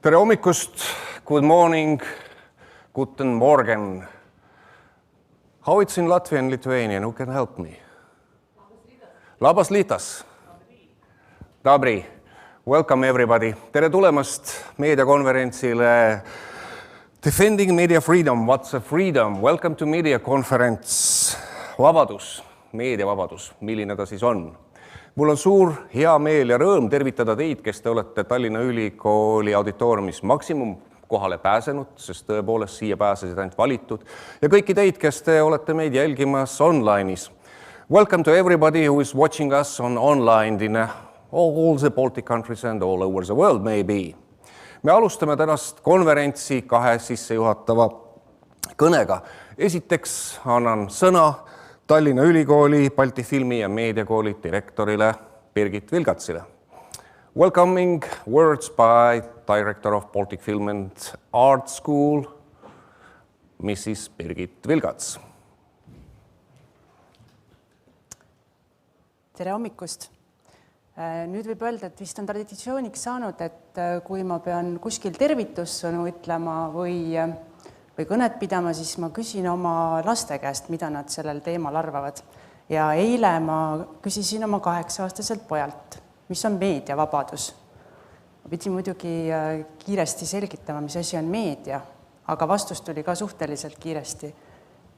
Tere hommikust, good morning, guten morgen. How it's in Latvia and Lithuanian? Who can help me? Labas liitas. Dabri. Welcome everybody. Tere tulemast meediakonverentsile Defending Media Freedom. What's a freedom? Welcome to MEEDIAKONVERENTS. Vabadus, meediavabadus, milline ta siis on? Mul on suur hea meel ja rõõm tervitada teid, kes te olete Tallinna Ülikooli auditooriumis maksimum kohale pääsenud, sest tõepoolest siia pääsesid ainult valitud. Ja kõiki teid, kes te olete meid jälgimas online'is. Welcome to everybody who is watching us on online in all the Baltic countries and all over the world maybe. Me alustame tänast konverentsi kahe sissejuhatava kõnega. Esiteks annan sõna Tallinna Ülikooli Balti filmi- ja meediakooli direktorile Birgit Vilgatsile. Welcoming words by Director of Baltic Film and Art School, Mrs. Birgit Vilgats. Tere hommikust. Nüüd võib öelda, et vist on traditsiooniks saanud, et kui ma pean kuskil tervitussõnu ütlema või kõnet pidama, siis ma küsin oma laste käest, mida nad sellel teemal arvavad. Ja eile ma küsisin oma 8-aastaselt pojalt, mis on meediavabadus. Ma pidin muidugi kiiresti selgitama, mis asi on meedia, aga vastus tuli ka suhteliselt kiiresti.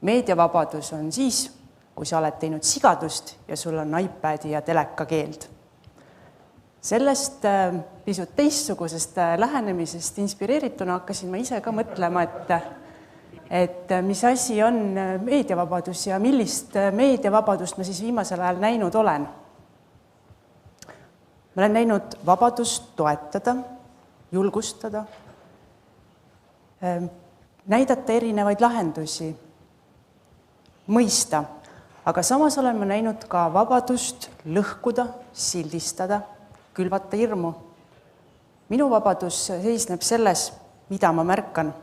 Meediavabadus on siis, kui sa oled teinud sigadust ja sul on iPadi ja teleka keeld. Sellest pisut teistsugusest lähenemisest inspireerituna hakkasin ma ise ka mõtlema, et mis asi on meediavabadus ja millist meediavabadust ma siis viimasel ajal näinud olen. Ma olen näinud vabadust toetada, julgustada, näidata erinevaid lahendusi, mõista, aga samas olen ma näinud ka vabadust lõhkuda, sildistada, külvata hirmu. Minu vabadus seisneb selles, mida ma märkan.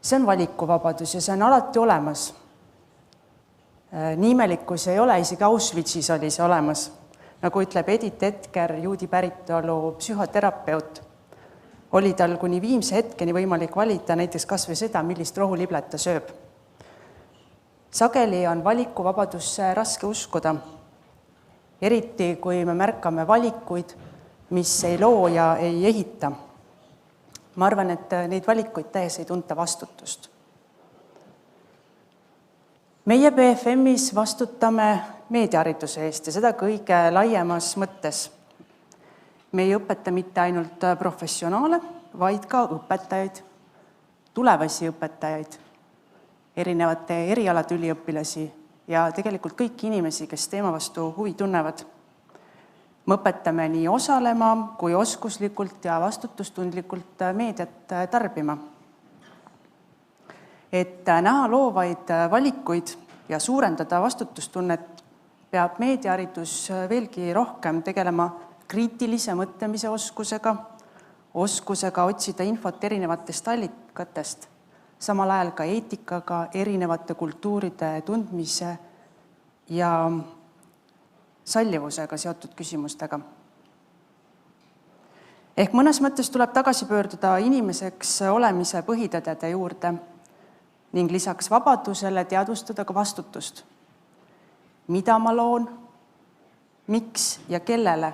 See on valikuvabadus ja see on alati olemas. Niimelikkus ei ole, isegi Auschwitzis oli see olemas. Nagu ütleb ENTR, juudi päritolu psühhoterapeut, oli tal kuni viimse hetkeni võimalik valida näiteks kas või seda, millist rohuliblet ta sööb. Sageli on valikuvabadus raske uskuda. Eriti, kui me märkame valikuid, mis ei loo ja ei ehita. Ma arvan, et neid valikuid täies ei tunta vastutust. Meie BFM-is vastutame meediahariduse eest ja seda kõige laiemas mõttes. Me ei õpeta mitte ainult professionaale, vaid ka õpetajaid, tulevasi õpetajaid, erinevate erialade üliõpilasi ja tegelikult kõiki inimesi, kes teema vastu huvi tunnevad. Me õpetame nii osalema kui oskuslikult ja vastutustundlikult meediat tarbima. Et näha loovaid valikuid ja suurendada vastutustunnet, peab meediaharidus veelgi rohkem tegelema kriitilise mõtlemise oskusega otsida infot erinevatest allikatest, samal ajal ka eetikaga, erinevate kultuuride tundmise ja sallivusega seotud küsimustega. Ehk mõnes mõttes tuleb tagasi pöörduda inimeseks olemise põhitõdede juurde ning lisaks vabadusele teadvustada ka vastutust. Mida ma loon, miks ja kellele,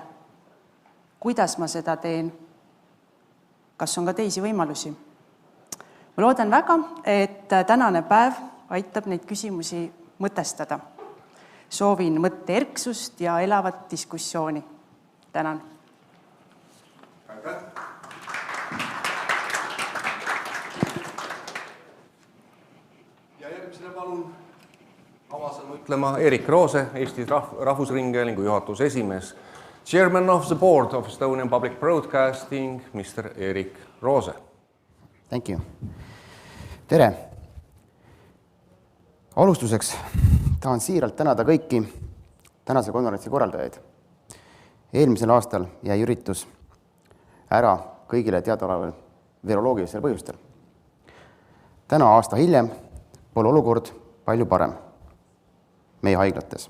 kuidas ma seda teen, kas on ka teisi võimalusi. Ma loodan väga, et tänane päev aitab neid küsimusi mõtestada. Soovin mõtte erksust ja elavat diskussiooni. Tänan. Ja järgmisele palun avasõnu ütlema Erik Roose, Eesti Rahvusringhäälingu juhatuse esimees, Chairman of the Board of Estonian Public Broadcasting, Mr. Erik Roose. Thank you. Tere. Alustuseks tahan siiralt tänada kõiki tänase konverentsi korraldajaid. Eelmisel aastal jäi üritus ära kõigile teadaoleval viroloogilisel põhjustel. Täna aasta hiljem pole olukord palju parem meie haiglates.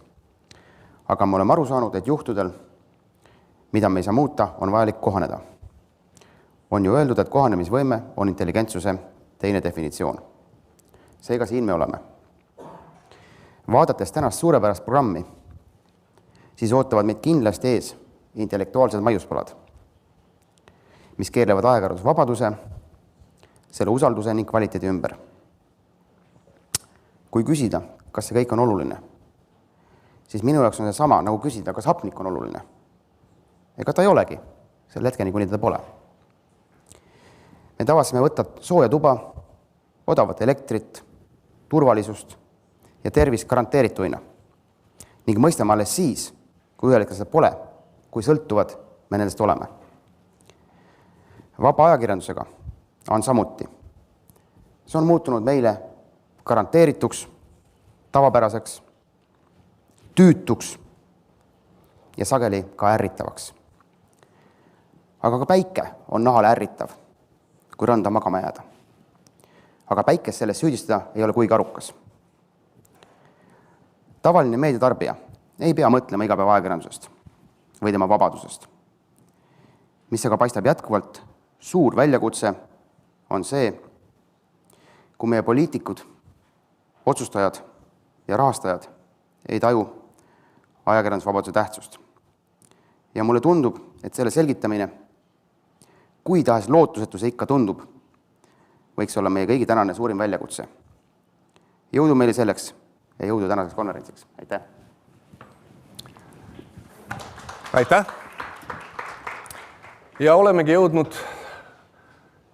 Aga me oleme aru saanud, et juhtudel, mida me ei saa muuta, on vajalik kohaneda. On ju öeldud, et kohanemisvõime on intelligentsuse teine definitsioon. Seega siin me oleme. Vaadates tänast suurepärast programmi, siis ootavad meid kindlasti ees intellektuaalsed maiuspalad, mis keerlevad ajakirjandusvabaduse, selle usalduse ning kvaliteedi ümber. Kui küsida, kas see kõik on oluline, siis minu jaoks on see sama, nagu küsida, kas hapnik on oluline. Ega ta ei olegi, sel hetkeni, kuni teda pole. Me tavasime võtta sooja tuba, odavat elektrit, turvalisust ja tervist garanteerituina ning mõistame alles siis, kui ühel hetkel seda pole, kui sõltuvad me nendest oleme. Vaba ajakirjandusega on samuti. See on muutunud meile garanteerituks, tavapäraseks, tüütuks ja sageli ka ärritavaks. Aga ka päike on nahale ärritav, kui randa magama jääda. Aga päikest sellest süüdistada ei ole kuigi arukas. Tavaline meediatarbija ei pea mõtlema iga päev ajakirjandusest või tema vabadusest. Mis aga paistab jätkuvalt suur väljakutse on see, kui meie poliitikud, otsustajad ja rahastajad ei taju ajakirjandusvabaduse tähtsust. Ja mulle tundub, et selle selgitamine, kui tahes lootusetu see ikka tundub, võiks olla meie kõigi tänane suurim väljakutse. Jõudu meile selleks ja jõudu tänaseks konverentsiks. Aitäh! Aitäh! Ja olemegi jõudnud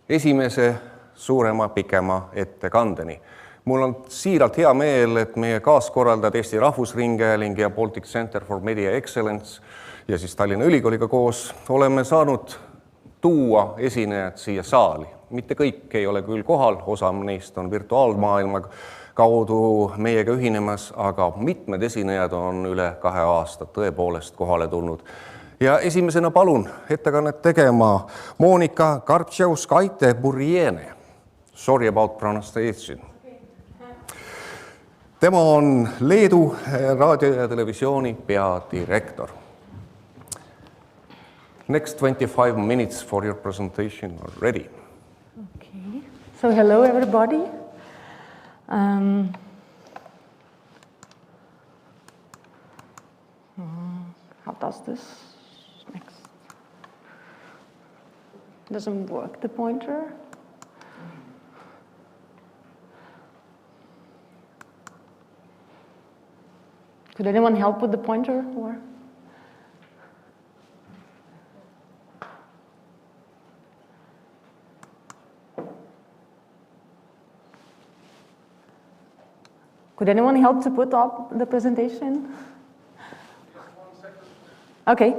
esimese suurema, pikema ettekandeni. Mul on siiralt hea meel, et meie kaaskorraldajad Eesti Rahvusringhääling ja Baltic Center for Media Excellence ja siis Tallinna Ülikooliga koos oleme saanud tuua esinejad siia saali. Mitte kõik ei ole küll kohal, osa neist on virtuaalmaailma kaudu meiega ühinemas, aga mitmed esinejad on üle 2 aastat tõepoolest kohale tulnud. Ja esimesena palun ettekannet tegema Monika Garbačiauskaitė-Budrienė. Sorry about pronunciation. Tema on Leedu raadio ja televisiooni peadirektor. Next 25 minutes for your presentation are ready. Okay. So hello everybody. How does this next? Doesn't work the pointer. Could anyone help with the pointer or? Could anyone help to put up the presentation? Just 1 second. Okay.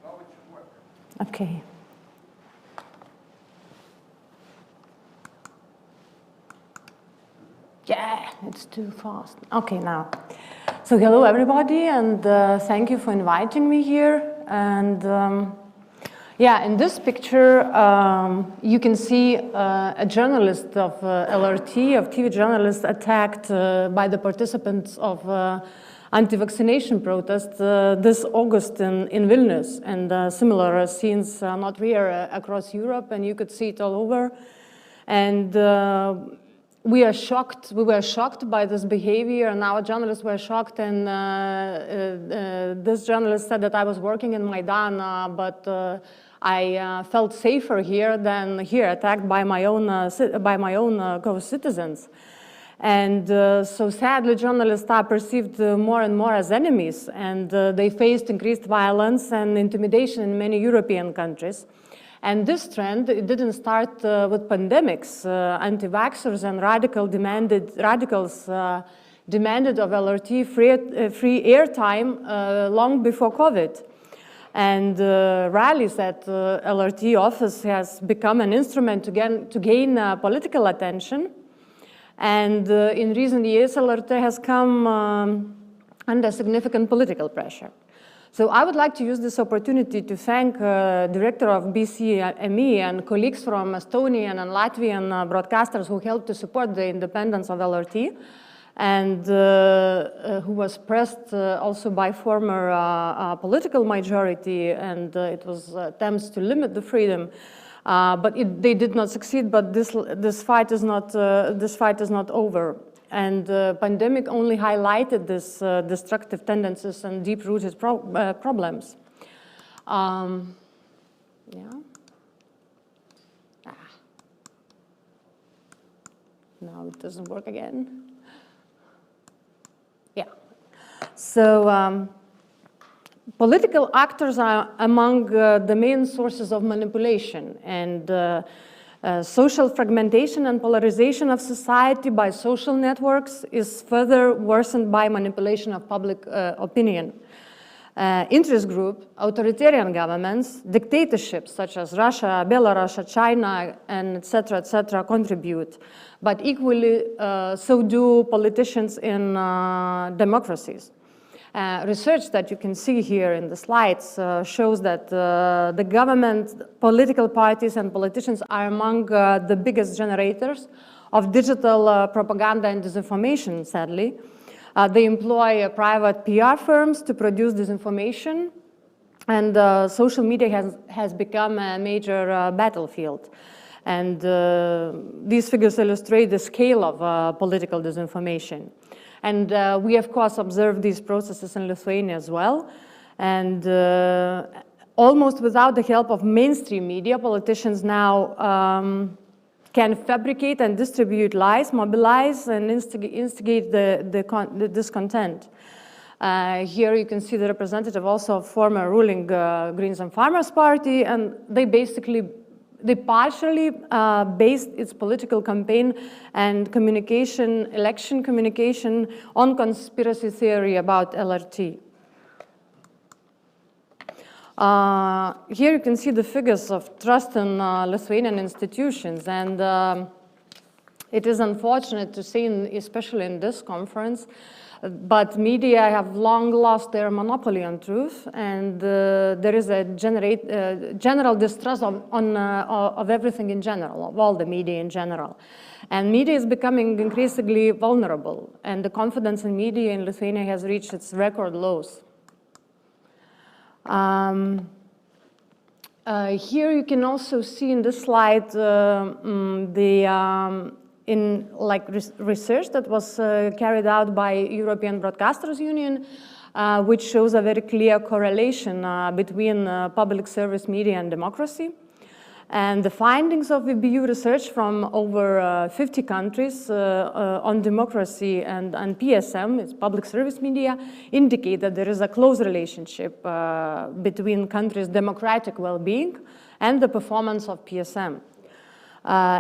Now it should work. Okay. Yeah, it's too fast. Okay, now. So hello everybody, and thank you for inviting me here. And yeah, in this picture, you can see a journalist of LRT, of TV journalist, attacked by the participants of anti-vaccination protest this August in Vilnius. And similar scenes not rare across Europe, and you could see it all over. And we were shocked by this behavior, and our journalists were shocked. And this journalist said that I was working in Maidan, but I felt safer here than here, attacked by my own co-citizens. And so sadly, journalists are perceived more and more as enemies, and they faced increased violence and intimidation in many European countries. And this trend, it didn't start with pandemics. Anti-vaxxers and radicals demanded of LRT free airtime long before COVID. And rallies at LRT office has become an instrument to gain political attention. And in recent years, LRT has come under significant political pressure. So I would like to use this opportunity to thank Director of BCME and colleagues from Estonian and Latvian broadcasters who helped to support the independence of LRT, and who was pressed also by former political majority, and it was attempts to limit the freedom. But they did not succeed, but this fight is not over. And the pandemic only highlighted these destructive tendencies and deep-rooted problems. Yeah. Now it doesn't work again. Yeah. So political actors are among the main sources of manipulation, and social fragmentation and polarization of society by social networks is further worsened by manipulation of public opinion. Interest groups, authoritarian governments, dictatorships such as Russia, Belarus, China, and etc., contribute. But equally, so do politicians in democracies. Research that you can see here in the slides shows that the government, political parties, and politicians are among the biggest generators of digital propaganda and disinformation, sadly. They employ private PR firms to produce disinformation, and social media has become a major battlefield. And these figures illustrate the scale of political disinformation. And we, of course, observe these processes in Lithuania as well. And almost without the help of mainstream media, politicians now can fabricate and distribute lies, mobilize, and instigate the discontent. Here you can see the representative also of former ruling Greens and Farmers Party, and they partially based its political campaign and communication, election communication, on conspiracy theory about LRT. Here you can see the figures of trust in Lithuanian institutions, and it is unfortunate to see, especially in this conference, but media have long lost their monopoly on truth, and there is a general distrust of everything in general, of all the media in general. And media is becoming increasingly vulnerable, and the confidence in media in Lithuania has reached its record lows. Here you can also see in this slide research that was carried out by European Broadcasters Union, which shows a very clear correlation between public service media and democracy. And the findings of EBU research from over 50 countries on democracy and PSM, it's public service media, indicate that there is a close relationship between countries' democratic well-being and the performance of PSM.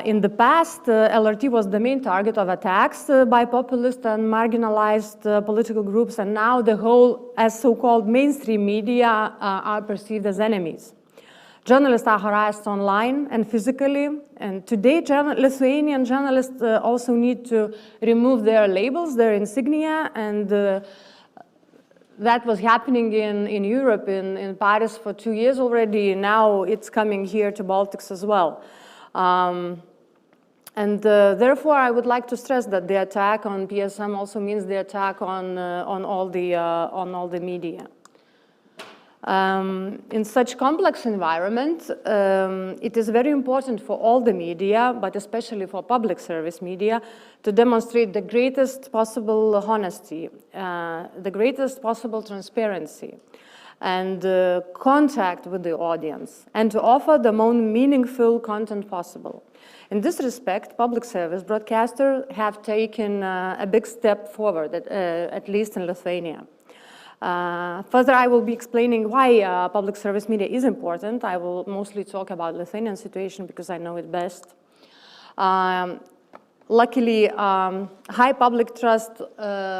In the past, LRT was the main target of attacks by populist and marginalized political groups, and now the whole, as so-called mainstream media, are perceived as enemies. Journalists are harassed online and physically, and today Lithuanian journalists also need to remove their labels, their insignia, and that was happening in Europe, in Paris for 2 years already. Now it's coming here to Baltics as well. Therefore, I would like to stress that the attack on PSM also means the attack on all the media. In such complex environment, it is very important for all the media, but especially for public service media, to demonstrate the greatest possible honesty, the greatest possible transparency, and contact with the audience, and to offer the most meaningful content possible. In this respect, public service broadcasters have taken a big step forward, at least in Lithuania. Further, I will be explaining why public service media is important. I will mostly talk about Lithuanian situation because I know it best. Luckily, high public trust,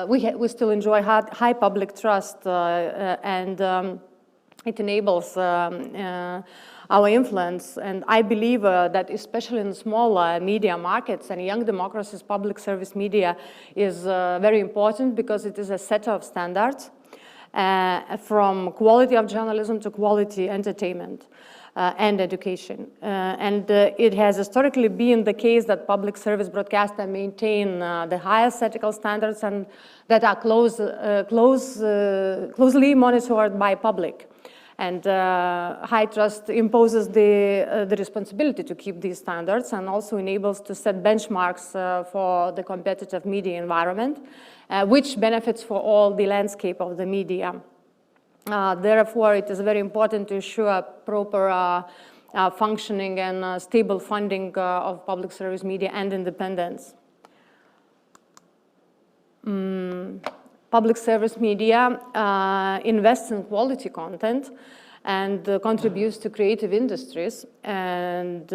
we still enjoy high public trust, and it enables our influence. And I believe that especially in small media markets and young democracies, public service media is very important because it is a set of standards. from quality of journalism to quality entertainment and education. It has historically been the case that public service broadcasters maintain the highest ethical standards and that are closely monitored by public. And high trust imposes the responsibility to keep these standards and also enables to set benchmarks for the competitive media environment, which benefits for all the landscape of the media. Therefore, it is very important to ensure proper functioning and stable funding of public service media and independence. Public service media invests in quality content and contributes to creative industries. And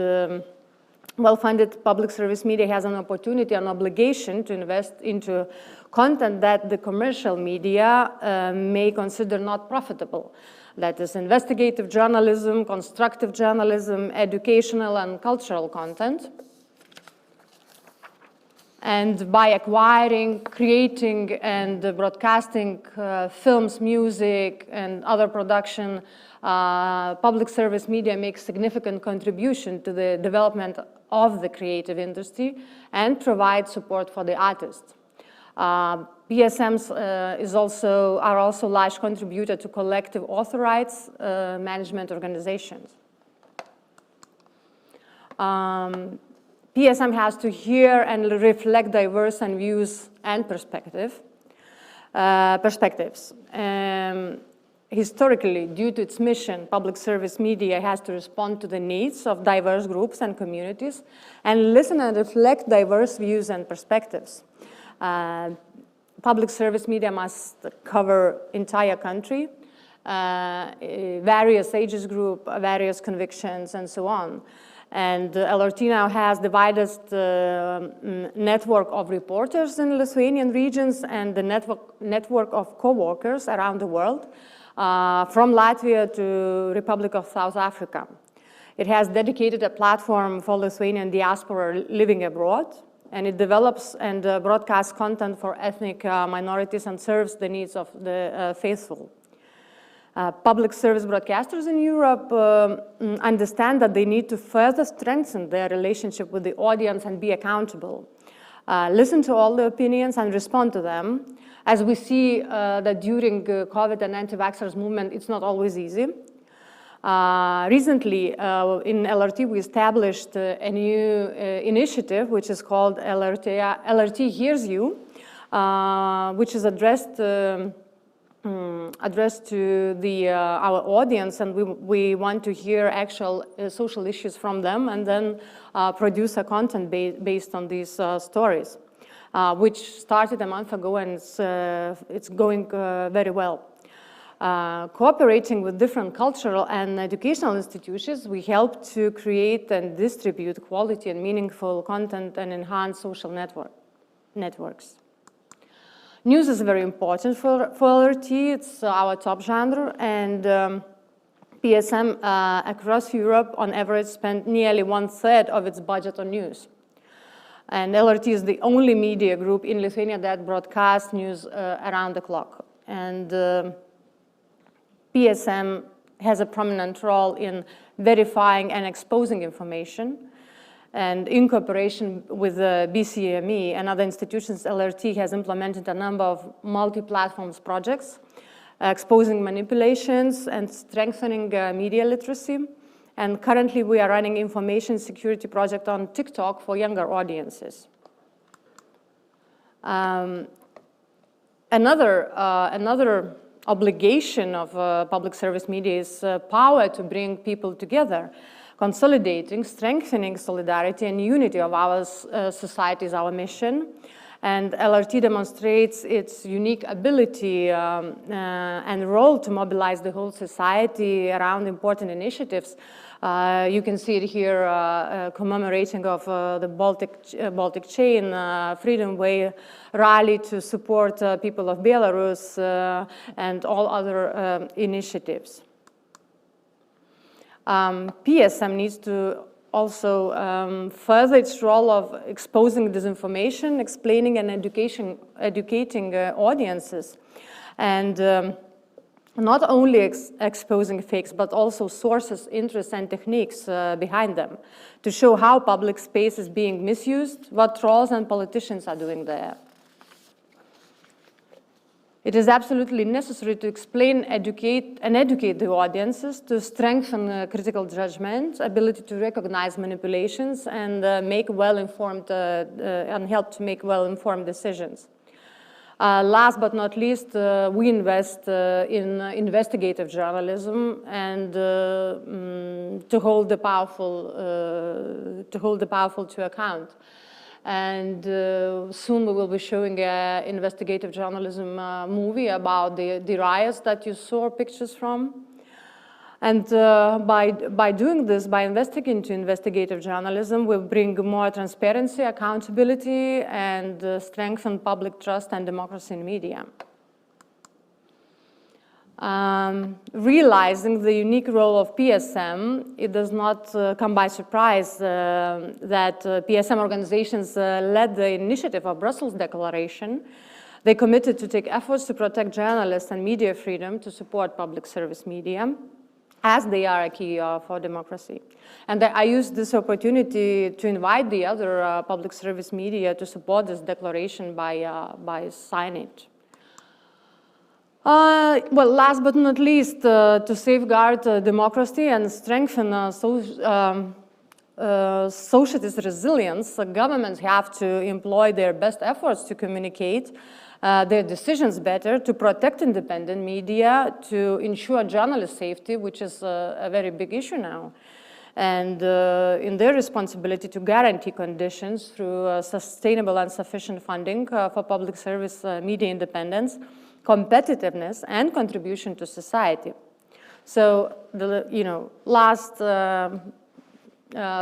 well-funded public service media has an opportunity and obligation to invest into content that the commercial media may consider not profitable. That is investigative journalism, constructive journalism, educational and cultural content. And by acquiring, creating, and broadcasting films, music, and other production, public service media makes significant contribution to the development of the creative industry and provides support for the artists. PSMs are also large contributor to collective author rights management organizations. PSM has to hear and reflect diverse and views and perspectives. Historically, due to its mission, public service media has to respond to the needs of diverse groups and communities and listen and reflect diverse views and perspectives. Public service media must cover entire country, various ages group, various convictions, and so on. And LRT now has the widest network of reporters in Lithuanian regions and the network of co-workers around the world, from Latvia to Republic of South Africa. It has dedicated a platform for Lithuanian diaspora living abroad, and it develops and broadcasts content for ethnic minorities and serves the needs of the faithful. Public service broadcasters in Europe understand that they need to further strengthen their relationship with the audience and be accountable. Listen to all the opinions and respond to them. As we see that during COVID and anti-vaxxers movement, it's not always easy. Recently, in LRT, we established a new initiative, which is called LRT Hears You, which is addressed to our audience, and we want to hear actual social issues from them and then produce a content based on these stories, which started a month ago, and it's going very well. Cooperating with different cultural and educational institutions, we help to create and distribute quality and meaningful content and enhance social networks. News is very important for LRT. It's our top genre, and PSM across Europe on average spent nearly 1/3 of its budget on news. And LRT is the only media group in Lithuania that broadcasts news around the clock. And PSM has a prominent role in verifying and exposing information. And in cooperation with the BCME and other institutions, LRT has implemented a number of multi-platforms projects, exposing manipulations and strengthening media literacy. And currently, we are running information security project on TikTok for younger audiences. Another obligation of public service media is power to bring people together. Consolidating, strengthening solidarity and unity of our society is our mission. And LRT demonstrates its unique ability and role to mobilize the whole society around important initiatives. You can see it here commemorating of the Baltic chain, Freedom Way rally to support people of Belarus and all other initiatives. PSM needs to also further its role of exposing disinformation, explaining and educating audiences. And not only exposing fakes, but also sources, interests, and techniques behind them to show how public space is being misused, what trolls and politicians are doing there. It is absolutely necessary to explain, educate the audiences, to strengthen critical judgment, ability to recognize manipulations, and make well-informed and help to make well-informed decisions. Last but not least, we invest in investigative journalism and to hold the powerful to account. And soon we will be showing an investigative journalism movie about the riots that you saw pictures from. And by doing this, by investing into investigative journalism, we'll bring more transparency, accountability, and strengthen public trust and democracy in media. Realizing the unique role of PSM, it does not come by surprise that PSM organizations led the initiative of Brussels Declaration. They committed to take efforts to protect journalists and media freedom, to support public service media, as they are a key for democracy. And I use this opportunity to invite the other public service media to support this declaration by signing it. Well, last but not least, to safeguard democracy and strengthen society's resilience, governments have to employ their best efforts to communicate their decisions better, to protect independent media, to ensure journalist safety, which is a very big issue now, and in their responsibility to guarantee conditions through sustainable and sufficient funding for public service media independence, competitiveness, and contribution to society. So the last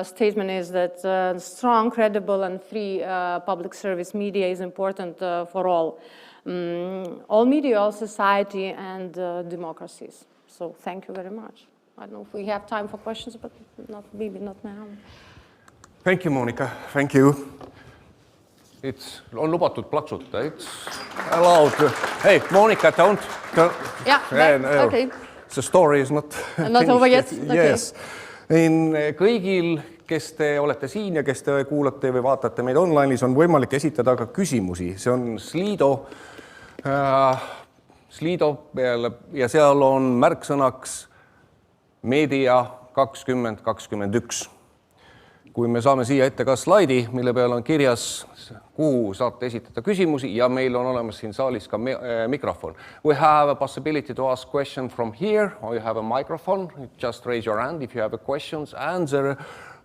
statement is that strong, credible, and free public service media is important for all media, all society, and democracies. So thank you very much. I don't know if we have time for questions, but maybe not now. Thank you, Monika. Thank you. On lubatud plaksutada. It's allowed. Hey, Monika, don't. Yeah, okay. The story is not over yet. Yes. Kõigil, kes te olete siin ja kes te kuulate või vaatate meid online'is, on võimalik esitada ka küsimusi. See on Slido ja seal on märksõnaks meedia 2021. Kui me saame siia ette ka slaidi, mille peal on kirjas, kuhu saate esitada küsimusi ja meil on olemas siin saalis ka mikrofon. We have a possibility to ask question from here or you have a microphone. Just raise your hand if you have a questions and the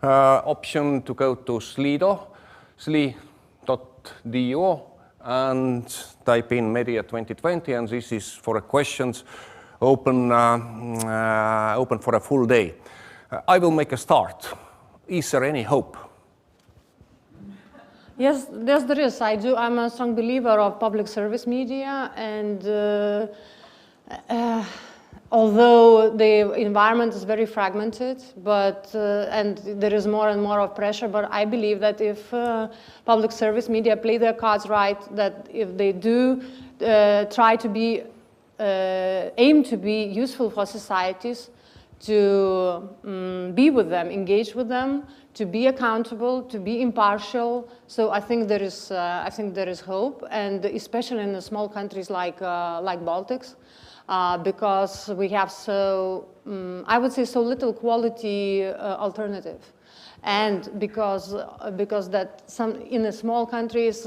option to go to Slido, sli.do and type in media 2020 and this is for a questions open for a full day. I will make a start. Is there any hope? Yes, there is. I'm a strong believer of public service media, and although the environment is very fragmented, and there is more and more of pressure, but I believe that if public service media play their cards right, that if they do try to be, aim to be useful for societies, to be with them, engage with them, to be accountable, to be impartial. So I think there is hope, and especially in the small countries like Baltics, because we have I would say so little quality alternative. And because that in the small countries,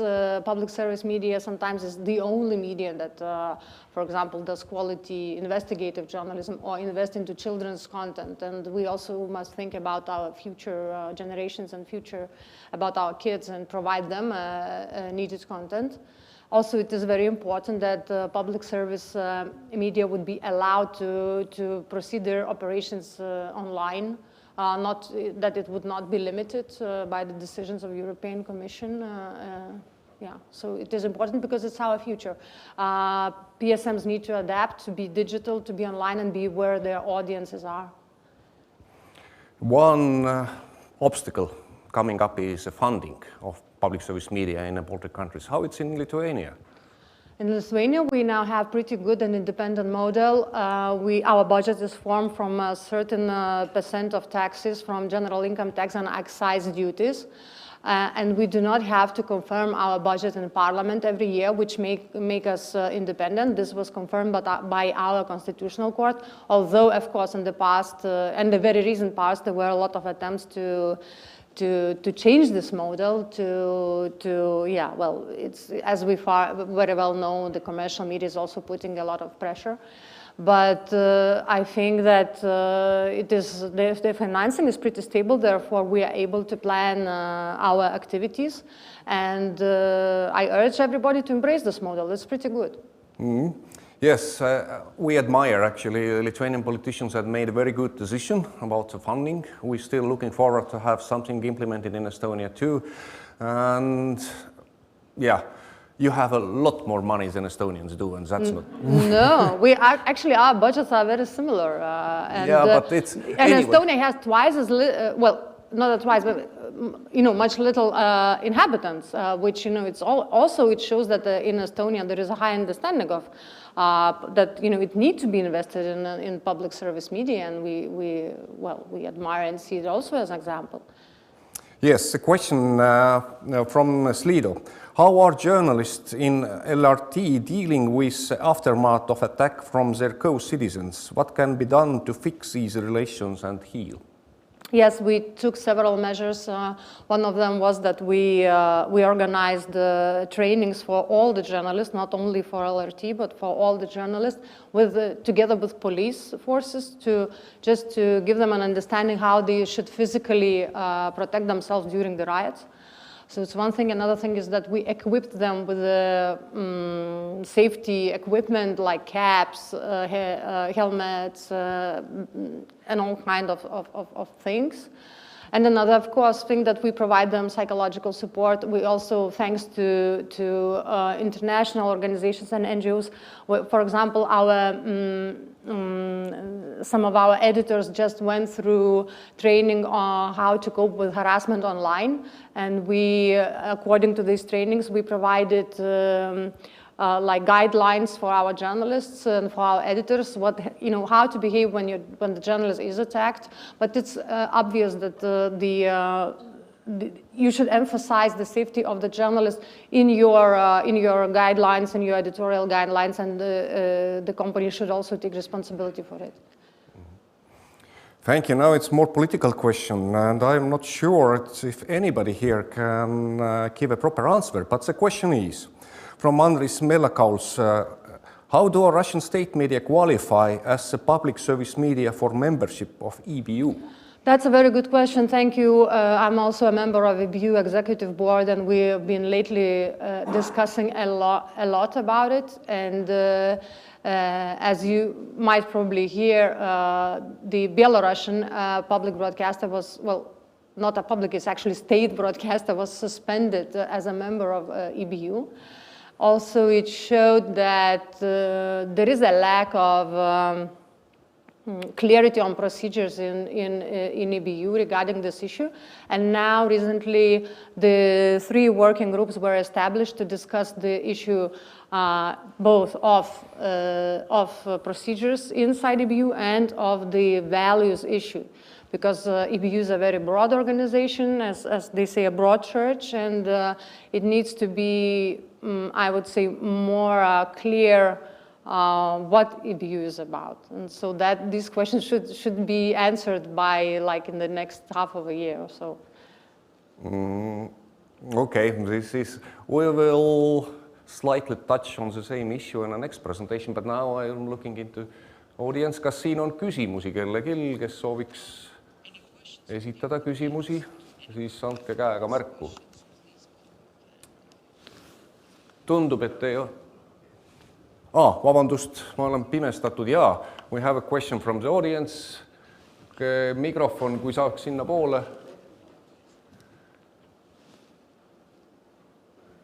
public service media sometimes is the only media that, for example, does quality investigative journalism or invest into children's content. And we also must think about our future generations and about our kids and provide them needed content. Also, it is very important that public service media would be allowed to proceed their operations online. Not that it would not be limited by the decisions of European Commission. Yeah, so it is important because it's our future. PSMs need to adapt, to be digital, to be online, and be where their audiences are. One obstacle coming up is the funding of public service media in the Baltic countries. How it's in Lithuania? In Lithuania, we now have pretty good and independent model. Our budget is formed from a certain percent of taxes from general income tax and excise duties. And we do not have to confirm our budget in Parliament every year, which make us independent. This was confirmed by our Constitutional Court, although, of course, in the past, and the very recent past, there were a lot of attempts to change this model yeah, well, it's, as we very well know, the commercial media is also putting a lot of pressure. But I think that the financing is pretty stable, therefore we are able to plan our activities. And I urge everybody to embrace this model. It's pretty good. Mm-hmm. Yes, we admire, actually, Lithuanian politicians have made a very good decision about the funding. We're still looking forward to have something implemented in Estonia too. And yeah, you have a lot more money than Estonians do, and that's not... No, actually our budgets are very similar. But it's... And anyway. Estonia has twice as well, not twice, but much little inhabitants, which it's also it shows that in Estonia there is a high understanding of that it needs to be invested in public service media, and we admire and see it also as an example. Yes, a question from Slido. How are journalists in LRT dealing with aftermath of attack from their co-citizens? What can be done to fix these relations and heal? Yes, we took several measures. One of them was that we organized trainings for all the journalists, not only for LRT, but for all the journalists, together with police forces, just to give them an understanding how they should physically protect themselves during the riots. So it's one thing. Another thing is that we equipped them with safety equipment like caps, helmets, and all kinds of things. And another, of course, thing that we provide them psychological support. We also, thanks to international organizations and NGOs, for example, some of our editors just went through training on how to cope with harassment online. And we, according to these trainings, we provided like guidelines for our journalists and for our editors, how to behave when the journalist is attacked. But it's obvious that you should emphasize the safety of the journalist in your guidelines, in your editorial guidelines, and the company should also take responsibility for it. Thank you. Now it's more political question, and I'm not sure if anybody here can give a proper answer, but the question is, from Andris Mellakauls, how do a Russian state media qualify as a public service media for membership of EBU? That's a very good question. Thank you. I'm also a member of EBU executive board, and we've been lately discussing a lot about it. And as you might probably hear, the Belarusian public broadcaster was, well, not a public, it's actually state broadcaster, was suspended as a member of EBU. Also, it showed that there is a lack of clarity on procedures in EBU regarding this issue. And now, recently, the 3 working groups were established to discuss the issue both of procedures inside EBU and of the values issue. Because EBU is a very broad organization, as they say, a broad church, and it needs to be, I would say, more clear what EBU is about. And so that these questions should be answered by, like, in the next half of a year or so. Okay, we will slightly touch on the same issue in the next presentation, but now I am looking into audience. Kas siin on küsimusi kellelgi, kes sooviks esitada küsimusi, siis andke käega märku. Tundub, et ei ole. Vabandust, ma olen pimestatud. Yeah, we have a question from the audience. Mikrofon, kui saaks sinna poole.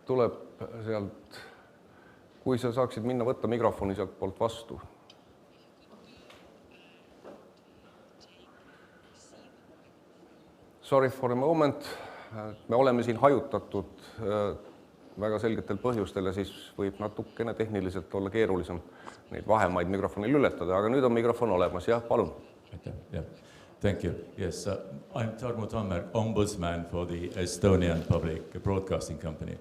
Tuleb sealt, kui sa saaksid minna võtta mikrofoni sealt poolt vastu. Sorry for a moment. Me oleme siin hajutatud väga selgetel põhjustel ja siis võib natukene tehniliselt olla keerulisem neid vahemaid mikrofonil ületada, aga nüüd on mikrofon olemas, jah, palun. Yeah. Thank you. Yes, I'm Tarmo Tammer, ombudsman for the Estonian public broadcasting company.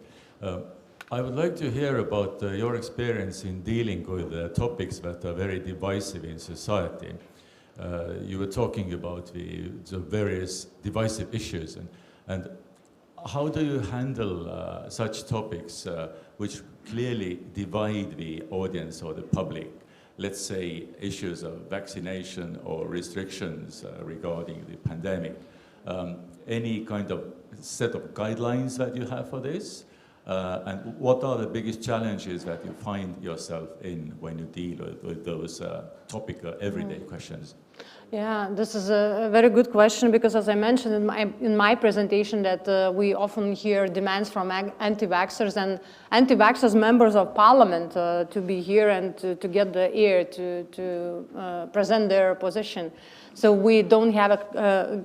I would like to hear about your experience in dealing with topics that are very divisive in society. You were talking about the various divisive issues, and how do you handle such topics which clearly divide the audience or the public? Let's say issues of vaccination or restrictions regarding the pandemic. Any kind of set of guidelines that you have for this? And what are the biggest challenges that you find yourself in when you deal with those topical everyday questions? Yeah, this is a very good question because, as I mentioned in my presentation, that we often hear demands from anti-vaxxers and anti-vaxxers members of parliament to be here and to get the ear to present their position. So we don't have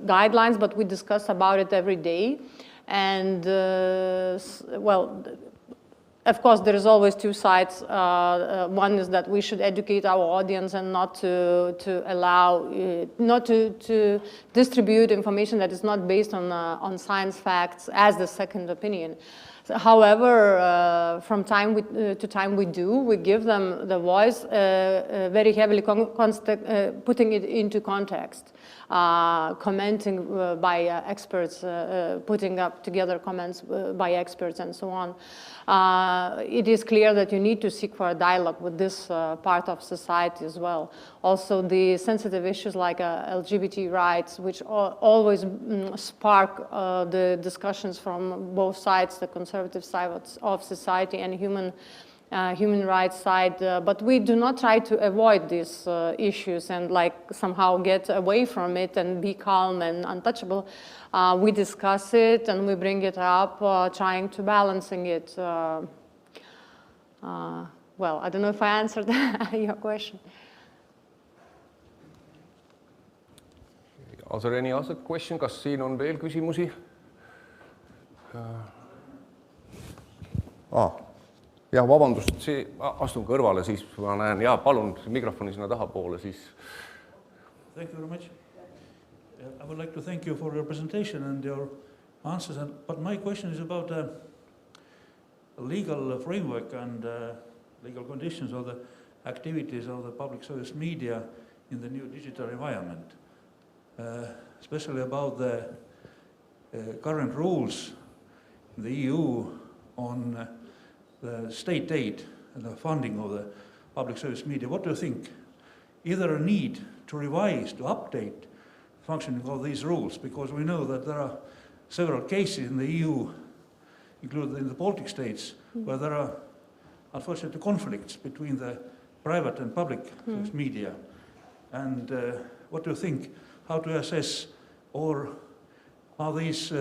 guidelines, but we discuss about it every day. And well, of course, there is always two sides. One is that we should educate our audience and not to allow, not to distribute information that is not based on science facts as the second opinion. So, however, from time to time we give them the voice, very heavily putting it into context. Commenting by experts, putting up together comments by experts and so on. It is clear that you need to seek for a dialogue with this part of society as well. Also the sensitive issues like LGBT rights, which always spark the discussions from both sides, the conservative side of society and human rights side, but we do not try to avoid these issues and like somehow get away from it and be calm and untouchable. We discuss it and we bring it up, trying to balancing it. Well, I don't know if I answered your question. Are there any other question? Kas siin on veel küsimusi? Jah, vabandust, astun kõrvale, siis ma näen, ja palun mikrofoni sinna tahapoole, siis. Thank you very much. I would like to thank you for your presentation and your answers, but my question is about the legal framework and legal conditions of the activities of the public service media in the new digital environment, especially about the current rules in the EU on the state aid and the funding of the public service media. What do you think? Either a need to revise, to update the functioning of these rules, because we know that there are several cases in the EU, including in the Baltic states, where there are unfortunately conflicts between the private and public media. And what do you think? How to assess, or are these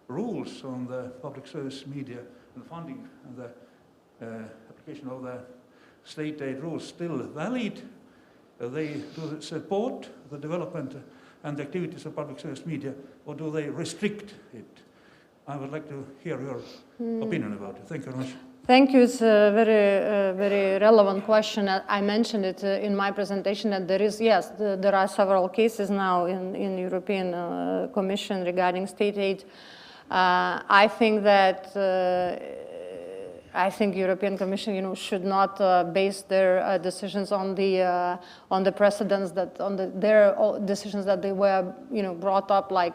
rules on the public service media and funding and the application of the state aid rules still valid? They do support the development and the activities of public service media, or do they restrict it? I would like to hear your opinion about it. Thank you very much. Thank you. It's a very relevant question. I mentioned it in my presentation that there is, yes, there are several cases now in European Commission regarding state aid. I think that European Commission, should not base their decisions on the precedents that their decisions that they were, brought up like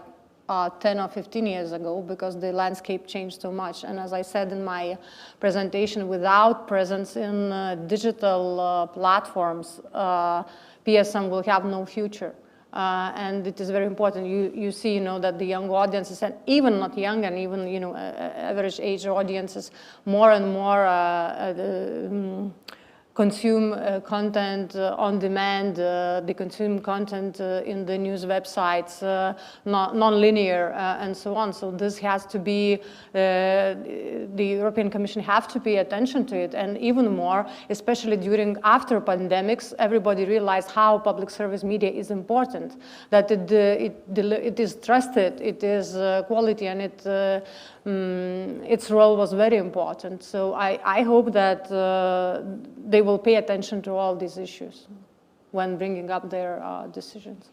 10 or 15 years ago, because the landscape changed so much. And as I said in my presentation, without presence in digital platforms, PSM will have no future. And it is very important. You see, that the young audiences, and even not young, and even, average age audiences, more and more consume content on demand, they consume content in the news websites, non-linear, and so on. So this has to be, the European Commission have to pay attention to it, and even more, especially after pandemics, everybody realized how public service media is important, that it is trusted, it is quality, and its role was very important. So I hope that they will pay attention to all these issues when bringing up their decisions.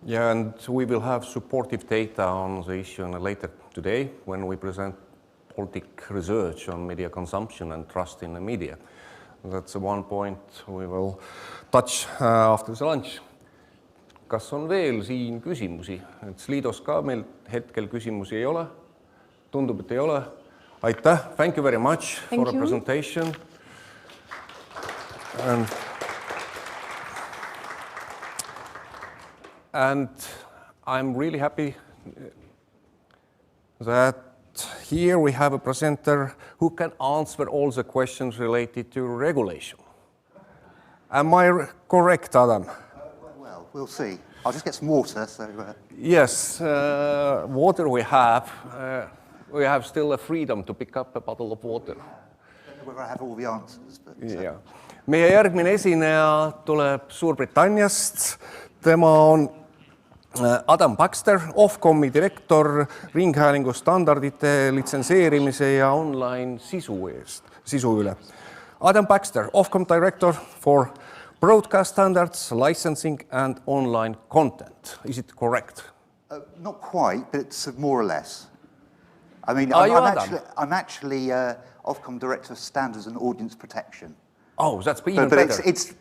Yeah, and we will have supportive data on the issue later today when we present Baltic research on media consumption and trust in the media. That's the one point we will touch after the lunch. Kas on veel siin küsimusi? Et Sliidos ka meil hetkel küsimusi ei ole. Tundub, et ei ole. Aitäh. Thank you very much for the presentation. And I'm really happy that here we have a presenter who can answer all the questions related to regulation. Am I correct, Adam? Well, we'll see. I'll just get some water. So. Yes, water we have. We have still a freedom to pick up a bottle of water. I don't know whether I have all the answers. But, yeah. Meie järgmine esineja tuleb Suurbritanniast. Tema on Adam Baxter, Ofcomi direktor ringhäälingu standardite litsenseerimise ja online sisu üle. Adam Baxter, Ofcom director for broadcast standards, licensing and online content. Is it correct? Not quite, but it's more or less. I mean, I'm actually Ofcom director of standards and audience protection. Oh, that's even better. But it's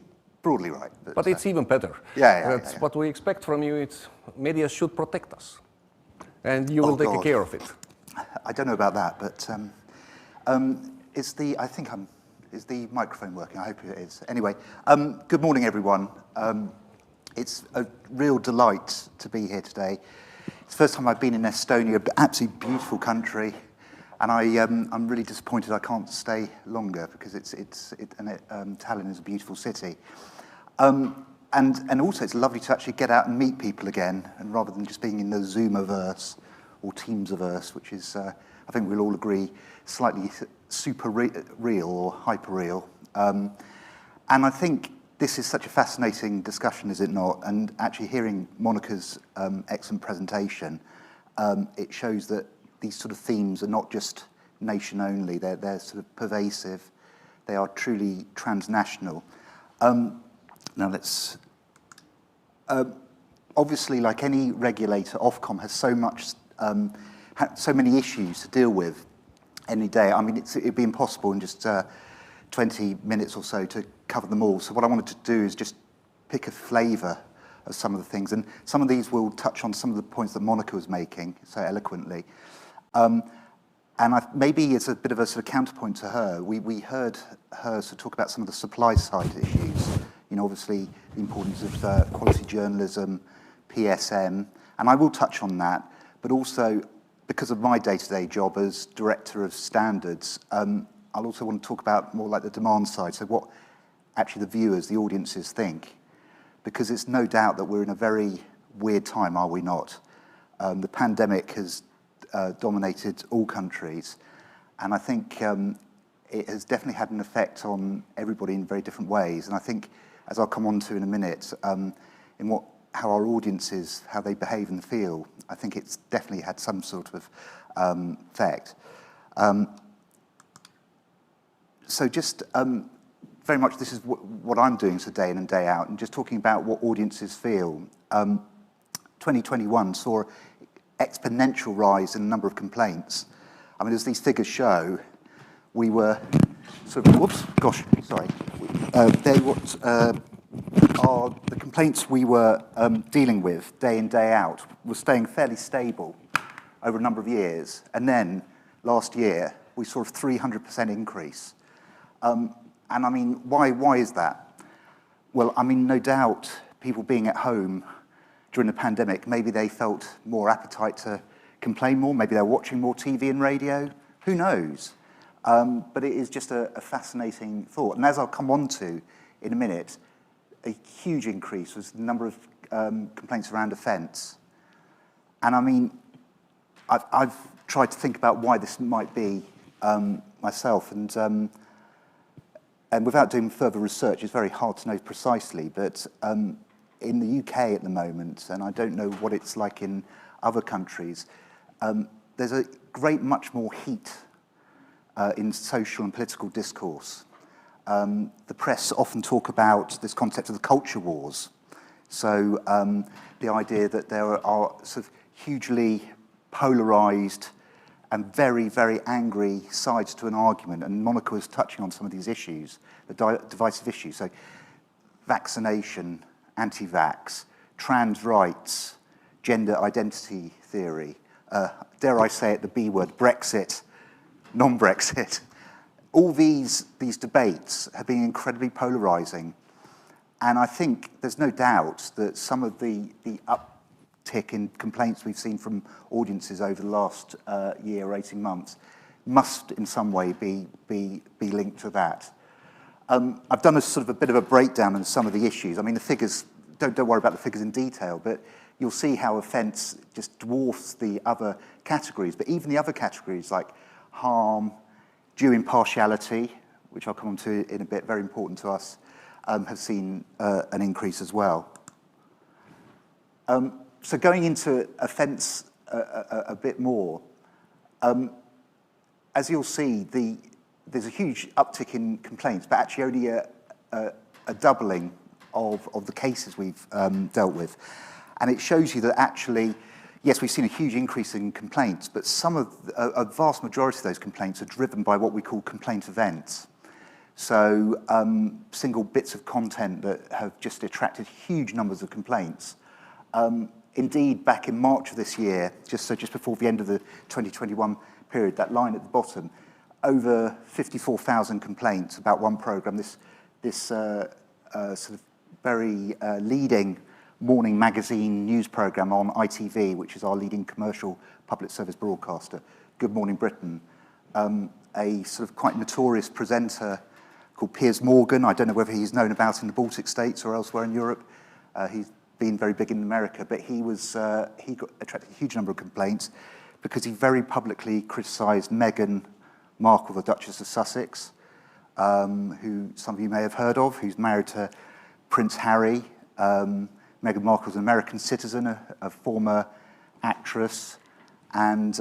broadly right. But it's even better. That's what we expect from you. It's media should protect us, and you will take care of it. I don't know about that, but is the microphone working? I hope it is. Anyway, good morning, everyone. It's a real delight to be here today. It's the first time I've been in Estonia, an absolutely beautiful country, and I'm really disappointed I can't stay longer because Tallinn is a beautiful city. And also it's lovely to actually get out and meet people again, and rather than just being in the Zoomiverse or Teamsiverse, which is, I think we'll all agree, slightly super real or hyper real. And I think this is such a fascinating discussion, is it not? And actually hearing Monika's excellent presentation, it shows that these sort of themes are not just nation only, they're sort of pervasive, they are truly transnational. Now let's, obviously like any regulator, Ofcom has so many issues to deal with any day. I mean, it'd be impossible in just 20 minutes or so to cover them all. So what I wanted to do is just pick a flavour of some of the things. And some of these will touch on some of the points that Monika was making so eloquently. And maybe it's a bit of a sort of counterpoint to her. We heard her sort of talk about some of the supply side issues. You know, obviously the importance of quality journalism, PSM, and I will touch on that, but also because of my day-to-day job as director of standards, I'll also want to talk about more like the demand side, so what actually the viewers, the audiences think, because it's no doubt that we're in a very weird time, are we not? The pandemic has dominated all countries, and I think it has definitely had an effect on everybody in very different ways, and I think, as I'll come on to in a minute, how our audiences, how they behave and feel, I think it's definitely had some sort of effect. So just very much this is what I'm doing day in and day out, and just talking about what audiences feel. 2021 saw an exponential rise in the number of complaints. I mean, as these figures show, we were sort of, whoops, gosh, sorry. The complaints we were dealing with day in, day out were staying fairly stable over a number of years. And then last year, we saw a 300% increase. And I mean, why is that? Well, I mean, no doubt people being at home during the pandemic, maybe they felt more appetite to complain more, maybe they're watching more TV and radio, who knows? But it is just a fascinating thought. And as I'll come on to in a minute, a huge increase was the number of complaints around offence. And I mean, I've tried to think about why this might be myself, and without doing further research, it's very hard to know precisely, but in the UK at the moment, and I don't know what it's like in other countries, there's a much more heat in social and political discourse. The press often talk about this concept of the culture wars. So the idea that there are sort of hugely polarised and very, very angry sides to an argument, and Monika was touching on some of these issues, the divisive issues. So vaccination, anti-vax, trans rights, gender identity theory, dare I say it, the B word, Brexit, non-Brexit. All these debates have been incredibly polarising. And I think there's no doubt that some of the uptick in complaints we've seen from audiences over the last year or 18 months must in some way be linked to that. I've done a sort of a bit of a breakdown on some of the issues. I mean, the figures, don't worry about the figures in detail, but you'll see how offence just dwarfs the other categories. But even the other categories like harm, due impartiality, which I'll come on to in a bit, very important to us, have seen an increase as well. So going into offence a bit more, as you'll see, there's a huge uptick in complaints, but actually only a doubling of the cases we've dealt with. And it shows you that actually, yes, we've seen a huge increase in complaints, but a vast majority of those complaints are driven by what we call complaint events. So single bits of content that have just attracted huge numbers of complaints. Indeed, back in March of this year, just before the end of the 2021 period, that line at the bottom, over 54,000 complaints about one programme, this sort of very leading morning magazine news programme on ITV, which is our leading commercial public service broadcaster, Good Morning Britain. A sort of quite notorious presenter called Piers Morgan. I don't know whether he's known about in the Baltic states or elsewhere in Europe. He's been very big in America, but he attracted a huge number of complaints because he very publicly criticised Meghan Markle, the Duchess of Sussex, who some of you may have heard of, who's married to Prince Harry. Meghan Markle's an American citizen, a former actress, and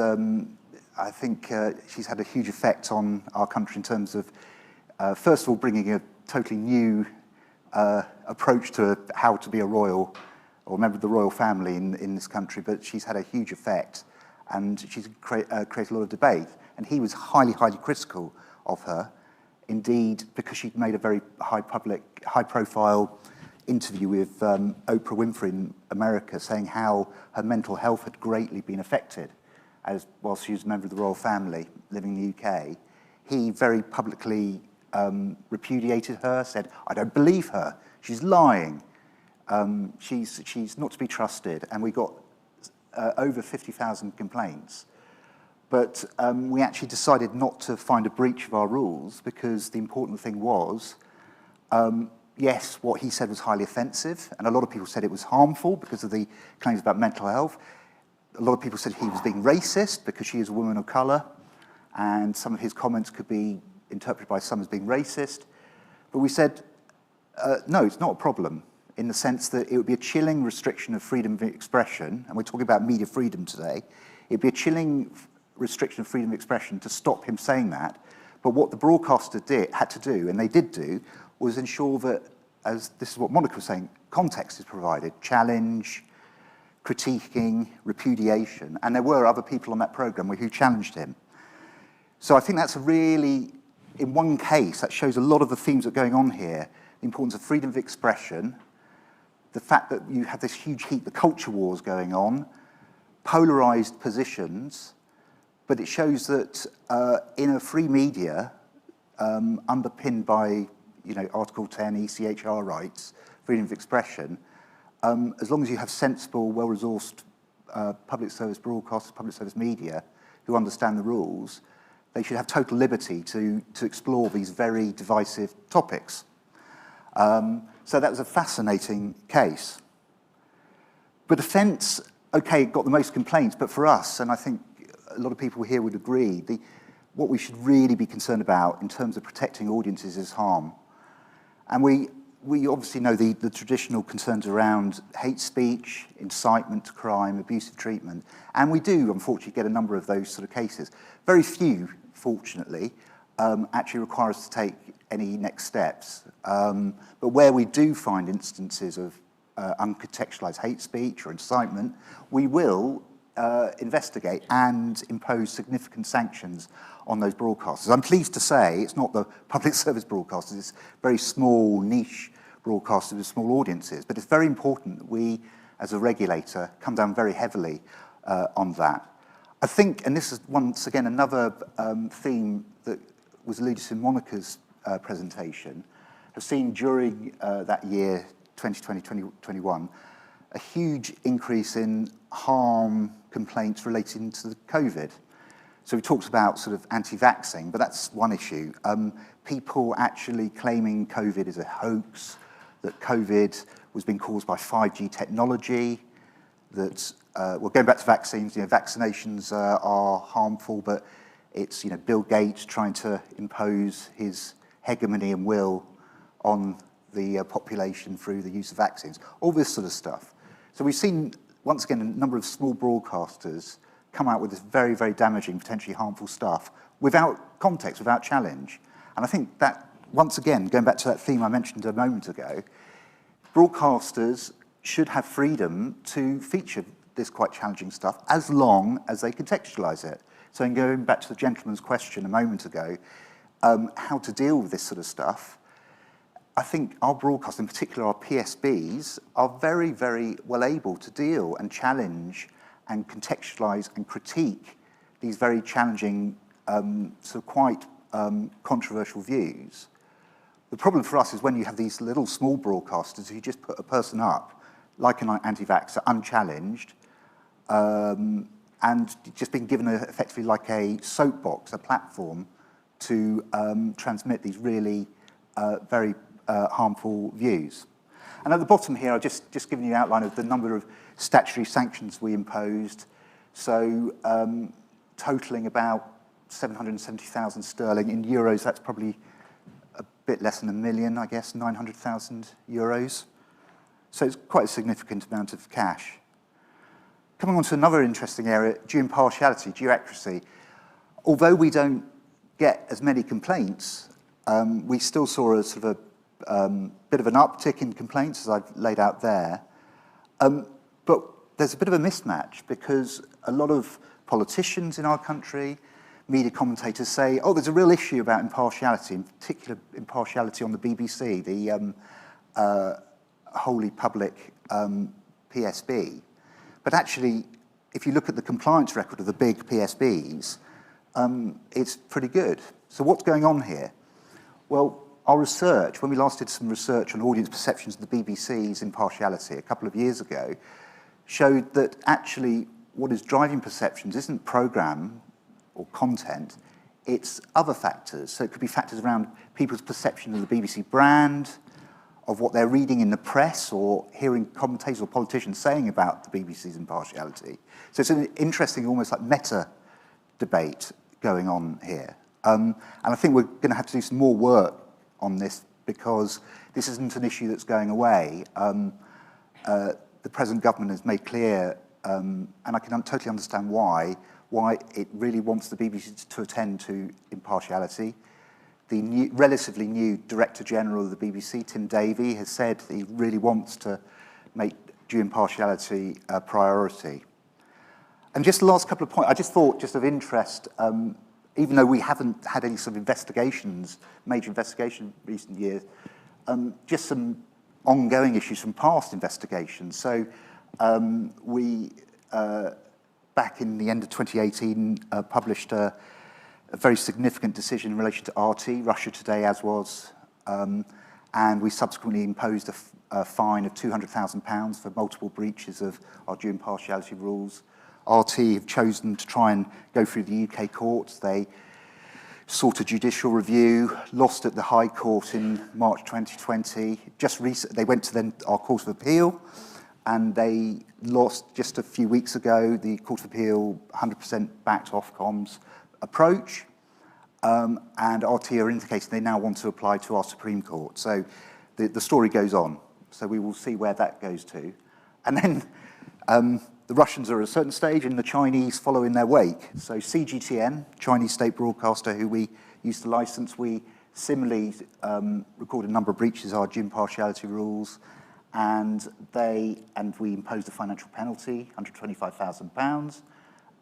I think she's had a huge effect on our country in terms of, first of all, bringing a totally new approach to how to be a royal or a member of the royal family in this country, but she's had a huge effect, and she's created a lot of debate. And he was highly, highly critical of her, indeed, because she'd made a very high-profile interview with Oprah Winfrey in America, saying how her mental health had greatly been affected whilst she was a member of the royal family living in the UK. He very publicly repudiated her, said, "I don't believe her, she's lying, she's not to be trusted," and we got over 50,000 complaints. But we actually decided not to find a breach of our rules because the important thing was, yes, what he said was highly offensive, and a lot of people said it was harmful because of the claims about mental health. A lot of people said he was being racist because she is a woman of colour, and some of his comments could be interpreted by some as being racist. But we said, no, it's not a problem, in the sense that it would be a chilling restriction of freedom of expression, and we're talking about media freedom today. It'd be a chilling restriction of freedom of expression to stop him saying that. But what the broadcaster had to do, and they did do, was ensure that, as this is what Monika was saying, context is provided, challenge, critiquing, repudiation, and there were other people on that programme who challenged him. So I think that's a really, in one case, that shows a lot of the themes that are going on here, the importance of freedom of expression, the fact that you have this huge heat, the culture wars going on, polarised positions, but it shows that in a free media, underpinned by Article 10, ECHR rights, freedom of expression, as long as you have sensible, well-resourced public service broadcasters, public service media who understand the rules, they should have total liberty to explore these very divisive topics. So that was a fascinating case. But defence, okay, got the most complaints, but for us, and I think a lot of people here would agree, what we should really be concerned about in terms of protecting audiences is harm. And we obviously know the traditional concerns around hate speech, incitement to crime, abusive treatment, and we do, unfortunately, get a number of those sort of cases. Very few, fortunately, actually require us to take any next steps. But where we do find instances of uncontextualized hate speech or incitement, we will investigate and impose significant sanctions on those broadcasters. I'm pleased to say it's not the public service broadcasters, it's very small, niche broadcasters with small audiences, but it's very important that we, as a regulator, come down very heavily on that. I think, and this is once again another theme that was alluded to in Monica's presentation, have seen during that year, 2020-2021, a huge increase in harm complaints relating to the COVID. So we talked about sort of anti-vaxxing, but that's one issue. People actually claiming COVID is a hoax, that COVID was being caused by 5G technology, that, well, going back to vaccines, vaccinations are harmful, but it's, Bill Gates trying to impose his hegemony and will on the population through the use of vaccines, all this sort of stuff. So we've seen, once again, a number of small broadcasters come out with this very, very damaging, potentially harmful stuff without context, without challenge. And I think that, once again, going back to that theme I mentioned a moment ago, broadcasters should have freedom to feature this quite challenging stuff as long as they contextualise it. So in going back to the gentleman's question a moment ago, how to deal with this sort of stuff, I think our broadcasters, in particular our PSBs, are very, very well able to deal and challenge and contextualise and critique these very challenging, sort of quite controversial views. The problem for us is when you have these little small broadcasters who just put a person up, like an anti-vaxxer, unchallenged, and just being given effectively like a soapbox, a platform to transmit these really very harmful views. And at the bottom here, I've just given you an outline of the number of statutory sanctions we imposed. So totaling about 770,000 sterling. In euros, that's probably a bit less than $1 million, I guess, 900,000 euros. So it's quite a significant amount of cash. Coming on to another interesting area, due impartiality, due accuracy. Although we don't get as many complaints, we still saw a sort of a bit of an uptick in complaints, as I've laid out there. But there's a bit of a mismatch because a lot of politicians in our country, media commentators say, oh, there's a real issue about impartiality, in particular impartiality on the BBC, the wholly public PSB. But actually, if you look at the compliance record of the big PSBs, it's pretty good. So what's going on here? Well, our research, when we last did some research on audience perceptions of the BBC's impartiality a couple of years ago, showed that actually what is driving perceptions isn't programme or content, it's other factors. So it could be factors around people's perception of the BBC brand, of what they're reading in the press or hearing commentators or politicians saying about the BBC's impartiality. So it's an interesting, almost like meta debate going on here. And I think we're going to have to do some more work on this because this isn't an issue that's going away. The present government has made clear, and I can totally understand why it really wants the BBC to attend to impartiality. The relatively new Director General of the BBC, Tim Davie, has said that he really wants to make due impartiality a priority. And just the last couple of points, I just thought, just of interest, even though we haven't had any sort of investigations, major investigation in recent years, just some ongoing issues from past investigations. So we, back in the end of 2018, published a very significant decision in relation to RT, Russia Today as was, and we subsequently imposed a fine of £200,000 for multiple breaches of our due impartiality rules. RT have chosen to try and go through the UK courts. They sought a judicial review, lost at the High Court in March 2020. They went to then our Court of Appeal, and they lost just a few weeks ago. The Court of Appeal 100% backed Ofcom's approach, and RT are indicating they now want to apply to our Supreme Court. So the story goes on. So we will see where that goes to. And then the Russians are at a certain stage, and the Chinese follow in their wake. So CGTN, Chinese state broadcaster who we used to license, we similarly recorded a number of breaches of our impartiality rules, and we imposed a financial penalty, £125,000,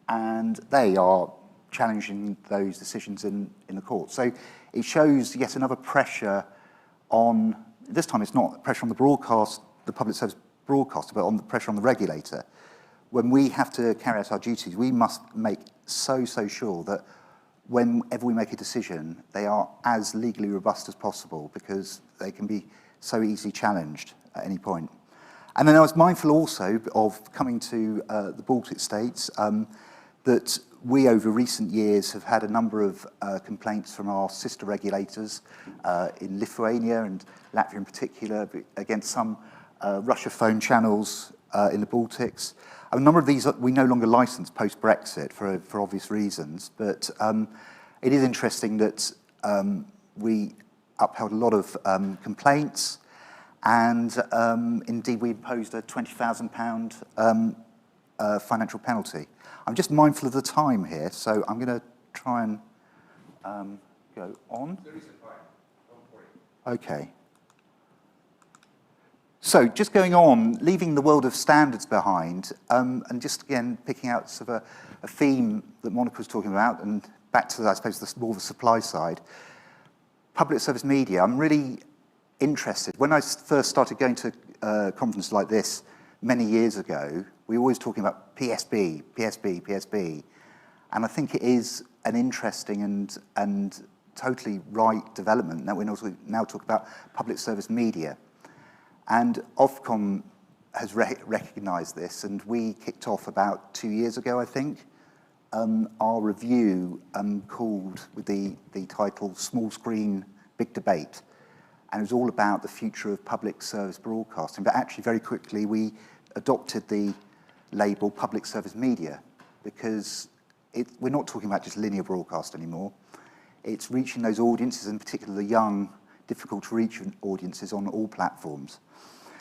and they are challenging those decisions in the court. So it shows yet another pressure on, this time it's not pressure on the public service broadcaster, but on the pressure on the regulator. When we have to carry out our duties, we must make so sure that whenever we make a decision, they are as legally robust as possible, because they can be so easily challenged at any point. And then I was mindful also of coming to the Baltic states, that we over recent years have had a number of complaints from our sister regulators in Lithuania and Latvia in particular against some Russophone channels in the Baltics. A number of these we no longer license post-Brexit for obvious reasons, but it is interesting that we upheld a lot of complaints, and indeed we imposed a £20,000 financial penalty. I'm just mindful of the time here, so I'm going to try and go on. There is a time, don't worry. Okay. So just going on, leaving the world of standards behind, and just again picking out sort of a theme that Monika was talking about, and back to, I suppose, more of the supply side. Public service media, I'm really interested. When I first started going to conferences like this many years ago, we were always talking about PSB, PSB, PSB. And I think it is an interesting and totally right development that we're now talking about public service media. And Ofcom has recognised this, and we kicked off about 2 years ago, I think, our review called with the title Small Screen, Big Debate. And it was all about the future of public service broadcasting. But actually, very quickly, we adopted the label public service media, because we're not talking about just linear broadcast anymore. It's reaching those audiences, in particular the young, difficult to reach audiences on all platforms.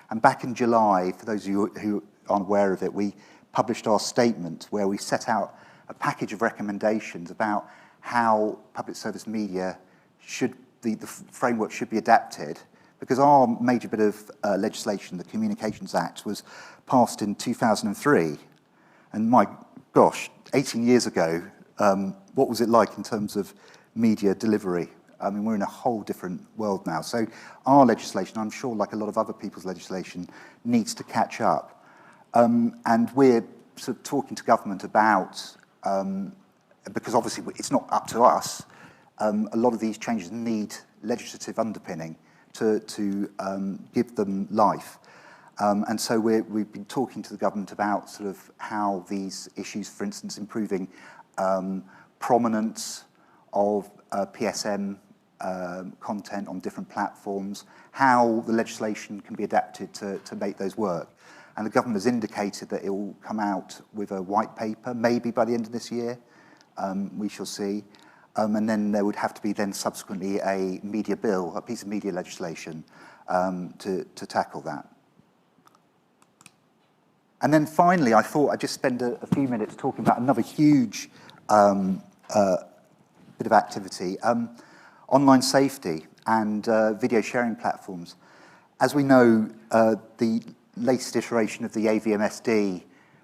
And back in July, for those of you who aren't aware of it, we published our statement where we set out a package of recommendations about how public service media should, the framework should be adapted, because our major bit of legislation, the Communications Act, was passed in 2003. And my gosh, 18 years ago, what was it like in terms of media delivery? I mean, we're in a whole different world now. So our legislation, I'm sure, like a lot of other people's legislation, needs to catch up. And we're sort of talking to government about, because obviously it's not up to us, a lot of these changes need legislative underpinning to give them life. And so we've been talking to the government about sort of how these issues, for instance, improving prominence of PSM content on different platforms, how the legislation can be adapted to make those work. And the government has indicated that it will come out with a white paper, maybe by the end of this year. We shall see. And then there would have to be then subsequently a media bill, a piece of media legislation to tackle that. And then finally, I thought I'd just spend a few minutes talking about another huge bit of activity, online safety and video sharing platforms. As we know, the latest iteration of the AVMSD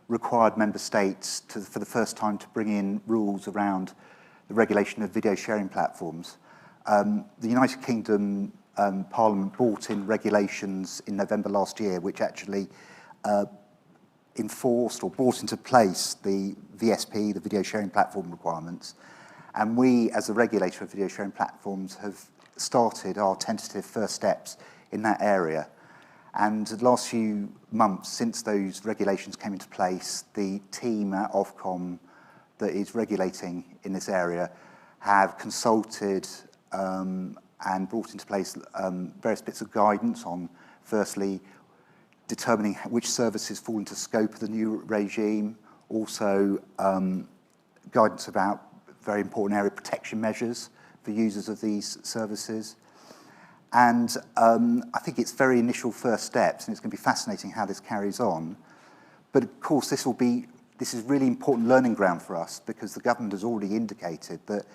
required member states for the first time to bring in rules around the regulation of video sharing platforms. The United Kingdom Parliament brought in regulations in November last year, which actually enforced or brought into place the VSP, the video sharing platform requirements. And we, as the regulator of video sharing platforms, have started our tentative first steps in that area. And the last few months since those regulations came into place, the team at Ofcom that is regulating in this area have consulted and brought into place various bits of guidance on, firstly, determining which services fall into scope of the new regime, also guidance about very important area protection measures for users of these services. And I think it's very initial first steps, and it's going to be fascinating how this carries on. But of course, this is really important learning ground for us, because the government has already indicated that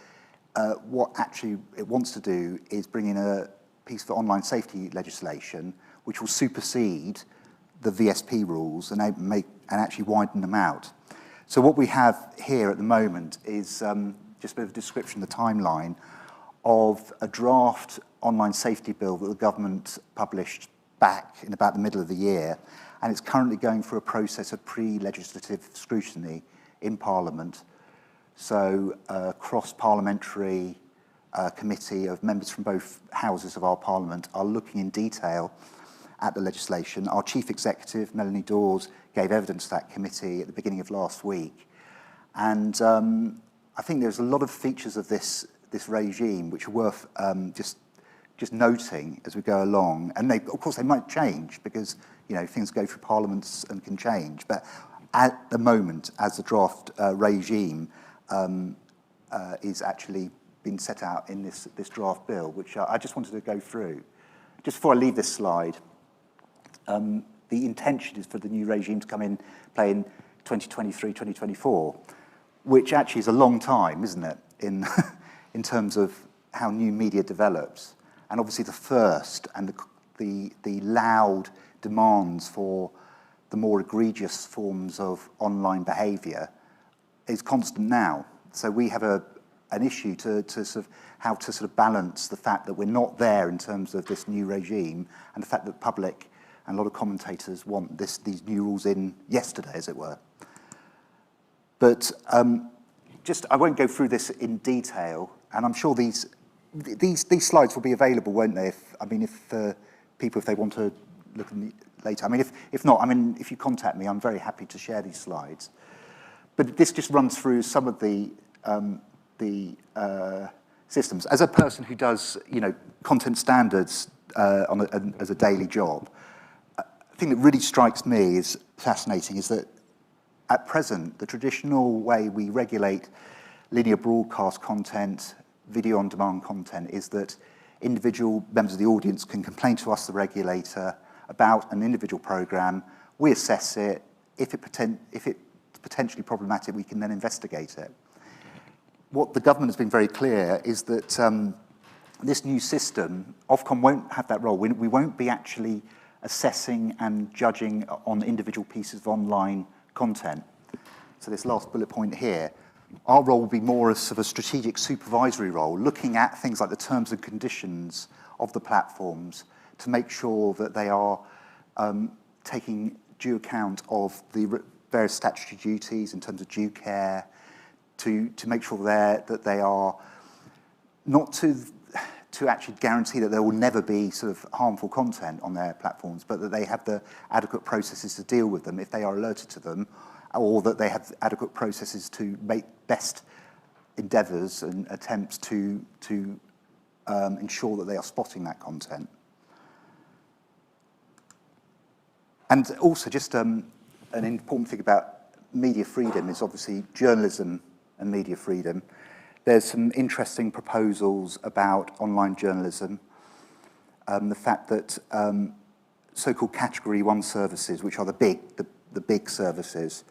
what actually it wants to do is bring in a piece for online safety legislation, which will supersede the VSP rules and actually widen them out. So what we have here at the moment is just a bit of a description of the timeline of a draft online safety bill that the government published back in about the middle of the year, and it's currently going through a process of pre-legislative scrutiny in Parliament. So a cross-parliamentary committee of members from both houses of our Parliament are looking in detail at the legislation. Our Chief Executive, Melanie Dawes, gave evidence to that committee at the beginning of last week. And I think there's a lot of features of this regime which are worth just noting as we go along. And of course, they might change because things go through parliaments and can change. But at the moment, as the draft regime is actually being set out in this draft bill, which I just wanted to go through. Just before I leave this slide, the intention is for the new regime to come in, play in 2023, 2024, which actually is a long time, isn't it, in terms of how new media develops. And obviously the first and the loud demands for the more egregious forms of online behaviour is constant now. So we have an issue to sort of how to sort of balance the fact that we're not there in terms of this new regime and the fact that the public and a lot of commentators want these new rules in yesterday, as it were. But I won't go through this in detail, and I'm sure these slides will be available, won't they? If people, if they want to look at them later. I mean, if not, if you contact me, I'm very happy to share these slides. But this just runs through some of the systems. As a person who does, content standards as a daily job, the thing that really strikes me is fascinating is that at present, the traditional way we regulate linear broadcast content, video-on-demand content, is that individual members of the audience can complain to us, the regulator, about an individual programme. We assess it. If it's potentially problematic, we can then investigate it. What the government has been very clear is that this new system, Ofcom won't have that role. We won't be actually assessing and judging on individual pieces of online content. So this last bullet point here, our role will be more as sort of a strategic supervisory role, looking at things like the terms and conditions of the platforms to make sure that they are taking due account of the various statutory duties in terms of due care, to make sure that they are not to actually guarantee that there will never be sort of harmful content on their platforms, but that they have the adequate processes to deal with them if they are alerted to them, or that they have adequate processes to make best endeavours and attempts to ensure that they are spotting that content. And also just an important thing about media freedom is obviously journalism and media freedom. There's some interesting proposals about online journalism. The fact that so-called Category 1 services, which are the big services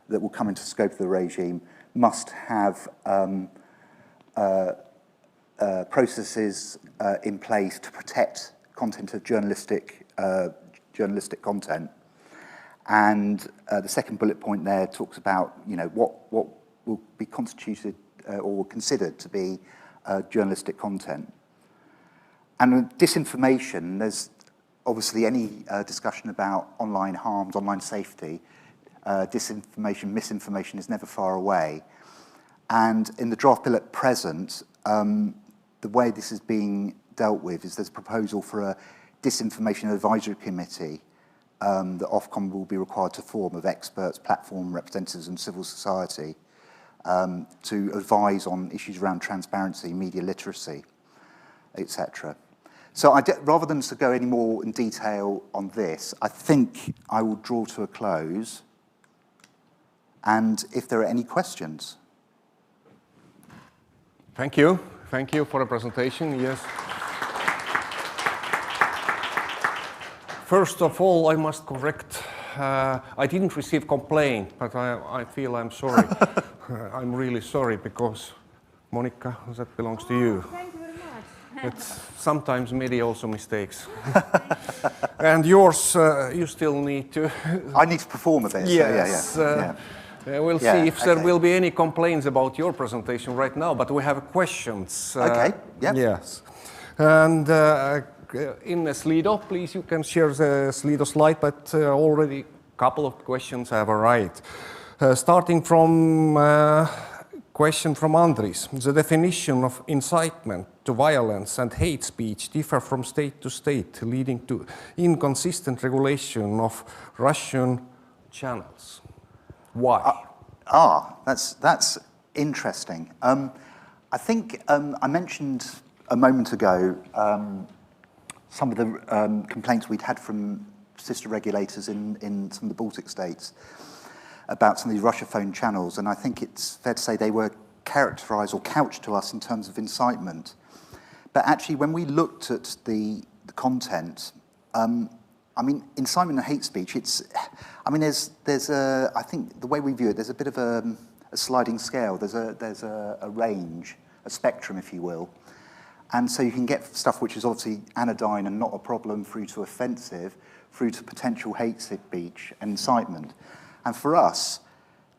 that will come into scope of the regime, must have processes in place to protect content of journalistic content. And the second bullet point there talks about what will be constituted or considered to be journalistic content. And disinformation, there's obviously any discussion about online harms, online safety. Disinformation, misinformation is never far away. And in the draft bill at present, the way this is being dealt with is there's a proposal for a disinformation advisory committee that Ofcom will be required to form of experts, platform representatives and civil society. to advise on issues around transparency, media literacy, etc. So rather than to go any more in detail on this, I think I will draw to a close. And if there are any questions. Thank you. Thank you for the presentation. Yes. First of all, I must correct. I didn't receive complaint, but I feel I'm sorry. I'm really sorry because, Monika, that belongs to you. Thank you very much. But sometimes media also mistakes. And yours, you still need to... I need to perform a bit. Yes. So We'll see if there will be any complaints about your presentation right now, but we have questions. Okay, yeah. Yes. And in the Slido, please, you can share the Slido slide, but already a couple of questions have arrived. Starting from question from Andris. The definition of incitement to violence and hate speech differ from state to state, leading to inconsistent regulation of Russian channels. Why? That's interesting. I think I mentioned a moment ago some of the complaints we'd had from sister regulators in some of the Baltic states about some of these Russophone channels, and I think it's fair to say they were characterised or couched to us in terms of incitement. But actually, when we looked at the content, I mean, incitement and hate speech, there's a, I think the way we view it, there's a bit of a sliding scale. There's a range, a spectrum, if you will. And so you can get stuff which is obviously anodyne and not a problem through to offensive, through to potential hate speech and incitement. And for us,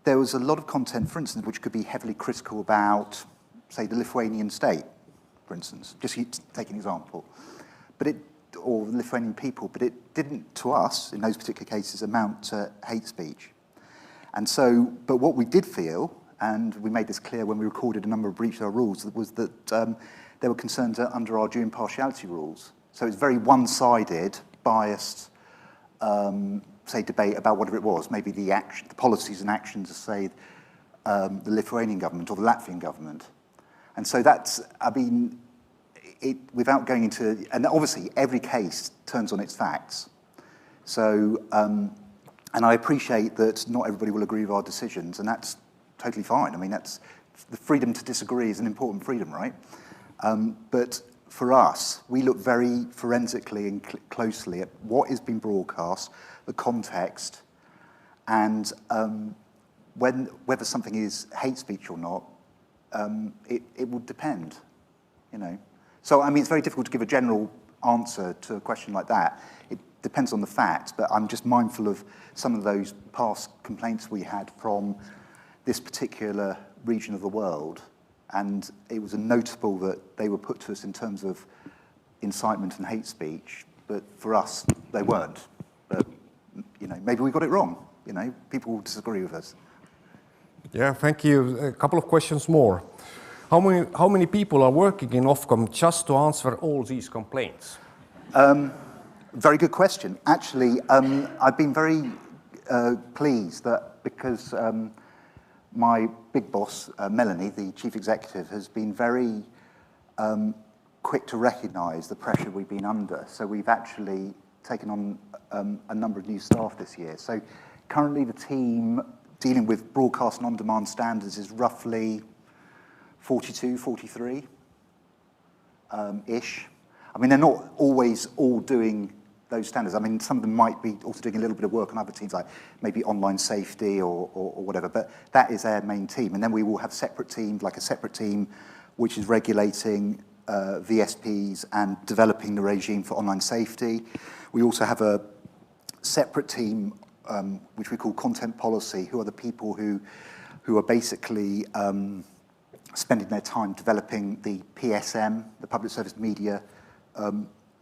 there was a lot of content, for instance, which could be heavily critical about, say, the Lithuanian state, for instance, just to take an example. Or Lithuanian people, but it didn't, to us, in those particular cases, amount to hate speech. And so, but what we did feel, and we made this clear when we recorded a number of breaches of our rules, was that there were concerns under our due impartiality rules. So it's very one-sided, biased, say, debate about whatever it was, maybe the policies and actions of, say, the Lithuanian government or the Latvian government. And so that's, I mean, without going into, and obviously every case turns on its facts. So, and I appreciate that not everybody will agree with our decisions, and that's totally fine. I mean, that's, the freedom to disagree is an important freedom, right? But for us, we look very forensically and closely at what is being broadcast, the context, and whether something is hate speech or not, it would depend, you know. So, I mean, it's very difficult to give a general answer to a question like that. It depends on the facts, but I'm just mindful of some of those past complaints we had from this particular region of the world, and it was notable that they were put to us in terms of incitement and hate speech, but for us, they weren't. But, you know, maybe we got it wrong, you know, people will disagree with us. Yeah, thank you. A couple of questions more. How many people are working in Ofcom just to answer all these complaints? Very good question. Actually, I've been very pleased that because my big boss, Melanie, the chief executive, has been very quick to recognise the pressure we've been under. So we've actually taken on a number of new staff this year. So currently the team dealing with broadcast and on-demand standards is roughly 42, 43-ish. I mean, they're not always all doing those standards. I mean, some of them might be also doing a little bit of work on other teams, like maybe online safety or whatever, but that is their main team. And then we will have separate teams, like a separate team which is regulating VSPs and developing the regime for online safety. We also have a separate team which we call content policy, who are the people who are basically spending their time developing the PSM, the Public Service Media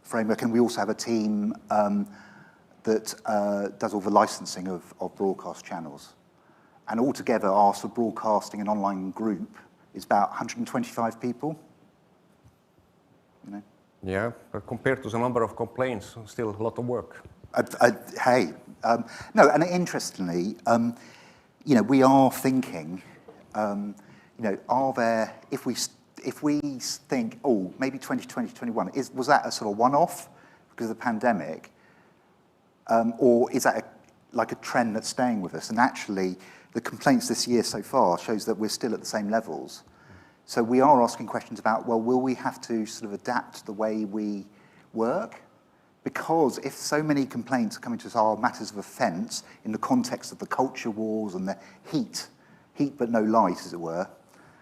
framework, and we also have a team that does all the licensing of broadcast channels. And altogether, our sort of broadcasting and online group is about 125 people. You know? Yeah, but compared to the number of complaints, still a lot of work. No, and interestingly, you know, we are thinking You know, are there, if we think, oh, maybe 2020, 2021, was that a sort of one-off because of the pandemic? Or is that like a trend that's staying with us? And actually, the complaints this year so far shows that we're still at the same levels. So we are asking questions about, well, will we have to sort of adapt the way we work? Because if so many complaints are coming to us are matters of offence in the context of the culture wars and the heat but no light, as it were,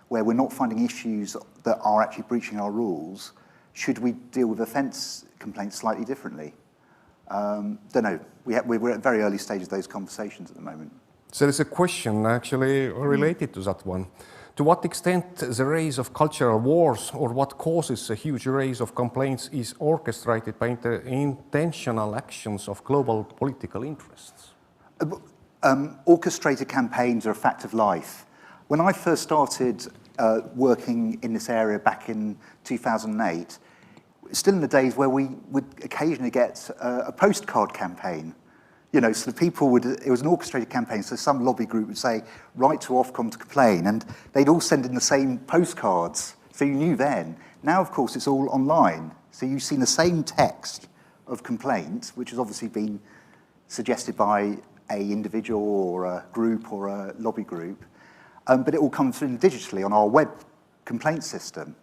where we're not finding issues that are actually breaching our rules, should we deal with offence complaints slightly differently? Don't know. We're at very early stages of those conversations at the moment. So there's a question actually related to that one. To what extent the rise of cultural wars or what causes a huge rise of complaints is orchestrated by intentional actions of global political interests? Orchestrated campaigns are a fact of life. When I first started working in this area back in 2008, still in the days where we would occasionally get a postcard campaign. You know, so the people would, it was an orchestrated campaign, so some lobby group would say, write to Ofcom to complain, and they'd all send in the same postcards, so you knew then. Now, of course, it's all online, so you've seen the same text of complaint, which has obviously been suggested by a individual or a group or a lobby group, but it all comes in digitally on our web complaint system.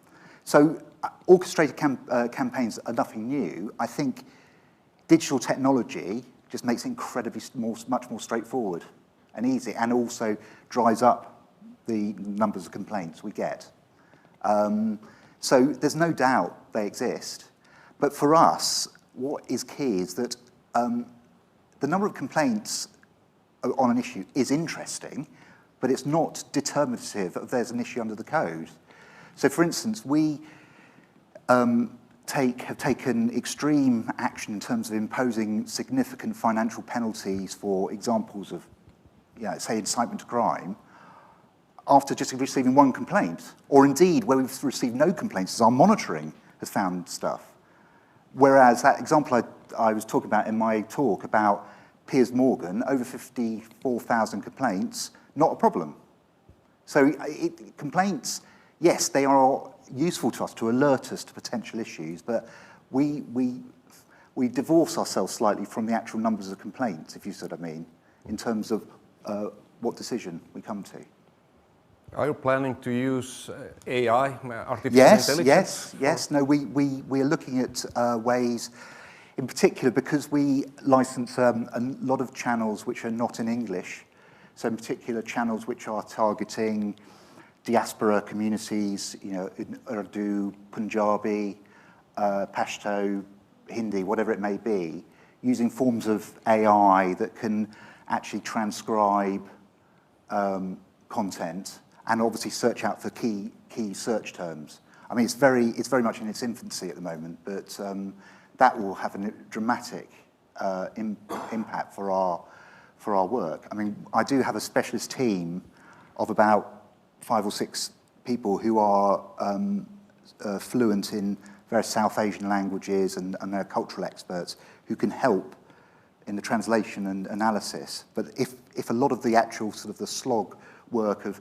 So orchestrated campaigns are nothing new. I think digital technology just makes it incredibly much more straightforward and easy, and also drives up the numbers of complaints we get. So there's no doubt they exist. But for us, what is key is that the number of complaints on an issue is interesting, but it's not determinative of there's an issue under the code. So for instance, we have taken extreme action in terms of imposing significant financial penalties for examples of, say, incitement to crime, after just receiving one complaint, or indeed where we've received no complaints, as our monitoring has found stuff. Whereas that example I was talking about in my talk about Piers Morgan, over 54,000 complaints, not a problem. So complaints, yes, they are useful to us to alert us to potential issues, but we divorce ourselves slightly from the actual numbers of complaints, if you see what I mean, in terms of what decision we come to. Are you planning to use AI, artificial intelligence? Yes. No, we are looking at ways, in particular, because we license a lot of channels which are not in English. So in particular, channels which are targeting diaspora communities, in Urdu, Punjabi, Pashto, Hindi, whatever it may be, using forms of AI that can actually transcribe content and obviously search out for key search terms. I mean, it's very much in its infancy at the moment, but that will have a dramatic impact for our work. I mean, I do have a specialist team of about 5 or 6 people who are fluent in various South Asian languages and they're cultural experts who can help in the translation and analysis. But if a lot of the actual sort of the slog work of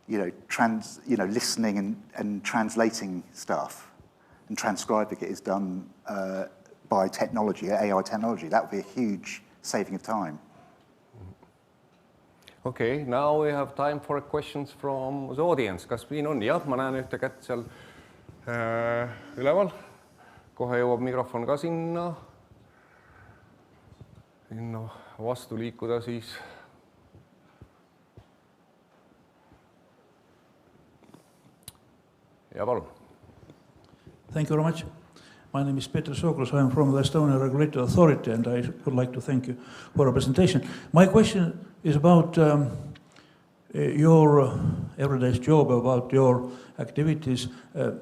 listening and translating stuff and transcribing it is done by technology, AI technology, that would be a huge saving of time. Okay, now we have time for questions from the audience. Kas siin on? Jah, ma näen ühte kätt seal üleval. Kohe jõuab mikrofon ka sinna vastu liikuda siis. Ja palun. Thank you very much. My name is Peter Sooklas. I am from the Estonian Regulator Authority, and I would like to thank you for your presentation. My question is about your everyday job, about your activities.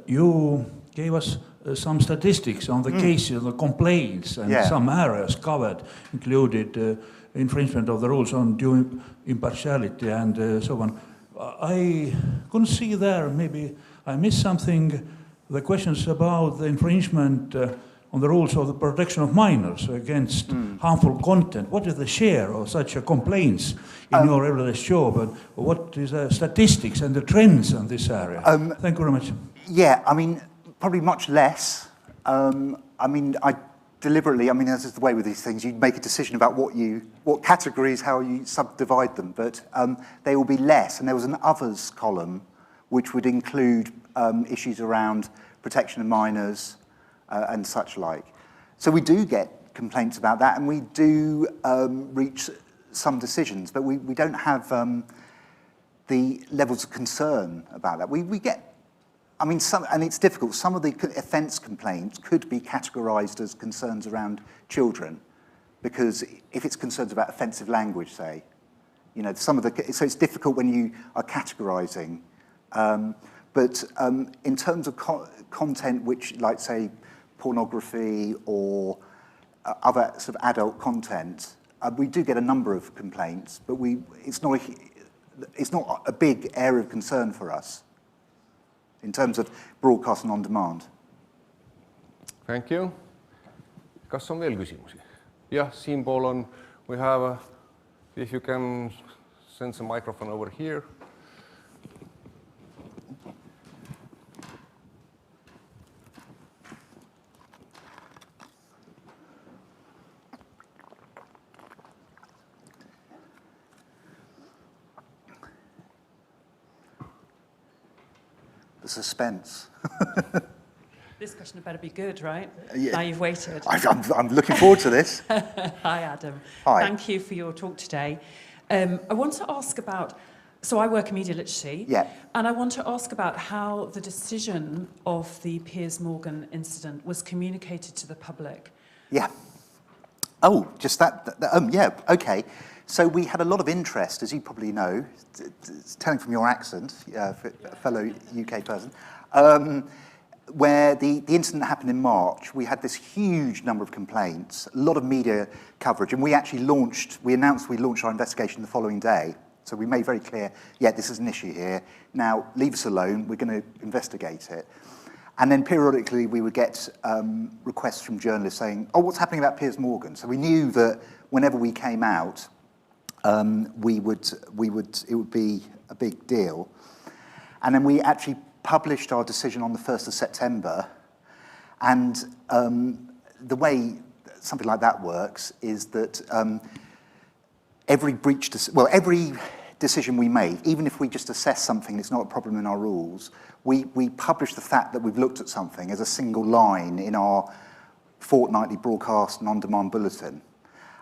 You gave us some statistics on the cases, the complaints, and some areas covered, included infringement of the rules on due impartiality and so on. I couldn't see there, maybe I missed something, the questions about the infringement on the rules of the protection of minors against harmful content. What is the share of such complaints in your everyday job, and what is the statistics and the trends in this area? Thank you very much. Yeah, I mean, probably much less. I mean, I deliberately, I mean, as is the way with these things, you make a decision about what categories, how you subdivide them, but they will be less. And there was an others column which would include issues around protection of minors and such like. So we do get complaints about that, and we do reach some decisions, but we don't have the levels of concern about that. We get, I mean, and it's difficult. Some of the offence complaints could be categorised as concerns around children, because if it's concerns about offensive language, say, you know, so it's difficult when you are categorising. But in terms of content which, like, say, pornography or other sort of adult content, we do get a number of complaints, but it's not a big area of concern for us in terms of broadcast and on demand. Thank you. Kas on veel küsimusi? Jah, siinpool on, we have, if you can send the microphone over here. Suspense. This question had better be good, right? Yeah. Now you've waited. I'm looking forward to this. Hi, Adam. Hi. Thank you for your talk today. I want to ask about, so I work in media literacy, and I want to ask about how the decision of the Piers Morgan incident was communicated to the public. Yeah. Oh, just that yeah, okay. So we had a lot of interest, as you probably know, telling from your accent, fellow UK person, where the incident happened in March. We had this huge number of complaints, a lot of media coverage, and we actually announced we launched our investigation the following day. So we made very clear, yeah, this is an issue here. Now, leave us alone, we're going to investigate it. And then periodically we would get requests from journalists saying, oh, what's happening about Piers Morgan? So we knew that whenever we came out, it would be a big deal. And then we actually published our decision on the 1st of September. And the way something like that works is that every decision we make, even if we just assess something, it's not a problem in our rules, we publish the fact that we've looked at something as a single line in our fortnightly broadcast and on-demand bulletin.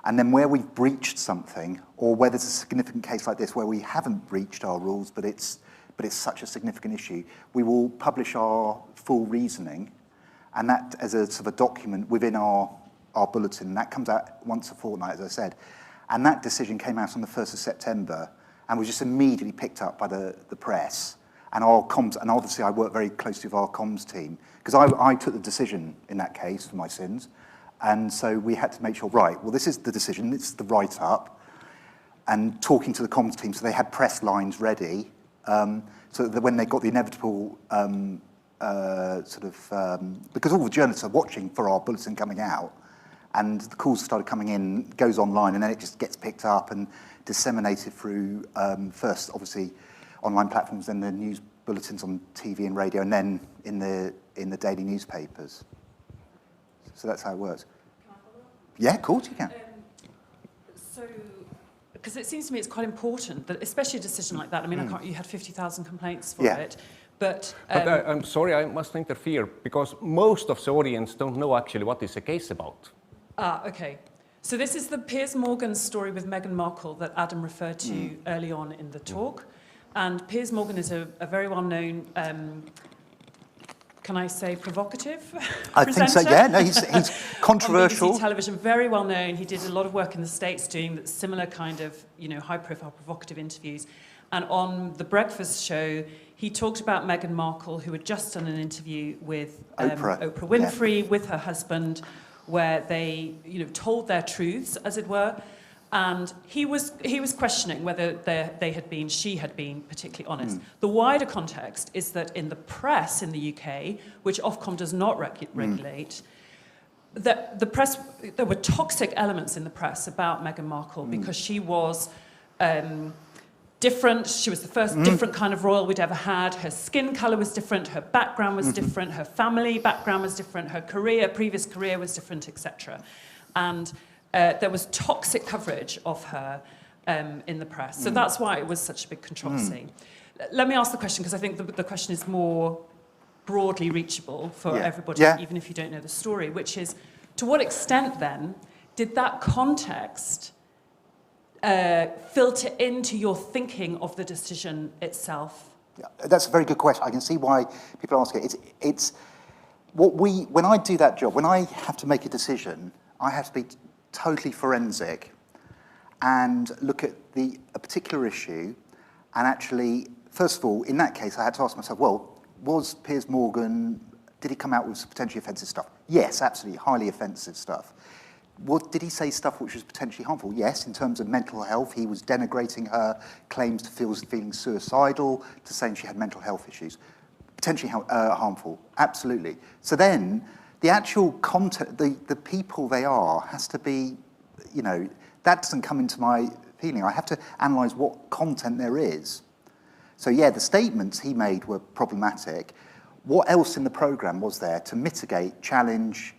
And then where we've breached something, or where there's a significant case like this where we haven't breached our rules, but it's such a significant issue, we will publish our full reasoning, and that as a sort of a document within our bulletin. That comes out once a fortnight, as I said. And that decision came out on the 1st of September, and was just immediately picked up by the press. And our comms, and obviously I work very closely with our comms team, because I took the decision in that case for my sins. And so we had to make sure, right, well, this is the decision, it's the write-up, and talking to the comms team, so they had press lines ready, so that when they got the inevitable because all the journalists are watching for our bulletin coming out, and the calls started coming in, goes online, and then it just gets picked up and disseminated through, first, obviously, online platforms, then the news bulletins on TV and radio, and then in the daily newspapers. So that's how it works. Can I follow up? Yeah, of course you can. Because it seems to me it's quite important that, especially a decision like that. I mean, you had 50,000 complaints for it, but I'm sorry, I must interfere, because most of the audience don't know actually what is the case about. Okay. So this is the Piers Morgan story with Meghan Markle that Adam referred to early on in the talk, and Piers Morgan is a very well-known. Can I say provocative? I think so, yeah. No, he's controversial. On BBC television, very well known. He did a lot of work in the States doing similar kind of, high-profile provocative interviews. And on The Breakfast Show, he talked about Meghan Markle, who had just done an interview with Oprah Winfrey, with her husband, where they, told their truths, as it were. And he was questioning whether she had been particularly honest. The wider context is that in the press in the UK, which Ofcom does not regulate, the press, there were toxic elements in the press about Meghan Markle because she was different. She was the first different kind of royal we'd ever had. Her skin colour was different, her background was different, her family background was different, her previous career was different, etc. And there was toxic coverage of her in the press. So that's why it was such a big controversy. Let me ask the question, because I think the question is more broadly reachable for everybody, even if you don't know the story, which is, to what extent then did that context filter into your thinking of the decision itself? Yeah, that's a very good question. I can see why people ask it. It's what when I do that job, when I have to make a decision, I have to be totally forensic and look at a particular issue, and actually, first of all, in that case, I had to ask myself, well, was Piers Morgan, did he come out with potentially offensive stuff? Yes, absolutely, highly offensive stuff. Did he say stuff which was potentially harmful? Yes, in terms of mental health, he was denigrating her, claims to feeling suicidal, to saying she had mental health issues. Potentially harmful, absolutely. So then, the actual content, the people they are, has to be, that doesn't come into my feeling. I have to analyse what content there is. So yeah, the statements he made were problematic. What else in the programme was there to mitigate, challenge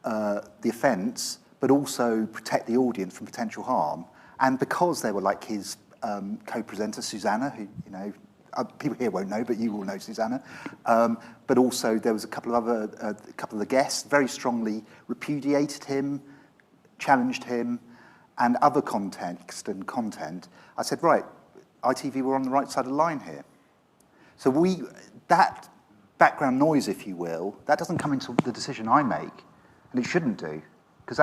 the offence, but also protect the audience from potential harm? And because they were like his co-presenter, Susanna, who, people here won't know, but you will know Susanna. But also there was a couple of the guests very strongly repudiated him, challenged him, and other context and content. I said, right, ITV were on the right side of the line here. So that background noise, if you will, that doesn't come into the decision I make, and it shouldn't do, because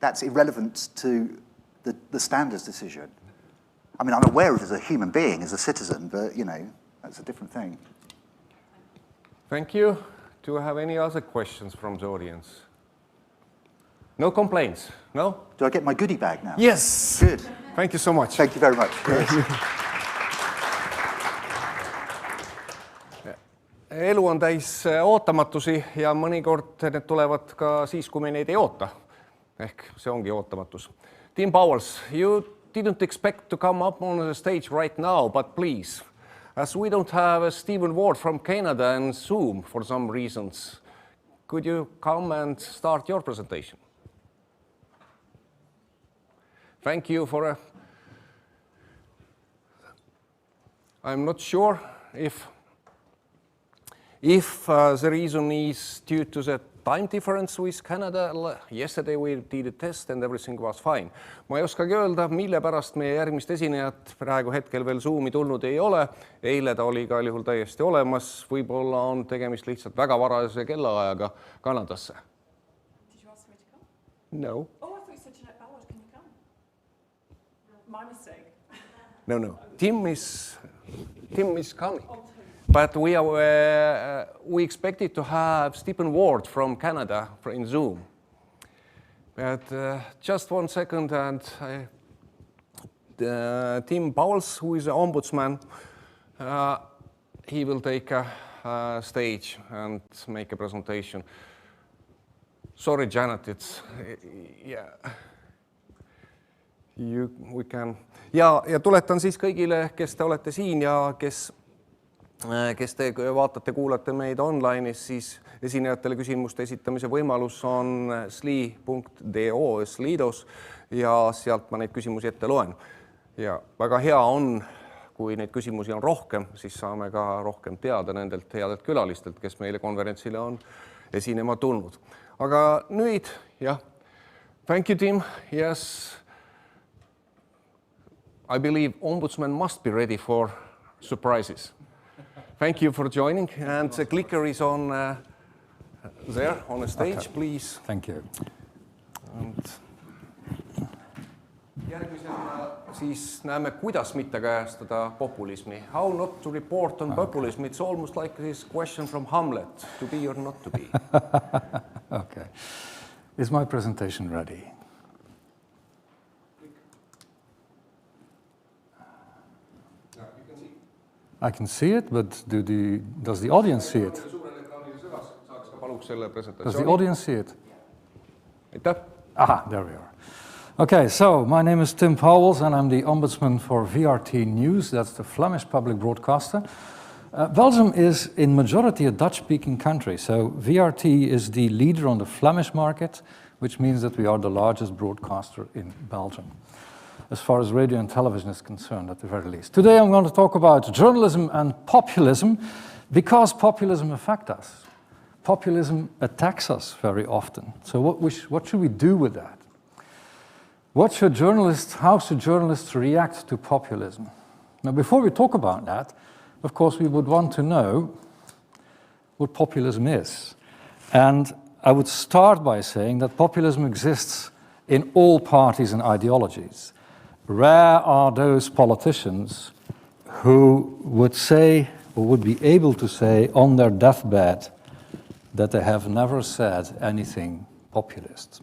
that's irrelevant to the standards decision. I mean, I'm aware of it as a human being, as a citizen, but, that's a different thing. Thank you. Do I have any other questions from the audience? No complaints? No? Do I get my goodie bag now? Yes. Good. Thank you so much. Thank you very much. Elu on täis ootamatusi ja mõnikord need tulevad ka siis, kui me neid ei oota. Ehk see ongi ootamatus. Tim Pauwels, you didn't expect to come up on the stage right now, but please, as we don't have a Stephen Ward from Canada and Zoom for some reasons, could you come and start your presentation? Thank you for I'm not sure if the reason is due to the time difference with Canada. Yesterday we did a test and everything was fine. Ma ei oskagi öelda, mille pärast meie järgmist esinejat praegu hetkel veel Zoomi tulnud ei ole. Eile ta oli igal juhul täiesti olemas. Võib-olla on tegemist lihtsalt väga varase kellaajaga Kanadasse. Did you ask me to come? No. Oh, I thought you said, Howard, can you come? My mistake. No. Tim is coming. But we expected to have Stephen Ward from Canada in Zoom. But just 1 second, and Tim Pauwels, who is the ombudsman, he will take a stage and make a presentation. Sorry, Janet, we can. Ja tuletan siis kõigile, kes te olete siin ja kes te vaatate, kuulate meid online'is, siis esinejatele küsimuste esitamise võimalus on sli.do/liidos ja sealt ma neid küsimusi ette loen. Ja väga hea on, kui neid küsimusi on rohkem, siis saame ka rohkem teada nendelt headelt külalistelt, kes meile konverentsile on esinema tulnud. Aga nüüd, thank you, Tim. Yes, I believe ombudsman must be ready for surprises. Thank you for joining, and the clicker is on there on the stage, okay. Please. Thank you. Järgmisena siis näeme, kuidas mitte kajastada populismi. How not to report on populism. It's almost like this question from Hamlet, to be or not to be. Okay. Is my presentation ready? I can see it, but does the audience see it? Does the audience see it? Aitäh! Aha, there we are. Okay, so my name is Tim Pauwels and I'm the ombudsman for VRT News, that's the Flemish public broadcaster. Belgium is in majority a Dutch-speaking country, so VRT is the leader on the Flemish market, which means that we are the largest broadcaster in Belgium, as far as radio and television is concerned, at the very least. Today I'm going to talk about journalism and populism, because populism affects us. Populism attacks us very often. So what should we do with that? How should journalists react to populism? Now, before we talk about that, of course, we would want to know what populism is. And I would start by saying that populism exists in all parties and ideologies. Rare are those politicians who would say, or would be able to say on their deathbed, that they have never said anything populist.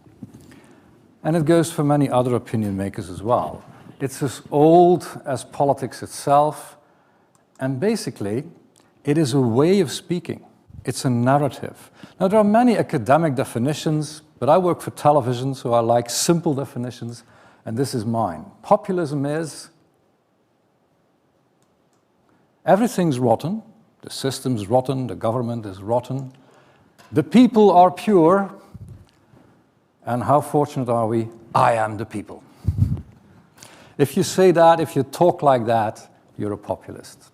And it goes for many other opinion makers as well. It's as old as politics itself, and basically, it is a way of speaking. It's a narrative. Now, there are many academic definitions, but I work for television, so I like simple definitions, and this is mine. Populism is everything's rotten, the system's rotten, the government is rotten, the people are pure, and how fortunate are we? I am the people. If you say that, if you talk like that, you're a populist.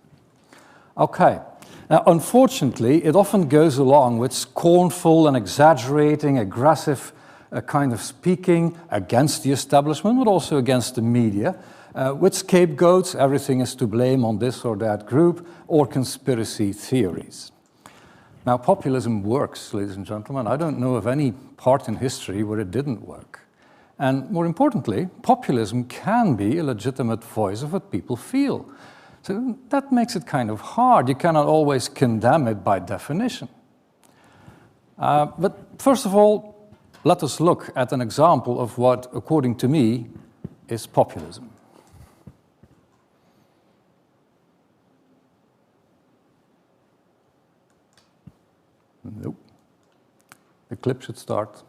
Okay. Now, unfortunately, it often goes along with scornful and exaggerating, aggressive kind of speaking against the establishment, but also against the media, with scapegoats, everything is to blame on this or that group, or conspiracy theories. Now, populism works, ladies and gentlemen. I don't know of any part in history where it didn't work. And more importantly, populism can be a legitimate voice of what people feel. So that makes it kind of hard. You cannot always condemn it by definition. But first of all, let us look at an example of what, according to me, is populism. Nope. The clip should start.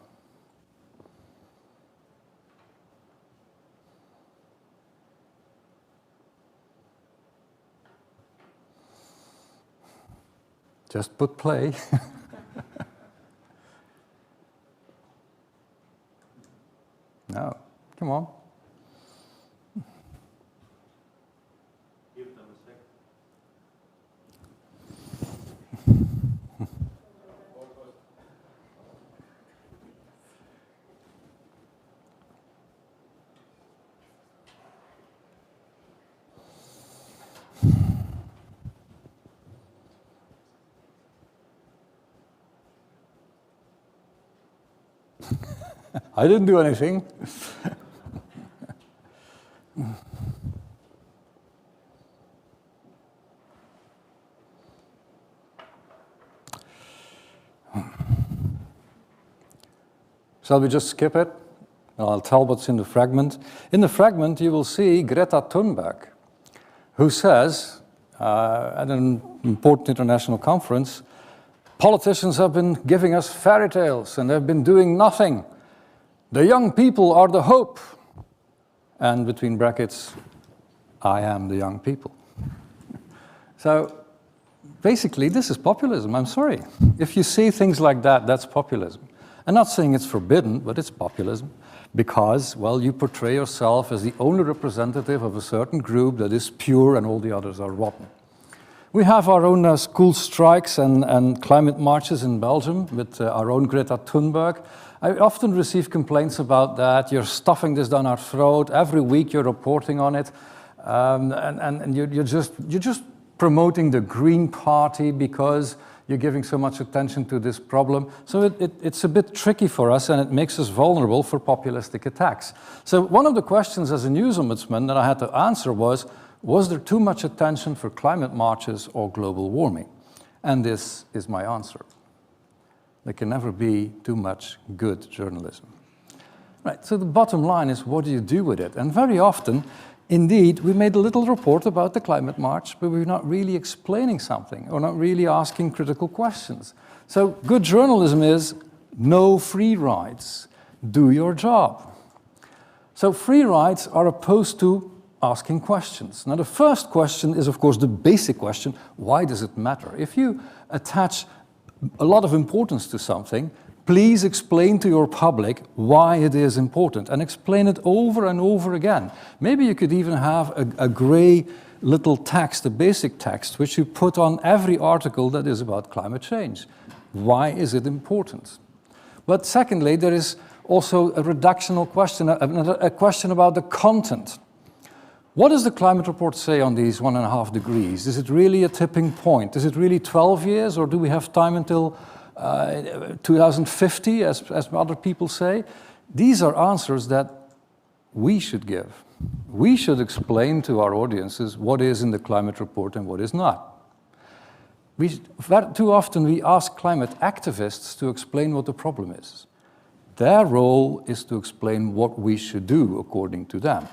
Just put play. No, come on. Give them a second. I didn't do anything. Shall we just skip it? I'll tell what's in the fragment. In the fragment, you will see Greta Thunberg, who says, at an important international conference, politicians have been giving us fairy tales and they've been doing nothing. The young people are the hope. And between brackets, I am the young people. So basically, this is populism. I'm sorry. If you say things like that, that's populism. I'm not saying it's forbidden, but it's populism because, well, you portray yourself as the only representative of a certain group that is pure and all the others are rotten. We have our own school strikes and climate marches in Belgium with our own Greta Thunberg. I often receive complaints about that. You're stuffing this down our throat. Every week you're reporting on it. And you're just promoting the Green Party because you're giving so much attention to this problem. So it's a bit tricky for us and it makes us vulnerable for populistic attacks. So one of the questions as a news ombudsman that I had to answer was there too much attention for climate marches or global warming? And this is my answer. There can never be too much good journalism. Right, so the bottom line is, what do you do with it? And very often, indeed, we made a little report about the climate march, but we're not really explaining something or not really asking critical questions. So good journalism is no free rides. do your job. So free rides are opposed to asking questions. Now the first question is of course the basic question, why does it matter? If you attach a lot of importance to something, please explain to your public why it is important and explain it over and over again. Maybe you could even have a gray little text, a basic text, which you put on every article that is about climate change. Why is it important? But secondly, there is also a reductional question, a question about the content. What does the climate report say on these 1.5 degrees? Is it really a tipping point? Is it really 12 years, or do we have time until 2050, as other people say? These are answers that we should give. We should explain to our audiences what is in the climate report and what is not. Too often we ask climate activists to explain what the problem is. Their role is to explain what we should do according to them.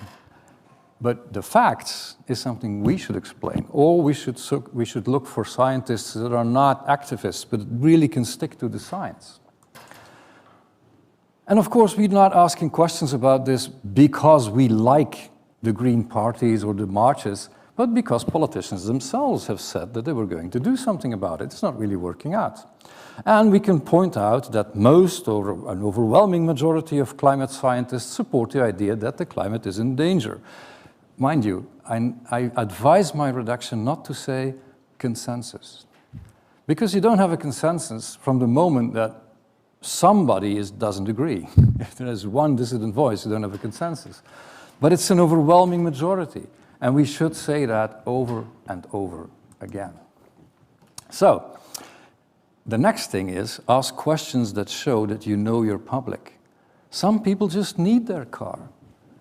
But the facts is something we should explain, or we should look for scientists that are not activists, but really can stick to the science. And of course, we're not asking questions about this because we like the Green parties or the marches, but because politicians themselves have said that they were going to do something about it. It's not really working out. And we can point out that most or an overwhelming majority of climate scientists support the idea that the climate is in danger. Mind you, I advise my redaction not to say consensus, because you don't have a consensus from the moment that somebody doesn't agree. If there is one dissident voice, you don't have a consensus. But it's an overwhelming majority, and we should say that over and over again. So, the next thing is ask questions that show that you know your public. Some people just need their car.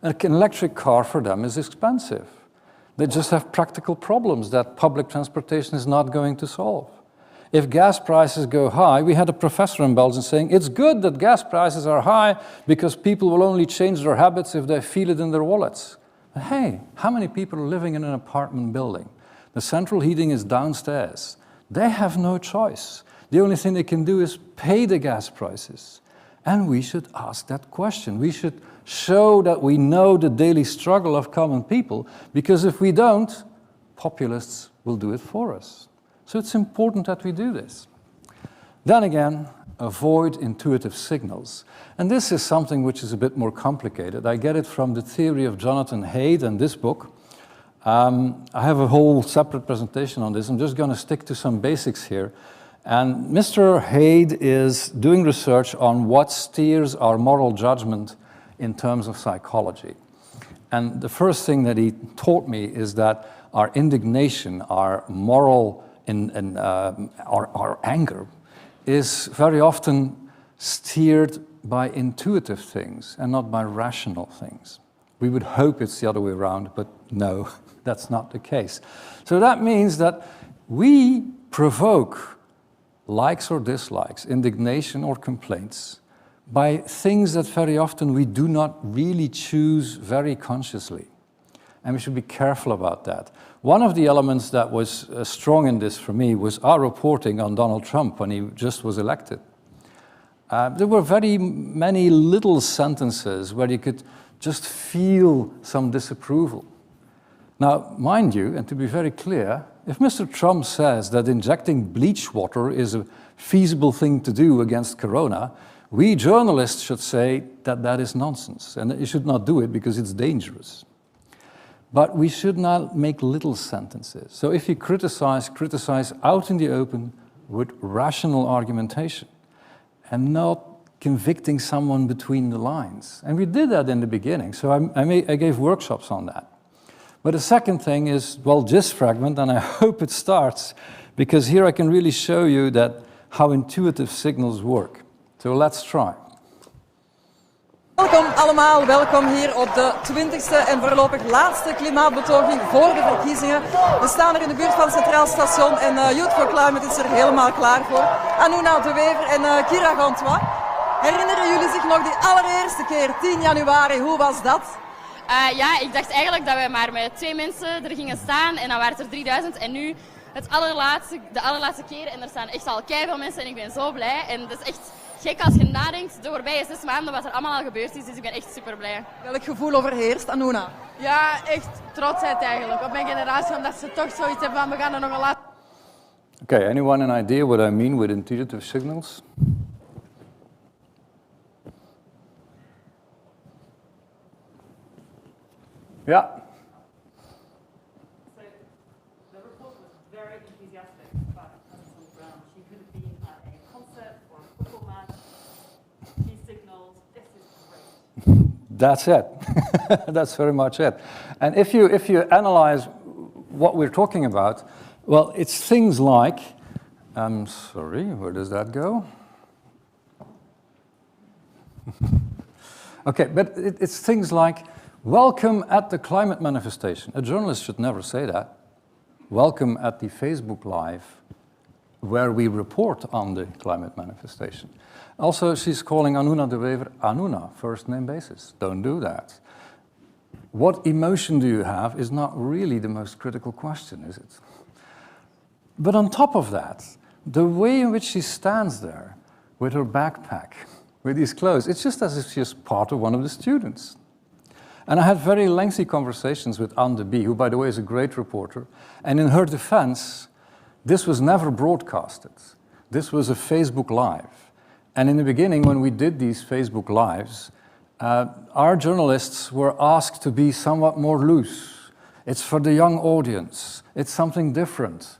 An electric car for them is expensive. They just have practical problems that public transportation is not going to solve. If gas prices go high, we had a professor in Belgium saying, it's good that gas prices are high because people will only change their habits if they feel it in their wallets. But hey, how many people are living in an apartment building? The central heating is downstairs. They have no choice. The only thing they can do is pay the gas prices. And we should ask that question. We should show that we know the daily struggle of common people, because if we don't, populists will do it for us. So it's important that we do this. Then again, avoid intuitive signals. And this is something which is a bit more complicated. I get it from the theory of Jonathan Haidt and this book. I have a whole separate presentation on this. I'm just going to stick to some basics here. And Mr. Haidt is doing research on what steers our moral judgment in terms of psychology. And the first thing that he taught me is that our indignation, our moral, our anger is very often steered by intuitive things and not by rational things. We would hope it's the other way around, but no, that's not the case. So that means that we provoke likes or dislikes, indignation or complaints, by things that very often we do not really choose very consciously. And we should be careful about that. One of the elements that was strong in this for me was our reporting on Donald Trump when he just was elected. There were very many little sentences where you could just feel some disapproval. Now, mind you, and to be very clear, if Mr. Trump says that injecting bleach water is a feasible thing to do against corona, we journalists should say that that is nonsense and that you should not do it because it's dangerous. But we should not make little sentences. So if you criticize out in the open with rational argumentation and not convicting someone between the lines. And we did that in the beginning, so I gave workshops on that. But the second thing is, well, gist fragment, and I hope it starts, because here I can really show you that how intuitive signals work. So let's try. Welkom allemaal, welkom hier op de 20e en voorlopig laatste klimaatbetoging voor de verkiezingen. We staan er in de buurt van het Centraal Station en Youth for Climate is er helemaal klaar voor. Anouna de Wever en Kira Gantois. Herinneren jullie zich nog die allereerste keer, 10 januari, hoe was dat? Ja, ik dacht eigenlijk dat we maar met 2 mensen er gingen staan en dan waren het er 3000 en nu de allerlaatste keer en er staan echt al keiveel mensen en ik ben zo blij en dat is echt gek als je nadenkt, de voorbije 6 maanden, wat er allemaal al gebeurd is. Dus ik ben echt super blij. Welk gevoel overheerst, Anuna? Ja, echt trotsheid eigenlijk op mijn generatie, omdat ze toch zoiets hebben van we gaan er nog een laat. Okay, anyone an idea what I mean with intuitive signals? Yeah. So the report was very enthusiastic about Algus Brown. She could have been at a concert or a football match. She signaled, this is great. That's it. That's very much it. And if you analyze what we're talking about, well, it's things like, sorry, where does that go? Okay, but it's things like, welcome at the climate manifestation. A journalist should never say that. Welcome at the Facebook Live, where we report on the climate manifestation. Also, she's calling Anuna de Wever Anuna, first name basis. Don't do that. What emotion do you have is not really the most critical question, is it? But on top of that, the way in which she stands there with her backpack, with these clothes, it's just as if she's part of one of the students. And I had very lengthy conversations with Anne de Bie, who, by the way, is a great reporter. And in her defense, this was never broadcasted. This was a Facebook Live. And in the beginning, when we did these Facebook Lives, our journalists were asked to be somewhat more loose. It's for the young audience. It's something different.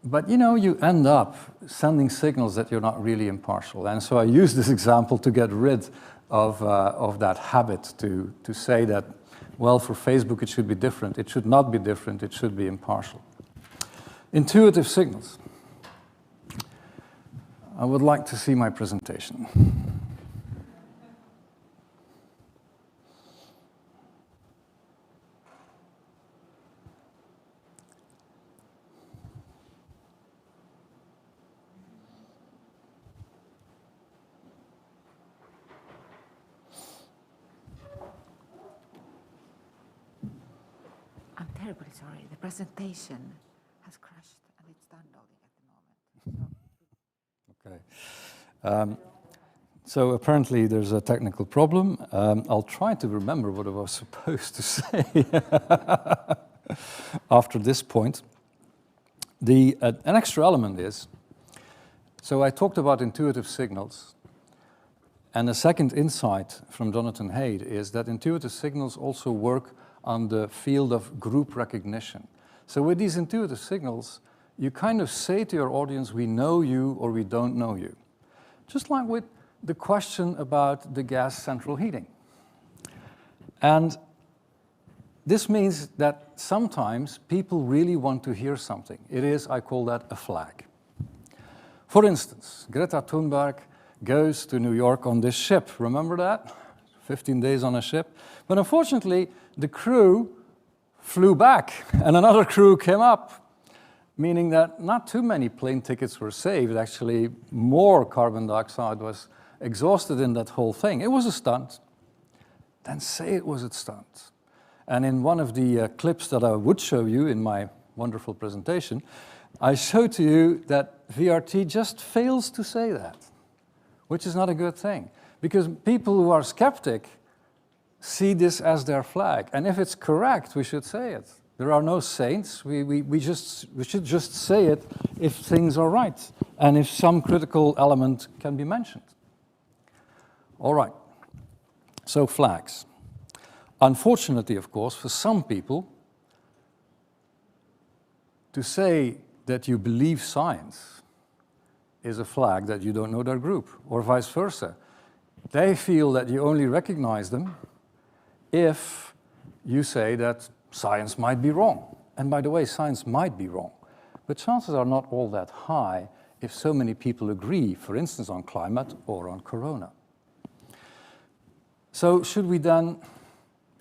But you know, you end up sending signals that you're not really impartial. And so I use this example to get rid of that habit to say that, well, for Facebook it should be different. It should not be different. It should be impartial. Intuitive signals. I would like to see my presentation. I'm terribly sorry. The presentation has crashed and it's downloading at the moment. Okay. So apparently there's a technical problem. I'll try to remember what I was supposed to say after this point. An extra element is, so I talked about intuitive signals, and the second insight from Jonathan Haidt is that intuitive signals also work on the field of group recognition. So with these intuitive signals, you kind of say to your audience, we know you or we don't know you. Just like with the question about the gas central heating. And this means that sometimes people really want to hear something. It is, I call that a flag. For instance, Greta Thunberg goes to New York on this ship. Remember that? 15 days on a ship. But unfortunately, the crew flew back and another crew came up, meaning that not too many plane tickets were saved. Actually, more carbon dioxide was exhausted in that whole thing. It was a stunt. Then say it was a stunt. And in one of the clips that I would show you in my wonderful presentation, I show to you that VRT just fails to say that, which is not a good thing. Because people who are skeptic see this as their flag. And if it's correct, we should say it. There are no saints. We should just say it if things are right and if some critical element can be mentioned. All right. So flags. Unfortunately, of course, for some people, to say that you believe science is a flag that you don't know their group, or vice versa. They feel that you only recognize them if you say that science might be wrong. And by the way, science might be wrong. But chances are not all that high if so many people agree, for instance, on climate or on corona. So should we then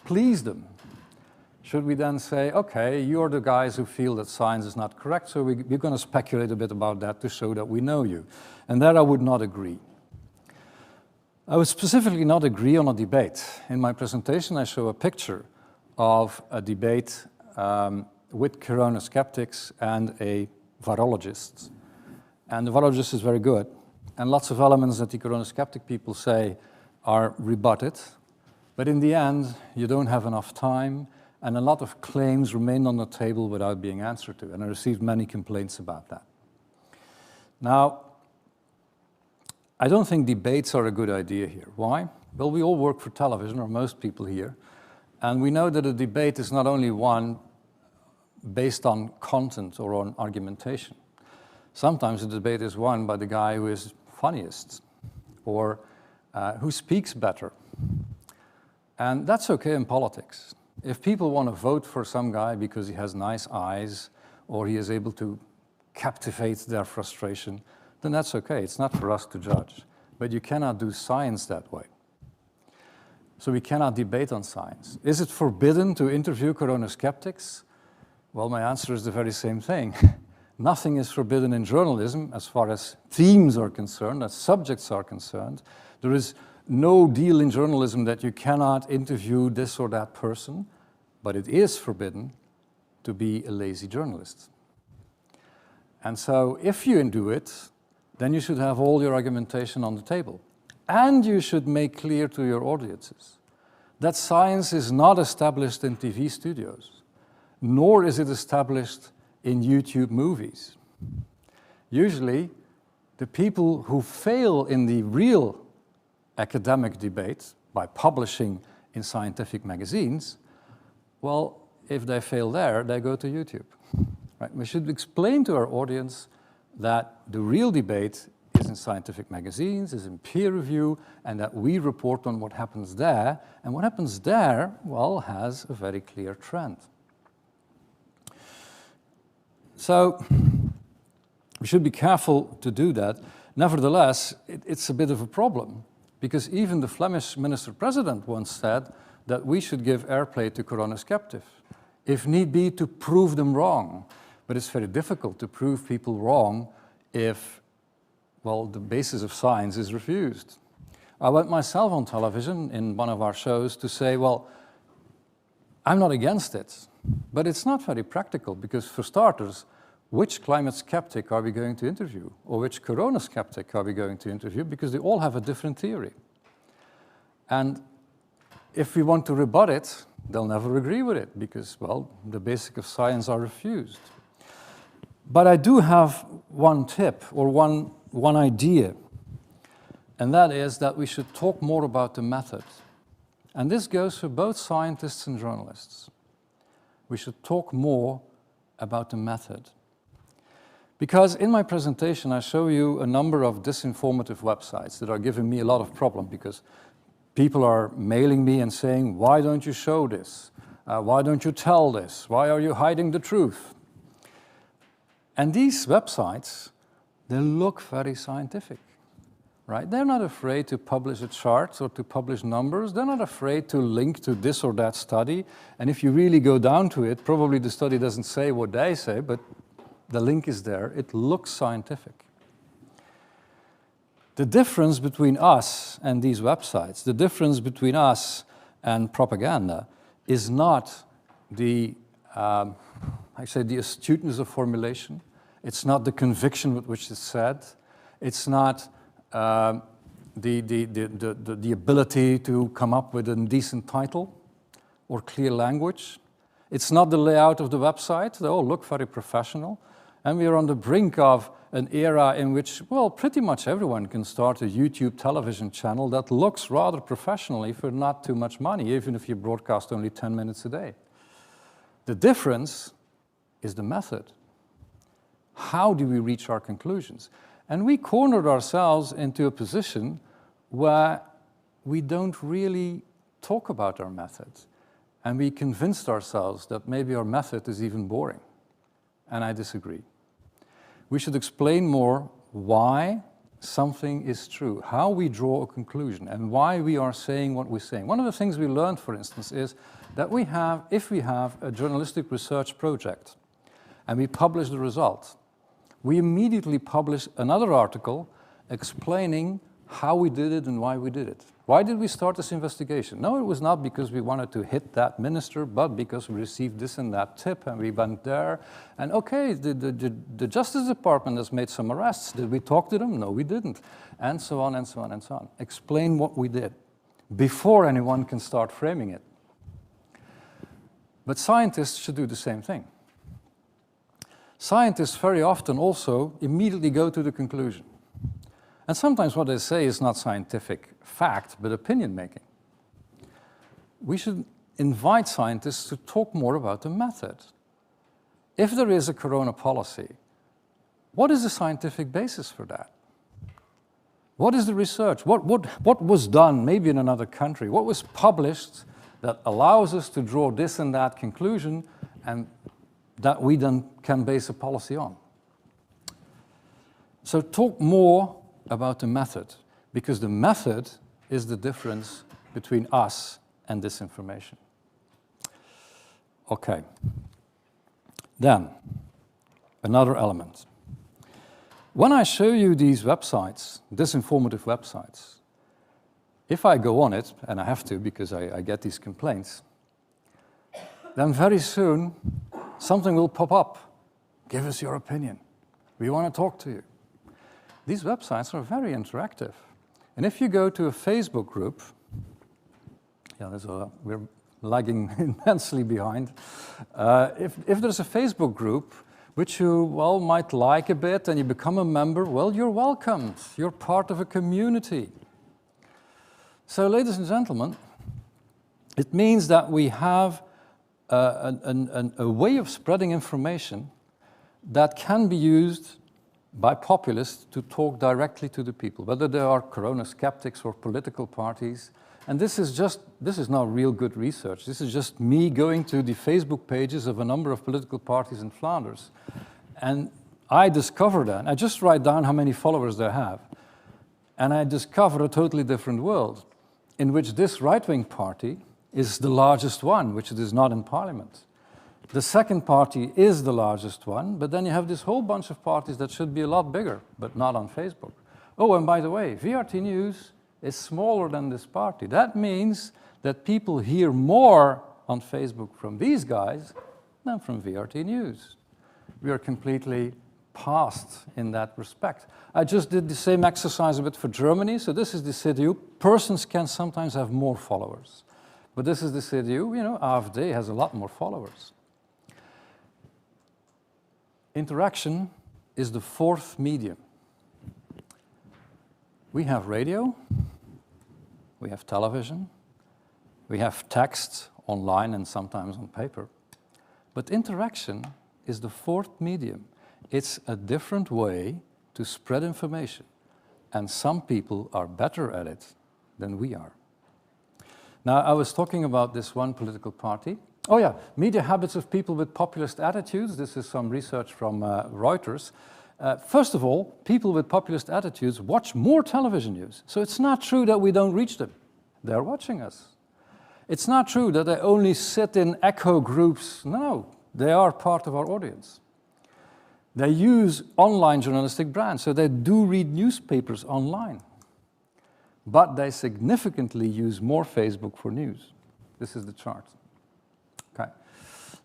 please them? Should we then say, okay, you're the guys who feel that science is not correct, so we're going to speculate a bit about that to show that we know you. And there I would not agree. I would specifically not agree on a debate. In my presentation, I show a picture of a debate with corona skeptics and a virologist. And the virologist is very good. and lots of elements that the corona skeptic people say are rebutted. But in the end, you don't have enough time, and a lot of claims remain on the table without being answered to. And I received many complaints about that. Now, I don't think debates are a good idea here. Why? Well, we all work for television, or most people here, and we know that a debate is not only one based on content or on argumentation. Sometimes a debate is won by the guy who is funniest or who speaks better. And that's okay in politics. If people want to vote for some guy because he has nice eyes or he is able to captivate their frustration, then that's okay. It's not for us to judge. But you cannot do science that way. So we cannot debate on science. Is it forbidden to interview corona skeptics? Well, my answer is the very same thing. Nothing is forbidden in journalism as far as themes are concerned, as subjects are concerned. There is no deal in journalism that you cannot interview this or that person, but it is forbidden to be a lazy journalist. And so if you do it, then you should have all your argumentation on the table. And you should make clear to your audiences that science is not established in TV studios, nor is it established in YouTube movies. Usually, the people who fail in the real academic debate by publishing in scientific magazines, well, if they fail there, they go to YouTube. Right? We should explain to our audience that the real debate is in scientific magazines, is in peer review, and that we report on what happens there. And what happens there, well, has a very clear trend. So we should be careful to do that. Nevertheless, it's a bit of a problem, because even the Flemish minister-president once said that we should give airplay to corona skeptics, if need be, to prove them wrong. But it's very difficult to prove people wrong if, well, the basis of science is refused. I went myself on television in one of our shows to say, well, I'm not against it, but it's not very practical, because for starters, which climate skeptic are we going to interview? Or which corona skeptic are we going to interview? Because they all have a different theory. And if we want to rebut it, they'll never agree with it, because, well, the basics of science are refused. But I do have one tip, or one idea, and that is that we should talk more about the method. And this goes for both scientists and journalists. We should talk more about the method. Because in my presentation, I show you a number of disinformative websites that are giving me a lot of problem, because people are mailing me and saying, why don't you show this? Why don't you tell this? Why are you hiding the truth? And these websites, they look very scientific, right? They're not afraid to publish a chart or to publish numbers. They're not afraid to link to this or that study. And if you really go down to it, probably the study doesn't say what they say, but the link is there. It looks scientific. The difference between us and these websites, the difference between us and propaganda, is not the the astuteness of formulation. It's not the conviction with which it's said. It's not the ability to come up with a decent title or clear language. It's not the layout of the website. They all look very professional. And we are on the brink of an era in which, well, pretty much everyone can start a YouTube television channel that looks rather professionally for not too much money, even if you broadcast only 10 minutes a day. The difference is the method. How do we reach our conclusions? And we cornered ourselves into a position where we don't really talk about our methods. And we convinced ourselves that maybe our method is even boring. And I disagree. We should explain more why something is true, how we draw a conclusion, and why we are saying what we're saying. One of the things we learned, for instance, is that if we have a journalistic research project and we publish the result, we immediately publish another article explaining how we did it and why we did it. Why did we start this investigation? No, it was not because we wanted to hit that minister, but because we received this and that tip and we went there. And okay, the Justice Department has made some arrests. Did we talk to them? No, we didn't. And so on and so on and so on. Explain what we did before anyone can start framing it. But scientists should do the same thing. Scientists very often also immediately go to the conclusion. And sometimes what they say is not scientific fact, but opinion making. We should invite scientists to talk more about the method. If there is a corona policy, what is the scientific basis for that? What is the research? What was done, maybe in another country? What was published that allows us to draw this and that conclusion and that we then can base a policy on? So talk more about the method, because the method is the difference between us and disinformation. Okay. Then, another element. When I show you these websites, disinformative websites, if I go on it, and I have to because I get these complaints, then very soon something will pop up. Give us your opinion. We want to talk to you. These websites are very interactive. And if you go to a Facebook group, we're lagging immensely behind. If there's a Facebook group which you, might like a bit and you become a member, you're welcomed. You're part of a community. So, ladies and gentlemen, it means that we have a way of spreading information that can be used by populists to talk directly to the people, whether they are corona skeptics or political parties. And this is not real good research. This is just me going to the Facebook pages of a number of political parties in Flanders. And I discover that. I just write down how many followers they have. And I discover a totally different world in which this right-wing party is the largest one, which it is not in parliament. The second party is the largest one, but then you have this whole bunch of parties that should be a lot bigger, but not on Facebook. Oh, and by the way, VRT News is smaller than this party. That means that people hear more on Facebook from these guys than from VRT News. We are completely past in that respect. I just did the same exercise a bit for Germany. So this is the CDU. Persons can sometimes have more followers. But this is the CDU. AfD has a lot more followers. Interaction is the fourth medium. We have radio, we have television, we have text online and sometimes on paper. But interaction is the fourth medium. It's a different way to spread information. And some people are better at it than we are. Now, I was talking about this one political party. Oh yeah, media habits of people with populist attitudes. This is some research from Reuters. First of all, people with populist attitudes watch more television news. So it's not true that we don't reach them. They're watching us. It's not true that they only sit in echo groups. No, they are part of our audience. They use online journalistic brands, so they do read newspapers online. But they significantly use more Facebook for news. This is the chart. Okay.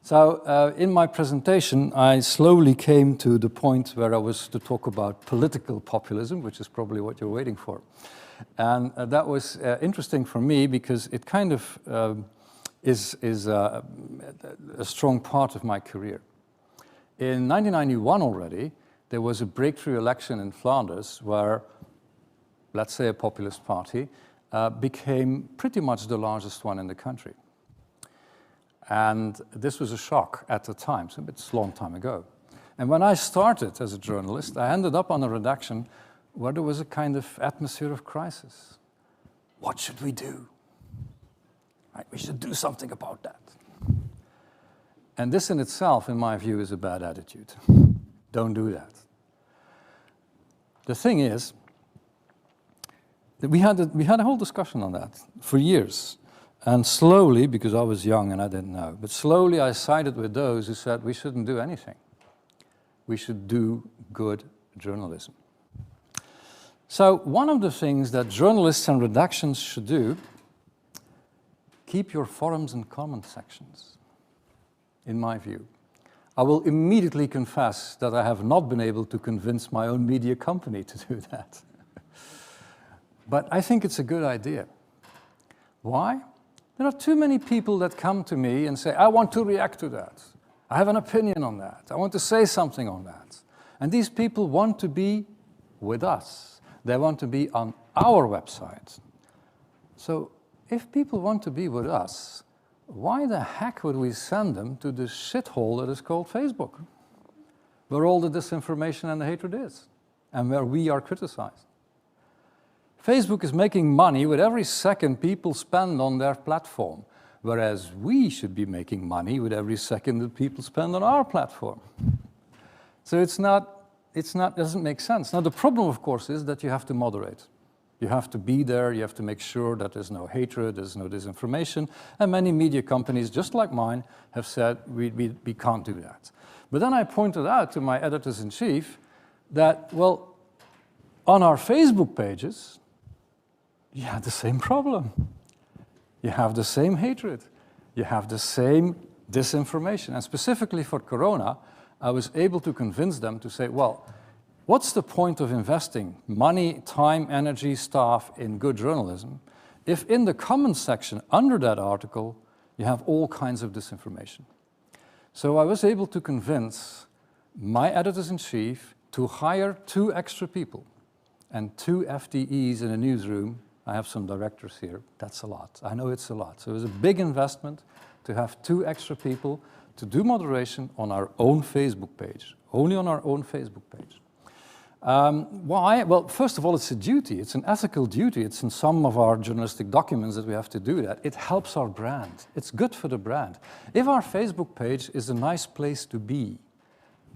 So in my presentation, I slowly came to the point where I was to talk about political populism, which is probably what you're waiting for. And that was interesting for me because it kind of is a strong part of my career. In 1991 already, there was a breakthrough election in Flanders where, let's say, a populist party became pretty much the largest one in the country. And this was a shock at the time, so it's a long time ago. And when I started as a journalist, I ended up on a redaction where there was a kind of atmosphere of crisis. What should we do? Right, we should do something about that. And this in itself, in my view, is a bad attitude. Don't do that. The thing is that we had a whole discussion on that for years. And slowly, because I was young and I didn't know, but slowly I sided with those who said we shouldn't do anything. We should do good journalism. So one of the things that journalists and redactions should do, keep your forums and comment sections, in my view. I will immediately confess that I have not been able to convince my own media company to do that. But I think it's a good idea. Why? There are too many people that come to me and say, I want to react to that. I have an opinion on that. I want to say something on that. And these people want to be with us. They want to be on our website. So if people want to be with us, why the heck would we send them to this shithole that is called Facebook, where all the disinformation and the hatred is, and where we are criticized? Facebook is making money with every second people spend on their platform, whereas we should be making money with every second that people spend on our platform. So it doesn't make sense. Now, the problem, of course, is that you have to moderate. You have to be there, you have to make sure that there's no hatred, there's no disinformation, and many media companies, just like mine, have said we can't do that. But then I pointed out to my editors-in-chief that, well, on our Facebook pages, you have the same problem. You have the same hatred. You have the same disinformation. And specifically for Corona, I was able to convince them to say, well, what's the point of investing money, time, energy, staff in good journalism if in the comments section under that article you have all kinds of disinformation? So I was able to convince my editors-in-chief to hire 2 extra people and 2 FTEs in a newsroom. I have some directors here. That's a lot. I know it's a lot. So it was a big investment to have 2 extra people to do moderation on our own Facebook page, only on our own Facebook page. Why? Well, first of all, it's a duty. It's an ethical duty. It's in some of our journalistic documents that we have to do that. It helps our brand. It's good for the brand. If our Facebook page is a nice place to be,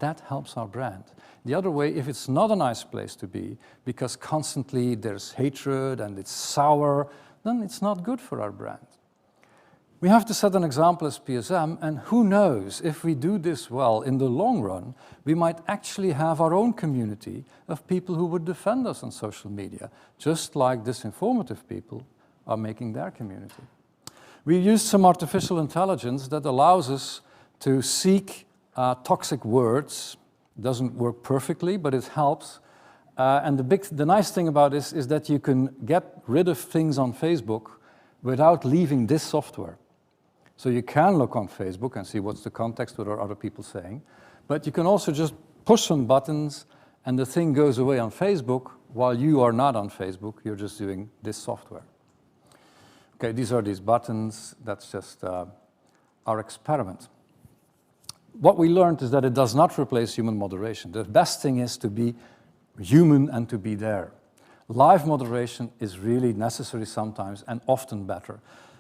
that helps our brand. The other way, if it's not a nice place to be, because constantly there's hatred and it's sour, then it's not good for our brand. We have to set an example as PSM, and who knows, if we do this well in the long run, we might actually have our own community of people who would defend us on social media, just like disinformative people are making their community. We used some artificial intelligence that allows us to seek toxic words. It doesn't work perfectly, but it helps. And the nice thing about this is that you can get rid of things on Facebook without leaving this software. So you can look on Facebook and see what's the context, what are other people saying. But you can also just push some buttons and the thing goes away on Facebook while you are not on Facebook. You're just doing this software. Okay, these are these buttons. That's just our experiment. What we learned is that it does not replace human moderation. The best thing is to be human and to be there. Live moderation is really necessary sometimes and often better.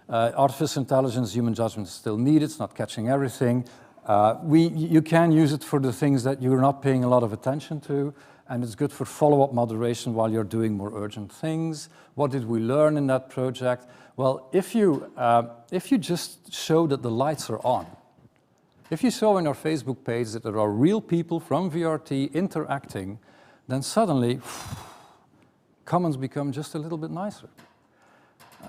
Artificial intelligence, human judgment is still needed. It's not catching everything. You can use it for the things that you're not paying a lot of attention to, and it's good for follow-up moderation while you're doing more urgent things. What did we learn in that project? Well, if you just show that the lights are on, if you show on your Facebook page that there are real people from VRT interacting, then suddenly comments become just a little bit nicer.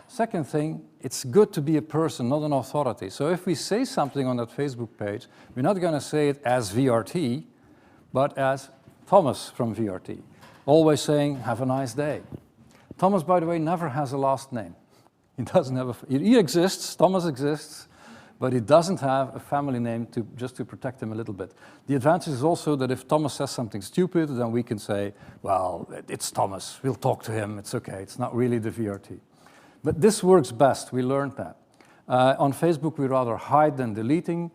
Second thing, it's good to be a person, not an authority. So if we say something on that Facebook page, we're not going to say it as VRT, but as Thomas from VRT, always saying, have a nice day. Thomas, by the way, never has a last name. He doesn't have he exists, Thomas exists, but he doesn't have a family name just to protect him a little bit. The advantage is also that if Thomas says something stupid, then we can say, well, it's Thomas, we'll talk to him, it's okay, it's not really the VRT. But this works best, we learned that. On Facebook, we rather hide than deleting.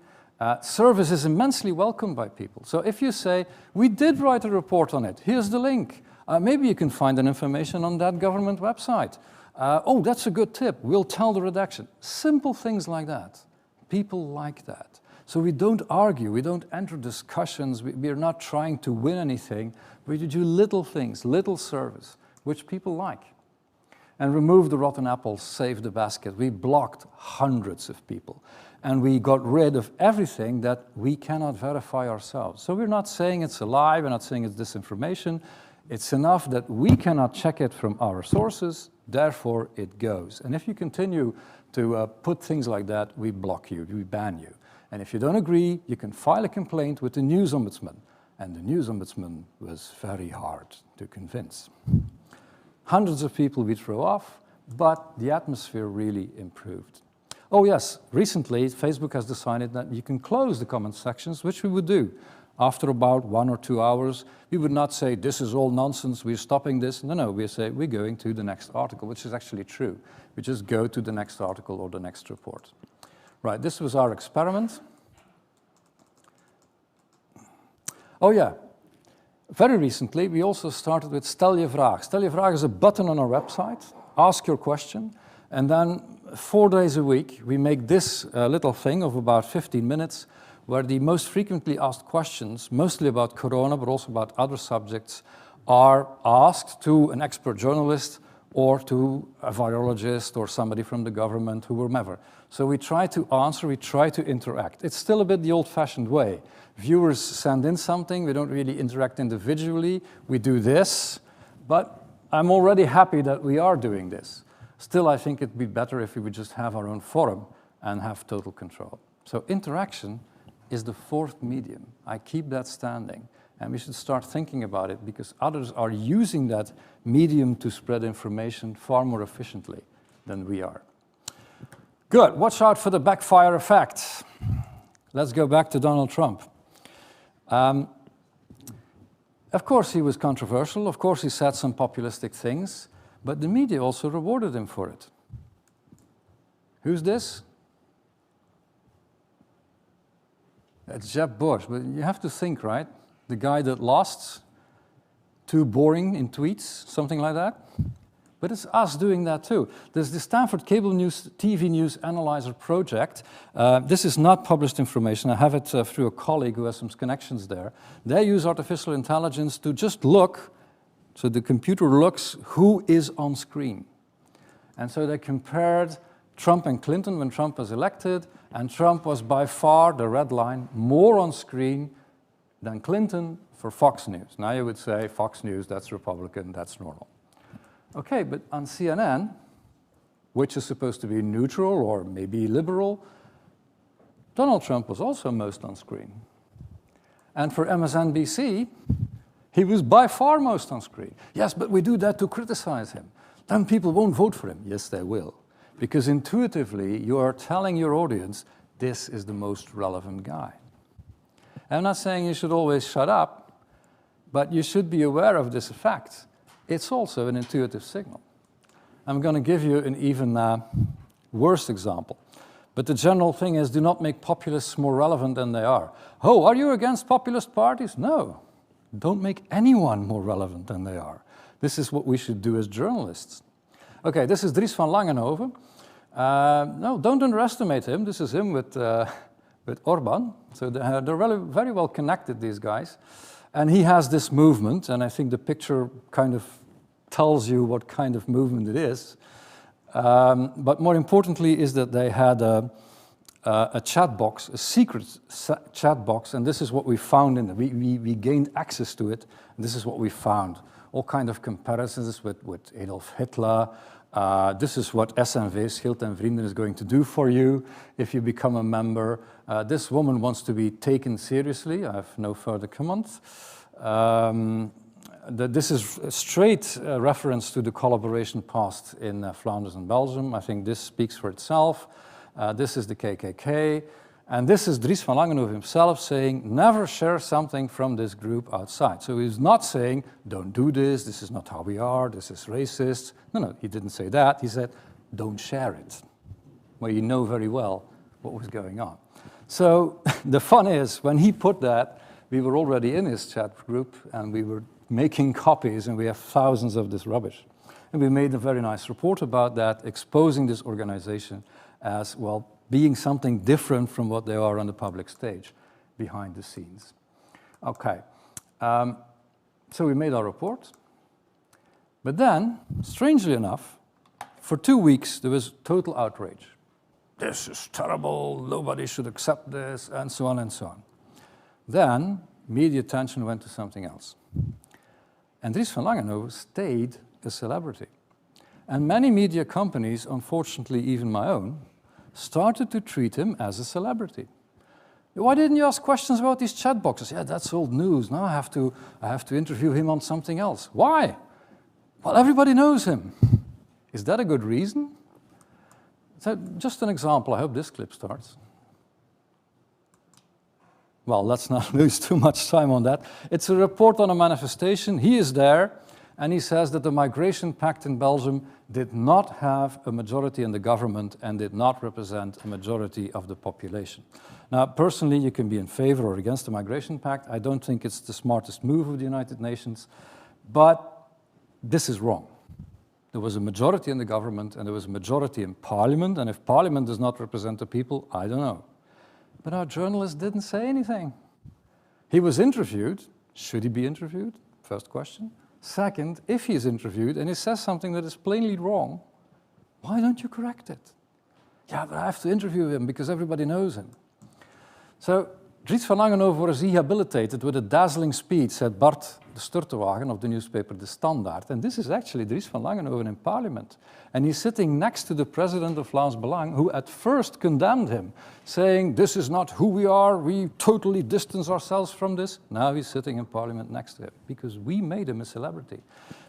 Service is immensely welcomed by people. So if you say, we did write a report on it, here's the link. Maybe you can find that information on that government website. Oh, that's a good tip, we'll tell the redaction. Simple things like that. People like that. So we don't argue, we don't enter discussions, we're not trying to win anything. We do little things, little service, which people like. And remove the rotten apples, save the basket. We blocked hundreds of people. And we got rid of everything that we cannot verify ourselves. So we're not saying it's a lie, we're not saying it's disinformation. It's enough that we cannot check it from our sources, therefore it goes. And if you continue to put things like that, we block you, we ban you. And if you don't agree, you can file a complaint with the news ombudsman. And the news ombudsman was very hard to convince. Hundreds of people we throw off, but the atmosphere really improved. Oh yes, recently Facebook has decided that you can close the comment sections, which we would do. After about 1 or 2 hours, we would not say, this is all nonsense, we're stopping this. No, we say, we're going to the next article, which is actually true. We just go to the next article or the next report. Right, this was our experiment. Oh yeah, very recently, we also started with Stel je vraag. Stel je vraag is a button on our website, ask your question, and then 4 days a week, we make this little thing of about 15 minutes where the most frequently asked questions, mostly about corona, but also about other subjects, are asked to an expert journalist or to a virologist or somebody from the government, whomever. So we try to answer, we try to interact. It's still a bit the old-fashioned way. Viewers send in something, we don't really interact individually, we do this, but I'm already happy that we are doing this. Still, I think it'd be better if we would just have our own forum and have total control. So interaction is the fourth medium. I keep that standing. And we should start thinking about it because others are using that medium to spread information far more efficiently than we are. Good, watch out for the backfire effect. Let's go back to Donald Trump. Of course he was controversial, of course he said some populistic things, but the media also rewarded him for it. Who's this? It's Jeb Bush, but you have to think, right? The guy that lost, too boring in tweets, something like that. But it's us doing that too. There's the Stanford Cable News TV News Analyzer project. This is not published information. I have it through a colleague who has some connections there. They use artificial intelligence to just look, so the computer looks who is on screen. And so they compared Trump and Clinton when Trump was elected, and Trump was by far, the red line, more on screen than Clinton for Fox News. Now you would say, Fox News, that's Republican, that's normal. Okay, but on CNN, which is supposed to be neutral or maybe liberal, Donald Trump was also most on screen. And for MSNBC, he was by far most on screen. Yes, but we do that to criticize him. Then people won't vote for him. Yes, they will. Because intuitively, you are telling your audience, this is the most relevant guy. I'm not saying you should always shut up, but you should be aware of this effect. It's also an intuitive signal. I'm going to give you an even worse example. But the general thing is, do not make populists more relevant than they are. Oh, are you against populist parties? No. Don't make anyone more relevant than they are. This is what we should do as journalists. Okay, this is Dries van Langenhoven. No, don't underestimate him. This is him with Orban. So they're really, very well connected, these guys. And he has this movement, and I think the picture kind of tells you what kind of movement it is. But more importantly is that they had a chat box, a secret chat box, and this is what we found in it. We gained access to it, and this is what we found. All kind of comparisons with Adolf Hitler. This is what SNV, Schild en Vrienden, is going to do for you if you become a member. This woman wants to be taken seriously. I have no further comments. This is a straight reference to the collaboration past in Flanders and Belgium. I think this speaks for itself. This is the KKK. And this is Dries van Langenhoven himself saying, never share something from this group outside. So he's not saying, don't do this is not how we are, this is racist. No, he didn't say that. He said, don't share it. Well, you know very well what was going on. So the fun is, when he put that, we were already in his chat group, and we were making copies, and we have thousands of this rubbish. And we made a very nice report about that, exposing this organization as, well, being something different from what they are on the public stage, behind the scenes. Okay, so we made our report. But then, strangely enough, for 2 weeks, there was total outrage. This is terrible, nobody should accept this, and so on and so on. Then, media attention went to something else. And Dries van Langenhoven stayed a celebrity. And many media companies, unfortunately even my own, started to treat him as a celebrity. Why didn't you ask questions about these chat boxes? Yeah, that's old news. Now I have to interview him on something else. Why? Well, everybody knows him. Is that a good reason? So just an example. I hope this clip starts. Well, let's not lose too much time on that. It's a report on a manifestation. He is there, and he says that the migration pact in Belgium did not have a majority in the government and did not represent a majority of the population. Now, personally, you can be in favor or against the migration pact. I don't think it's the smartest move of the United Nations, but this is wrong. There was a majority in the government and there was a majority in parliament, and if parliament does not represent the people, I don't know. But our journalist didn't say anything. He was interviewed. Should he be interviewed? First question. Second, if he is interviewed and he says something that is plainly wrong, why don't you correct it? Yeah, but I have to interview him because everybody knows him. So Dries van Langenhoven was rehabilitated with a dazzling speech, said Bart de Sturtewagen of the newspaper De Standaard. And this is actually Dries van Langenhoven in parliament. And he's sitting next to the president of Vlaams Belang, who at first condemned him, saying, this is not who we are, we totally distance ourselves from this. Now he's sitting in parliament next to him, because we made him a celebrity.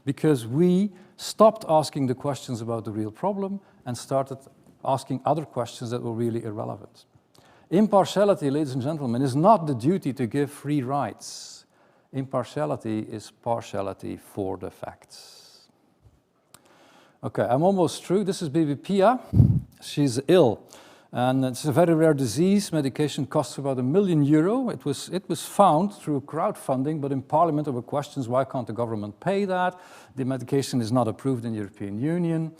Because we stopped asking the questions about the real problem and started asking other questions that were really irrelevant. Impartiality, ladies and gentlemen, is not the duty to give free rides. Impartiality is partiality for the facts. Okay, I'm almost through. This is baby Pia. She's ill, and it's a very rare disease. Medication costs about €1 million. It was found through crowdfunding, but in Parliament there were questions, why can't the government pay that? The medication is not approved in the European Union,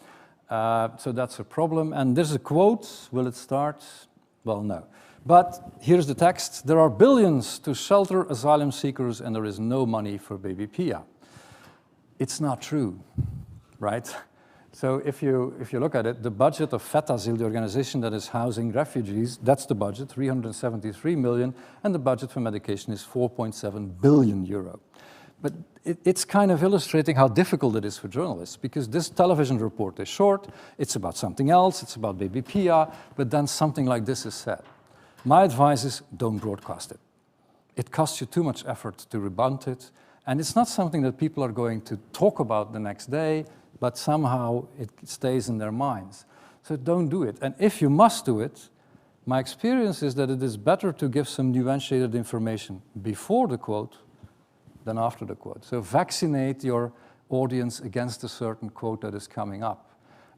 so that's a problem. And there's a quote. Will it start? Well, no. But here's the text. There are billions to shelter asylum seekers and there is no money for baby Pia. It's not true, right? So if you look at it, the budget of Fetasil, the organization that is housing refugees, that's the budget, 373 million, and the budget for medication is 4.7 billion euro. But it's kind of illustrating how difficult it is for journalists, because this television report is short, it's about something else, it's about baby Pia, but then something like this is said. My advice is don't broadcast it. It costs you too much effort to rebut it, and it's not something that people are going to talk about the next day, but somehow it stays in their minds. So don't do it. And if you must do it, my experience is that it is better to give some nuanced information before the quote than after the quote. So vaccinate your audience against a certain quote that is coming up,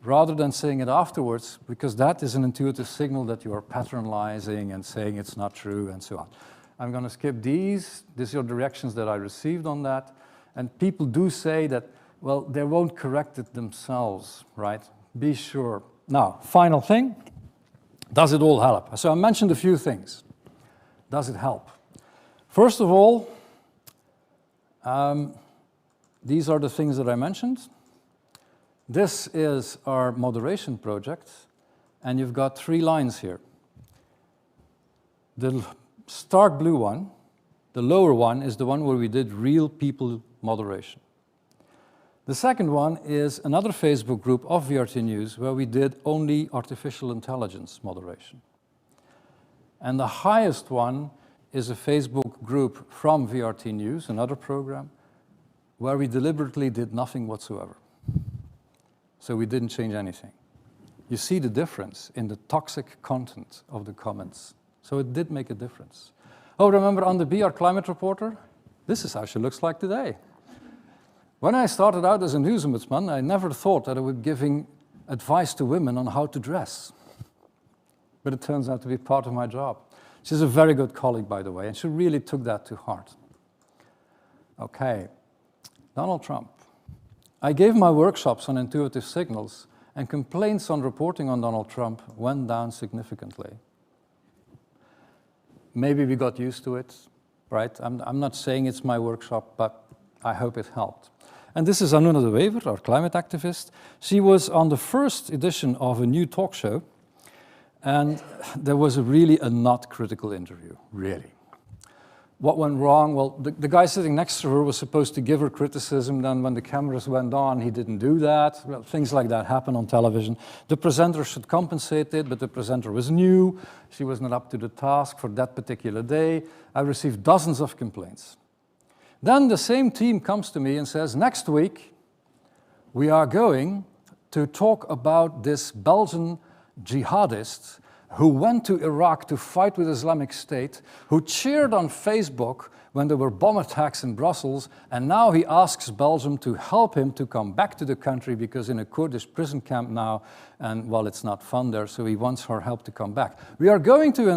rather than saying it afterwards, because that is an intuitive signal that you are patronizing and saying it's not true and so on. I'm going to skip these. These are the reactions that I received on that. And people do say that, well, they won't correct it themselves, right? Be sure. Now, final thing, does it all help? So I mentioned a few things. Does it help? First of all, these are the things that I mentioned. This is our moderation project, and you've got 3 lines here. The stark blue one, the lower one, is the one where we did real people moderation. The second one is another Facebook group of VRT News where we did only artificial intelligence moderation. And the highest one is a Facebook group from VRT News, another program, where we deliberately did nothing whatsoever. So we didn't change anything. You see the difference in the toxic content of the comments. So it did make a difference. Oh, remember on the BR Climate Reporter? This is how she looks like today. When I started out as a news ombudsman, I never thought that I would be giving advice to women on how to dress. But it turns out to be part of my job. She's a very good colleague, by the way, and she really took that to heart. Okay, Donald Trump. I gave my workshops on intuitive signals, and complaints on reporting on Donald Trump went down significantly. Maybe we got used to it, right? I'm not saying it's my workshop, but I hope it helped. And this is Anuna de Wever, our climate activist. She was on the first edition of a new talk show, and there was really a not critical interview, really. What went wrong? Well, the guy sitting next to her was supposed to give her criticism. Then when the cameras went on, he didn't do that. Well, things like that happen on television. The presenter should compensate it, but the presenter was new. She was not up to the task for that particular day. I received dozens of complaints. Then the same team comes to me and says, next week, we are going to talk about this Belgian jihadist who went to Iraq to fight with Islamic State, who cheered on Facebook when there were bomb attacks in Brussels, and now he asks Belgium to help him to come back to the country because in a Kurdish prison camp now, and well, it's not fun there, so he wants her help to come back. We are going to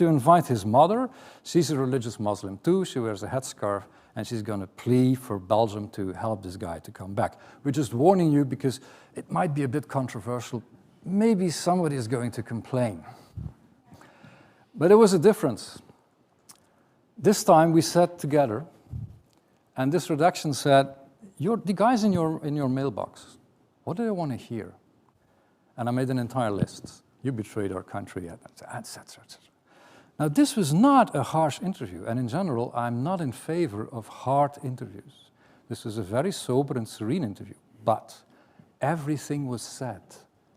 invite his mother. She's a religious Muslim too. She wears a headscarf, and she's going to plead for Belgium to help this guy to come back. We're just warning you because it might be a bit controversial. Maybe somebody is going to complain. But there was a difference. This time we sat together, and this redaction said, the guys in your mailbox, what do they want to hear? And I made an entire list. You betrayed our country, etc. Now, this was not a harsh interview, and in general, I'm not in favor of hard interviews. This was a very sober and serene interview, but everything was said.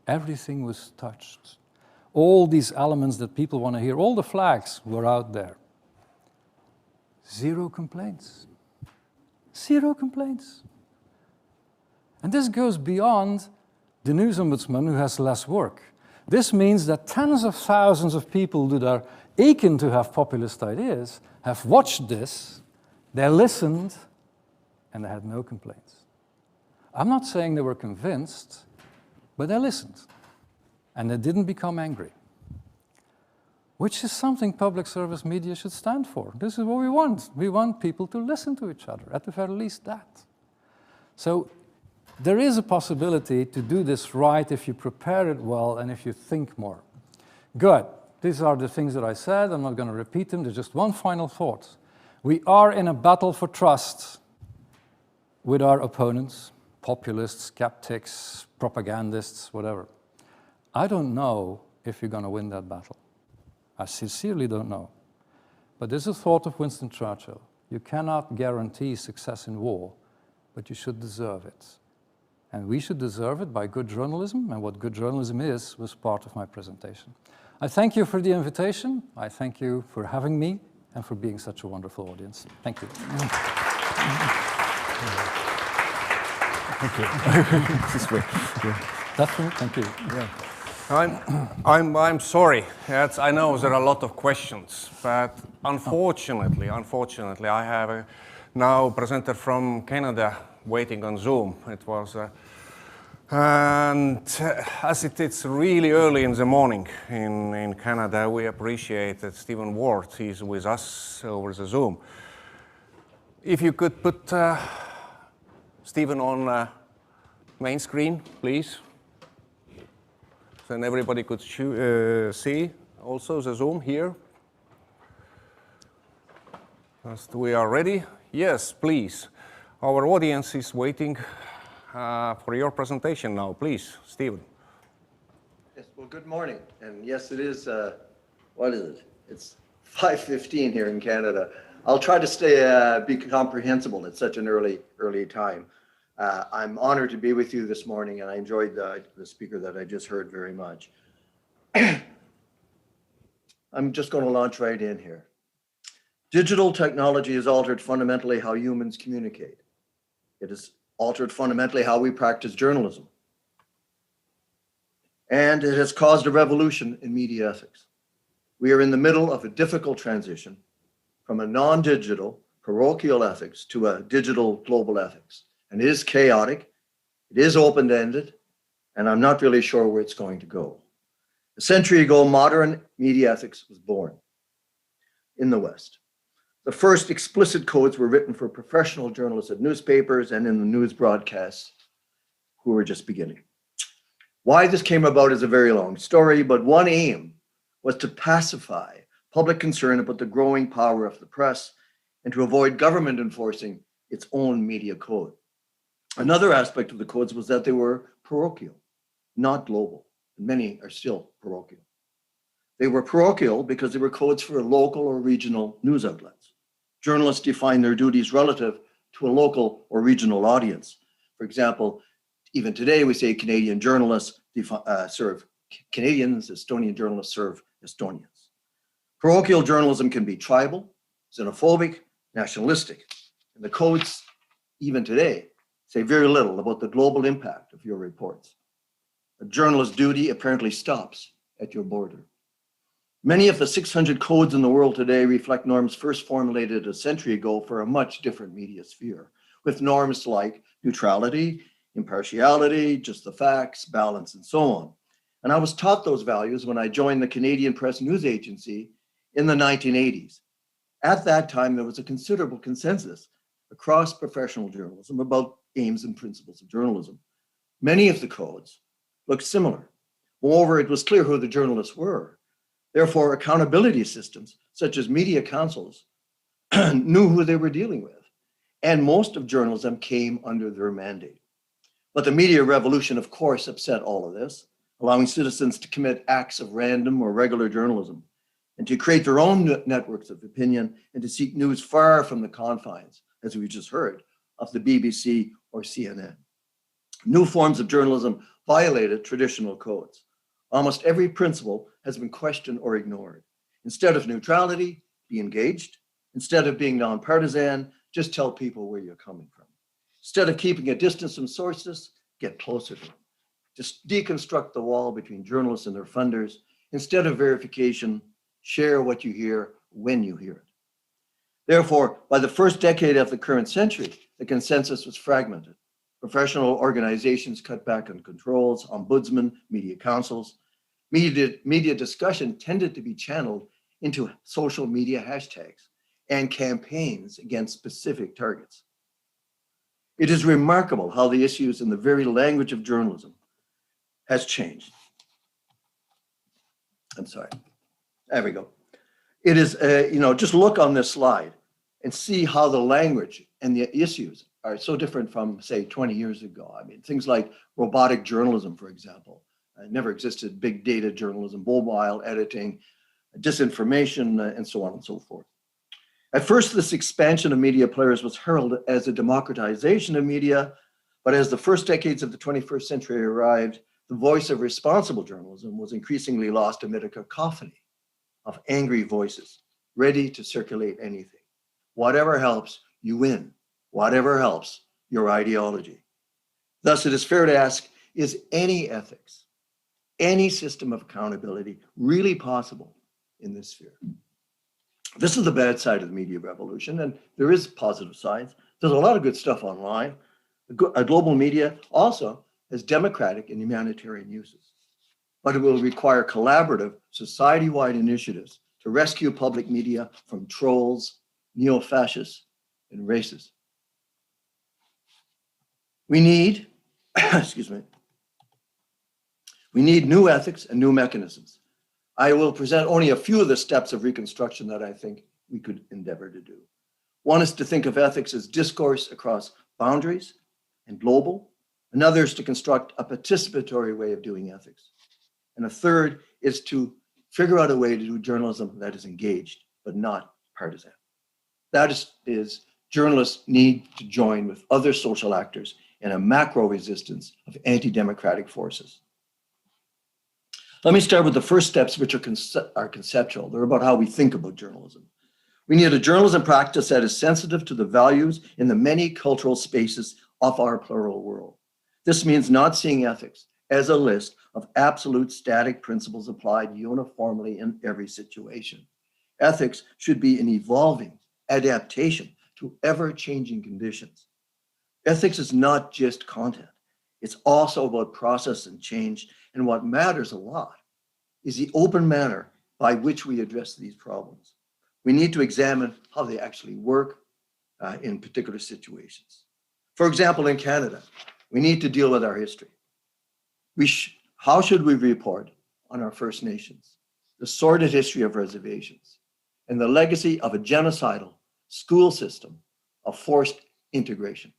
Everything was touched. All these elements that people want to hear, all the flags were out there. Zero complaints. Zero complaints. And this goes beyond the news ombudsman who has less work. This means that tens of thousands of people that are aching to have populist ideas have watched this, they listened, and they had no complaints. I'm not saying they were convinced, but they listened, and they didn't become angry, which is something public service media should stand for. This is what we want. We want people to listen to each other, at the very least that. So there is a possibility to do this right if you prepare it well and if you think more. Good. These are the things that I said. I'm not going to repeat them. There's just one final thought. We are in a battle for trust with our opponents, populists, skeptics, propagandists, whatever. I don't know if you're going to win that battle. I sincerely don't know. But there's a thought of Winston Churchill. You cannot guarantee success in war, but you should deserve it. And we should deserve it by good journalism, and what good journalism is was part of my presentation. I thank you for the invitation. I thank you for having me and for being such a wonderful audience. Thank you. Thank you. This way. Yeah. That's me. Thank you. Yeah. I'm sorry. I know there are a lot of questions, but unfortunately, I have now a presenter from Canada waiting on Zoom. It was, and as it's really early in the morning in Canada, we appreciate that Stephen Ward is with us over the Zoom. If you could put Stephen on main screen, please. Then everybody could see also the Zoom here. We are ready. Yes, please. Our audience is waiting for your presentation now. Please, Stephen. Yes, well, good morning. And yes, it is, what is it? It's 5:15 here in Canada. I'll try to be comprehensible at such an early time. I'm honored to be with you this morning, and I enjoyed the speaker that I just heard very much. I'm just going to launch right in here. Digital technology has altered fundamentally how humans communicate. It has altered fundamentally how we practice journalism. And it has caused a revolution in media ethics. We are in the middle of a difficult transition from a non-digital parochial ethics to a digital global ethics. And it is chaotic, it is open-ended, and I'm not really sure where it's going to go. A century ago, modern media ethics was born in the West. The first explicit codes were written for professional journalists at newspapers and in the news broadcasts who were just beginning. Why this came about is a very long story, but one aim was to pacify public concern about the growing power of the press and to avoid government enforcing its own media code. Another aspect of the codes was that they were parochial, not global. Many are still parochial. They were parochial because they were codes for local or regional news outlets. Journalists define their duties relative to a local or regional audience. For example, even today we say Canadian journalists serve Canadians, Estonian journalists serve Estonians. Parochial journalism can be tribal, xenophobic, nationalistic, and the codes, even today, say very little about the global impact of your reports. A journalist's duty apparently stops at your border. Many of the 600 codes in the world today reflect norms first formulated a century ago for a much different media sphere, with norms like neutrality, impartiality, just the facts, balance, and so on. And I was taught those values when I joined the Canadian Press News Agency in the 1980s. At that time, there was a considerable consensus across professional journalism about aims and principles of journalism. Many of the codes looked similar. Moreover, it was clear who the journalists were. Therefore, accountability systems, such as media councils, knew who they were dealing with. And most of journalism came under their mandate. But the media revolution, of course, upset all of this, allowing citizens to commit acts of random or regular journalism and to create their own networks of opinion and to seek news far from the confines, as we just heard, of the BBC or CNN. New forms of journalism violated traditional codes. Almost every principle has been questioned or ignored. Instead of neutrality, be engaged. Instead of being nonpartisan, just tell people where you're coming from. Instead of keeping a distance from sources, get closer to them. Just deconstruct the wall between journalists and their funders. Instead of verification, share what you hear when you hear it. Therefore, by the first decade of the current century, the consensus was fragmented. Professional organizations cut back on controls, ombudsman, media councils. Media discussion tended to be channeled into social media hashtags and campaigns against specific targets. It is remarkable how the issues in the very language of journalism has changed. I'm sorry. There we go. It is, just look on this slide and see how the language and the issues are so different from, say, 20 years ago. I mean, things like robotic journalism, for example, never existed, big data journalism, mobile editing, disinformation, and so on and so forth. At first, this expansion of media players was heralded as a democratization of media, but as the first decades of the 21st century arrived, the voice of responsible journalism was increasingly lost amid a cacophony of angry voices, ready to circulate anything. Whatever helps, you win. Whatever helps, your ideology. Thus, it is fair to ask, is any ethics, any system of accountability really possible in this sphere? This is the bad side of the media revolution, and there is positive sides. There's a lot of good stuff online. A global media also has democratic and humanitarian uses, but it will require collaborative, society-wide initiatives to rescue public media from trolls, neo-fascists, and racists. We need, we need new ethics and new mechanisms. I will present only a few of the steps of reconstruction that I think we could endeavor to do. One is to think of ethics as discourse across boundaries and global. Another is to construct a participatory way of doing ethics. And a third is to figure out a way to do journalism that is engaged, but not partisan. That is journalists need to join with other social actors in a macro resistance of anti-democratic forces. Let me start with the first steps, which are conceptual. They're about how we think about journalism. We need a journalism practice that is sensitive to the values in the many cultural spaces of our plural world. This means not seeing ethics as a list of absolute static principles applied uniformly in every situation. Ethics should be an evolving adaptation to ever-changing conditions. Ethics is not just content. It's also about process and change. And what matters a lot is the open manner by which we address these problems. We need to examine how they actually work in particular situations. For example, in Canada, we need to deal with our history. How should we report on our First Nations, the sordid history of reservations, and the legacy of a genocidal school system of forced integration?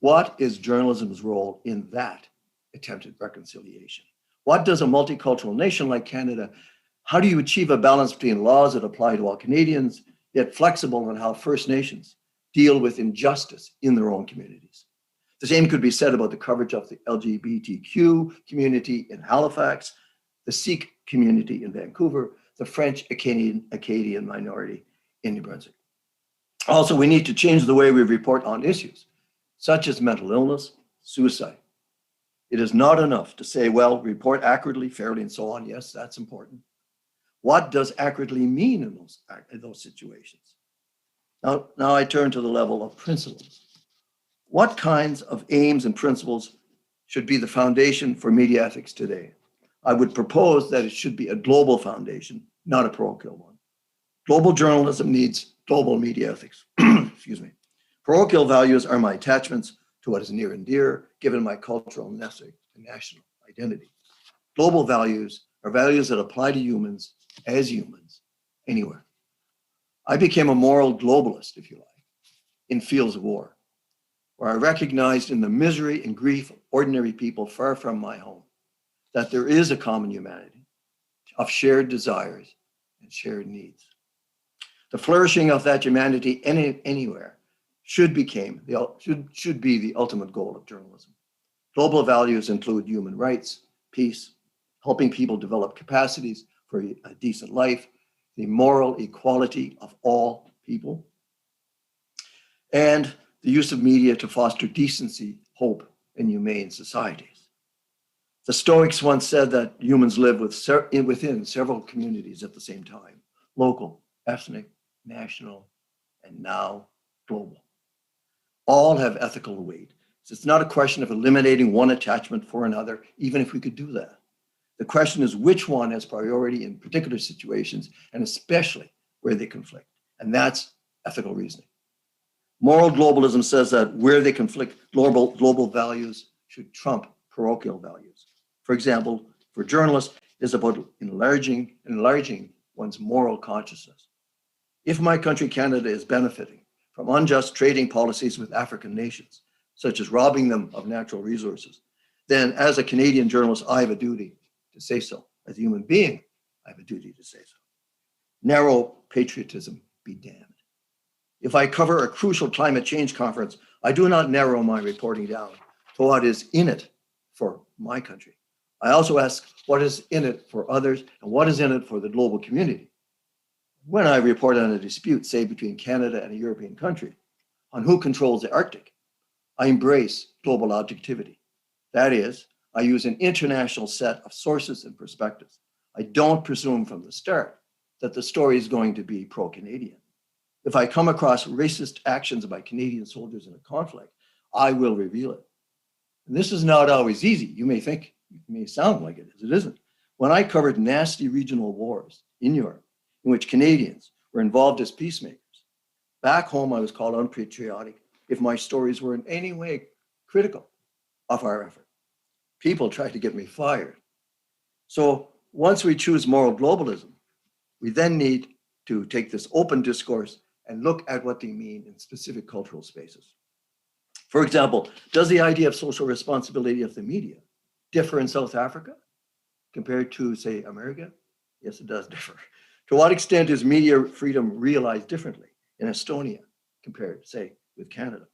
What is journalism's role in that attempted reconciliation? What does a multicultural nation like Canada, how do you achieve a balance between laws that apply to all Canadians yet flexible on how First Nations deal with injustice in their own communities. The same could be said about the coverage of the LGBTQ community in Halifax, the Sikh community in Vancouver, the French Acadian minority in New Brunswick. Also, we need to change the way we report on issues, such as mental illness, suicide. It is not enough to say, well, report accurately, fairly, and so on. Yes, that's important. What does accurately mean in those situations? Now I turn to the level of principles. What kinds of aims and principles should be the foundation for media ethics today? I would propose that it should be a global foundation, not a parochial one. Global journalism needs global media ethics. Excuse me. Parochial values are my attachments to what is near and dear, given my cultural and national identity. Global values are values that apply to humans as humans anywhere. I became a moral globalist, if you like, in fields of war, where I recognized in the misery and grief of ordinary people far from my home that there is a common humanity of shared desires and shared needs. The flourishing of that humanity anywhere should be the ultimate goal of journalism. Global values include human rights, peace, helping people develop capacities for a decent life, the moral equality of all people, and the use of media to foster decency, hope, and humane societies. The Stoics once said that humans live within several communities at the same time: local, ethnic, national, and now global. All have ethical weight. So it's not a question of eliminating one attachment for another, even if we could do that. The question is which one has priority in particular situations, and especially where they conflict. And that's ethical reasoning. Moral globalism says that where they conflict, global values should trump parochial values. For example, for journalists, it's about enlarging one's moral consciousness. If my country, Canada, is benefiting from unjust trading policies with African nations, such as robbing them of natural resources, then as a Canadian journalist, I have a duty to say so. As a human being, I have a duty to say so. Narrow patriotism be damned. If I cover a crucial climate change conference, I do not narrow my reporting down to what is in it for my country. I also ask what is in it for others and what is in it for the global community. When I report on a dispute, say between Canada and a European country, on who controls the Arctic, I embrace global objectivity. That is, I use an international set of sources and perspectives. I don't presume from the start that the story is going to be pro-Canadian. If I come across racist actions by Canadian soldiers in a conflict, I will reveal it. And this is not always easy. You may think, it may sound like it is. It isn't. When I covered nasty regional wars in Europe, in which Canadians were involved as peacemakers, back home I was called unpatriotic if my stories were in any way critical of our effort. People tried to get me fired. So once we choose moral globalism, we then need to take this open discourse and look at what they mean in specific cultural spaces. For example, does the idea of social responsibility of the media differ in South Africa compared to, say, America? Yes, it does differ. To what extent is media freedom realized differently in Estonia compared, say, with Canada?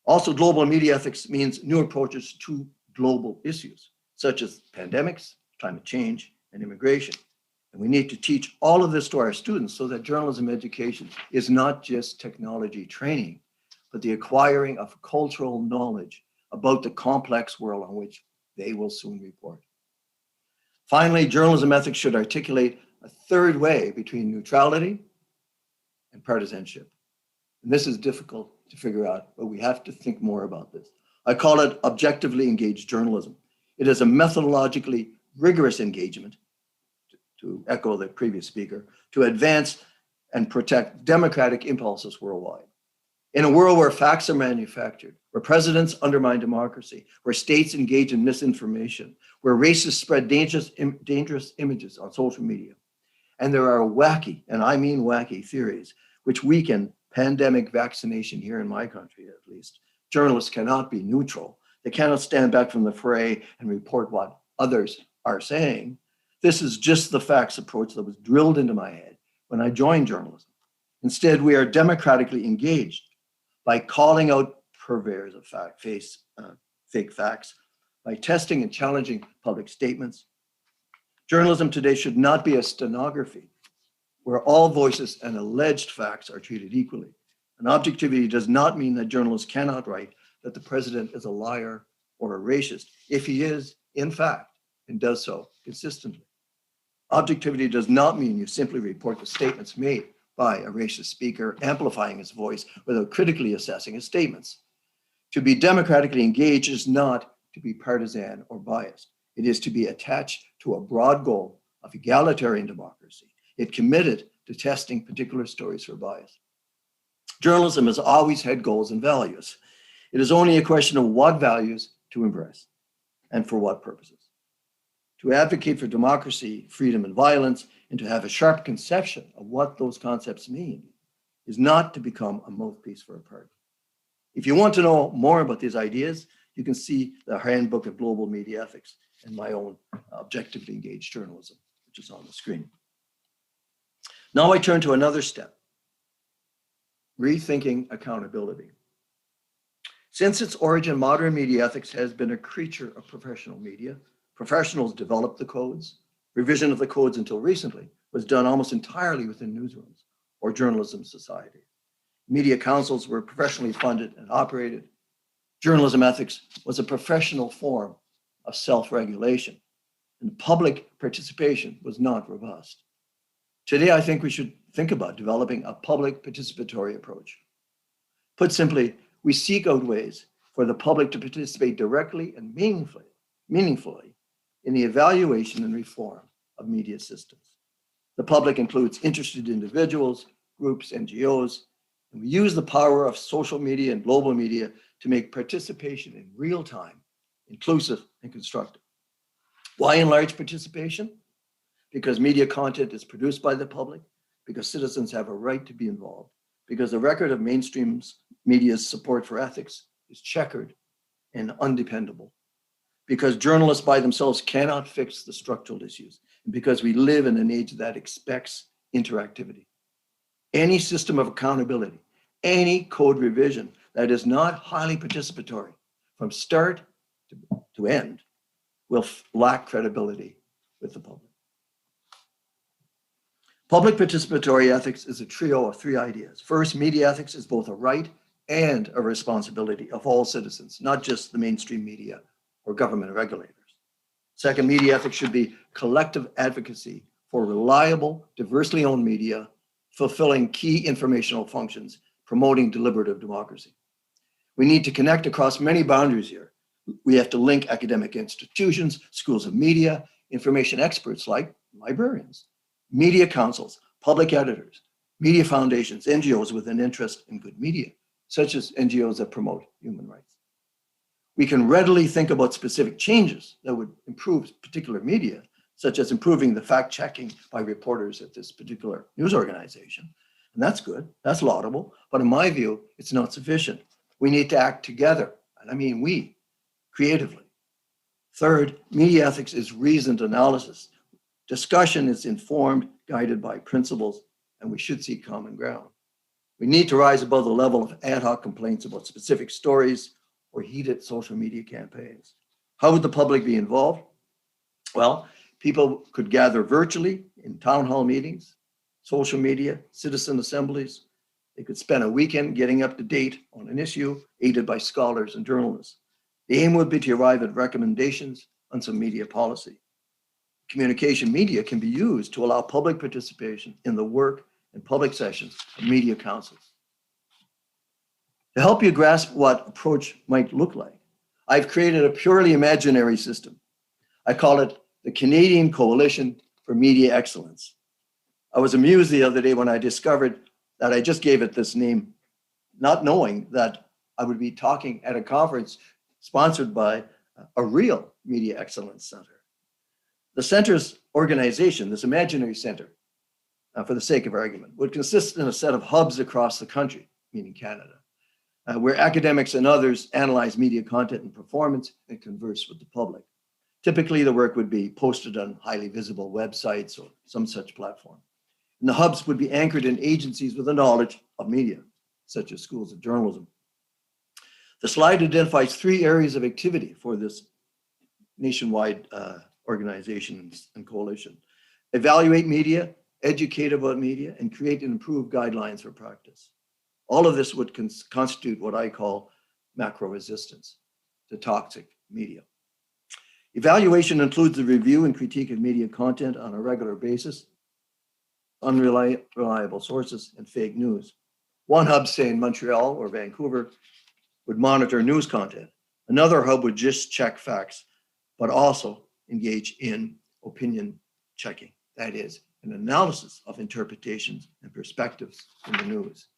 Also, global media ethics means new approaches to global issues, such as pandemics, climate change, and immigration. And we need to teach all of this to our students so that journalism education is not just technology training, but the acquiring of cultural knowledge about the complex world on which they will soon report. Finally, journalism ethics should articulate a third way between neutrality and partisanship. And this is difficult to figure out, but we have to think more about this. I call it objectively engaged journalism. It is a methodologically rigorous engagement, to echo the previous speaker, to advance and protect democratic impulses worldwide. In a world where facts are manufactured, where presidents undermine democracy, where states engage in misinformation, where racists spread dangerous images on social media, and there are wacky, and I mean wacky, theories which weaken pandemic vaccination here in my country, at least. Journalists cannot be neutral. They cannot stand back from the fray and report what others are saying. This is just the facts approach that was drilled into my head when I joined journalism. Instead, we are democratically engaged by calling out purveyors of fake facts, by testing and challenging public statements. Journalism today should not be a stenography where all voices and alleged facts are treated equally. And objectivity does not mean that journalists cannot write that the president is a liar or a racist if he is, in fact, and does so consistently. Objectivity does not mean you simply report the statements made by a racist speaker, amplifying his voice without critically assessing his statements. To be democratically engaged is not to be partisan or biased. It is to be attached to a broad goal of egalitarian democracy. It committed to testing particular stories for bias. Journalism has always had goals and values. It is only a question of what values to embrace and for what purposes. To advocate for democracy, freedom, and violence, and to have a sharp conception of what those concepts mean is not to become a mouthpiece for a party. If you want to know more about these ideas, you can see the Handbook of Global Media Ethics and my own Objectively Engaged Journalism, which is on the screen. Now I turn to another step, rethinking accountability. Since its origin, modern media ethics has been a creature of professional media. Professionals developed the codes. Revision of the codes until recently was done almost entirely within newsrooms or journalism society. Media councils were professionally funded and operated. Journalism ethics was a professional form of self-regulation, and public participation was not robust. Today, I think we should think about developing a public participatory approach. Put simply, we seek out ways for the public to participate directly and meaningfully in the evaluation and reform of media systems. The public includes interested individuals, groups, NGOs, and we use the power of social media and global media to make participation in real time inclusive and constructive. Why enlarge participation? Because media content is produced by the public, because citizens have a right to be involved, because the record of mainstream media's support for ethics is checkered and undependable, because journalists by themselves cannot fix the structural issues, and because we live in an age that expects interactivity. Any system of accountability, any code revision that is not highly participatory from start to end will lack credibility with the public. Public participatory ethics is a trio of three ideas. First, media ethics is both a right and a responsibility of all citizens, not just the mainstream media or government regulators. Second, media ethics should be collective advocacy for reliable, diversely owned media, fulfilling key informational functions, promoting deliberative democracy. We need to connect across many boundaries here. We have to link academic institutions, schools of media, information experts like librarians, media councils, public editors, media foundations, NGOs with an interest in good media, such as NGOs that promote human rights. We can readily think about specific changes that would improve particular media, such as improving the fact-checking by reporters at this particular news organization. And that's good, that's laudable, but in my view, it's not sufficient. We need to act together, and I mean we, creatively. Third, media ethics is reasoned analysis. Discussion is informed, guided by principles, and we should seek common ground. We need to rise above the level of ad hoc complaints about specific stories or heated social media campaigns. How would the public be involved? Well, people could gather virtually in town hall meetings, social media, citizen assemblies. They could spend a weekend getting up to date on an issue, aided by scholars and journalists. The aim would be to arrive at recommendations on some media policy. Communication media can be used to allow public participation in the work and public sessions of media councils. To help you grasp what approach might look like, I've created a purely imaginary system. I call it the Canadian Coalition for Media Excellence. I was amused the other day when I discovered that I just gave it this name, not knowing that I would be talking at a conference sponsored by a real Media Excellence Center. The center's organization, this imaginary center, for the sake of argument, would consist in a set of hubs across the country, meaning Canada, where academics and others analyze media content and performance and converse with the public. Typically, the work would be posted on highly visible websites or some such platform. And the hubs would be anchored in agencies with a knowledge of media, such as schools of journalism. The slide identifies 3 areas of activity for this nationwide organization and coalition. Evaluate media, educate about media, and create and improve guidelines for practice. All of this would constitute what I call macro resistance to toxic media. Evaluation includes the review and critique of media content on a regular basis, unreliable sources, and fake news. One hub, say in Montreal or Vancouver, would monitor news content. Another hub would just check facts, but also engage in opinion checking. That is, an analysis of interpretations and perspectives in the news.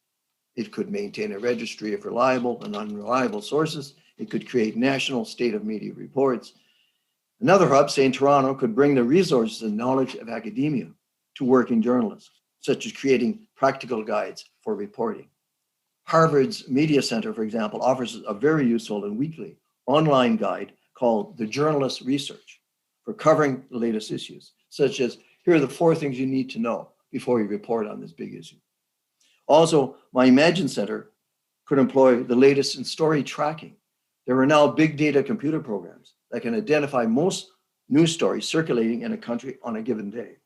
It could maintain a registry of reliable and unreliable sources. It could create national state of media reports. Another hub, say in Toronto, could bring the resources and knowledge of academia to working journalists, such as creating practical guides for reporting. Harvard's Media Center, for example, offers a very useful and weekly online guide called The Journalist Research for covering the latest issues, such as, here are the 4 things you need to know before you report on this big issue. Also, my Imagine Center could employ the latest in story tracking. There are now big data computer programs that can identify most news stories circulating in a country on a given day.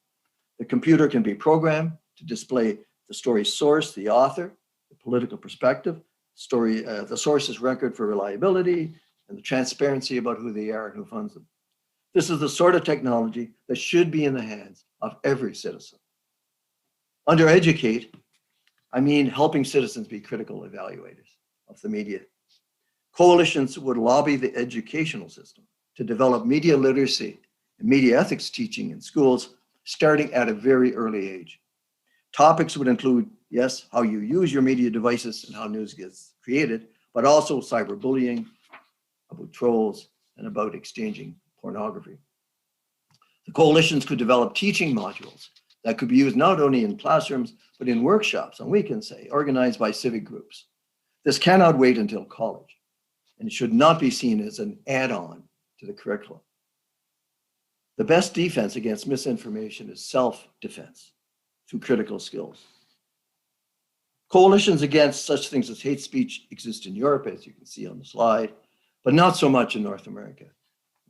The computer can be programmed to display the story's source, the author, the political perspective, the source's record for reliability, and the transparency about who they are and who funds them. This is the sort of technology that should be in the hands of every citizen. Under educate, I mean helping citizens be critical evaluators of the media. Coalitions would lobby the educational system to develop media literacy and media ethics teaching in schools starting at a very early age. Topics would include, yes, how you use your media devices and how news gets created, but also cyberbullying, about trolls, and about exchanging pornography. The coalitions could develop teaching modules that could be used not only in classrooms, but in workshops on weekends, say, organized by civic groups. This cannot wait until college, and it should not be seen as an add-on to the curriculum. The best defense against misinformation is self-defense through critical skills. Coalitions against such things as hate speech exist in Europe, as you can see on the slide, but not so much in North America.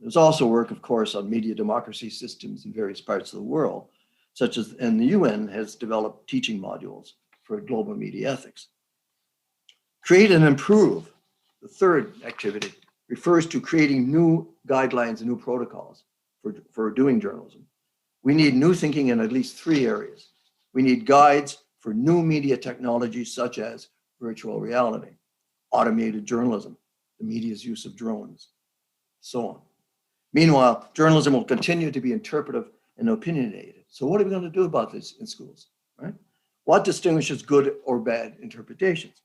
There's also work, of course, on media democracy systems in various parts of the world, such as, and the UN has developed teaching modules for global media ethics. Create and improve, the third activity, refers to creating new guidelines and new protocols for doing journalism. We need new thinking in at least 3 areas. We need guides for new media technologies such as virtual reality, automated journalism, the media's use of drones, so on. Meanwhile, journalism will continue to be interpretive and opinionated. So what are we going to do about this in schools, right? What distinguishes good or bad interpretations?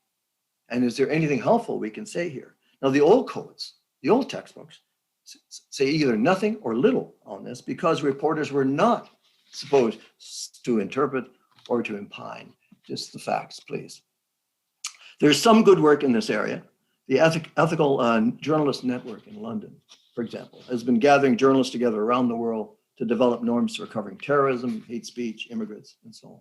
And is there anything helpful we can say here? Now, the old codes, the old textbooks, say either nothing or little on this because reporters were not supposed to interpret or to opine, just the facts, please. There's some good work in this area. The Ethical Journalist Network in London, for example, has been gathering journalists together around the world to develop norms for covering terrorism, hate speech, immigrants, and so on.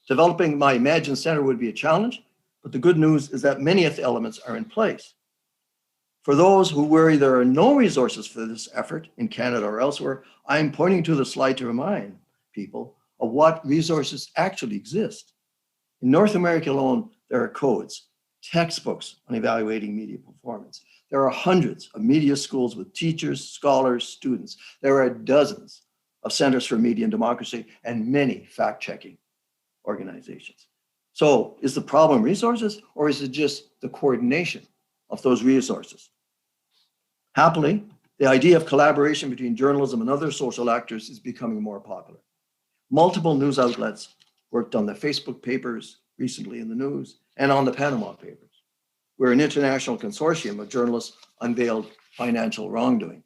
Developing my Imagine Center would be a challenge, but the good news is that many of the elements are in place. For those who worry there are no resources for this effort in Canada or elsewhere, I'm pointing to the slide to remind people of what resources actually exist. In North America alone, there are codes, textbooks on evaluating media performance. There are hundreds of media schools with teachers, scholars, students. There are dozens of centers for media and democracy and many fact-checking organizations. So is the problem resources or is it just the coordination of those resources? Happily, the idea of collaboration between journalism and other social actors is becoming more popular. Multiple news outlets worked on the Facebook papers recently in the news and on the Panama Papers, where an international consortium of journalists unveiled financial wrongdoing.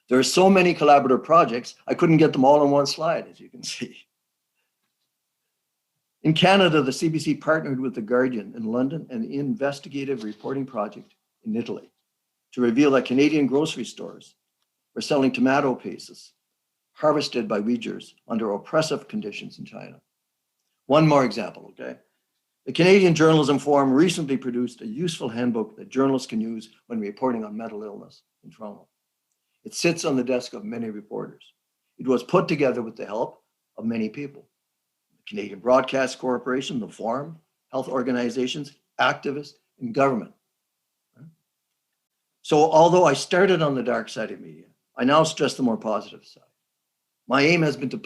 There are so many collaborative projects, I couldn't get them all on one slide, as you can see. In Canada, the CBC partnered with The Guardian in London and the Investigative Reporting Project in Italy to reveal that Canadian grocery stores were selling tomato pastes harvested by Uyghurs under oppressive conditions in China. One more example, okay? The Canadian Journalism Forum recently produced a useful handbook that journalists can use when reporting on mental illness in Toronto. It sits on the desk of many reporters. It was put together with the help of many people. The Canadian Broadcast Corporation, the Forum, health organizations, activists, and government. So although I started on the dark side of media, I now stress the more positive side. My aim has been to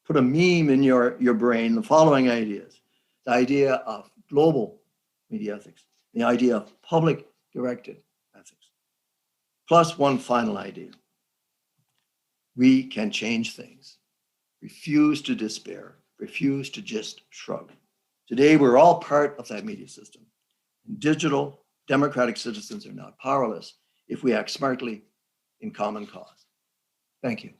put a meme in your brain, the following ideas. The idea of global media ethics, the idea of public directed ethics, plus one final idea. We can change things. Refuse to despair, refuse to just shrug. Today, we're all part of that media system. Digital, democratic citizens are not powerless if we act smartly in common cause. Thank you.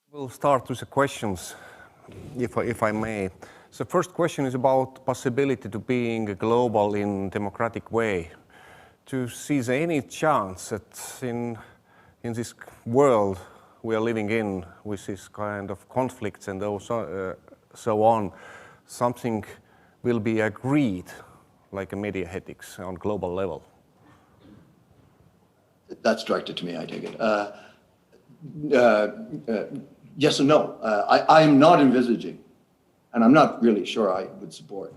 We'll start with the questions, if I may. The first question is about possibility to being global in democratic way. To see any chance that in this world we are living in, with this kind of conflicts and so on, something will be agreed, like a media ethics on global level? That's directed to me, I take it. Yes and no. I am not envisaging, and I'm not really sure I would support,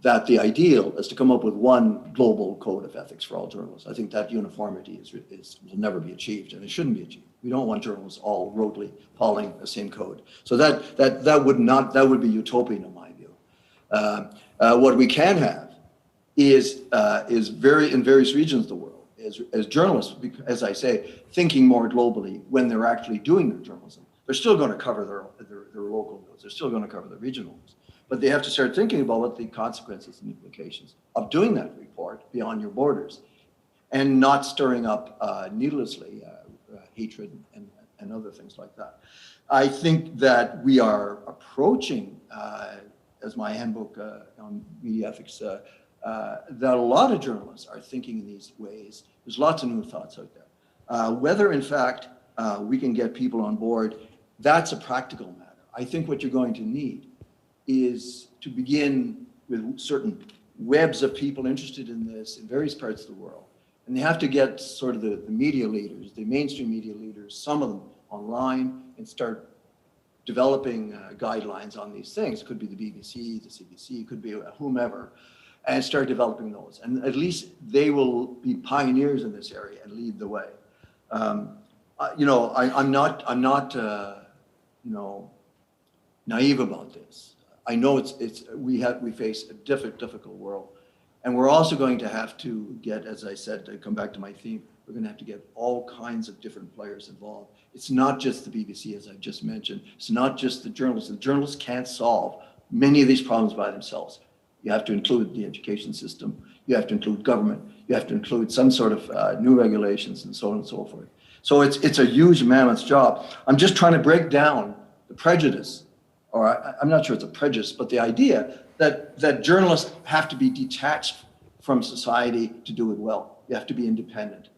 that the ideal is to come up with one global code of ethics for all journalists. I think that uniformity will never be achieved, and it shouldn't be achieved. We don't want journalists all rotely following the same code. So that would be utopian in my view. What we can have is in various regions of the world, as journalists, as I say, thinking more globally when they're actually doing their journalism. They're still going to cover their local news. They're still going to cover the regional news. But they have to start thinking about what the consequences and implications of doing that report beyond your borders and not stirring up needlessly hatred and other things like that. I think that we are approaching, as my handbook on media ethics, that a lot of journalists are thinking in these ways. There's lots of new thoughts out there. Whether, in fact, we can get people on board, that's a practical matter. I think what you're going to need is to begin with certain webs of people interested in this in various parts of the world. And they have to get sort of the media leaders, the mainstream media leaders, some of them online, and start developing guidelines on these things. It could be the BBC, the CBC, it could be whomever, and start developing those. And at least they will be pioneers in this area and lead the way. I'm not naive about this. I know we face a difficult world, and we're also going to have to get, as I said, to come back to my theme, we're going to have to get all kinds of different players involved. It's not just the BBC, as I've just mentioned. It's not just the journalists. The journalists can't solve many of these problems by themselves. You have to include the education system. You have to include government. You have to include some sort of new regulations and so on and so forth. So it's a huge mammoth job. I'm just trying to break down the prejudice, or I'm not sure it's a prejudice, but the idea that journalists have to be detached from society to do it well. You have to be independent.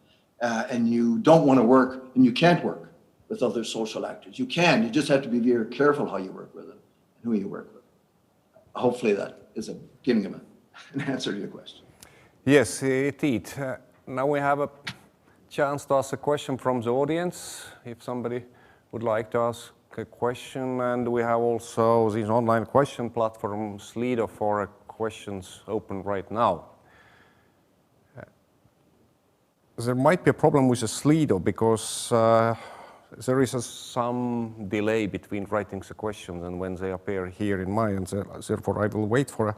And you don't want to work, and you can't work with other social actors. You can, you just have to be very careful how you work with them and who you work with. Hopefully that is a beginning of an answer to your question. Yes, it did. Now we have a chance to ask a question from the audience, if somebody would like to ask a question. And we have also this online question platform, Slido, for questions open right now. There might be a problem with the Slido because there is some delay between writing the questions and when they appear here in mine, and therefore I will wait for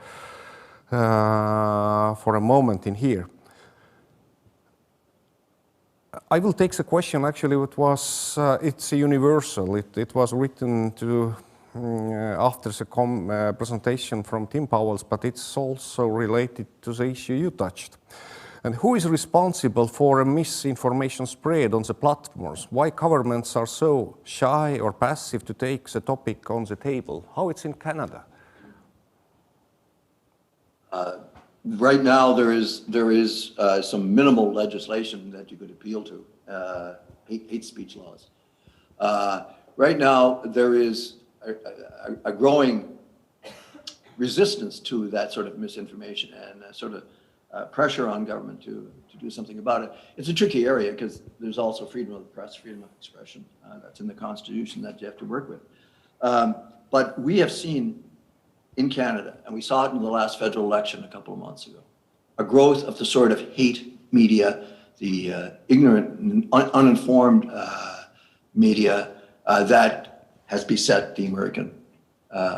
a moment in here. I will take the question. Actually, it's universal. It was written to after the presentation from Tim Pauwels, but it's also related to the issue you touched. And who is responsible for a misinformation spread on the platforms? Why governments are so shy or passive to take the topic on the table? How it's in Canada? Right now, there is some minimal legislation that you could appeal to, hate speech laws. Right now, there is a growing resistance to that sort of misinformation and sort of pressure on government to do something about it. It's a tricky area because there's also freedom of the press, freedom of expression. That's in the Constitution that you have to work with. But we have seen in Canada, and we saw it in the last federal election a couple of months ago, a growth of the sort of hate media, the ignorant and uninformed media that has beset the American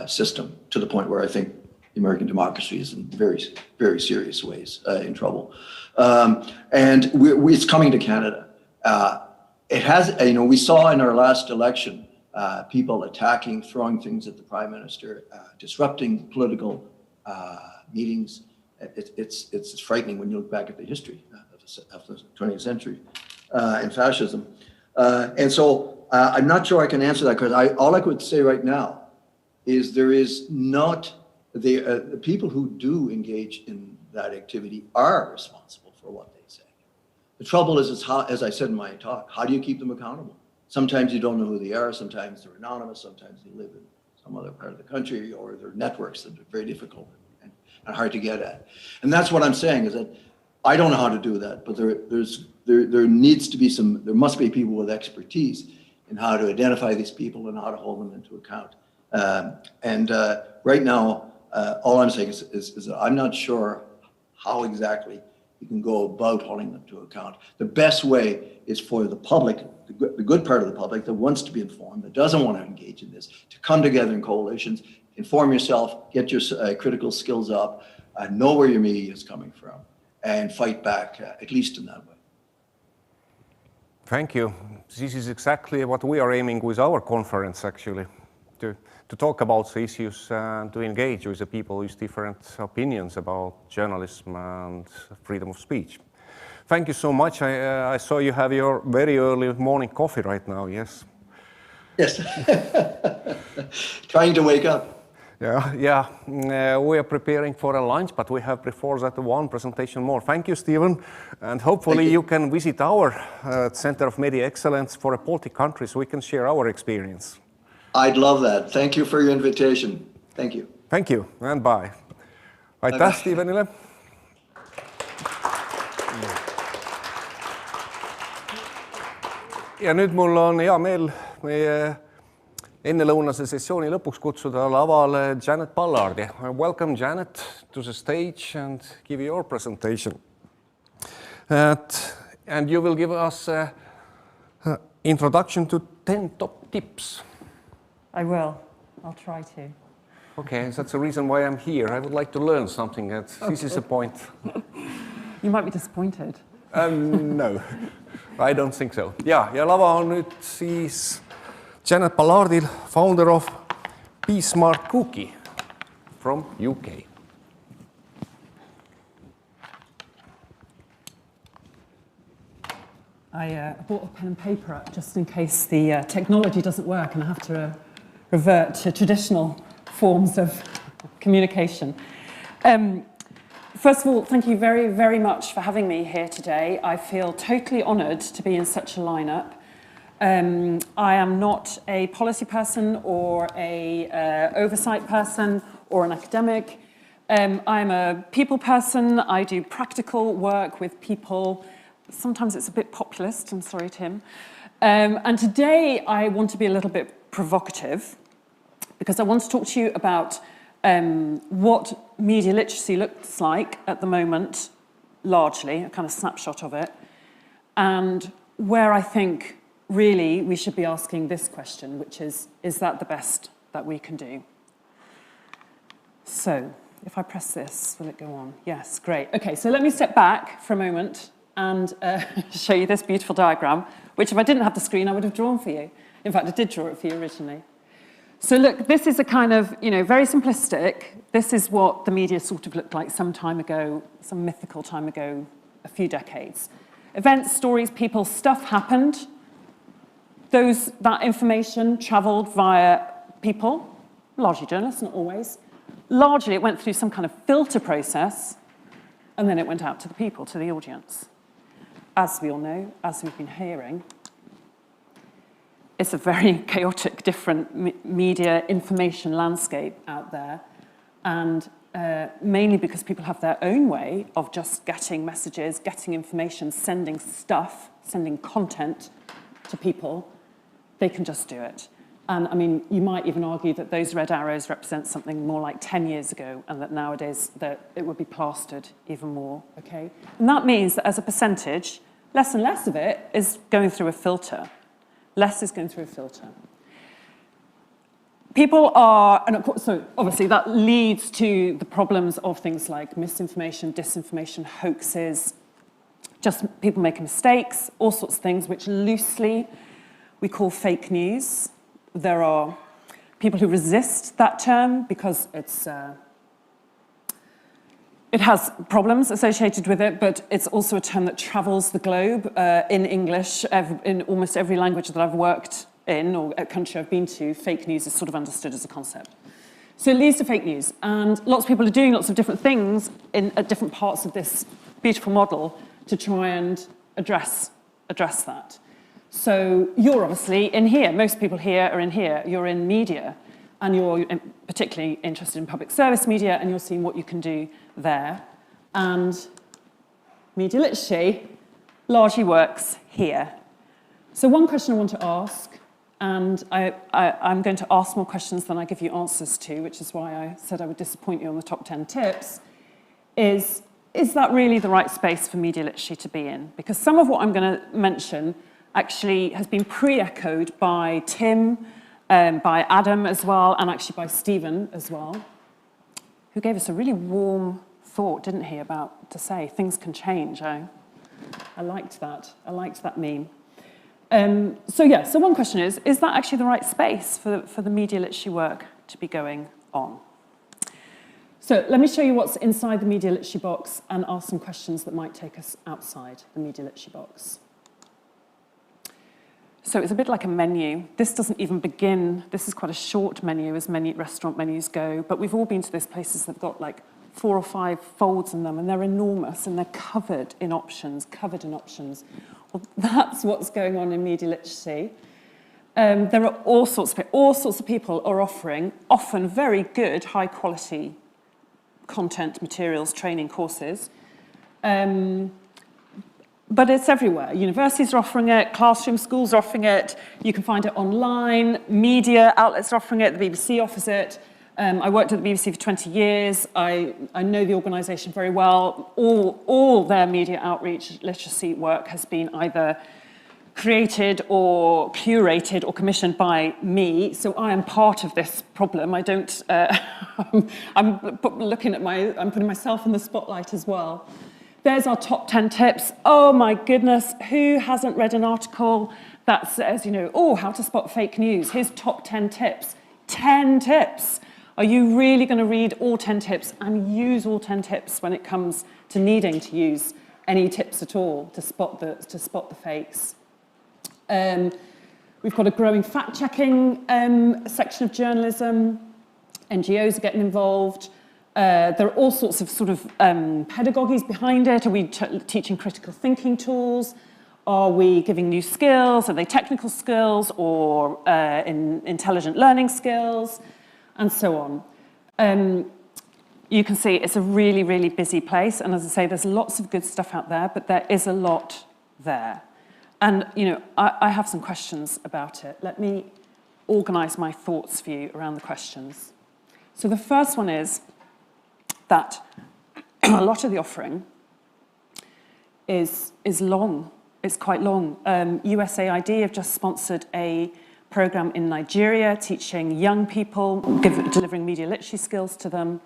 system to the point where I think the American democracy is in very, very serious ways in trouble. And it's coming to Canada. It has, we saw in our last election people attacking, throwing things at the Prime Minister, disrupting political meetings. It's frightening when you look back at the history of the 20th century and fascism. And so I'm not sure I can answer that because all I could say right now is there is not, the people who do engage in that activity are responsible for what they say. The trouble is how, as I said in my talk, how do you keep them accountable? Sometimes you don't know who they are, sometimes they're anonymous, sometimes they live in some other part of the country, or there are networks that are very difficult and hard to get at. And that's what I'm saying, is that I don't know how to do that, but there needs to be there must be people with expertise in how to identify these people and how to hold them into account. Right now, all I'm saying is that I'm not sure how exactly you can go about holding them to account. The best way is for the public, the good part of the public that wants to be informed, that doesn't want to engage in this, to come together in coalitions, inform yourself, get your critical skills up, know where your media is coming from, and fight back, at least in that way. Thank you. This is exactly what we are aiming with our conference, actually, to talk about the issues and to engage with the people with different opinions about journalism and freedom of speech. Thank you so much. I saw you have your very early morning coffee right now, yes? Yes. Trying to wake up. Yeah. We are preparing for a lunch, but we have before that one presentation more. Thank you, Stephen. And hopefully you can visit our Center of Media Excellence for a Baltic country so we can share our experience. I'd love that. Thank you for your invitation. Thank you. Thank you and bye. Aitäh Stevenile. Ja nüüd mul on hea meel meie ennelõunase sessiooni lõpuks kutsuda lavale Janet Ballardi. Welcome Janet to the stage and give your presentation. And you will give us an introduction to 10 top tips. I will. I'll try to. Okay, that's the reason why I'm here. I would like to learn something. This is the point. You might be disappointed. No, I don't think so. Ja lava on nüüd siis Janet Ballardil, founder of Be Smart Cookie from UK. I brought a pen and paper up just in case the technology doesn't work and I have to revert to traditional forms of communication. First of all, thank you very, very much for having me here today. I feel totally honoured to be in such a lineup. I am not a policy person or a oversight person or an academic. I'm a people person. I do practical work with people. Sometimes it's a bit populist, I'm sorry, Tim. And today I want to be a little bit provocative because I want to talk to you about what media literacy looks like at the moment, largely, a kind of snapshot of it, and where I think really we should be asking this question, which is that the best that we can do? So, if I press this, will it go on? Yes, great. Okay, so let me step back for a moment and show you this beautiful diagram, which if I didn't have the screen, I would have drawn for you. In fact, I did draw it for you originally. So look, this is a kind of, very simplistic. This is what the media sort of looked like some time ago, some mythical time ago, a few decades. Events, stories, people, stuff happened. That information travelled via people, largely journalists, not always. Largely it went through some kind of filter process, and then it went out to the people, to the audience. As we all know, as we've been hearing, it's a very chaotic, different media information landscape out there, and mainly because people have their own way of just getting messages, getting information, sending stuff, sending content to people. They can just do it. And I mean, you might even argue that those red arrows represent something more like 10 years ago, and that nowadays that it would be plastered even more, okay? And that means that as a percentage, less and less of it is going through a filter. Less is going through a filter. People are, and of course, so obviously that leads to the problems of things like misinformation, disinformation, hoaxes, just people making mistakes, all sorts of things, which loosely we call fake news. There are people who resist that term because it has problems associated with it, but it's also a term that travels the globe in English, in almost every language that I've worked in or a country I've been to. Fake news is sort of understood as a concept. So it leads to fake news, and lots of people are doing lots of different things at different parts of this beautiful model to try and address that. So you're obviously in here. Most people here are in here. You're in media, and you're particularly interested in public service media, and you're seeing what you can do there. And media literacy largely works here. So one question I want to ask, and I'm going to ask more questions than I give you answers to, which is why I said I would disappoint you on the top 10 tips, is that really the right space for media literacy to be in? Because some of what I'm going to mention actually has been pre-echoed by Tim, by Adam as well, and actually by Stephen as well, who gave us a really warm thought, didn't he, about to say things can change. I liked that. I liked that meme. So one question is that actually the right space for the media literacy work to be going on? So let me show you what's inside the media literacy box and ask some questions that might take us outside the media literacy box. So it's a bit like a menu. This doesn't even begin. This is quite a short menu, as many restaurant menus go, but we've all been to those places that have got like 4 or 5 folds in them, and they're enormous, and they're covered in options. Well, that's what's going on in media literacy. There are all sorts of people are offering often very good, high-quality content, materials, training, courses. But it's everywhere. Universities are offering it, classroom schools are offering it, you can find it online, media outlets are offering it, the BBC offers it. I worked at the BBC for 20 years. I know the organisation very well. All their media outreach literacy work has been either created or curated or commissioned by me, so I am part of this problem. I don't, I'm putting myself in the spotlight as well. There's our top 10 tips. Oh my goodness, who hasn't read an article that says, how to spot fake news? Here's top 10 tips. 10 tips. Are you really going to read all 10 tips and use all 10 tips when it comes to needing to use any tips at all to spot the fakes? We've got a growing fact-checking section of journalism. NGOs are getting involved. There are all sorts of pedagogies behind it. Are we teaching critical thinking tools? Are we giving new skills? Are they technical skills or intelligent learning skills? And so on. You can see it's a really, really busy place. And as I say, there's lots of good stuff out there, but there is a lot there. And, I have some questions about it. Let me organise my thoughts for you around the questions. So the first one is that a lot of the offering is long. It's quite long. USAID have just sponsored a program in Nigeria teaching young people, delivering media literacy skills to them.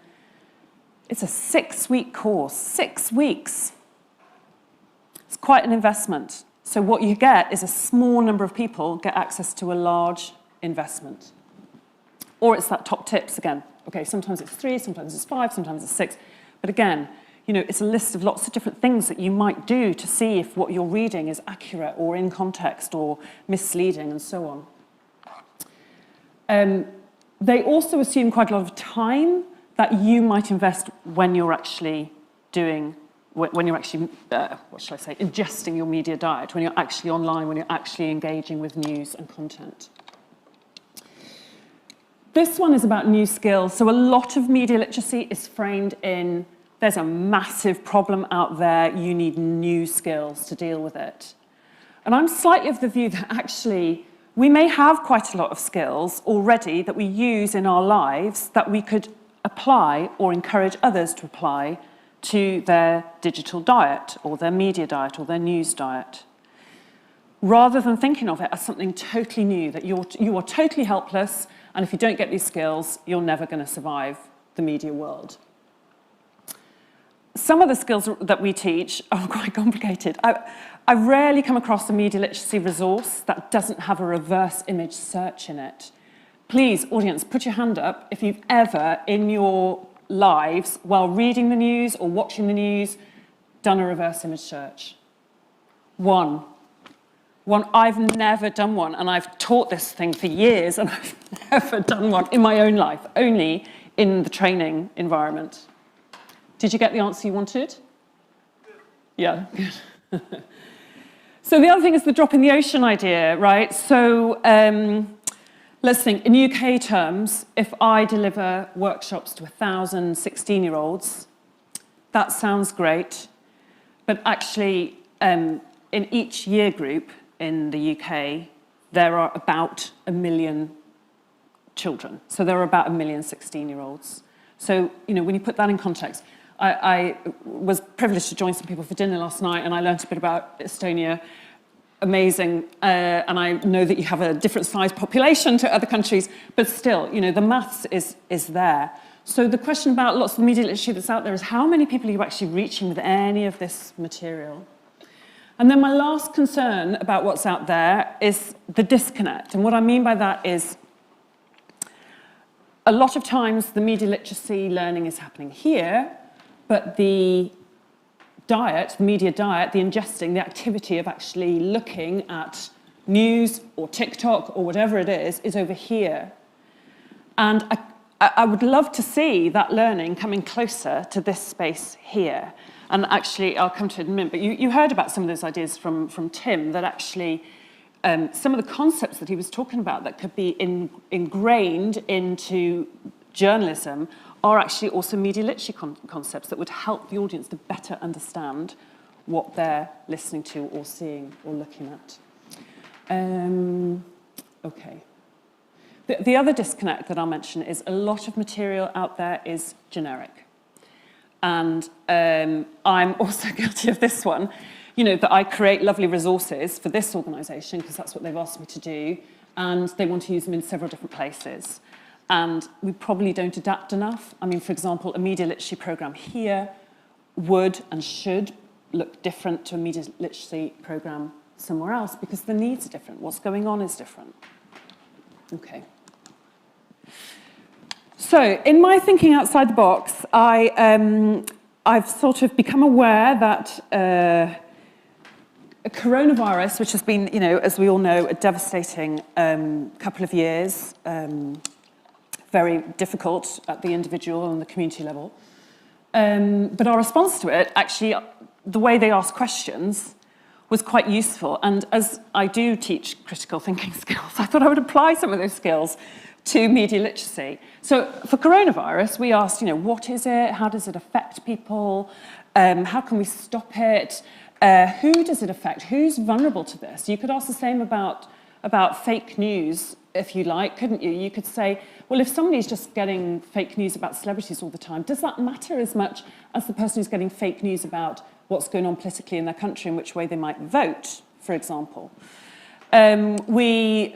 It's a 6-week course, 6 weeks. It's quite an investment. So what you get is a small number of people get access to a large investment. Or it's that top tips again. Okay, sometimes it's 3, sometimes it's 5, sometimes it's 6. But again, You know, it's a list of lots of different things that you might do to see if what you're reading is accurate or in context or misleading and so on. They also assume quite a lot of time that you might invest when you're actually doing, when you're actually, what shall I say, ingesting your media diet, when you're actually online, when you're actually engaging with news and content. This one is about new skills. So a lot of media literacy is framed in, there's a massive problem out there, you need new skills to deal with it. And I'm slightly of the view that actually we may have quite a lot of skills already that we use in our lives that we could apply or encourage others to apply to their digital diet or their media diet or their news diet, rather than thinking of it as something totally new, that you are totally helpless, and if you don't get these skills, you're never going to survive the media world. Some of the skills that we teach are quite complicated. I rarely come across a media literacy resource that doesn't have a reverse image search in it. Please, audience, put your hand up if you've ever, in your lives, while reading the news or watching the news, done a reverse image search. One. I've never done one, and I've taught this thing for years, and I've never done one in my own life, only in the training environment. Did you get the answer you wanted? Yeah, good. So the other thing is the drop in the ocean idea, right? So let's think, in UK terms, if I deliver workshops to 1,000 16-year-olds, that sounds great, but actually in each year group in the UK, there are about 1 million children. So there are about 1 million 16-year-olds. So, you know, when you put that in context, I was privileged to join some people for dinner last night, and I learned a bit about Estonia. Amazing, and I know that you have a different size population to other countries, but still, you know, the maths is there. So the question about lots of the media literacy that's out there is how many people are you actually reaching with any of this material? And then my last concern about what's out there is the disconnect. And what I mean by that is a lot of times the media literacy learning is happening here, but the diet, the media diet, the ingesting, the activity of actually looking at news or TikTok or whatever it is over here. And I would love to see that learning coming closer to this space here. And actually, I'll come to it in a minute, but you heard about some of those ideas from Tim, that actually some of the concepts that he was talking about that could be ingrained into journalism are actually also media literacy concepts that would help the audience to better understand what they're listening to or seeing or looking at. Okay. The other disconnect that I'll mention is a lot of material out there is generic. And I'm also guilty of this one, you know, that I create lovely resources for this organisation because that's what they've asked me to do, and they want to use them in several different places. And we probably don't adapt enough. I mean, for example, a media literacy programme here would and should look different to a media literacy programme somewhere else because the needs are different. What's going on is different. Okay. So, in my thinking outside the box, I've sort of become aware that coronavirus, which has been, you know, as we all know, a devastating couple of years, very difficult at the individual and the community level. But our response to it, actually, the way they asked questions was quite useful. And as I do teach critical thinking skills, I thought I would apply some of those skills to media literacy. So for coronavirus, we asked, you know, what is it? How does it affect people? How can we stop it? Who does it affect? Who's vulnerable to this? You could ask the same about fake news, if you like, couldn't you? You could say, well, if somebody's just getting fake news about celebrities all the time, does that matter as much as the person who's getting fake news about what's going on politically in their country and which way they might vote, for example? Globally,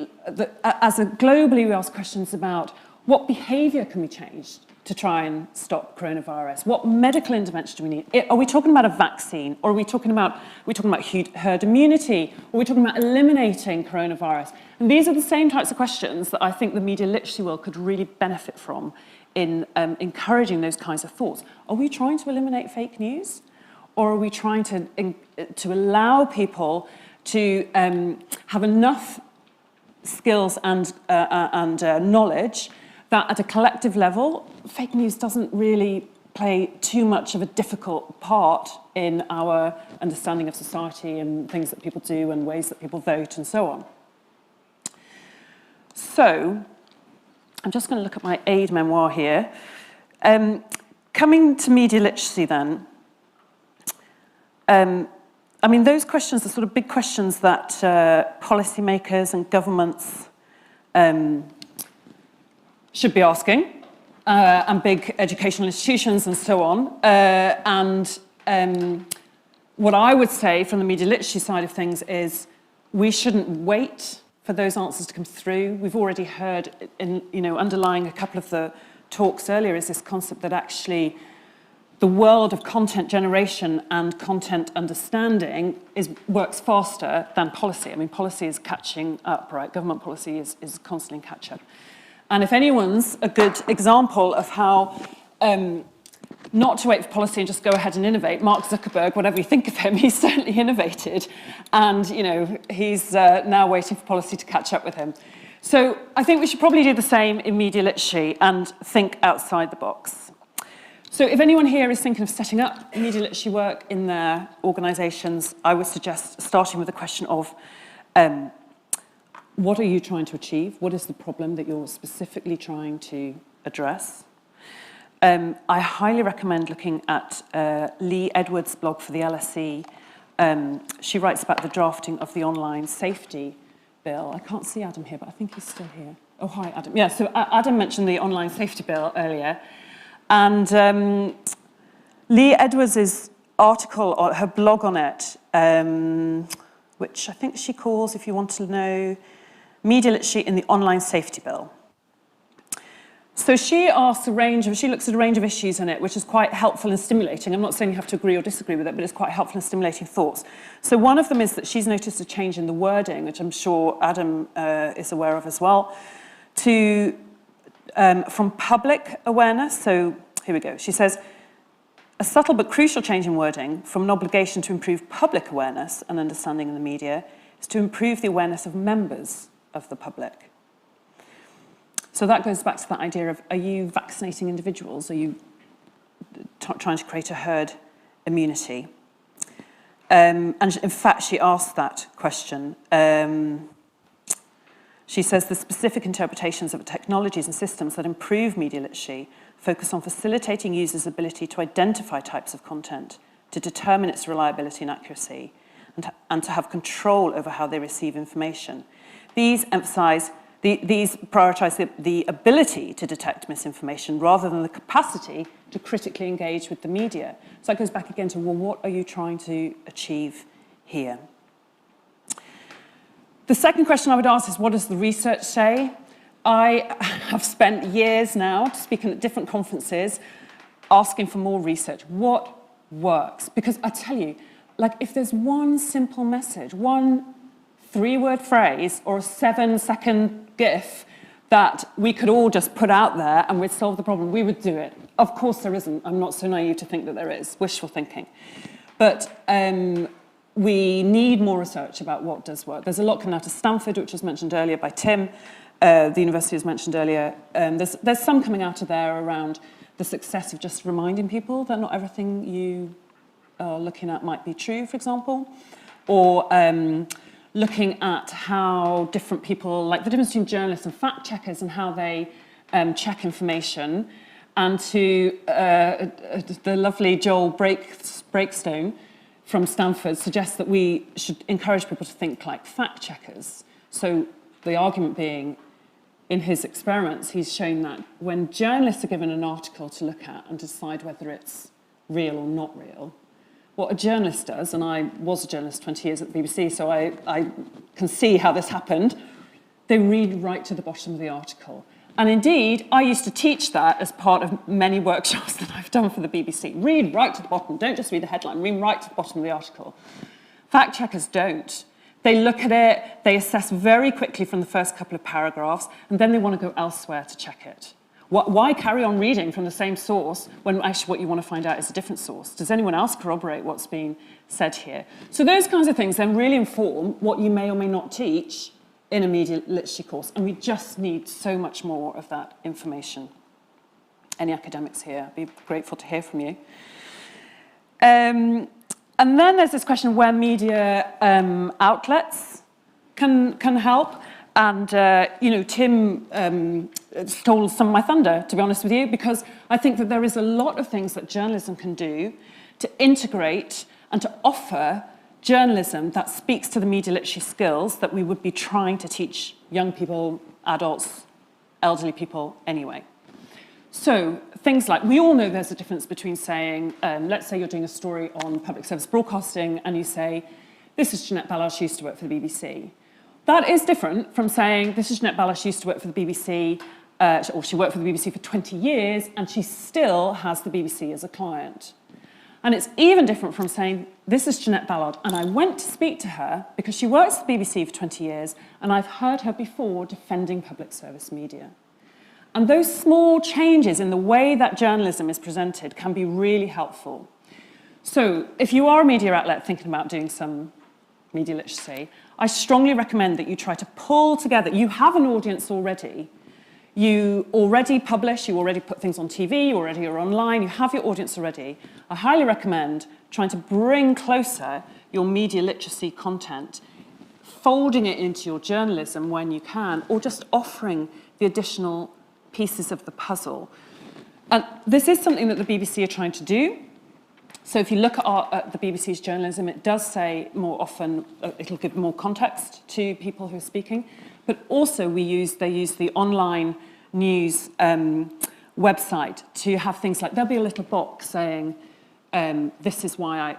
we ask questions about what behaviour can we change to try and stop coronavirus? What medical intervention do we need? Are we talking about a vaccine? Or are we talking about herd immunity? Or are we talking about eliminating coronavirus? And these are the same types of questions that I think the media literacy world could really benefit from in encouraging those kinds of thoughts. Are we trying to eliminate fake news? Or are we trying to allow people to have enough skills and knowledge that at a collective level, fake news doesn't really play too much of a difficult part in our understanding of society and things that people do and ways that people vote and so on. So, I'm just going to look at my aid memoir here. Coming to media literacy then, I mean, those questions are sort of big questions that policymakers and governments should be asking, and big educational institutions and so on. What I would say from the media literacy side of things is we shouldn't wait for those answers to come through. We've already heard, underlying a couple of the talks earlier is this concept that actually the world of content generation and content understanding works faster than policy. I mean, policy is catching up, right? Government policy is constantly in catch-up. And if anyone's a good example of how not to wait for policy and just go ahead and innovate, Mark Zuckerberg, whatever you think of him, he's certainly innovated. And, he's now waiting for policy to catch up with him. So I think we should probably do the same in media literacy and think outside the box. So if anyone here is thinking of setting up media literacy work in their organisations, I would suggest starting with the question of what are you trying to achieve? What is the problem that you're specifically trying to address? I highly recommend looking at Lee Edwards' blog for the LSE. She writes about the drafting of the online safety bill. I can't see Adam here, but I think he's still here. Oh, hi, Adam. Yeah, so Adam mentioned the online safety bill earlier. And Lee Edwards' article, or her blog on it, which I think she calls, if you want to know, Media Literacy in the Online Safety Bill. So she looks at a range of issues in it, which is quite helpful and stimulating. I'm not saying you have to agree or disagree with it, but it's quite helpful and stimulating thoughts. So one of them is that she's noticed a change in the wording, which I'm sure Adam is aware of as well, from public awareness. So here we go. She says, a subtle but crucial change in wording from an obligation to improve public awareness and understanding in the media is to improve the awareness of members of the public. So that goes back to that idea of, are you vaccinating individuals? Are you trying to create a herd immunity? And in fact, she asked that question. She says the specific interpretations of technologies and systems that improve media literacy focus on facilitating users' ability to identify types of content, to determine its reliability and accuracy, and to have control over how they receive information. These prioritize the ability to detect misinformation rather than the capacity to critically engage with the media. So that goes back again to, well, what are you trying to achieve here? The second question I would ask is, what does the research say? I have spent years now speaking at different conferences, asking for more research. What works? Because I tell you, like, if there's one simple message, one 3-word phrase or a 7-second GIF that we could all just put out there and we'd solve the problem, we would do it. Of course there isn't. I'm not so naive to think that there is. Wishful thinking. But we need more research about what does work. There's a lot coming out of Stanford, which was mentioned earlier by Tim. The university was mentioned earlier. There's some coming out of there around the success of just reminding people that not everything you are looking at might be true, for example. Or looking at how different people, like the difference between journalists and fact checkers and how they check information. And to the lovely Joel Breakstone from Stanford suggests that we should encourage people to think like fact checkers. So the argument being, in his experiments, he's shown that when journalists are given an article to look at and decide whether it's real or not real, what a journalist does, and I was a journalist 20 years at the BBC, so I can see how this happened, they read right to the bottom of the article. And indeed, I used to teach that as part of many workshops that I've done for the BBC. Read right to the bottom. Don't just read the headline. Read right to the bottom of the article. Fact checkers don't. They look at it, they assess very quickly from the first couple of paragraphs, and then they want to go elsewhere to check it. Why carry on reading from the same source when actually what you want to find out is a different source? Does anyone else corroborate what's being said here? So those kinds of things then really inform what you may or may not teach in a media literacy course, and we just need so much more of that information. Any academics here? I'd be grateful to hear from you. And then there's this question where media outlets can help. And, you know, Tim stole some of my thunder, to be honest with you, because I think that there is a lot of things that journalism can do to integrate and to offer journalism that speaks to the media literacy skills that we would be trying to teach young people, adults, elderly people anyway. So things like, we all know there's a difference between saying, let's say you're doing a story on public service broadcasting and you say, this is Jeanette Ballard, she used to work for the BBC. That is different from saying, this is Jeanette Ballard, she used to work for the BBC, or she worked for the BBC for 20 years, and she still has the BBC as a client. And it's even different from saying, this is Jeanette Ballard, and I went to speak to her because she works at the BBC for 20 years, and I've heard her before defending public service media. And those small changes in the way that journalism is presented can be really helpful. So if you are a media outlet thinking about doing some media literacy, I strongly recommend that you try to pull together. You have an audience already. You already publish, you already put things on TV, you already are online, you have your audience already. I highly recommend trying to bring closer your media literacy content, folding it into your journalism when you can, or just offering the additional pieces of the puzzle. And this is something that the BBC are trying to do. So if you look at the BBC's journalism, it does say more often, it'll give more context to people who are speaking, but also they use the online news website to have things like, there'll be a little box saying, this is why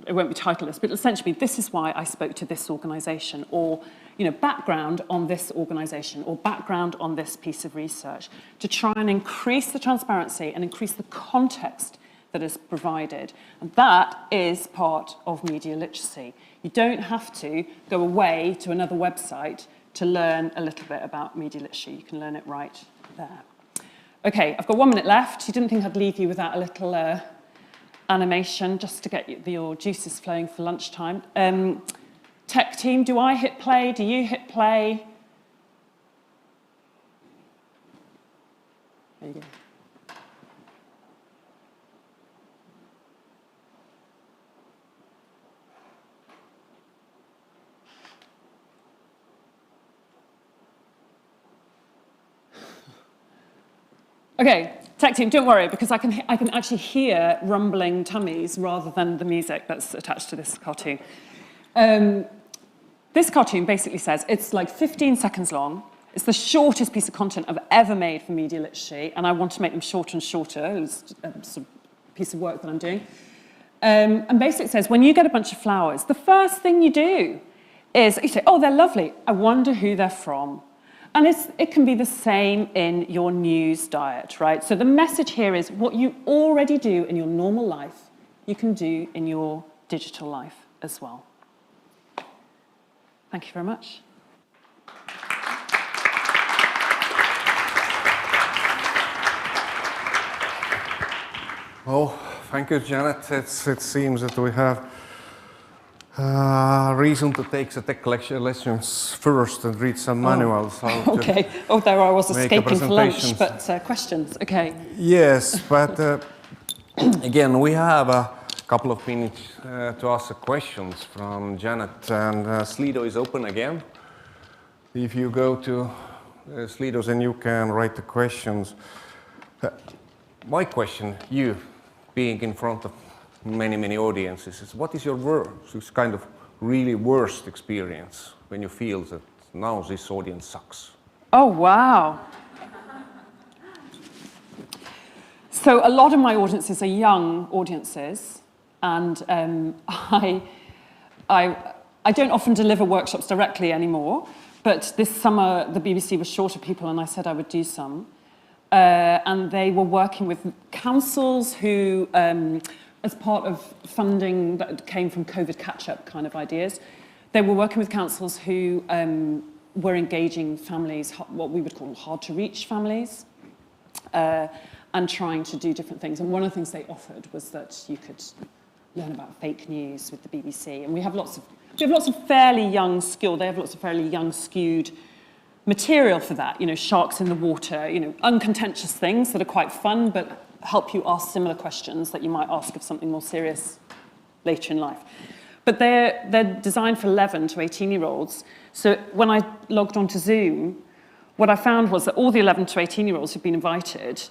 it won't be titleless, but essentially, this is why I spoke to this organisation, or, you know, background on this organisation, or background on this piece of research, to try and increase the transparency and increase the context that is provided. And that is part of media literacy. You don't have to go away to another website to learn a little bit about media literacy. You can learn it right there. Okay, I've got 1 minute left. You didn't think I'd leave you without a little animation just to get your juices flowing for lunchtime. Tech team, do I hit play? Do you hit play? There you go. Okay, tech team, don't worry, because I can actually hear rumbling tummies rather than the music that's attached to this cartoon. This cartoon basically says, it's like 15 seconds long. It's the shortest piece of content I've ever made for media literacy, and I want to make them shorter and shorter. It's a sort of piece of work that I'm doing. And basically it says, when you get a bunch of flowers, the first thing you do is, you say, oh, they're lovely. I wonder who they're from. And it can be the same in your news diet, right? So the message here is what you already do in your normal life, you can do in your digital life as well. Thank you very much. Oh, thank you, Janet. It seems that we have reason to take the tech lessons first and read some manuals. Okay. Oh, there I was escaping for lunch, but questions, okay. Yes, but again, we have a couple of minutes to ask the questions from Janet, and Slido is open again. If you go to Slido, then you can write the questions. My question, you being in front of many audiences, is what is your worst, kind of really worst experience when you feel that now this audience sucks? Oh, wow. So a lot of my audiences are young audiences, and I don't often deliver workshops directly anymore, but this summer the BBC was short of people and I said I would do some. And they were working with councils who, as part of funding that came from COVID catch-up kind of ideas, they were working with councils who were engaging families, what we would call hard-to-reach families. and trying to do different things. And one of the things they offered was that you could learn about fake news with the BBC. And we have lots of fairly young skewed, they have lots of fairly young skewed material for that, you know, sharks in the water, you know, uncontentious things that are quite fun, but help you ask similar questions that you might ask of something more serious later in life. But they're designed for 11 to 18-year-olds. So when I logged onto Zoom, what I found was that all the 11 to 18-year-olds who'd been invited,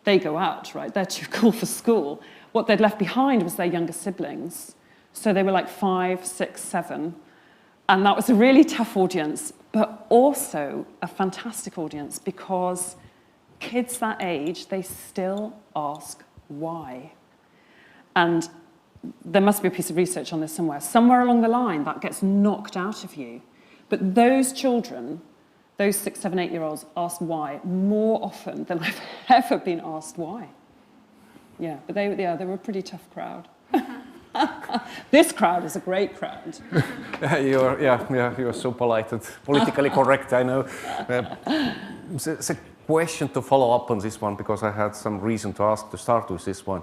they go out, right? They're too cool for school. What they'd left behind was their younger siblings. So they were like 5, 6, 7. And that was a really tough audience, but also a fantastic audience because kids that age, they still ask why. And there must be a piece of research on this somewhere. Somewhere along the line, that gets knocked out of you. But those children, those 6, 7, 8-year-olds ask why more often than I've ever been asked why. Yeah, but they were a pretty tough crowd. This crowd is a great crowd. You are so polite and politically correct, I know. It's a question to follow up on this one because I had some reason to ask to start with this one.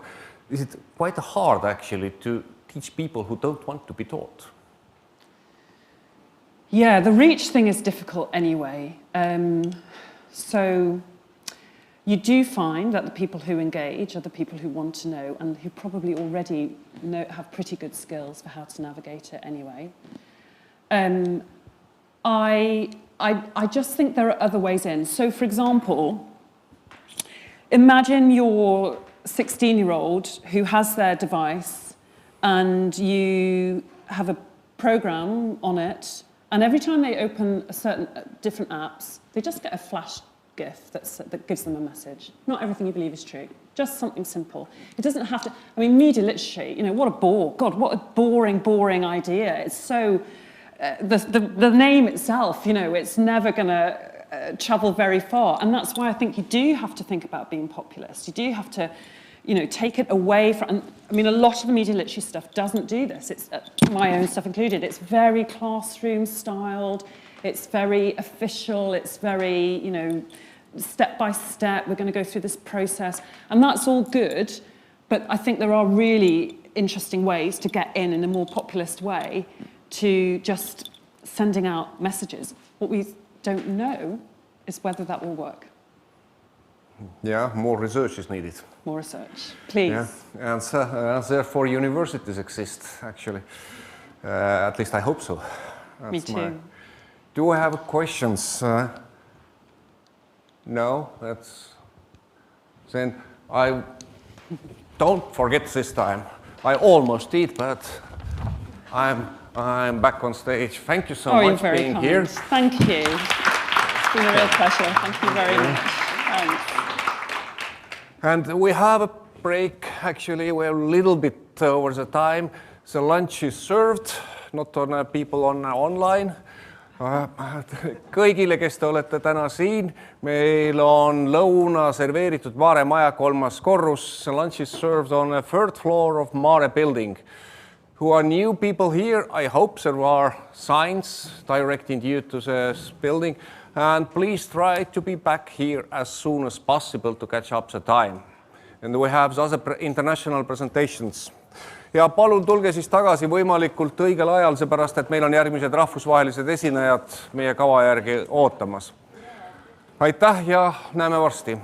Is it quite hard actually to teach people who don't want to be taught? Yeah, the reach thing is difficult anyway. So you do find that the people who engage are the people who want to know and who probably already have pretty good skills for how to navigate it anyway. I just think there are other ways in. So, for example, imagine your 16-year-old who has their device and you have a program on it, and every time they open different apps, they just get a flash GIF that gives them a message. Not everything you believe is true, just something simple. It doesn't have to, I mean, media literacy, you know, what a bore. God, what a boring idea. It's so, the name itself, you know, it's never going to travel very far. And that's why I think you do have to think about being populist. You do have to, you know, take it away from, and, I mean, a lot of the media literacy stuff doesn't do this. It's my own stuff included. It's very classroom styled. It's very official. It's very, you know, step by step. We're going to go through this process. And that's all good. But I think there are really interesting ways to get in a more populist way to just sending out messages. What we don't know is whether that will work. Yeah, more research is needed. More research, please. Yeah. And therefore universities exist, actually. At least I hope so. Me too. Do I have questions? No, then I don't forget this time. I almost did, but I'm back on stage. Thank you so much for being here. Thank you. It's been a real pleasure. Thank you very much. Thanks. And we have a break, actually. We're a little bit over the time. The lunch is served, not on people online. Kõigile, kes te olete täna siin, meil on lõuna serveeritud Maare maja 3. korrus. Lunch is served on the 3rd floor of Maare building. Who are new people here, I hope there are signs directing you to this building. And please try to be back here as soon as possible to catch up the time. And we have other international presentations. Ja palun tulge siis tagasi võimalikult õigel ajal, seepärast et meil on järgmised rahvusvahelised esinejad meie kava järgi ootamas. Aitäh ja näeme varsti!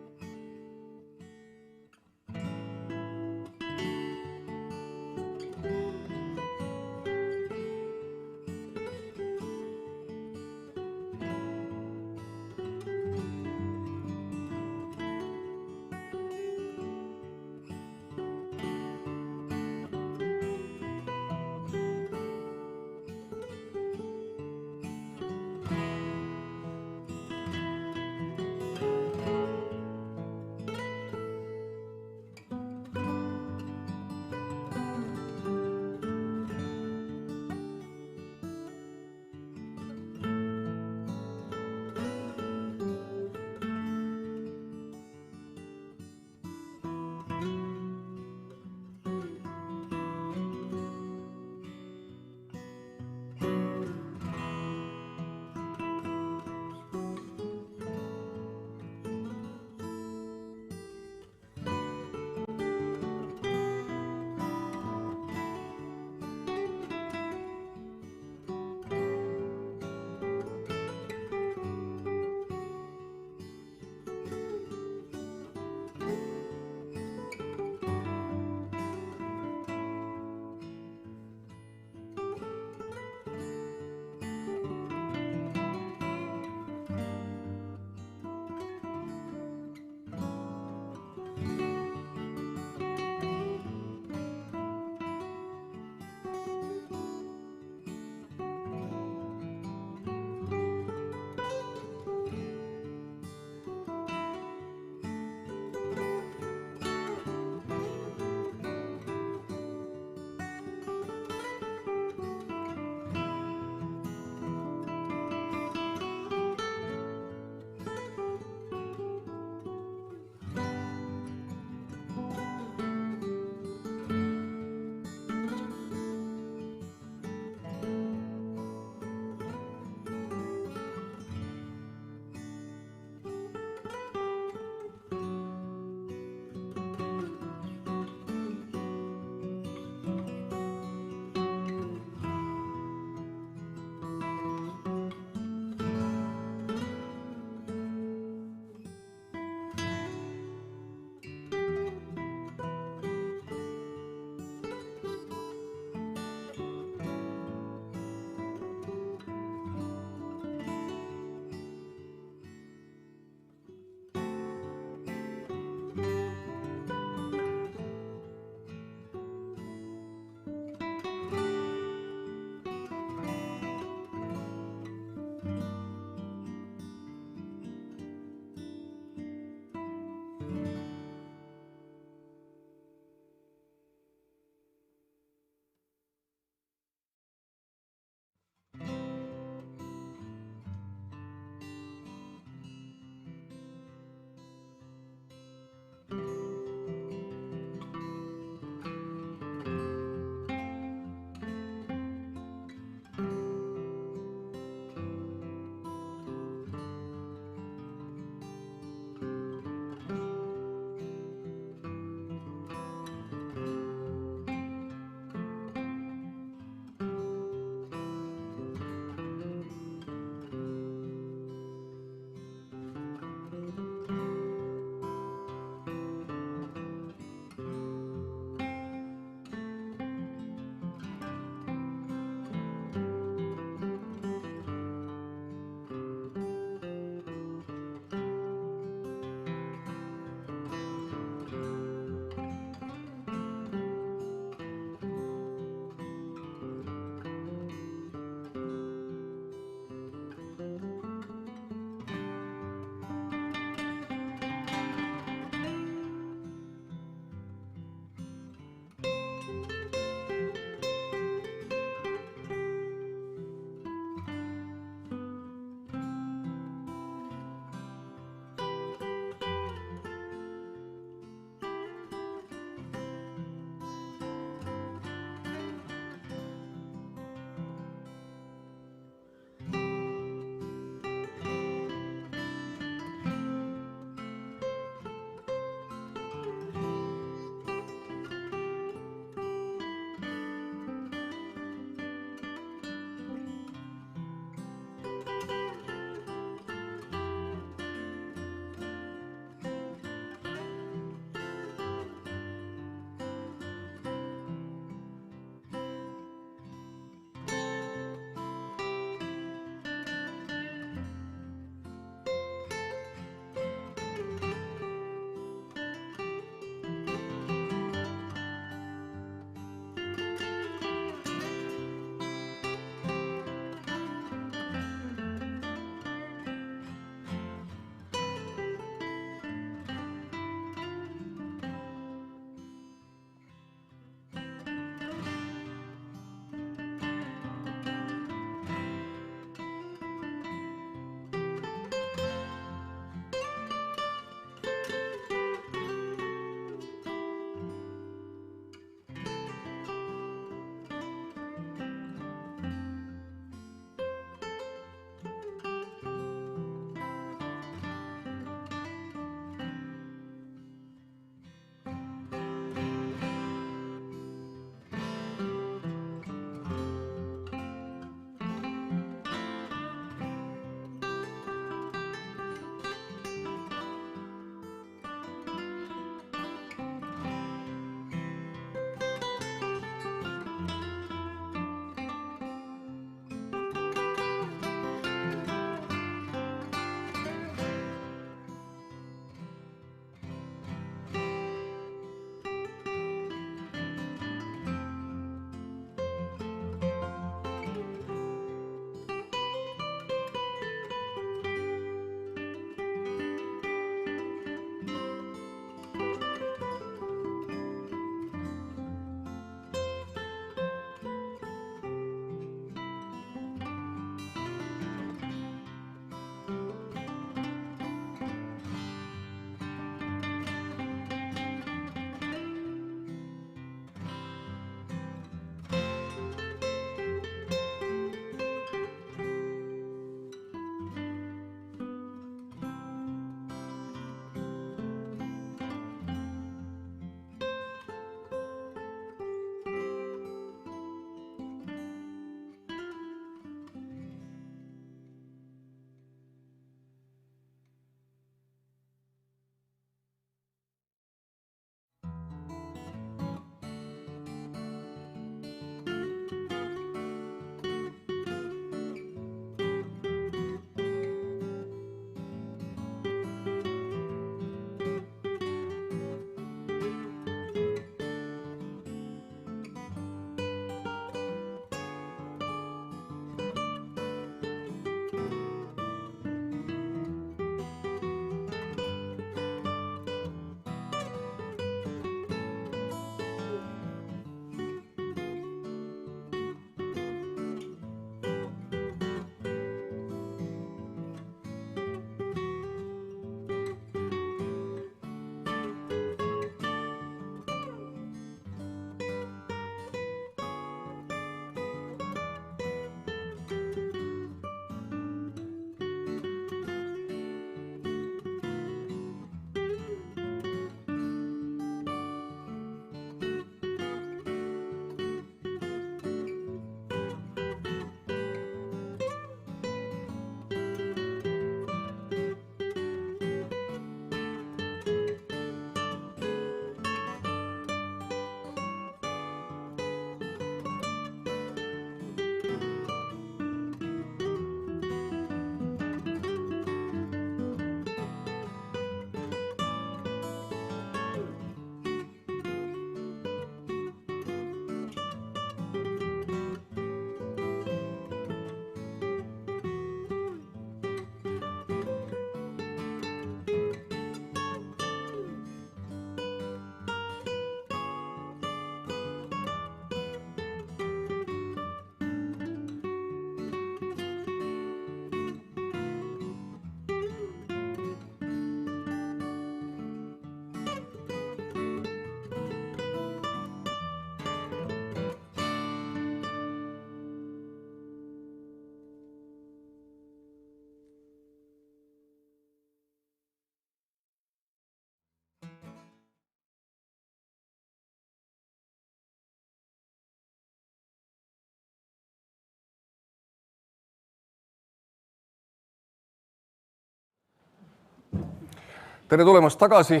Tere tulemast tagasi,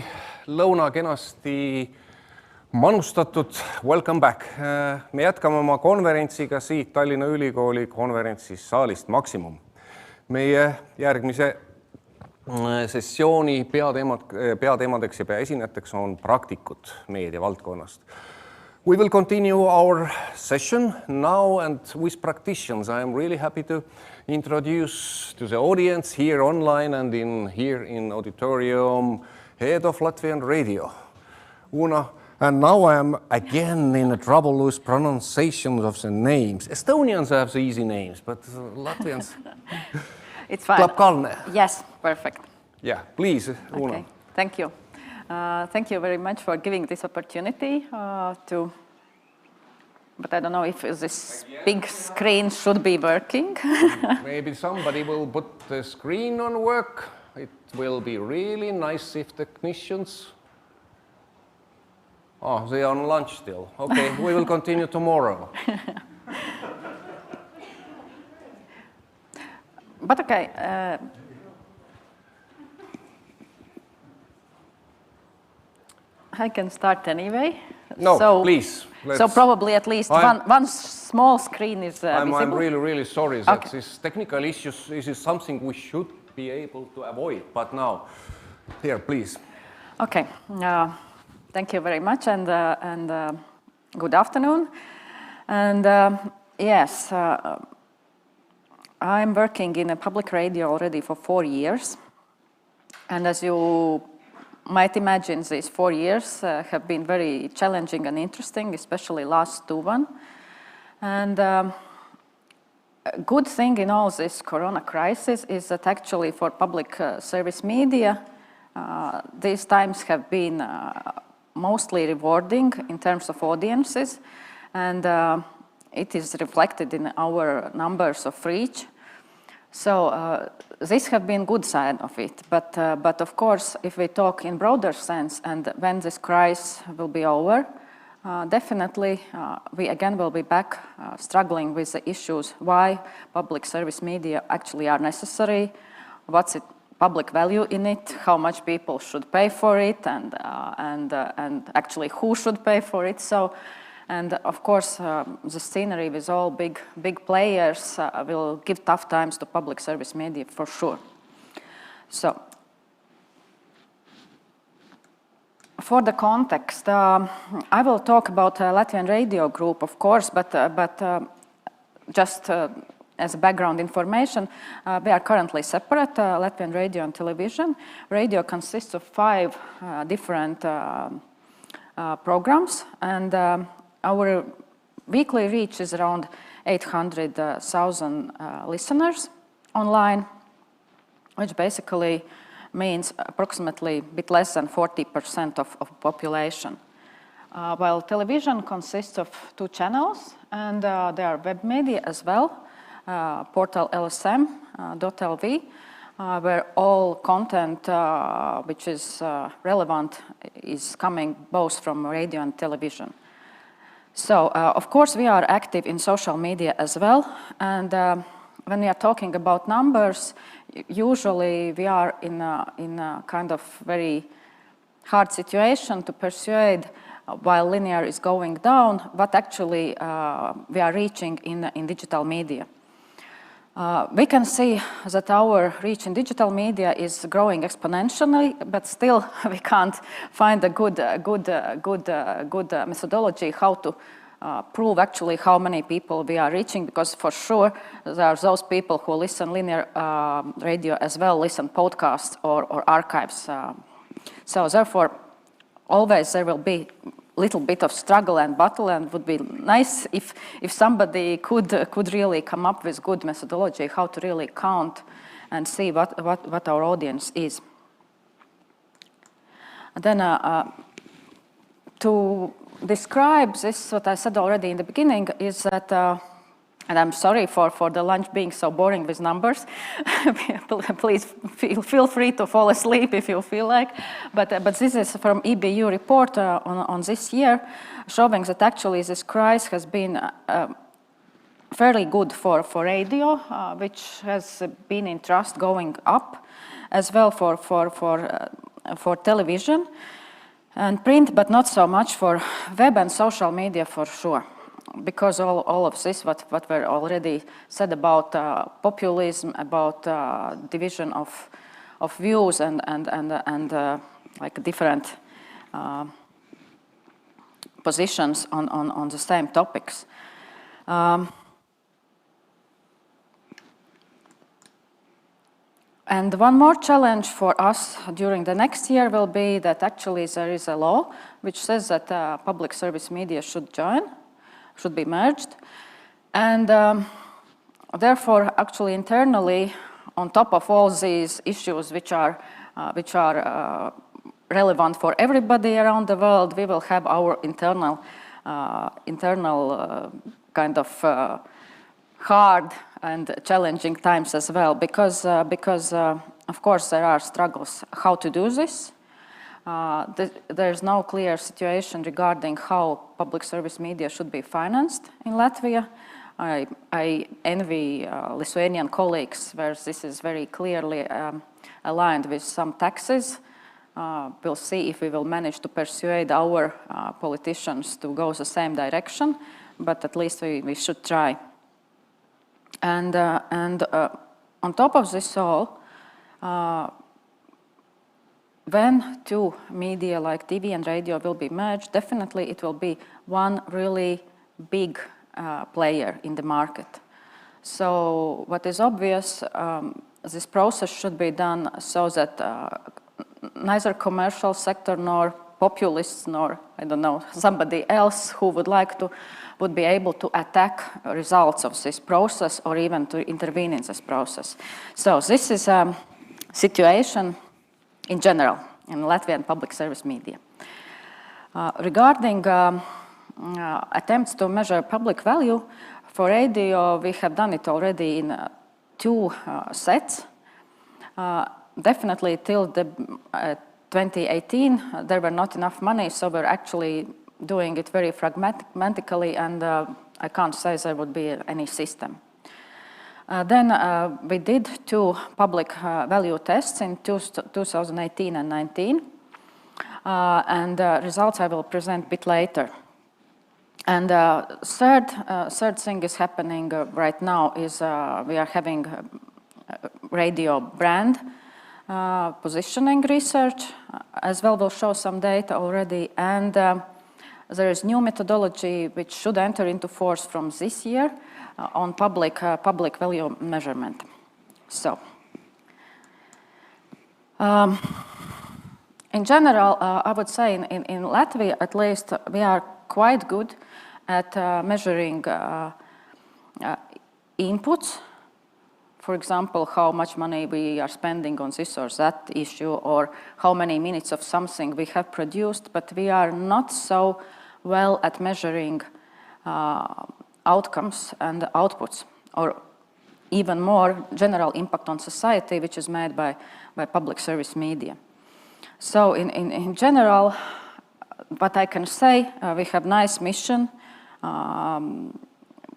lõuna kenasti manustatud, welcome back. Me jätkame oma konverentsiga siit Tallinna Ülikooli konverentsis saalist Maximum. Meie järgmise sessiooni peateemadeks ja peaesinejateks on praktikud meedia valdkonnast. We will continue our session now and with practitioners. I am really happy to introduce to the audience here online and here in auditorium head of Latvian radio, Una. And now I am again in trouble with pronunciations of the names. Estonians have the easy names, but Latvians... It's fine. Yes, perfect. Yeah, please, Una. Okay. Thank you. Thank you very much for giving this opportunity to... But I don't know if this big screen should be working. Maybe somebody will put the screen on work. It will be really nice if technicians... Oh, they are on lunch still. Okay, we will continue tomorrow. But okay. I can start anyway. No, so, please. So probably at least one small screen is visible. I'm really, really sorry that this technical issues is something we should be able to avoid. But now, here, please. Okay. Thank you very much, and good afternoon. And yes, I'm working in a public radio already for 4 years. And as you might imagine, these 4 years have been very challenging and interesting, especially last 2 And a good thing in all this corona crisis is that actually for public service media, these times have been mostly rewarding in terms of audiences, and it is reflected in our numbers of reach. So this have been good side of it, but of course, if we talk in broader sense and when this crisis will be over, definitely we again will be back struggling with the issues why public service media actually are necessary, what's it public value in it, how much people should pay for it, and actually who should pay for it. So, and of course, the scenery with all big players will give tough times to public service media for sure. So, for the context, I will talk about Latvian Radio Group, of course, but just as a background information, we are currently separate, Latvian Radio and Television. Radio consists of 5 different programs, and our weekly reach is around 800,000 listeners online, which basically means approximately a bit less than 40% of population. While television consists of 2 channels, and there are web media as well, portal lsm.lv, where all content which is relevant is coming both from radio and television. So, of course, we are active in social media as well, and when we are talking about numbers, usually we are in a kind of very hard situation to persuade while linear is going down, what actually we are reaching in digital media. We can see that our reach in digital media is growing exponentially, but still we can't find a good methodology how to prove actually how many people we are reaching, because for sure there are those people who listen linear radio as well, listen podcasts or archives. So therefore, always there will be little bit of struggle and battle, and would be nice if somebody could really come up with good methodology how to really count and see what our audience is. And then to describe this, what I said already in the beginning, is that, and I'm sorry for the lunch being so boring with numbers. Please feel free to fall asleep if you feel like. But this is from EBU report on this year, showing that actually this crisis has been fairly good for radio, which has been in trust going up, as well for for television and print, but not so much for web and social media for sure. Because all of this, what were already said about populism, about division of views and like different positions on the same topics. And one more challenge for us during the next year will be that actually there is a law which says that public service media should be merged. And therefore, actually internally, on top of all these issues which are relevant for everybody around the world, we will have our internal kind of hard and challenging times as well, because of course there are struggles how to do this. There's no clear situation regarding how public service media should be financed in Latvia. I envy Lithuanian colleagues where this is very clearly aligned with some taxes. We'll see if we will manage to persuade our politicians to go the same direction, but at least we should try. And on top of this all, when two media like TV and radio will be merged, definitely it will be one really big player in the market. So what is obvious, this process should be done so that neither commercial sector nor populists nor, I don't know, somebody else who would be able to attack results of this process or even to intervene in this process. So this is a situation in general in Latvian public service media. Regarding attempts to measure public value, for radio we have done it already in two sets. Definitely till the 2018 there were not enough money, so we're actually doing it very fragmentically, and I can't say there would be any system. Then we did two public value tests in 2018 and 19, and results I will present a bit later. And third thing is happening right now is we are having radio brand positioning research. As well, we'll show some data already, and there is new methodology which should enter into force from this year on public value measurement. So, in general, I would say in Latvia at least we are quite good at measuring inputs. For example, how much money we are spending on this or that issue, or how many minutes of something we have produced, but we are not so well at measuring outcomes and outputs, or even more general impact on society, which is made by public service media. So in general, what I can say, we have nice mission,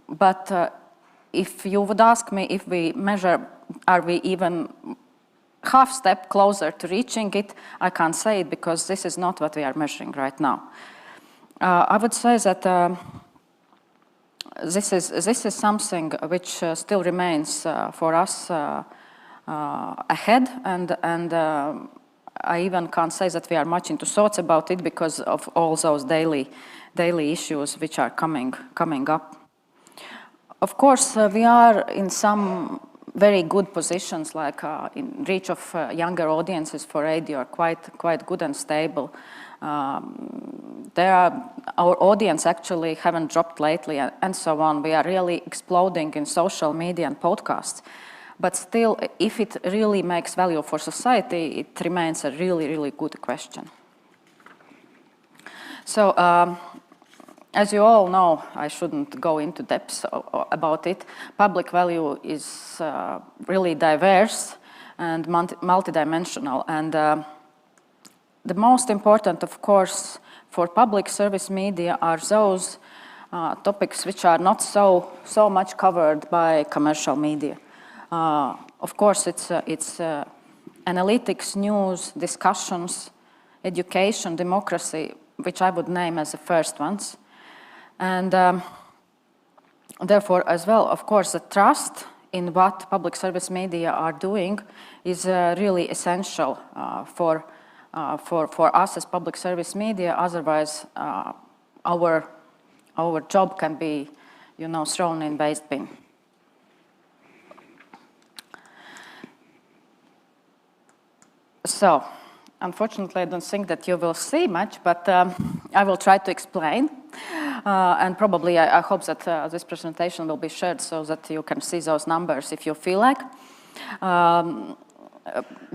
but if you would ask me if we measure, are we even half step closer to reaching it, I can't say it because this is not what we are measuring right now. I would say that this is something which still remains for us ahead, and I even can't say that we are much into thoughts about it because of all those daily issues which are coming up. Of course, we are in some very good positions, like in reach of younger audiences for radio are quite good and stable. Our audience actually haven't dropped lately, and so on. We are really exploding in social media and podcasts. But still, if it really makes value for society, it remains a really, really good question. So, as you all know, I shouldn't go into depth about it. Public value is really diverse and multidimensional. And the most important, of course, for public service media are those topics which are not so much covered by commercial media. Of course, it's analytics, news, discussions, education, democracy, which I would name as the first ones. And therefore, as well, of course, the trust in what public service media are doing is really essential for us as public service media. Otherwise, our job can be, thrown in waste bin. So, unfortunately, I don't think that you will see much, but I will try to explain. And probably I hope that this presentation will be shared so that you can see those numbers if you feel like.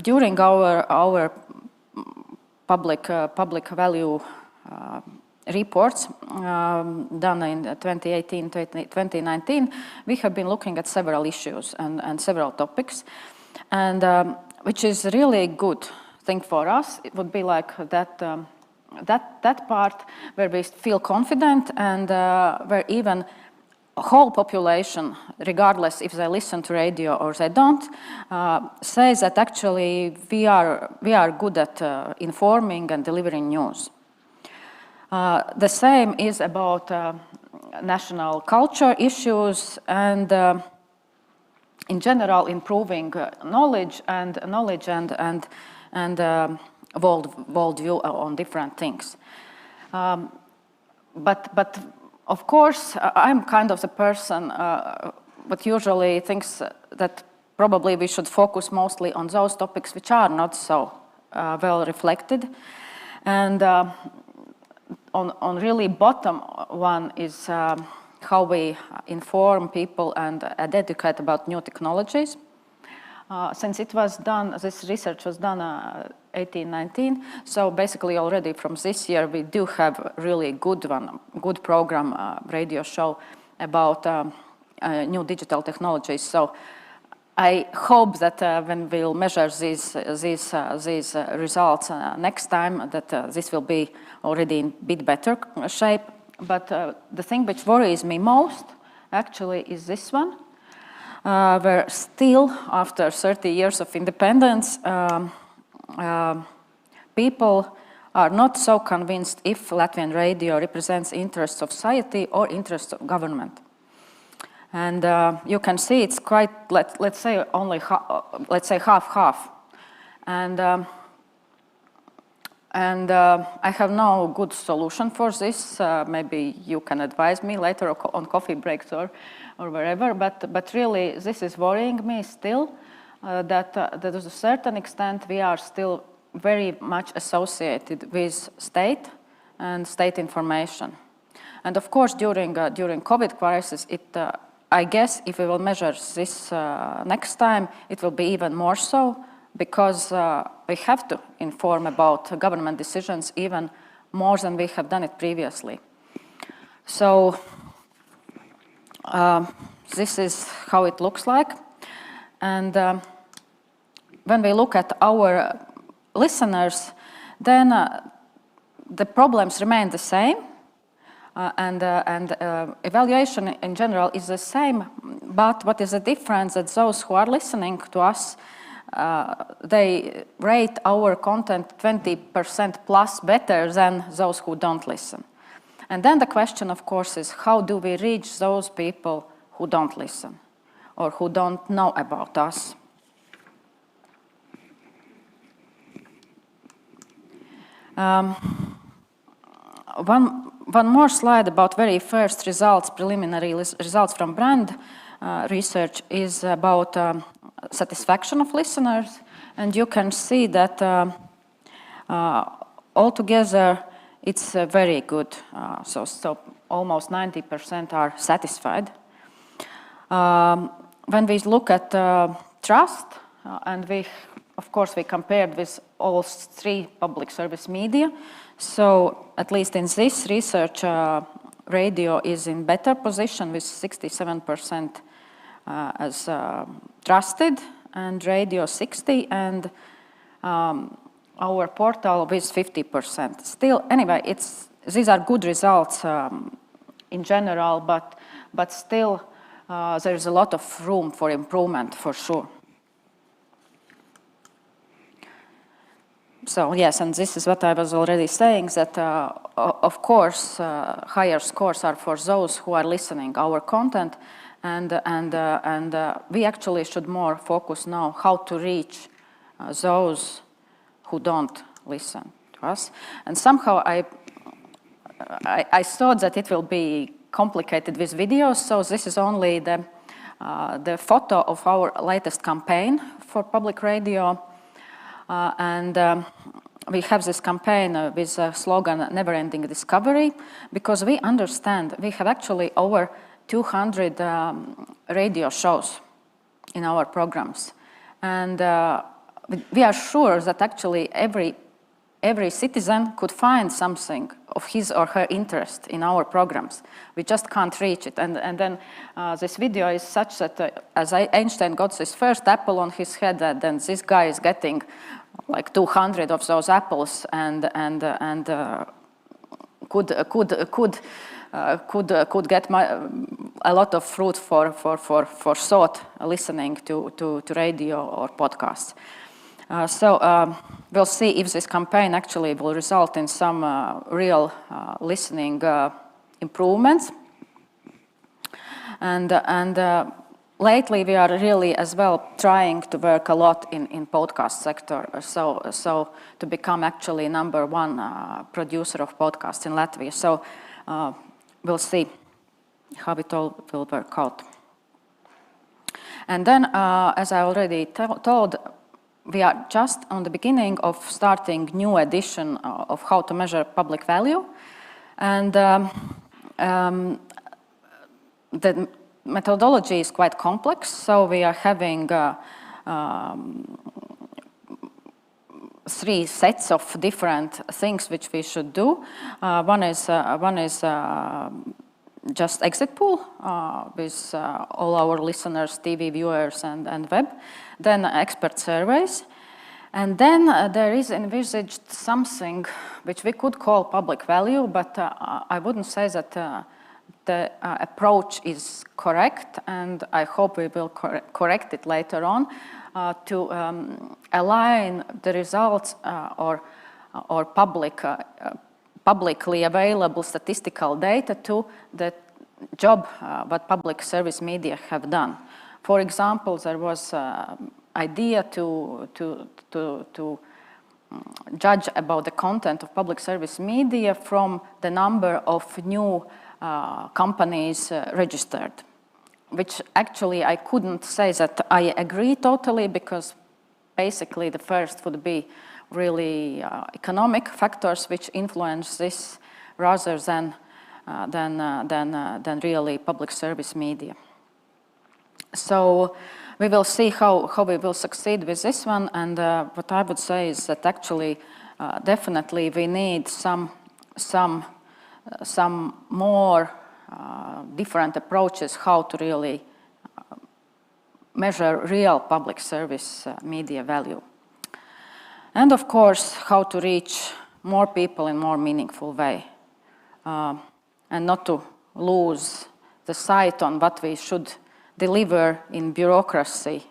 During our public value reports done in 2018-2019, we have been looking at several issues and several topics, and which is really a good thing for us. It would be like that part where we feel confident and where even whole population, regardless if they listen to radio or they don't, says that actually we are good at informing and delivering news. The same is about national culture issues and in general improving knowledge and world view on different things. But of course, I'm kind of the person that usually thinks that probably we should focus mostly on those topics which are not so well reflected. And on really bottom one is how we inform people and educate about new technologies. Since it was done, this research was done 18-19, so basically already from this year we do have a really good program, radio show about new digital technologies. So I hope that when we'll measure these results next time, that this will be already in a bit better shape. But the thing which worries me most actually is this one, where still after 30 years of independence, people are not so convinced if Latvian radio represents interests of society or interests of government. And you can see it's quite, let's say only half-half. And I have no good solution for this. Maybe you can advise me later on coffee breaks or wherever. But really, this is worrying me still. That to a certain extent we are still very much associated with state and state information. And of course, during COVID crisis, I guess if we will measure this next time, it will be even more so, because we have to inform about government decisions even more than we have done it previously. So this is how it looks like. And when we look at our listeners, then the problems remain the same. And evaluation in general is the same, but what is the difference that those who are listening to us, they rate our content 20% plus better than those who don't listen. And then the question, of course, is how do we reach those people who don't listen or who don't know about us? One more slide about very first results, preliminary results from brand research is about satisfaction of listeners. And you can see that altogether it's very good. So almost 90% are satisfied. When we look at trust, and of course we compared with all three public service media. So at least in this research, radio is in better position with 67% as trusted, and radio 60%, and our portal with 50%. Still, anyway, these are good results in general, but still there is a lot of room for improvement for sure. So yes, and this is what I was already saying, that of course higher scores are for those who are listening our content, and we actually should more focus now how to reach those who don't listen to us. And somehow I thought that it will be complicated with videos, so this is only the photo of our latest campaign for public radio. We have this campaign with a slogan, Never-Ending Discovery, because we understand we have actually over 200 radio shows in our programs. And we are sure that actually every citizen could find something of his or her interest in our programs. We just can't reach it. And then this video is such that as Einstein got his first apple on his head, then this guy is getting like 200 of those apples and could get a lot of fruit for thought listening to radio or podcasts. So we'll see if this campaign actually will result in some real listening improvements. And lately we are really as well trying to work a lot in podcast sector. So to become actually #1 producer of podcasts in Latvia. So we'll see how it all will work out. And then, as I already told, we are just on the beginning of starting new edition of how to measure public value. And the methodology is quite complex, so we are having 3 sets of different things which we should do. One is just exit poll with all our listeners, TV viewers and web, then expert surveys. And then there is envisaged something which we could call public value, but I wouldn't say that the approach is correct, and I hope we will correct it later on to align the results or publicly available statistical data to the job what public service media have done. For example, there was idea to judge about the content of public service media from the number of new companies registered, which actually I couldn't say that I agree totally, because basically the first would be really economic factors which influence this rather than really public service media. So we will see how we will succeed with this one, and what I would say is that actually definitely we need some more different approaches how to really measure real public service media value. And of course, how to reach more people in more meaningful way, and not to lose the sight on what we should deliver in bureaucracy,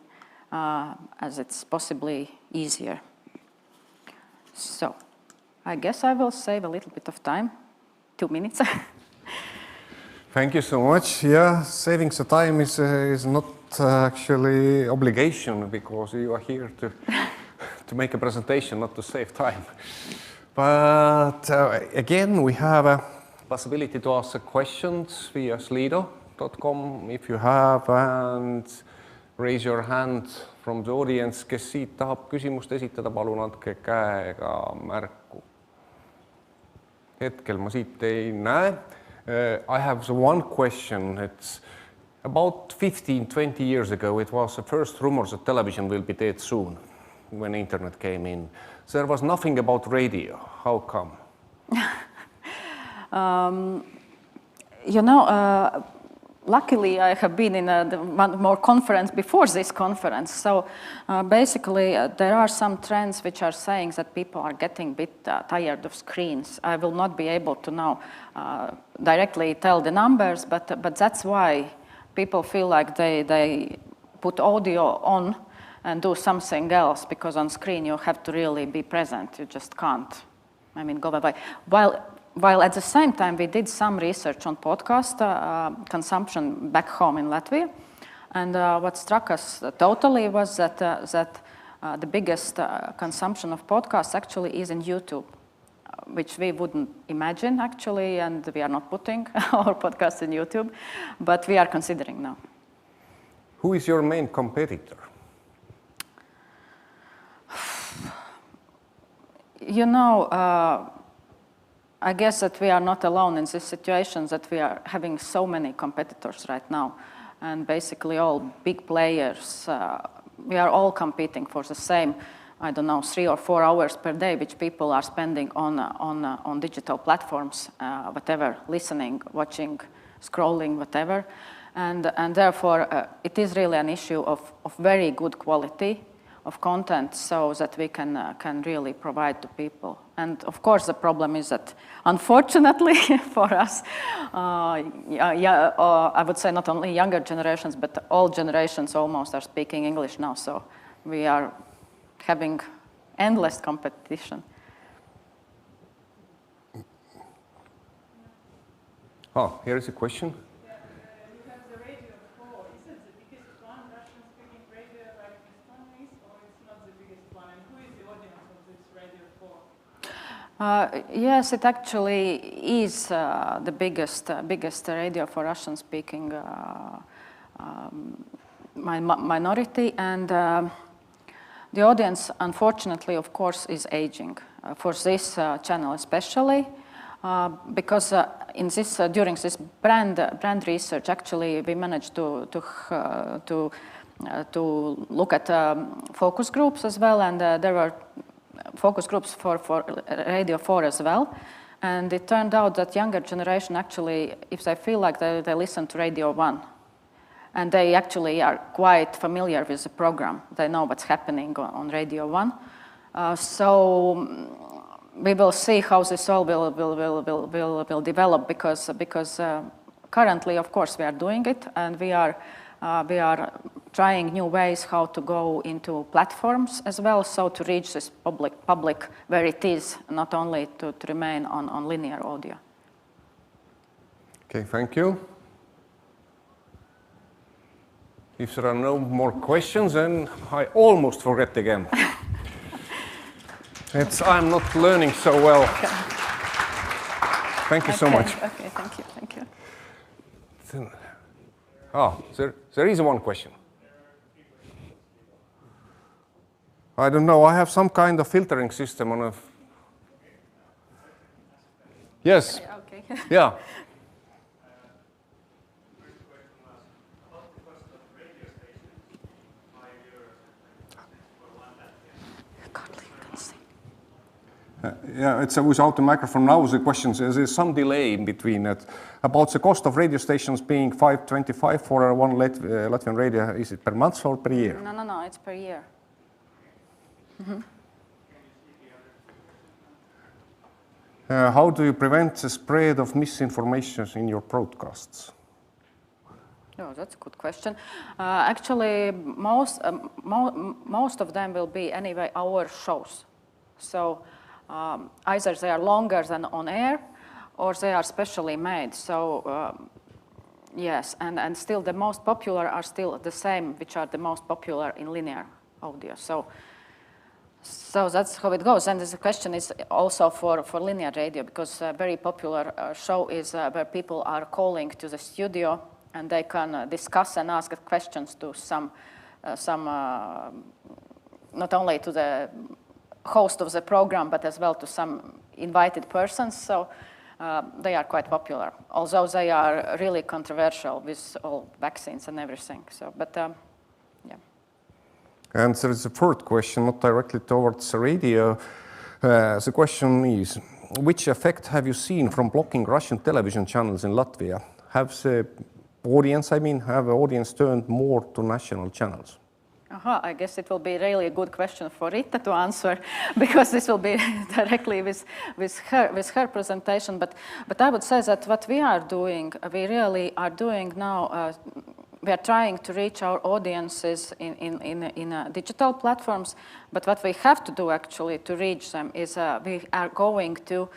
as it's possibly easier. So I guess I will save a little bit of time, 2 minutes. Thank you so much. Yeah, saving the time is not actually obligation, because you are here to make a presentation, not to save time. But again, we have a possibility to ask questions via slido.com if you have, and raise your hand from the audience, kes siit tahab küsimust esitada, palun andke käega märku. Hetkel ma siit ei näe. I have one question. It's about 15-20 years ago, it was the first rumors that television will be dead soon when internet came in. So there was nothing about radio. How come? Luckily, I have been in one more conference before this conference. So basically, there are some trends which are saying that people are getting a bit tired of screens. I will not be able to now directly tell the numbers, but that's why people feel like they put audio on and do something else, because on screen you have to really be present. You just can't, I mean, go away. While at the same time we did some research on podcast consumption back home in Latvia, and what struck us totally was that the biggest consumption of podcasts actually is in YouTube, which we wouldn't imagine actually, and we are not putting our podcasts in YouTube, but we are considering now. Who is your main competitor? You know, I guess that we are not alone in this situation, that we are having so many competitors right now, and basically all big players. We are all competing for the same, I don't know, 3 or 4 hours per day, which people are spending on digital platforms, whatever, listening, watching, scrolling, whatever. And therefore, it is really an issue of very good quality of content, so that we can really provide to people. And of course, the problem is that, unfortunately for us, I would say not only younger generations, but all generations almost are speaking English now. So we are having endless competition. Oh, here is a question. Yes, it actually is the biggest radio for Russian-speaking minority, and the audience, unfortunately, of course, is aging for this channel especially, because in this during this brand research, actually, we managed to look at focus groups as well, and there were focus groups for Radio 4 as well. And it turned out that younger generation actually, if they feel like they listen to Radio 1, and they actually are quite familiar with the program. They know what's happening on Radio 1. So we will see how this all will develop, because currently, of course, we are doing it, and we are trying new ways how to go into platforms as well, so to reach this public where it is, not only to remain on linear audio. Okay, thank you. If there are no more questions, then I almost forget again. I'm not learning so well. Okay. Thank you so much. Okay, thank you, thank you. There is one question. I don't know, I have some kind of filtering system on a... Yes. Okay. Yeah. Yeah, it's without the microphone now. The question there's some delay in between it. About the cost of radio stations being $5.25 for one Latvian radio. Is it per month or per year? No, it's per year. Mm-hmm. How do you prevent the spread of misinformation in your broadcasts? Oh, that's a good question. Actually, most of them will be anyway our shows. So either they are longer than on air, or they are specially made. So yes, and still the most popular are still the same, which are the most popular in linear audio. So that's how it goes. And the question is also for linear radio, because a very popular show is where people are calling to the studio, and they can discuss and ask questions to some not only to the host of the program, but as well to some invited persons. So they are quite popular, although they are really controversial with all vaccines and everything. So, but yeah. And there is a third question, not directly towards the radio. The question is, which effect have you seen from blocking Russian television channels in Latvia? Have the audience turned more to national channels? I guess it will be really a good question for Rita to answer, because this will be directly with her presentation. But I would say that what we are doing, we really are doing now we are trying to reach our audiences in digital platforms, but what we have to do actually to reach them is we are going to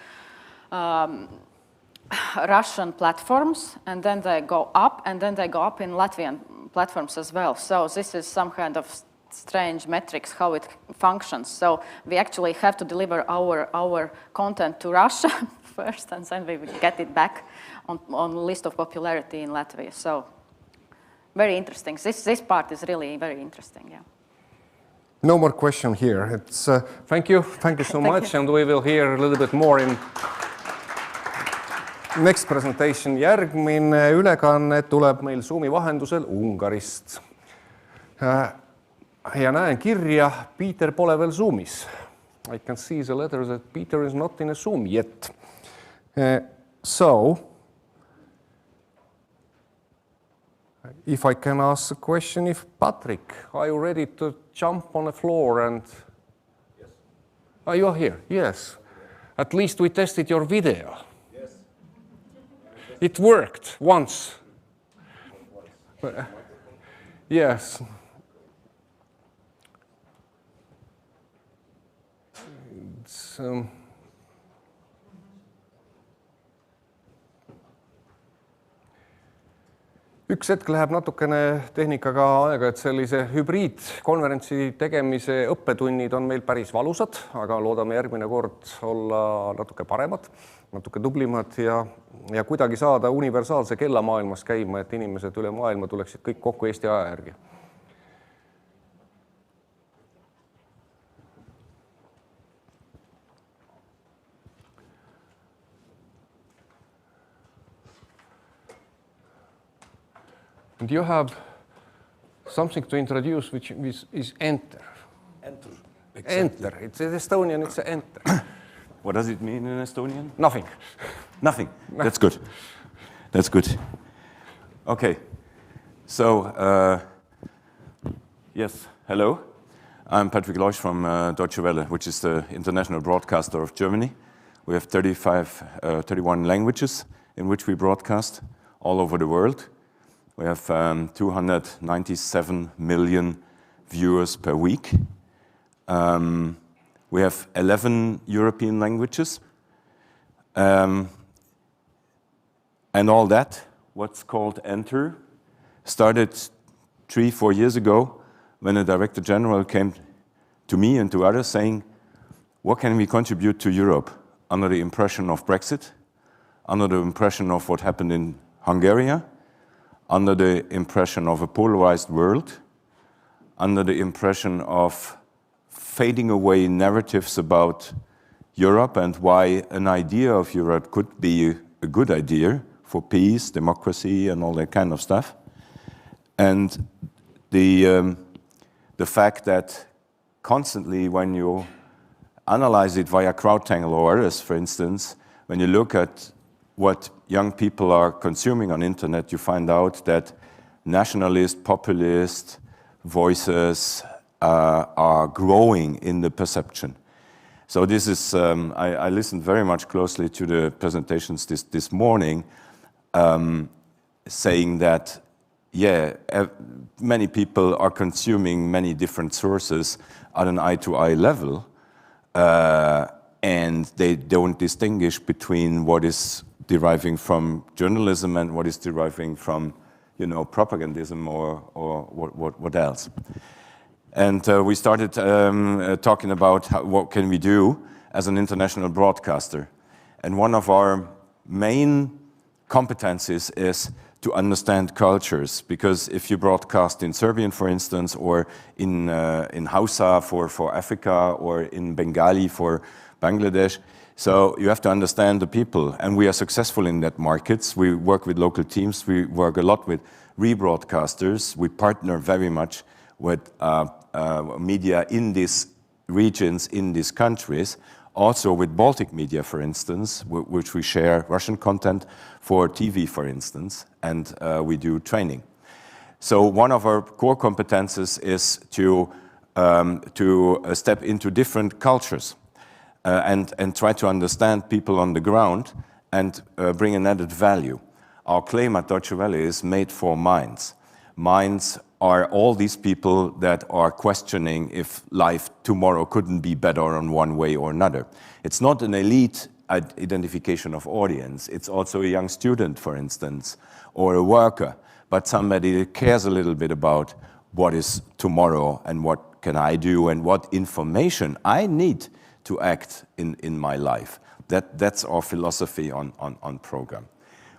Russian platforms, and then they go up, and then they go up in Latvian platforms as well. So this is some kind of strange metrics how it functions. So we actually have to deliver our content to Russia first, and then we will get it back on list of popularity in Latvia. So very interesting. This part is really very interesting. Yeah. No more question here. It's thank you so much, and we will hear a little bit more in next presentation. Järgmine ülekanne tuleb meil Zoomi vahendusel Ungarist. Ja näen kirja, Peter pole veel Zoomis. I can see the letter that Peter is not in a Zoom yet. So, if I can ask a question, if Patrick, are you ready to jump on the floor and... Yes. Oh, you are here? Yes. At least we tested your video. Yes. It worked once. Yes. It's, üks hetk läheb natukene tehnikaga aega, et sellise hübriidkonverentsi tegemise õppetunnid on meil päris valusad, aga loodame järgmine kord olla natuke paremad, natuke tublimad ja kuidagi saada universaalse kellamaailmas käima, et inimesed üle maailma tuleksid kõik kokku Eesti aja järgi. And you have something to introduce which is ENTR. ENTR. Exactly. ENTR. It's in Estonian, it's ENTR. What does it mean in Estonian? Nothing. Nothing. That's good. That's good. Okay. So, yes, hello. I'm Patrick Leusch from Deutsche Welle, which is the international broadcaster of Germany. We have 31 languages in which we broadcast all over the world. We have 297 million viewers per week. We have 11 European languages. And all that, what's called ENTR, started 3-4 years ago when the Director General came to me and to others saying, what can we contribute to Europe under the impression of Brexit, under the impression of what happened in Hungary, under the impression of a polarized world, under the impression of fading away narratives about Europe and why an idea of Europe could be a good idea for peace, democracy, and all that kind of stuff. And the fact that constantly when you analyze it via CrowdTangle or others, for instance, when you look at what young people are consuming on internet, you find out that nationalist, populist voices are growing in the perception. So this is, I listened very much closely to the presentations this morning, saying that, yeah, many people are consuming many different sources at an eye-to-eye level, and they don't distinguish between what is deriving from journalism and what is deriving from, you know, propagandism or what else. And we started talking about what can we do as an international broadcaster. And one of our main competencies is to understand cultures, because if you broadcast in Serbian, for instance, or in Hausa for Africa, or in Bengali for Bangladesh, so you have to understand the people, and we are successful in that markets. We work with local teams. We work a lot with rebroadcasters. We partner very much with media in these regions, in these countries. Also with Baltic media, for instance, which we share Russian content for TV, for instance, and we do training. So one of our core competences is to step into different cultures. And try to understand people on the ground and bring an added value. Our claim at Deutsche Welle is made for minds. minds are all these people that are questioning if life tomorrow couldn't be better in one way or another. It's not an elite identification of audience. It's also a young student, for instance, or a worker, but somebody that cares a little bit about what is tomorrow and what can I do and what information I need to act in my life. That's our philosophy on program.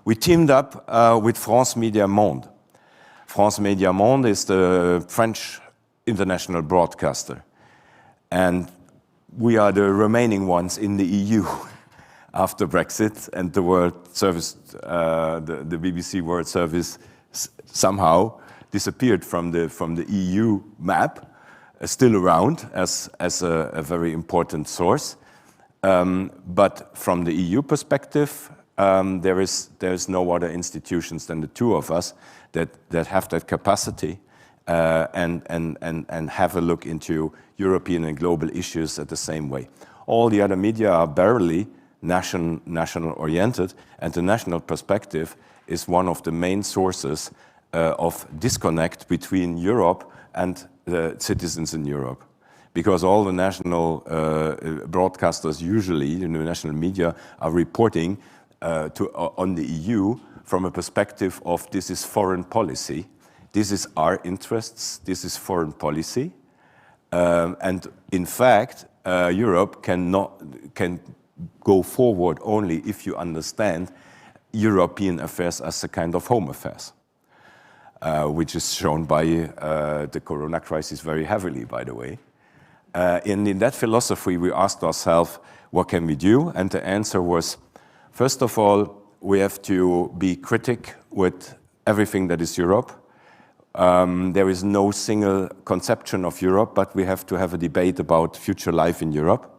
We teamed up with France Média Monde. France Média Monde is the French international broadcaster. And we are the remaining ones in the EU after Brexit, and the World Service, the BBC World Service somehow disappeared from the EU map, still around as a very important source. But from the EU perspective, there is no other institutions than the two of us that have that capacity and have a look into European and global issues at the same way. All the other media are barely national oriented, and the national perspective is one of the main sources of disconnect between Europe and the citizens in Europe. Because all the national broadcasters usually, the national media, are reporting on the EU from a perspective of this is foreign policy, this is our interests, this is foreign policy. And in fact, Europe can go forward only if you understand European affairs as a kind of home affairs, which is shown by the corona crisis very heavily, by the way. And in that philosophy, we asked ourselves, what can we do? And the answer was, first of all, we have to be critic with everything that is Europe. There is no single conception of Europe, but we have to have a debate about future life in Europe.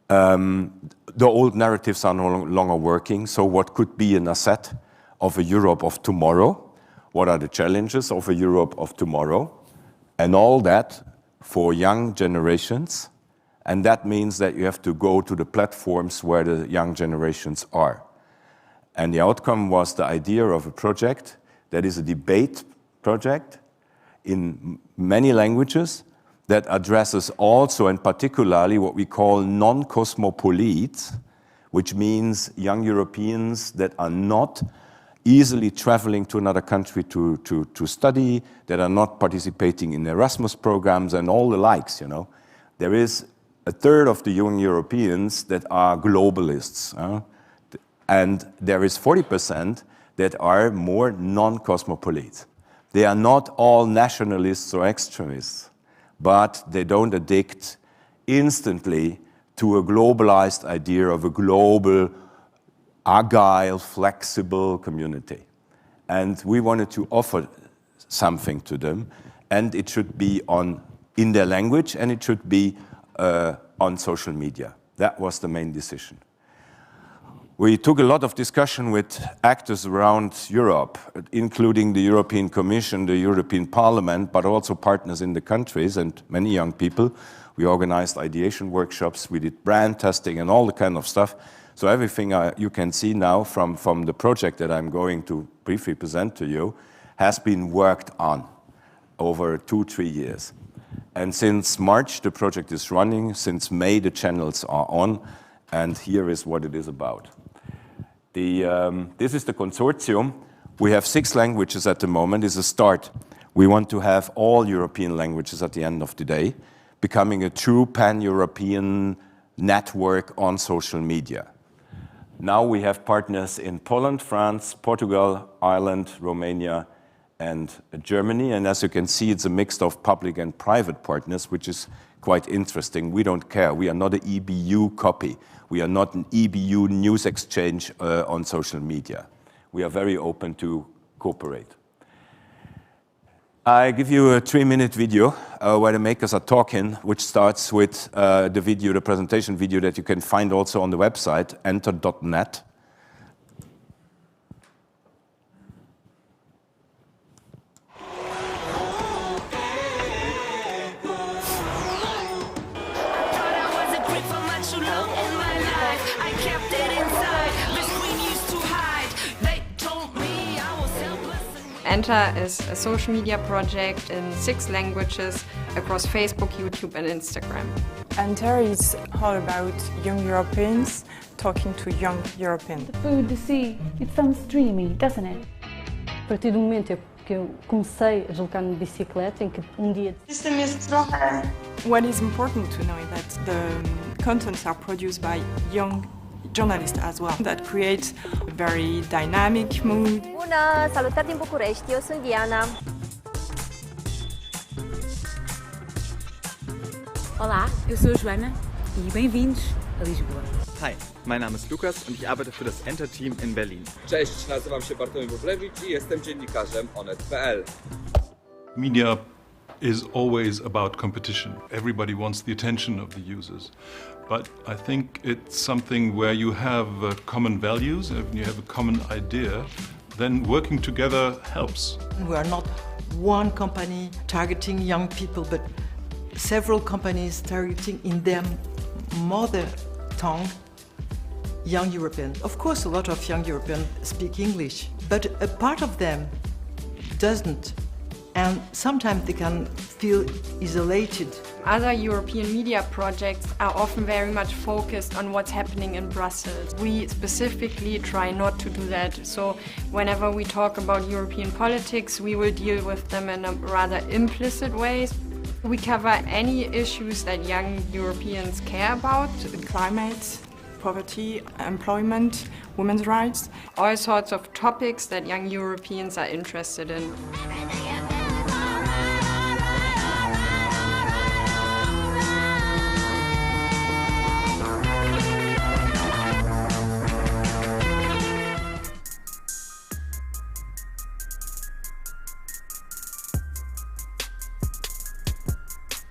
The old narratives are no longer working, so what could be an asset of a Europe of tomorrow? What are the challenges of a Europe of tomorrow? And all that for young generations, and that means that you have to go to the platforms where the young generations are. And the outcome was the idea of a project that is a debate project in many languages that addresses also and particularly what we call non-cosmopolites, which means young Europeans that are not easily traveling to another country to study, that are not participating in Erasmus programs and all the likes, you know. There is a third of the young Europeans that are globalists, and there is 40% that are more non-cosmopolites. They are not all nationalists or extremists, but they don't addict instantly to a globalized idea of a global, agile, flexible community. And we wanted to offer something to them, and it should be in their language, and it should be on social media. That was the main decision. We took a lot of discussion with actors around Europe, including the European Commission, the European Parliament, but also partners in the countries and many young people. We organized ideation workshops, we did brand testing and all the kind of stuff. So everything you can see now from the project that I'm going to briefly present to you has been worked on over 2-3 years. And since March, the project is running. Since May, the channels are on. And here is what it is about. This is the consortium. We have 6 languages at the moment. It's a start. We want to have all European languages at the end of the day, becoming a true pan-European network on social media. Now we have partners in Poland, France, Portugal, Ireland, Romania, and Germany. And as you can see, it's a mix of public and private partners, which is quite interesting. We don't care. We are not an EBU copy. We are not an EBU news exchange on social media. We are very open to cooperate. I give you a 3-minute video where the makers are talking, which starts with the video, the presentation video that you can find also on the website, enter.net. ENTR is a social media project in 6 languages across Facebook, YouTube and Instagram. ENTR is all about young Europeans talking to young Europeans. The food, the sea, it sounds dreamy, doesn't it? A partir do momento que eu comecei a deslocar de bicicleta, em que dia... What is important to know is that the contents are produced by young journalists as well, that creates a very dynamic mood. Bună, salutări din București, eu sunt Diana. Olá, eu sou a Joana e bem-vindos a Lisboa. Hi, mein Name ist Lukas und ich arbeite für das ENTR-Team in Berlin. Cześć, nazywam się Bartłomiej Wróblewicz i jestem dziennikarzem onet.pl. Media is always about competition. Everybody wants the attention of the users. But I think it's something where you have common values, and you have a common idea, then working together helps. We are not one company targeting young people, but several companies targeting in their mother tongue young Europeans. Of course, a lot of young Europeans speak English, but a part of them doesn't. And sometimes they can feel isolated. Other European media projects are often very much focused on what's happening in Brussels. We specifically try not to do that. So whenever we talk about European politics, we will deal with them in a rather implicit way. We cover any issues that young Europeans care about. Climate, poverty, employment, women's rights. All sorts of topics that young Europeans are interested in.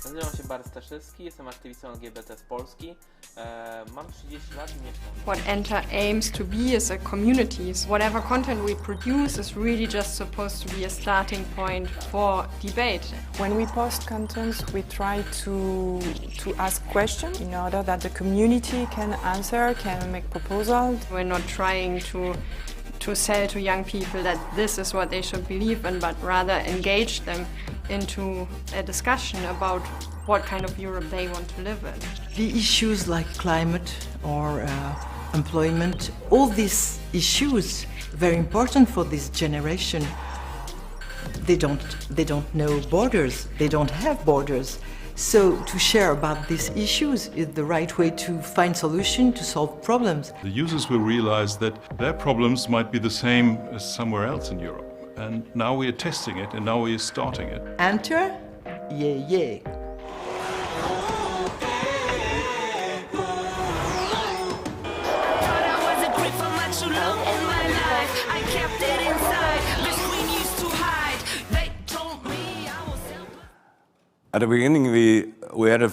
Nazywam się Barstaszewski, jestem aktywistą LGBT z Polski. Mam 30 lat i mieszkam. What ENTR aims to be is a community. Whatever content we produce is really just supposed to be a starting point for debate. When we post content, we try to ask questions in order that the community can answer, can make proposals. We're not trying to sell to young people that this is what they should believe in, but rather engage them into a discussion about what kind of Europe they want to live in. The issues like climate or employment, all these issues, very important for this generation. They don't know borders, they don't have borders. So to share about these issues is the right way to find solutions to solve problems. The users will realize that their problems might be the same as somewhere else in Europe. And now we are testing it, and now we are starting it. ENTR? Yeah, yeah. At the beginning, we had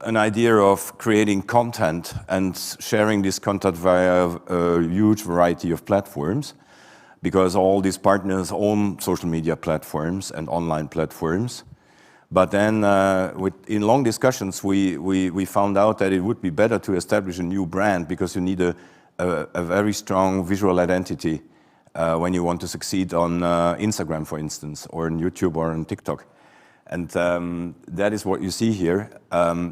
an idea of creating content and sharing this content via a huge variety of platforms, because all these partners own social media platforms and online platforms. But then in long discussions, we found out that it would be better to establish a new brand, because you need a very strong visual identity when you want to succeed on Instagram, for instance, or on YouTube or on TikTok. And that is what you see here.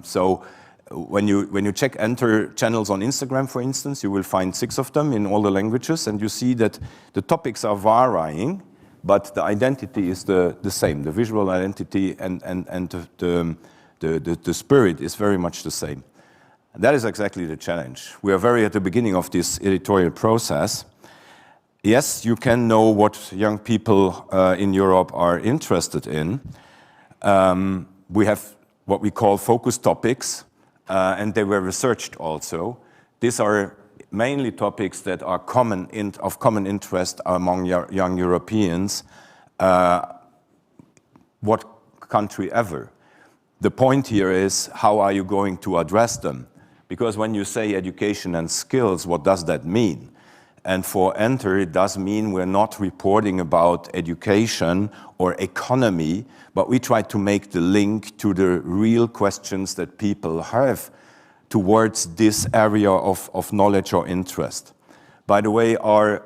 So when you check ENTR channels on Instagram, for instance, you will find 6 of them in all the languages, and you see that the topics are varying, but the identity is the same. The visual identity and the spirit is very much the same. And that is exactly the challenge. We are very at the beginning of this editorial process. Yes, you can know what young people in Europe are interested in. We have what we call focus topics, and they were researched also. These are mainly topics that are of common interest among young Europeans, what country ever. The point here is, how are you going to address them? Because when you say education and skills, what does that mean? And for ENTR, it does mean we're not reporting about education or economy, but we try to make the link to the real questions that people have towards this area of knowledge or interest. By the way, our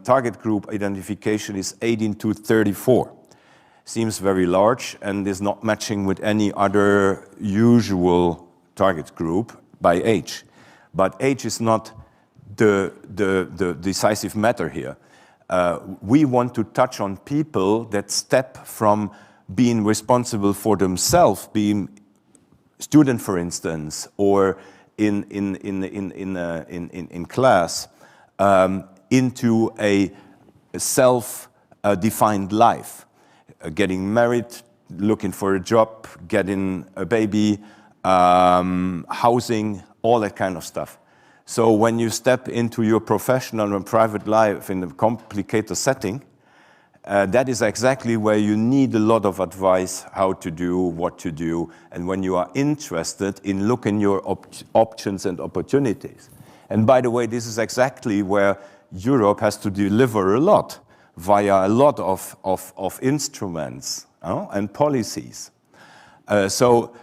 target group identification is 18 to 34. Seems very large and is not matching with any other usual target group by age. But age is not the decisive matter here. We want to touch on people that step from being responsible for themselves, being student, for instance, or in class, into a self-defined life. Getting married, looking for a job, getting a baby, housing, all that kind of stuff. So when you step into your professional and private life in a complicated setting, that is exactly where you need a lot of advice, how to do, what to do, and when you are interested in looking your options and opportunities. And by the way, this is exactly where Europe has to deliver a lot via a lot of instruments and policies. So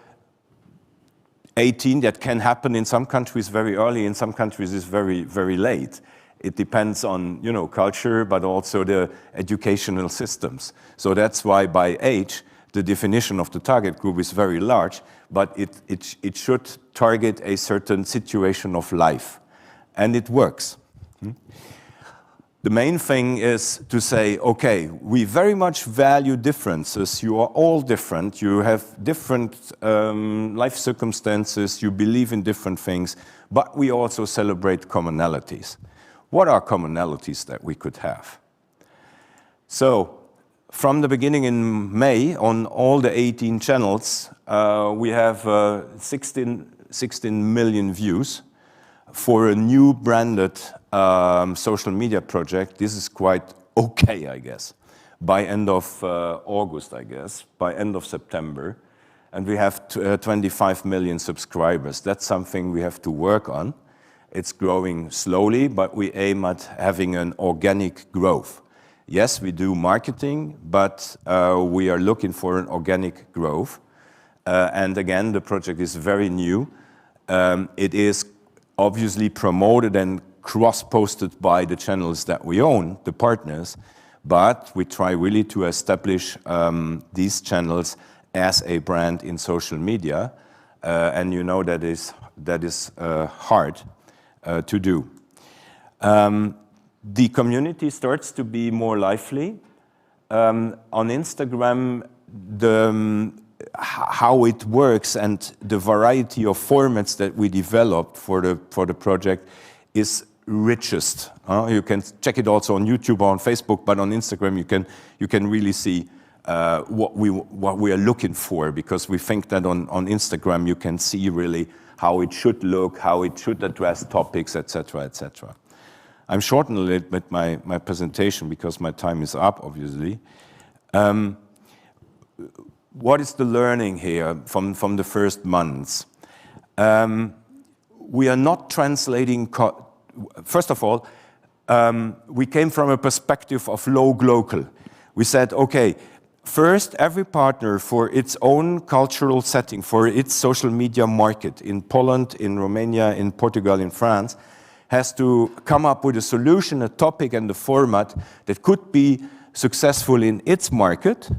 18, that can happen in some countries very early, in some countries is very, very late. It depends on, culture, but also the educational systems. So that's why by age, the definition of the target group is very large, but it should target a certain situation of life. And it works. The main thing is to say, okay, we very much value differences. You are all different. You have different life circumstances. You believe in different things, but we also celebrate commonalities. What are commonalities that we could have? So, from the beginning in May, on all the 18 channels, we have 16 million views for a new branded social media project. This is quite okay, I guess. By end of August, I guess, by end of September. And we have 25 million subscribers. That's something we have to work on. It's growing slowly, but we aim at having an organic growth. Yes, we do marketing, but we are looking for an organic growth. And again, the project is very new. It is obviously promoted and cross-posted by the channels that we own, the partners, but we try really to establish these channels as a brand in social media, and that is hard to do. The community starts to be more lively. On Instagram, how it works and the variety of formats that we developed for the project is richest. You can check it also on YouTube or on Facebook, but on Instagram you can really see what we are looking for, because we think that on Instagram you can see really how it should look, how it should address topics, etc., etc. I'm shortening a little bit my presentation because my time is up, obviously. What is the learning here from the first months? We are not translating. First of all, we came from a perspective of local. We said, okay, first, every partner for its own cultural setting, for its social media market in Poland, in Romania, in Portugal, in France, has to come up with a solution, a topic, and a format that could be successful in its market.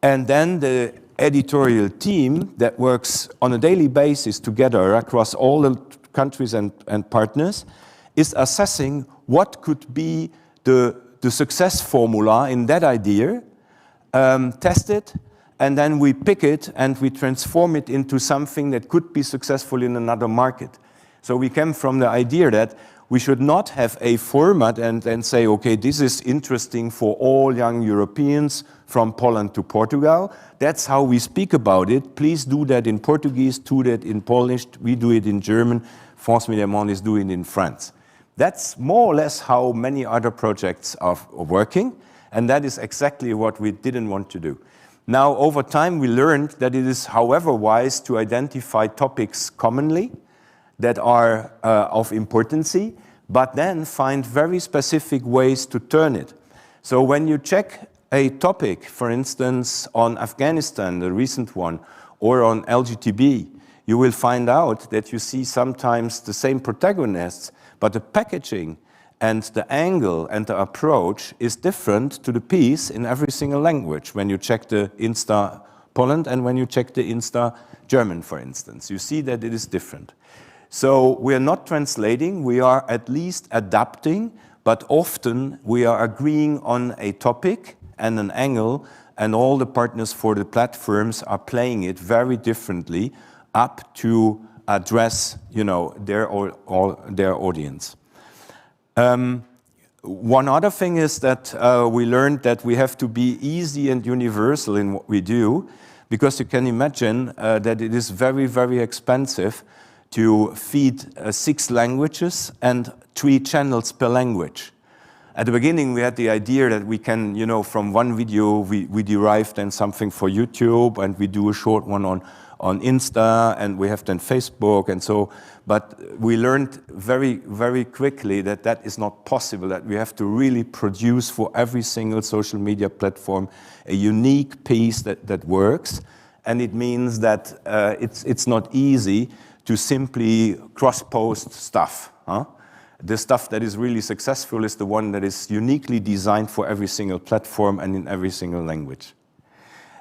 And then the editorial team that works on a daily basis together across all the countries and partners is assessing what could be the success formula in that idea, test it, and then we pick it and we transform it into something that could be successful in another market. So we came from the idea that we should not have a format and then say, okay, this is interesting for all young Europeans from Poland to Portugal. That's how we speak about it. Please do that in Portuguese, do that in Polish, we do it in German, France Media Monde is doing it in France. That's more or less how many other projects are working, and that is exactly what we didn't want to do. Now, over time, we learned that it is, however, wise to identify topics commonly that are of importance, but then find very specific ways to turn it. So when you check a topic, for instance, on Afghanistan, the recent one, or on LGTB, you will find out that you see sometimes the same protagonists, but the packaging And the angle and the approach is different to the piece in every single language. When you check the Insta Poland and when you check the Insta German, for instance, you see that it is different. So we are not translating, we are at least adapting, but often we are agreeing on a topic and an angle, and all the partners for the platforms are playing it very differently up to address, you know, their audience. One other thing is that we learned that we have to be easy and universal in what we do, because you can imagine that it is very, very expensive to feed 6 languages and 3 channels per language. At the beginning, we had the idea that we can, you know, from one video, we derive then something for YouTube, and we do a short one on Insta, and we have then Facebook, and so, but we learned very, very quickly that that is not possible, that we have to really produce for every single social media platform a unique piece that works, and it means that it's not easy to simply cross-post stuff. The stuff that is really successful is the one that is uniquely designed for every single platform and in every single language.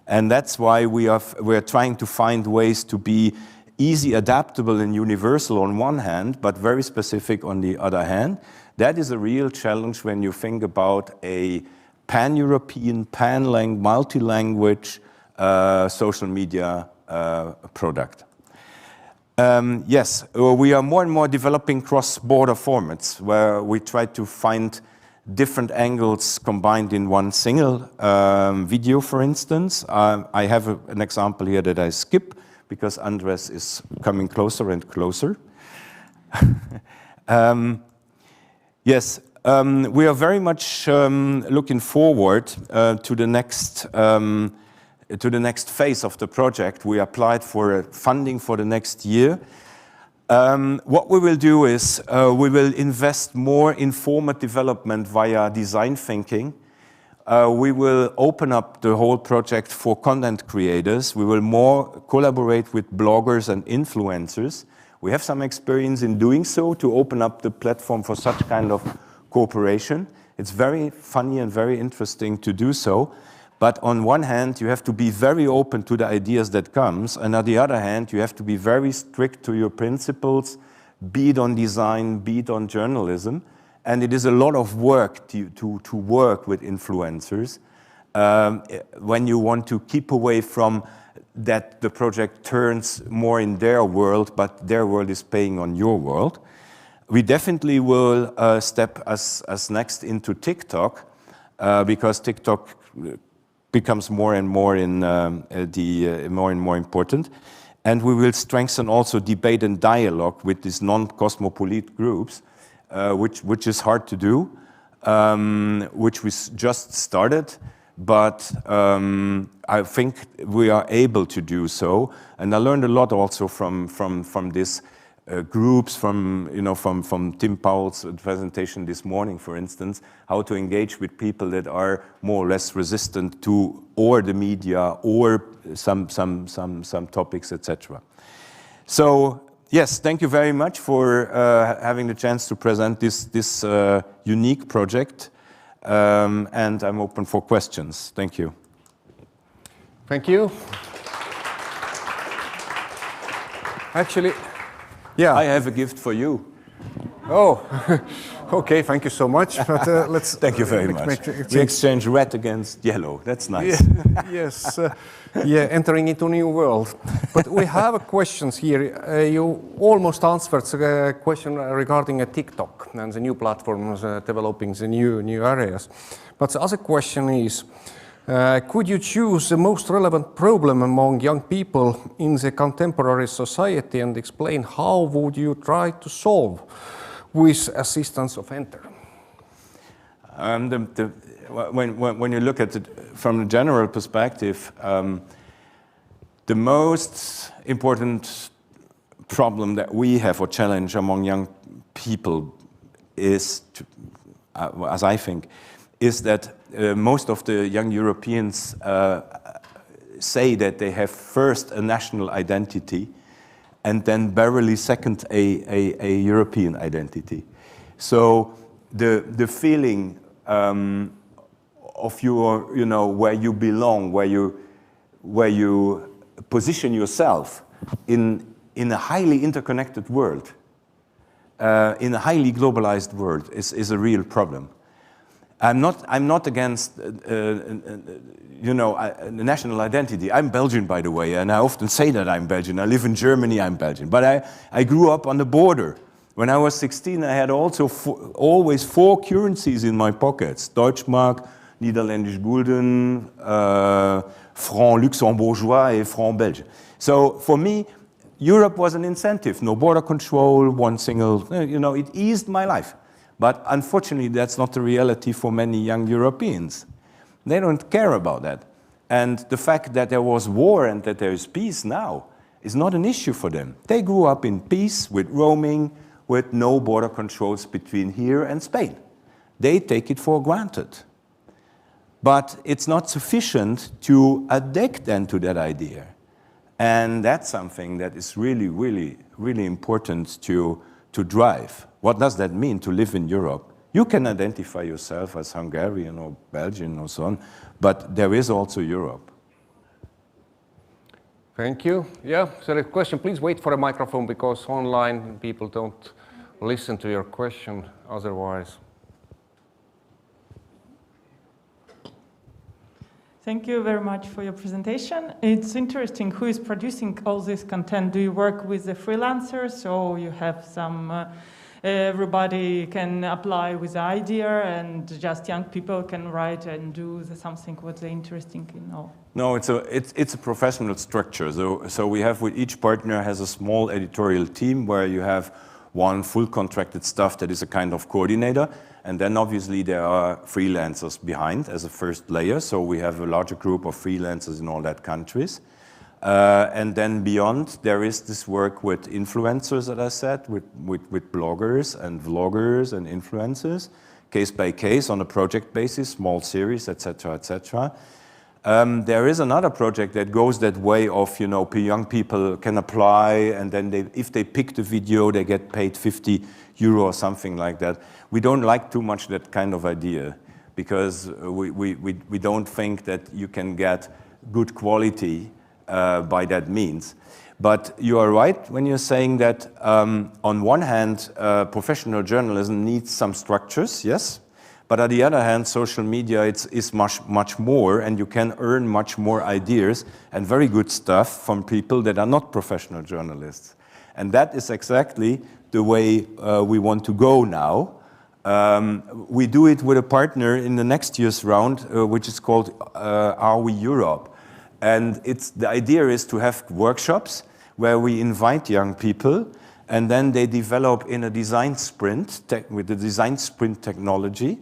And that's why we are trying to find ways to be easy, adaptable, and universal on one hand, but very specific on the other hand. That is a real challenge when you think about a pan-European, multi-language social media product. Yes, we are more and more developing cross-border formats where we try to find different angles combined in one single video, for instance. I have an example here that I skip because Andres is coming closer and closer. Yes, we are very much looking forward to the next phase of the project. We applied for funding for the next year. What we will do is we will invest more in format development via design thinking. We will open up the whole project for content creators. We will more collaborate with bloggers and influencers. We have some experience in doing so to open up the platform for such kind of cooperation. It's very funny and very interesting to do so. But on one hand, you have to be very open to the ideas that comes, and on the other hand, you have to be very strict to your principles, be it on design, be it on journalism. And it is a lot of work to work with influencers when you want to keep away from that the project turns more in their world, but their world is paying on your world. We definitely will step as next into TikTok, because TikTok becomes more and more important, and we will strengthen also debate and dialogue with these non-cosmopolite groups, which is hard to do, which we just started, but I think we are able to do so, and I learned a lot also from this. Groups from Tim Pauwels' presentation this morning, for instance, how to engage with people that are more or less resistant to or the media or some topics, etc. So yes, thank you very much for having the chance to present this unique project, and I'm open for questions. Thank you. Thank you. Actually. Yeah, I have a gift for you. Oh, okay. Thank you so much. But let's. Thank you very much. We exchange red against yellow. That's nice. Yeah, yes. Yeah, entering into a new world. But we have questions here. You almost answered the question regarding TikTok and the new platforms developing the new areas. But the other question is. Could you choose the most relevant problem among young people in the contemporary society and explain how would you try to solve with assistance of ENTR? When you look at it from a general perspective, the most important problem that we have or challenge among young people is, as I think, is that most of the young Europeans say that they have first a national identity and then barely second a European identity. So the feeling of your, you know, where you belong, where you position yourself in a highly interconnected world, in a highly globalized world, is a real problem. I'm not against, you know, national identity. I'm Belgian, by the way, and I often say that I'm Belgian. I live in Germany, I'm Belgian. But I grew up on the border. When I was 16, I had also always 4 currencies in my pockets: Deutschmark, Niederländisch Gulden, franc luxembourgeois, and franc belge. So for me, Europe was an incentive. No border control, one single, you know, it eased my life. But unfortunately, that's not the reality for many young Europeans. They don't care about that. And the fact that there was war and that there is peace now is not an issue for them. They grew up in peace with roaming, with no border controls between here and Spain. They take it for granted. But it's not sufficient to adapt then to that idea. And that's something that is really, really, really important to drive. What does that mean to live in Europe? You can identify yourself as Hungarian or Belgian or so on, but there is also Europe. Thank you. Yeah, so the question, please wait for a microphone because online people don't listen to your question otherwise. Thank you very much for your presentation. It's interesting who is producing all this content. Do you work with the freelancers, or you have some, everybody can apply with the idea and just young people can write and do something what they're interested in? Or? No, it's a professional structure. So we have, with each partner has a small editorial team where you have one full contracted staff that is a kind of coordinator. And then obviously there are freelancers behind as a first layer. So we have a larger group of freelancers in all that countries. And then beyond, there is this work with influencers, as I said, with bloggers and vloggers and influencers, case by case on a project basis, small series, etc., etc. There is another project that goes that way of, you know, young people can apply, and then if they pick the video, they get paid 50 euro or something like that. We don't like too much that kind of idea because we don't think that you can get good quality by that means. But you are right when you're saying that on one hand, professional journalism needs some structures, yes. But on the other hand, social media is much more, and you can earn much more ideas and very good stuff from people that are not professional journalists. And that is exactly the way we want to go now. We do it with a partner in the next year's round, which is called Are We Europe? And the idea is to have workshops where we invite young people, and then they develop in a design sprint with the design sprint technology.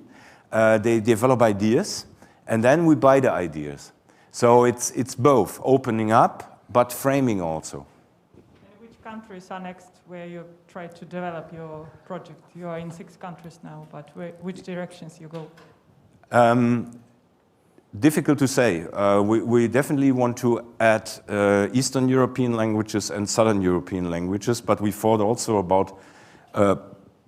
They develop ideas, and then we buy the ideas. So it's both opening up, but framing also. And which countries are next where you try to develop your project? You are in 6 countries now, but which directions you go? Difficult to say. We definitely want to add Eastern European languages and Southern European languages, but we thought also about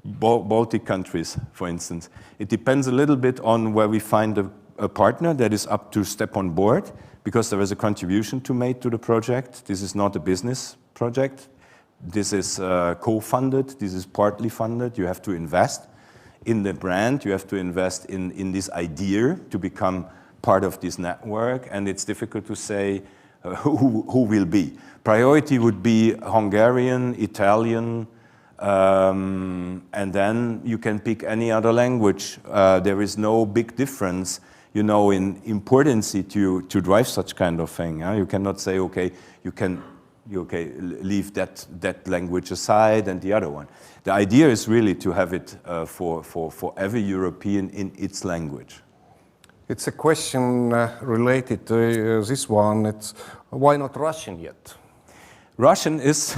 Baltic countries, for instance. It depends a little bit on where we find a partner that is up to step on board, because there is a contribution to make to the project. This is not a business project. This is co-funded. This is partly funded. You have to invest in the brand. You have to invest in this idea to become part of this network, and it's difficult to say who will be. Priority would be Hungarian, Italian, and then you can pick any other language. There is no big difference, you know, in importance to drive such kind of thing. You cannot say, okay, you leave that language aside and the other one. The idea is really to have it for every European in its language. It's a question related to this one. It's why not Russian yet? Russian is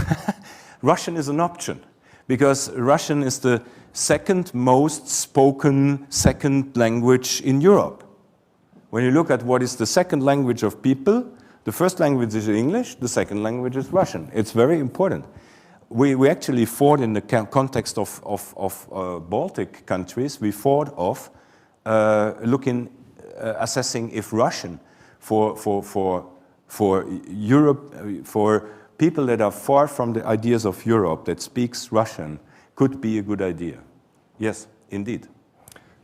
an option, because Russian is the second most spoken second language in Europe. When you look at what is the second language of people, the first language is English, the second language is Russian. It's very important. we actually thought in the context of Baltic countries, we thought of assessing if Russian for Europe, for people that are far from the ideas of Europe that speaks Russian could be a good idea. Yes, indeed.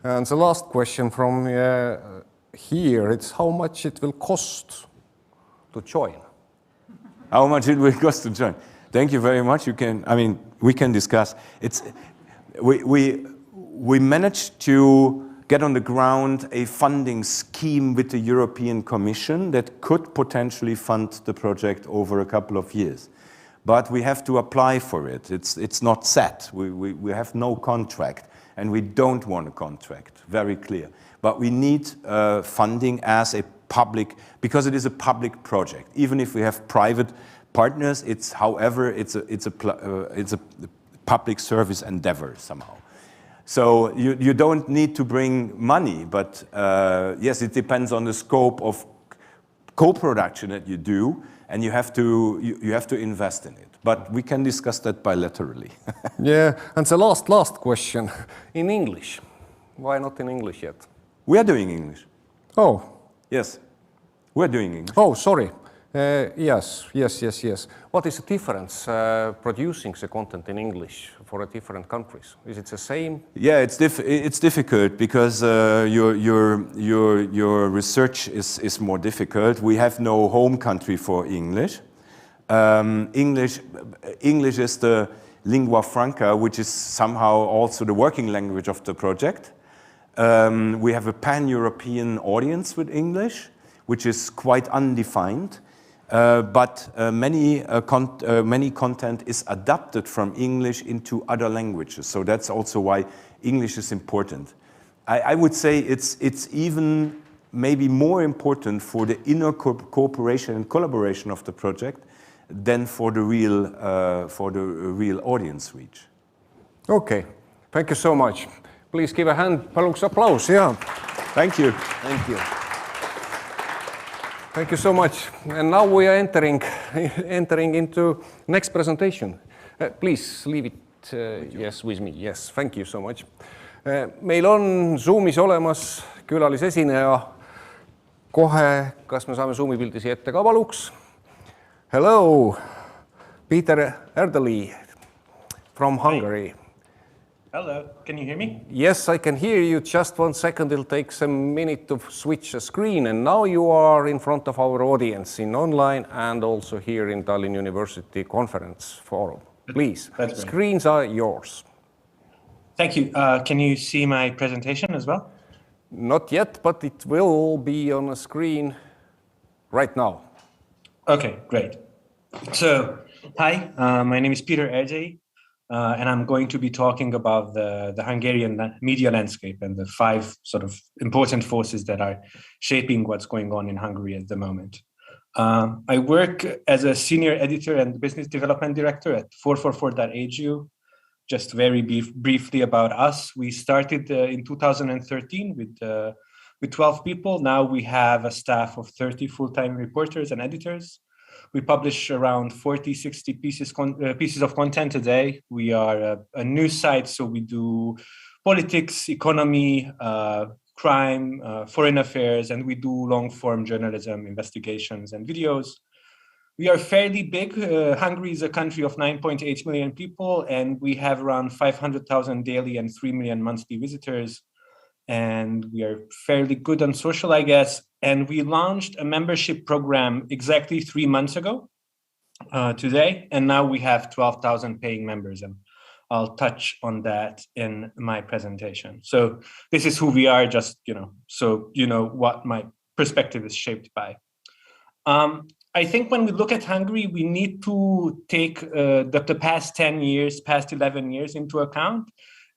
And the last question from here, it's how much it will cost to join? How much it will cost to join? Thank you very much. We can discuss. We managed to get on the ground a funding scheme with the European Commission that could potentially fund the project over a couple of years. But we have to apply for it. It's not set. We have no contract, and we don't want a contract, very clear. But we need funding as a public, because it is a public project. Even if we have private partners, it's a public service endeavor somehow. So you don't need to bring money, but yes, it depends on the scope of co-production that you do, and you have to invest in it. But we can discuss that bilaterally. Yeah, and the last question in English. Why not in English yet? We are doing English. Oh. Yes, we're doing English. Oh, sorry. Yes. What is the difference producing the content in English for different countries? Is it the same? Yeah, it's difficult because your research is more difficult. We have no home country for English. English is the lingua franca, which is somehow also the working language of the project. We have a pan-European audience with English, which is quite undefined. But many content is adapted from English into other languages. So that's also why English is important. I would say it's even maybe more important for the inner cooperation and collaboration of the project than for the real audience reach. Okay, thank you so much. Please give a hand, paluks applause, yeah. Thank you. Thank you. Thank you so much. And now we are entering into next presentation. Please leave it yes with me. Yes, thank you so much. Meil on Zoomis olemas külalisesineja. Kohe, kas me saame Zoomi pildi siia ette ka paluks? Hello, Peter Erdely from Hungary. Hello, can you hear me? Yes, I can hear you. Just 1 second, it'll take some minute to switch the screen. And now you are in front of our audience in online and also here in Tallinn University Conference Forum. Please, screens are yours. Thank you. Can you see my presentation as well? Not yet, but it will be on a screen right now. Okay, great. So, hi, my name is Peter Erdely. And I'm going to be talking about the Hungarian media landscape and the 5 sort of important forces that are shaping what's going on in Hungary at the moment. I work as a senior editor and business development director at 444.hu. Just very briefly about us, we started in 2013 with 12 people. Now we have a staff of 30 full-time reporters and editors. We publish around 40-60 pieces of content a day. We are a news site, so we do politics, economy, crime, foreign affairs, and we do long-form journalism, investigations, and videos. We are fairly big. Hungary is a country of 9.8 million people, and we have around 500,000 daily and 3 million monthly visitors. And we are fairly good on social, I guess. And we launched a membership program exactly 3 months ago today. And now we have 12,000 paying members. And I'll touch on that in my presentation. So this is who we are, just, so you know what my perspective is shaped by. I think when we look at Hungary, we need to take the past 10 years, past 11 years into account,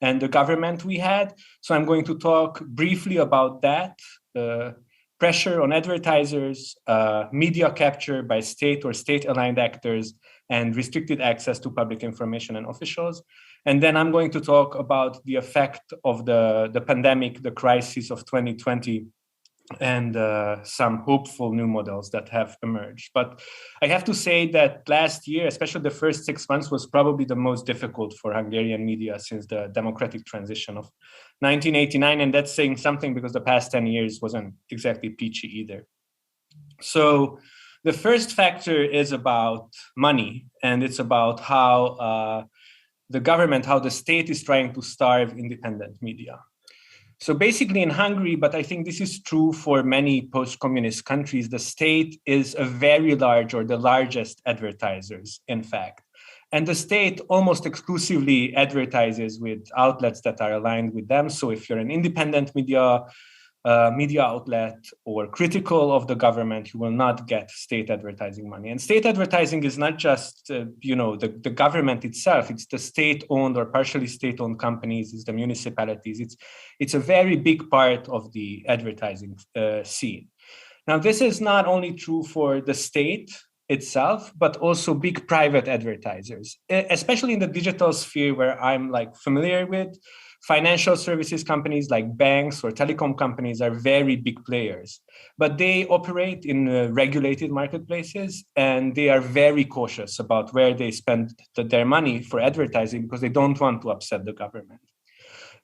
and the government we had. So I'm going to talk briefly about that, pressure on advertisers, media capture by state or state-aligned actors, and restricted access to public information and officials. And then I'm going to talk about the effect of the pandemic, the crisis of 2020 and some hopeful new models that have emerged. But I have to say that last year, especially the first 6 months, was probably the most difficult for Hungarian media since the democratic transition of 1989. And that's saying something because the past 10 years wasn't exactly peachy either. So the first factor is about money, and it's about how the government, how the state is trying to starve independent media. So basically in Hungary, but I think this is true for many post-communist countries, the state is a very large, or the largest advertisers, in fact. And the state almost exclusively advertises with outlets that are aligned with them. So if you're an independent media outlet or critical of the government, you will not get state advertising money. And state advertising is not just the government itself. It's the state-owned or partially state-owned companies, it's the municipalities. It's a very big part of the advertising scene. Now, this is not only true for the state itself, but also big private advertisers, especially in the digital sphere where I'm familiar with. Financial services companies like banks or telecom companies are very big players, but they operate in regulated marketplaces, and they are very cautious about where they spend their money for advertising because they don't want to upset the government.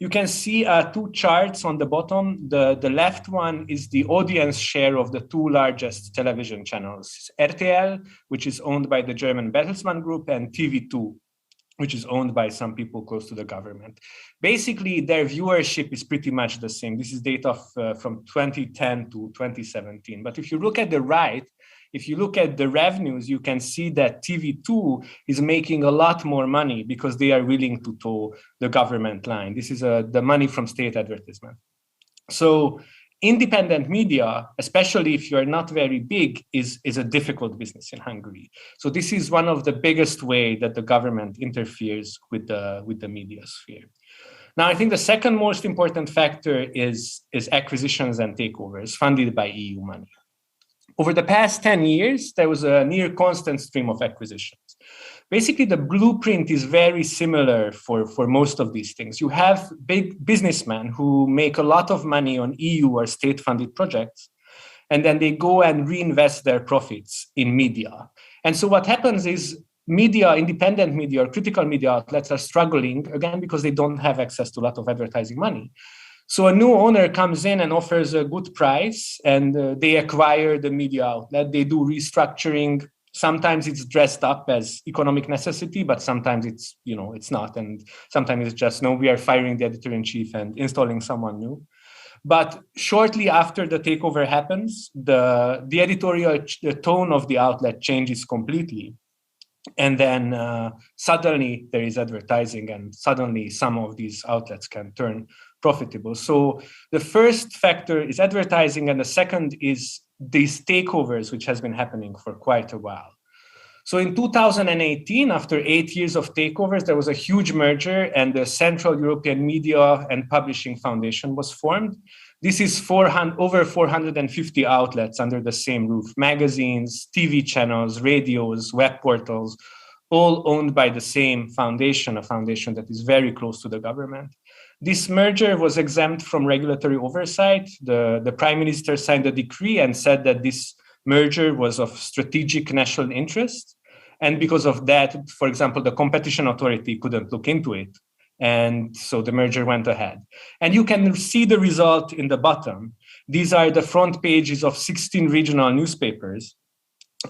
You can see two charts on the bottom. The left one is the audience share of the two largest television channels, RTL, which is owned by the German Bertelsmann Group, and TV2, which is owned by some people close to the government. Basically, their viewership is pretty much the same. This is data from 2010 to 2017. But if you look at the right, if you look at the revenues, you can see that TV2 is making a lot more money because they are willing to toe the government line. This is the money from state advertisement. So independent media, especially if you're not very big, is a difficult business in Hungary. So this is one of the biggest way that the government interferes with the media sphere. Now, I think the second most important factor is acquisitions and takeovers funded by EU money. Over the past 10 years, there was a near constant stream of acquisitions. Basically, the blueprint is very similar for most of these things. You have big businessmen who make a lot of money on EU or state-funded projects, and then they go and reinvest their profits in media. And so what happens is media, independent media or critical media outlets are struggling, again, because they don't have access to a lot of advertising money. So a new owner comes in and offers a good price, and they acquire the media outlet. They do restructuring. Sometimes it's dressed up as economic necessity, but sometimes it's not. And sometimes it's just, no, we are firing the editor-in-chief and installing someone new. But shortly after the takeover happens, the editorial tone of the outlet changes completely. And then suddenly there is advertising, and suddenly some of these outlets can turn profitable. So the first factor is advertising, and the second is these takeovers, which has been happening for quite a while. So in 2018, after 8 years of takeovers, there was a huge merger, and the Central European Media and Publishing Foundation was formed. This is over 450 outlets under the same roof: magazines, TV channels, radios, web portals, all owned by the same foundation, a foundation that is very close to the government. This merger was exempt from regulatory oversight. The Prime Minister signed a decree and said that this merger was of strategic national interest. And because of that, for example, the competition authority couldn't look into it. And so the merger went ahead. And you can see the result in the bottom. These are the front pages of 16 regional newspapers.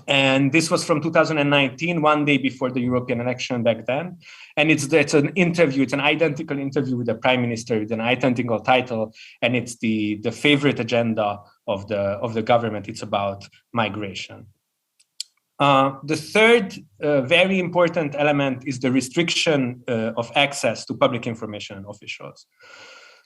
And this was from 2019, one day before the European election back then. And it's an interview, it's an identical interview with the Prime Minister with an identical title. And it's the favorite agenda of the government. It's about migration. The third very important element is the restriction of access to public information officials.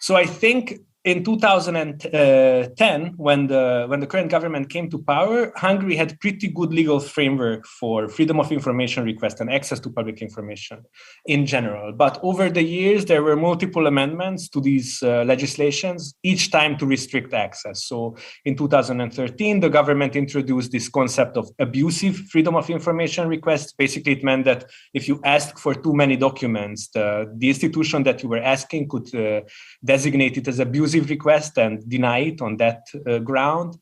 So I think in 2010, when the current government came to power, Hungary had pretty good legal framework for freedom of information request and access to public information in general. But over the years, there were multiple amendments to these legislations, each time to restrict access. So in 2013, the government introduced this concept of abusive freedom of information requests. Basically, it meant that if you asked for too many documents, the institution that you were asking could designate it as abusive abusive request and deny it on that ground.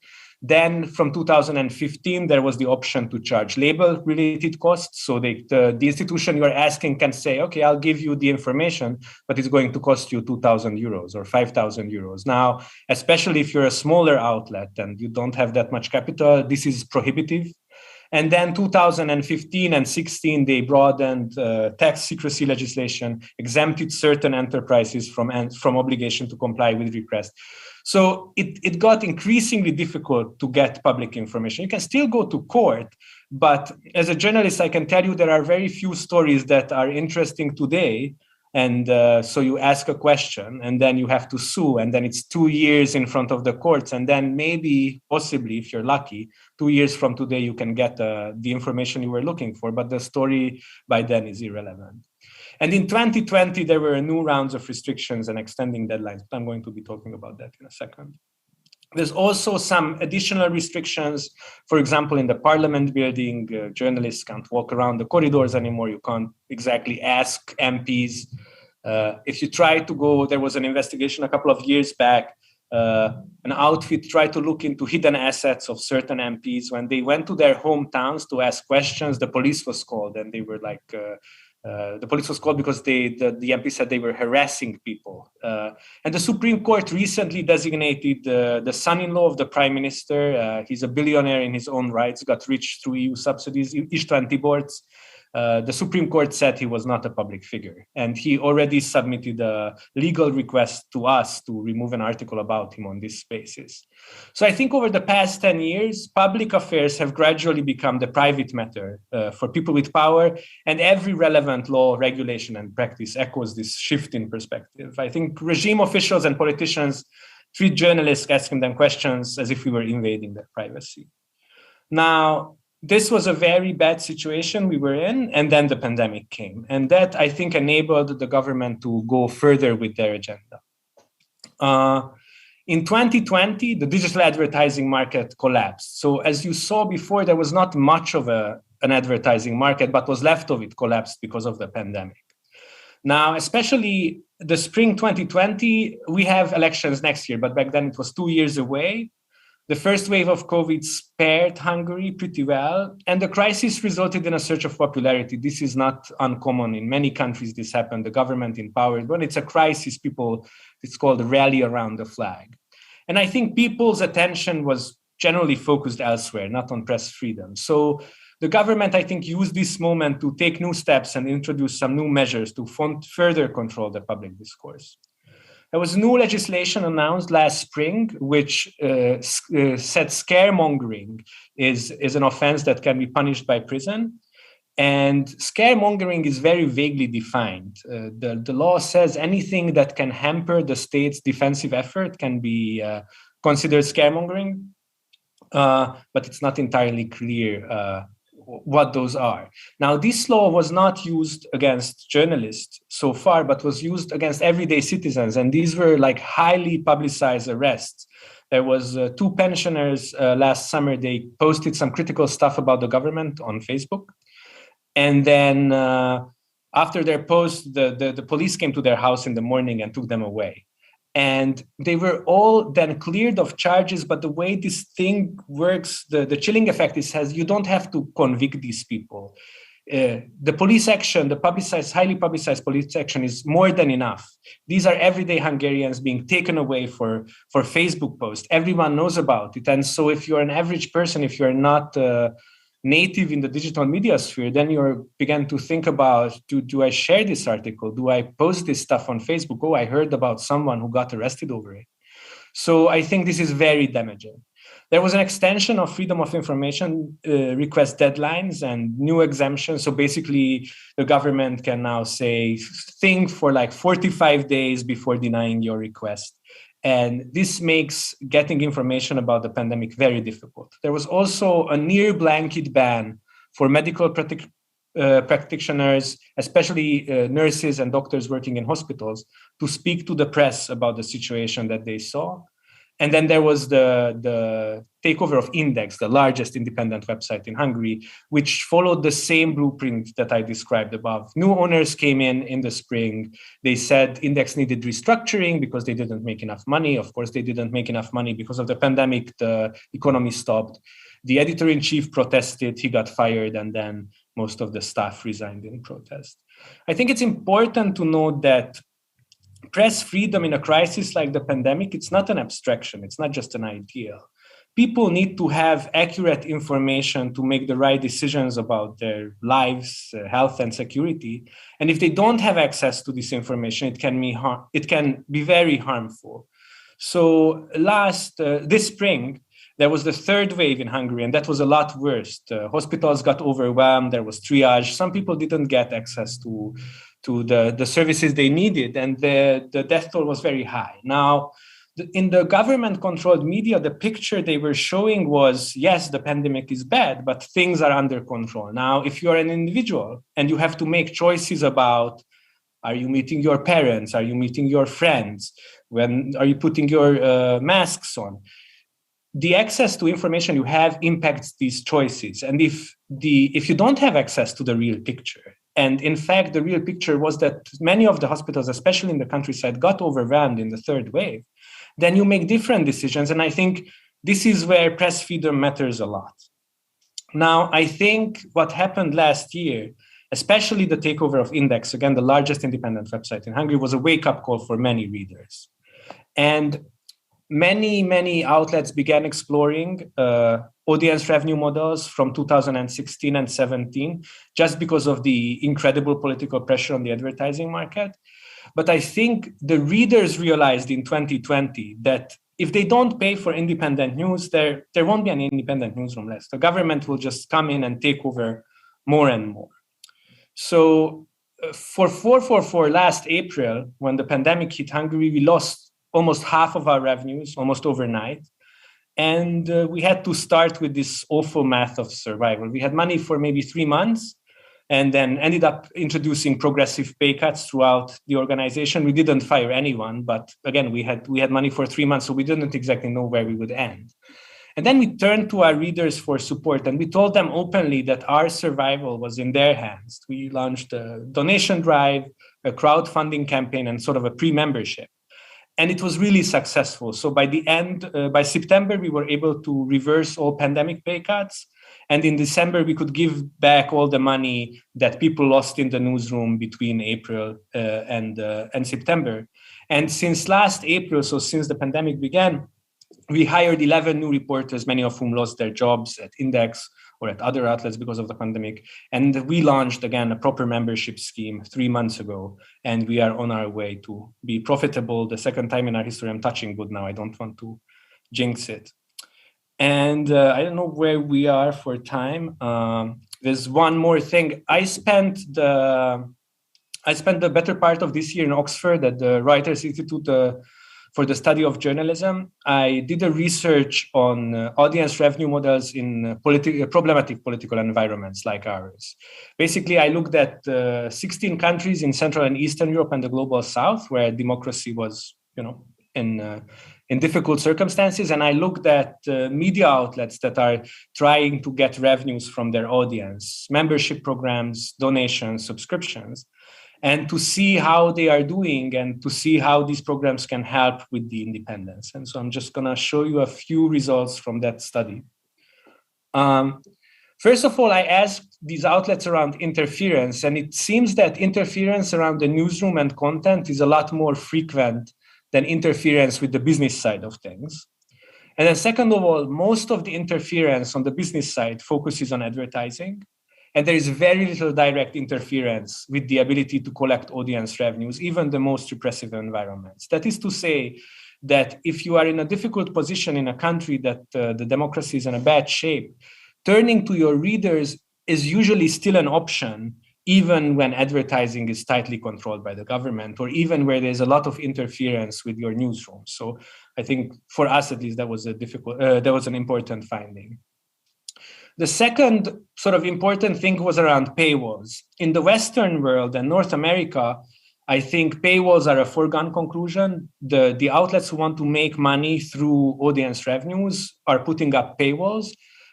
Then from 2015, there was the option to charge label-related costs. So the institution you are asking can say, okay, I'll give you the information, but it's going to cost you 2,000 euros or 5,000 euros. Now, especially if you're a smaller outlet and you don't have that much capital, this is prohibitive. And then 2015 and 16, they broadened tax secrecy legislation, exempted certain enterprises from obligation to comply with request. So it got increasingly difficult to get public information. You can still go to court, but as a journalist, I can tell you there are very few stories that are interesting today. And so you ask a question and then you have to sue, and then it's 2 years in front of the courts. And then maybe, possibly, if you're lucky, 2 years from today, you can get the information you were looking for, but the story by then is irrelevant. And in 2020, there were new rounds of restrictions and extending deadlines, but I'm going to be talking about that in a second. There's also some additional restrictions. For example, in the parliament building, journalists can't walk around the corridors anymore. You can't exactly ask MPs. If you try to go, there was an investigation a couple of years back. An outfit tried to look into hidden assets of certain MPs. When they went to their hometowns to ask questions, the police was called, and they were like, the police was called because the MP said they were harassing people. And the Supreme Court recently designated the son-in-law of the Prime Minister. He's a billionaire in his own rights, got rich through EU subsidies, István Tiborcs. The Supreme Court said he was not a public figure, and he already submitted a legal request to us to remove an article about him on this basis. So I think over the past 10 years, public affairs have gradually become the private matter for people with power, and every relevant law, regulation, and practice echoes this shift in perspective. I think regime officials and politicians treat journalists asking them questions as if we were invading their privacy. Now, this was a very bad situation we were in, and then the pandemic came. And that, I think, enabled the government to go further with their agenda. In 2020, the digital advertising market collapsed. So as you saw before, there was not much of an advertising market, but what's left of it collapsed because of the pandemic. Now, especially the spring 2020, we have elections next year, but back then it was 2 years away. The first wave of COVID spared Hungary pretty well, and the crisis resulted in a surge of popularity. This is not uncommon. In many countries, this happened. The government in power, when it's a crisis, people, it's called rally around the flag. And I think people's attention was generally focused elsewhere, not on press freedom. So the government, I think, used this moment to take new steps and introduce some new measures to further control the public discourse. There was new legislation announced last spring, which said scaremongering is an offense that can be punished by prison. And scaremongering is very vaguely defined. The law says anything that can hamper the state's defensive effort can be considered scaremongering, but it's not entirely clear what those are. Now, this law was not used against journalists so far, but was used against everyday citizens. And these were like highly publicized arrests. There was 2 pensioners last summer. They posted some critical stuff about the government on Facebook. And then after their post, the police came to their house in the morning and took them away. And they were all then cleared of charges. But the way this thing works, the chilling effect you don't have to convict these people. The police action, the highly publicized police action is more than enough. These are everyday Hungarians being taken away for Facebook posts. Everyone knows about it. And so if you're an average person, if you're not native in the digital media sphere, then you begin to think about, do I share this article? Do I post this stuff on Facebook? Oh, I heard about someone who got arrested over it. So I think this is very damaging. There was an extension of freedom of information request deadlines and new exemptions. So basically, the government can now say, think for like 45 days before denying your request. And this makes getting information about the pandemic very difficult. There was also a near blanket ban for medical practitioners, especially nurses and doctors working in hospitals, to speak to the press about the situation that they saw. And then there was the takeover of Index, the largest independent website in Hungary, which followed the same blueprint that I described above. New owners came in the spring. They said Index needed restructuring because they didn't make enough money. Of course, they didn't make enough money because of the pandemic. The economy stopped. The editor-in-chief protested. He got fired, and then most of the staff resigned in protest. I think it's important to note that press freedom in a crisis like the pandemic, it's not an abstraction. It's not just an ideal. People need to have accurate information to make the right decisions about their lives, health, and security. And if they don't have access to this information, it can be very harmful. So this spring, there was the third wave in Hungary, and that was a lot worse. Hospitals got overwhelmed. There was triage. Some people didn't get access to the services they needed, and the death toll was very high. Now, in the government-controlled media, the picture they were showing was, yes, the pandemic is bad, but things are under control. Now, if you're an individual and you have to make choices about, are you meeting your parents? Are you meeting your friends? When are you putting your masks on? The access to information you have impacts these choices. And if you don't have access to the real picture, and in fact, the real picture was that many of the hospitals, especially in the countryside, got overwhelmed in the third wave, then you make different decisions. And I think this is where press freedom matters a lot. Now, I think what happened last year, especially the takeover of Index, again, the largest independent website in Hungary, was a wake-up call for many readers. And many outlets began exploring audience revenue models from 2016 and 17, just because of the incredible political pressure on the advertising market. But I think the readers realized in 2020 that if they don't pay for independent news, there won't be an independent newsroom left. The government will just come in and take over more and more. So for 444 last April, when the pandemic hit Hungary, we lost almost half of our revenues, almost overnight. And we had to start with this awful math of survival. We had money for maybe 3 months, and then ended up introducing progressive pay cuts throughout the organization. We didn't fire anyone, but again, we had money for 3 months, so we didn't exactly know where we would end. And then we turned to our readers for support, and we told them openly that our survival was in their hands. We launched a donation drive, a crowdfunding campaign, and sort of a pre-membership. And it was really successful. So by September, we were able to reverse all pandemic pay cuts. And in December, we could give back all the money that people lost in the newsroom between April and September. And since last April, so since the pandemic began, we hired 11 new reporters, many of whom lost their jobs at Index or at other outlets because of the pandemic. And we launched, again, a proper membership scheme 3 months ago. And we are on our way to be profitable. The second time in our history, I'm touching wood now. I don't want to jinx it. And I don't know where we are for time. There's one more thing. I spent the better part of this year in Oxford at the Reuters Institute for the Study of Journalism. I did a research on audience revenue models in problematic political environments like ours. Basically, I looked at 16 countries in Central and Eastern Europe and the Global South, where democracy was, in difficult circumstances. And I looked at media outlets that are trying to get revenues from their audience, membership programs, donations, subscriptions, and to see how they are doing and to see how these programs can help with the independence. And so I'm just going to show you a few results from that study. First of all, I asked these outlets around interference, and it seems that interference around the newsroom and content is a lot more frequent than interference with the business side of things. And then second of all, most of the interference on the business side focuses on advertising. And there is very little direct interference with the ability to collect audience revenues, even the most repressive environments. That is to say that if you are in a difficult position in a country that the democracy is in a bad shape, turning to your readers is usually still an option, even when advertising is tightly controlled by the government, or even where there's a lot of interference with your newsroom. So I think for us, at least, that was an important finding. The second sort of important thing was around paywalls. In the Western world and North America, I think paywalls are a foregone conclusion. The outlets who want to make money through audience revenues are putting up paywalls.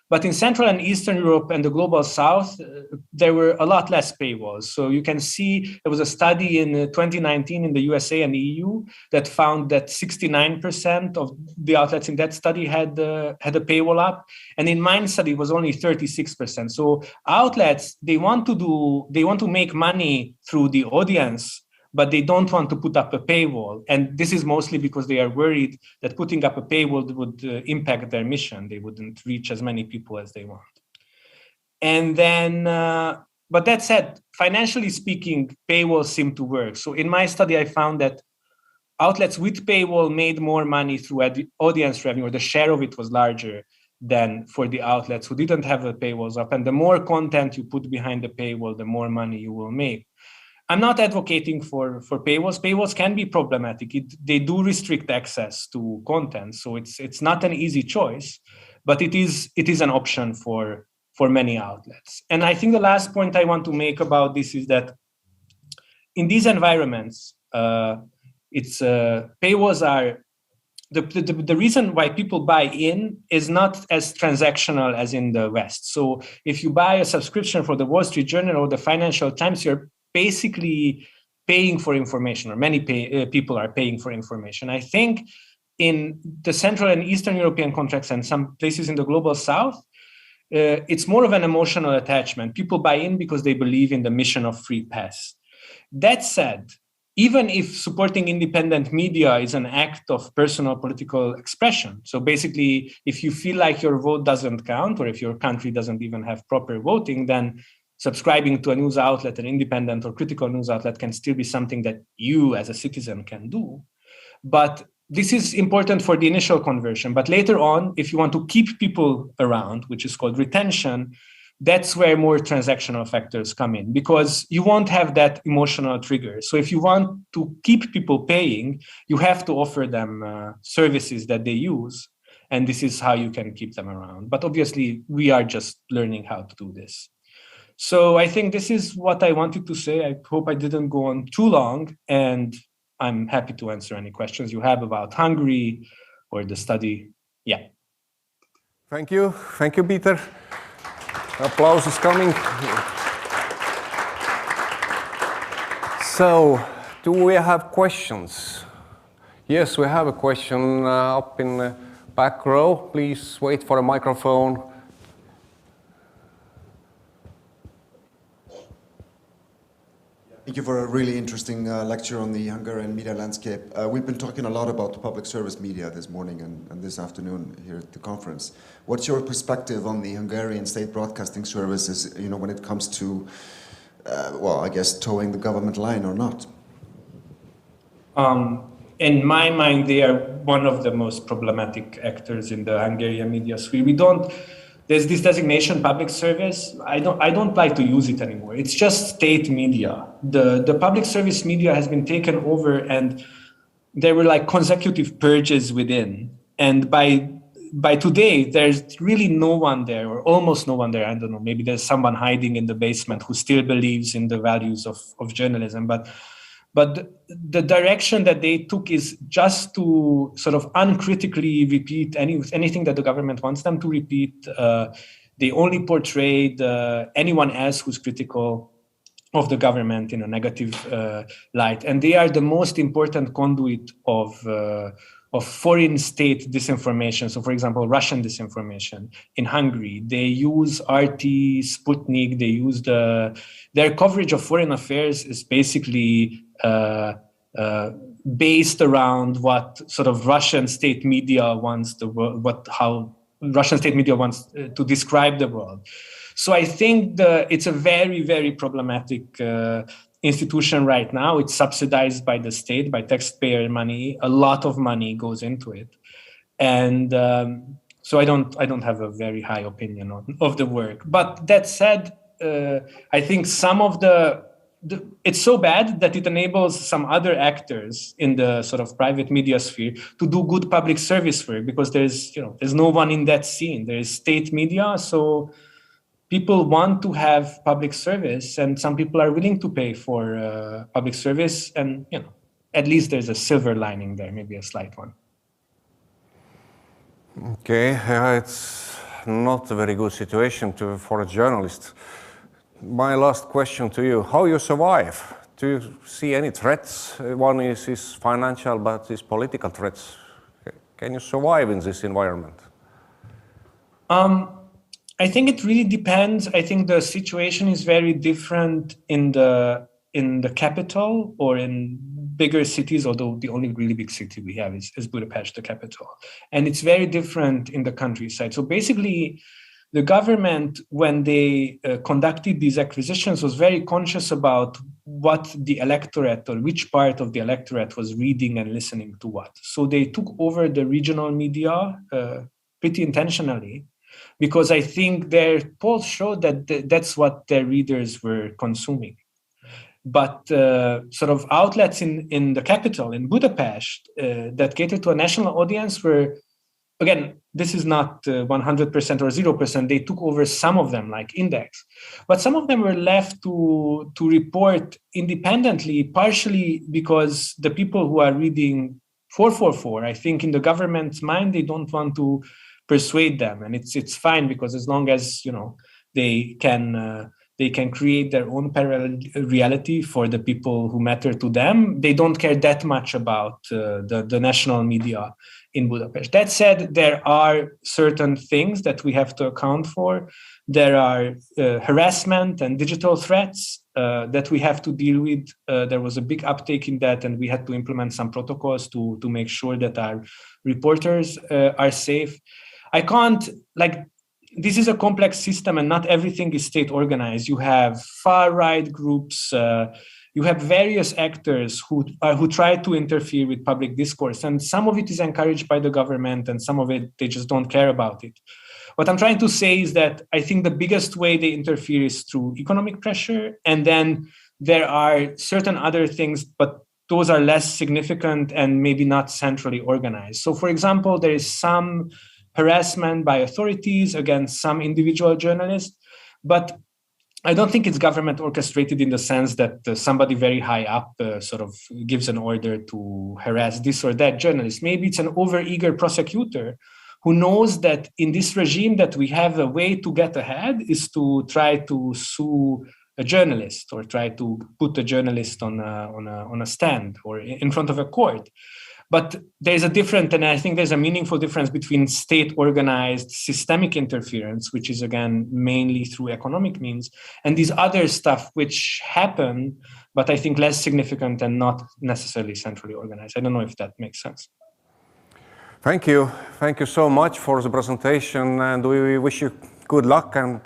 But in Central and Eastern Europe and the Global South, there were a lot less paywalls. So you can see there was a study in 2019 in the USA and the EU that found that 69% of the outlets in that study had a paywall up. And in my study, it was only 36%. So outlets, they want to make money through the audience, but they don't want to put up a paywall. And this is mostly because they are worried that putting up a paywall would impact their mission. They wouldn't reach as many people as they want. And then, but that said, financially speaking, paywalls seem to work. So in my study, I found that outlets with paywall made more money through audience revenue, or the share of it was larger than for the outlets who didn't have the paywalls up. And the more content you put behind the paywall, the more money you will make. I'm not advocating for paywalls. Paywalls can be problematic. They do restrict access to content, so it's not an easy choice, but it is an option for many outlets. And I think the last point I want to make about this is that in these environments, paywalls are the reason why people buy in is not as transactional as in the West. So if you buy a subscription for the Wall Street Journal or the Financial Times, you're basically paying for information, or many people are paying for information. I think in the Central and Eastern European contracts and some places in the Global South, it's more of an emotional attachment. People buy in because they believe in the mission of free press. That said, even if supporting independent media is an act of personal political expression, so basically, if you feel like your vote doesn't count, or if your country doesn't even have proper voting, then subscribing to a news outlet, an independent or critical news outlet, can still be something that you as a citizen can do. But this is important for the initial conversion. But later on, if you want to keep people around, which is called retention, that's where more transactional factors come in, because you won't have that emotional trigger. So if you want to keep people paying, you have to offer them services that they use. And this is how you can keep them around. But obviously, we are just learning how to do this. So I think this is what I wanted to say. I hope I didn't go on too long, and I'm happy to answer any questions you have about Hungary or the study. Yeah. Thank you. Thank you, Peter. Applause is coming. So, do we have questions? Yes, we have a question up in the back row. Please wait for a microphone. Thank you for a really interesting lecture on the Hungarian media landscape. We've been talking a lot about the public service media this morning and this afternoon here at the conference. What's your perspective on the Hungarian state broadcasting services, when it comes to, I guess, towing the government line or not? In my mind, they are one of the most problematic actors in the Hungarian media sphere. There's this designation, public service. I don't like to use it anymore. It's just state media. The public service media has been taken over, and there were like consecutive purges within. And by today, there's really no one there, or almost no one there. I don't know. Maybe there's someone hiding in the basement who still believes in the values of journalism. But the direction that they took is just to sort of uncritically repeat anything that the government wants them to repeat. They only portray anyone else who's critical of the government in a negative light. And they are the most important conduit of foreign state disinformation. So, for example, Russian disinformation in Hungary. They use RT, Sputnik. They use their coverage of foreign affairs is basically based around what sort of Russian state media wants how Russian state media wants to describe the world. So I think it's a very, very problematic institution right now. It's subsidized by the state, by taxpayer money. A lot of money goes into it, and so I don't have a very high opinion of the work. But that said, I think some of it's so bad that it enables some other actors in the sort of private media sphere to do good public service work, because there's no one in that scene. There is state media, so people want to have public service, and some people are willing to pay for public service, and at least there's a silver lining there, maybe a slight one. Okay, it's not a very good situation for a journalist. My last question to you: how you survive? Do you see any threats? One is financial, but is political threats. Can you survive in this environment? I think it really depends. I think the situation is very different in the capital or in bigger cities, although the only really big city we have is Budapest, the capital. And it's very different in the countryside. So basically, the government, when they conducted these acquisitions, was very conscious about what the electorate or which part of the electorate was reading and listening to what. So they took over the regional media pretty intentionally, because I think their polls showed that that's what their readers were consuming. But sort of outlets in the capital, in Budapest, that cater to a national audience were, again, this is not 100% or 0%. They took over some of them, like Index. But some of them were left to report independently, partially because the people who are reading 444, I think in the government's mind, they don't want to persuade them. And it's fine, because as long as, they can create their own parallel reality for the people who matter to them, they don't care that much about the national media in Budapest. That said, there are certain things that we have to account for. There are harassment and digital threats that we have to deal with. There was a big uptake in that, and we had to implement some protocols to make sure that our reporters are safe. I can't, this is a complex system, and not everything is state organized. You have far-right groups, you have various actors who try to interfere with public discourse, and some of it is encouraged by the government, and some of it, they just don't care about it. What I'm trying to say is that I think the biggest way they interfere is through economic pressure, and then there are certain other things, but those are less significant and maybe not centrally organized. So, for example, there is some harassment by authorities against some individual journalists, but I don't think it's government orchestrated in the sense that somebody very high up sort of gives an order to harass this or that journalist. Maybe it's an overeager prosecutor who knows that in this regime that we have, a way to get ahead is to try to sue a journalist or try to put a journalist on a stand or in front of a court. But there's a difference, and I think there's a meaningful difference between state-organized systemic interference, which is, again, mainly through economic means, and these other stuff which happen, but I think less significant and not necessarily centrally organized. I don't know if that makes sense. Thank you. Thank you so much for the presentation, and we wish you good luck and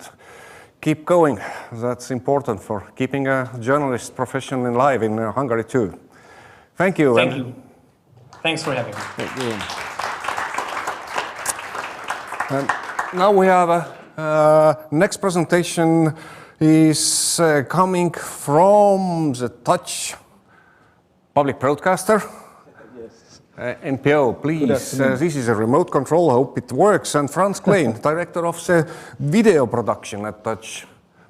keep going. That's important for keeping a journalist profession alive in Hungary too. Thank you. Thank you. Thanks for having me. Thank you. And now we have next presentation is coming from the Touch public broadcaster. Yes. NPO, please. This is a remote control. I hope it works. And Franz Klein, director of the video production at Touch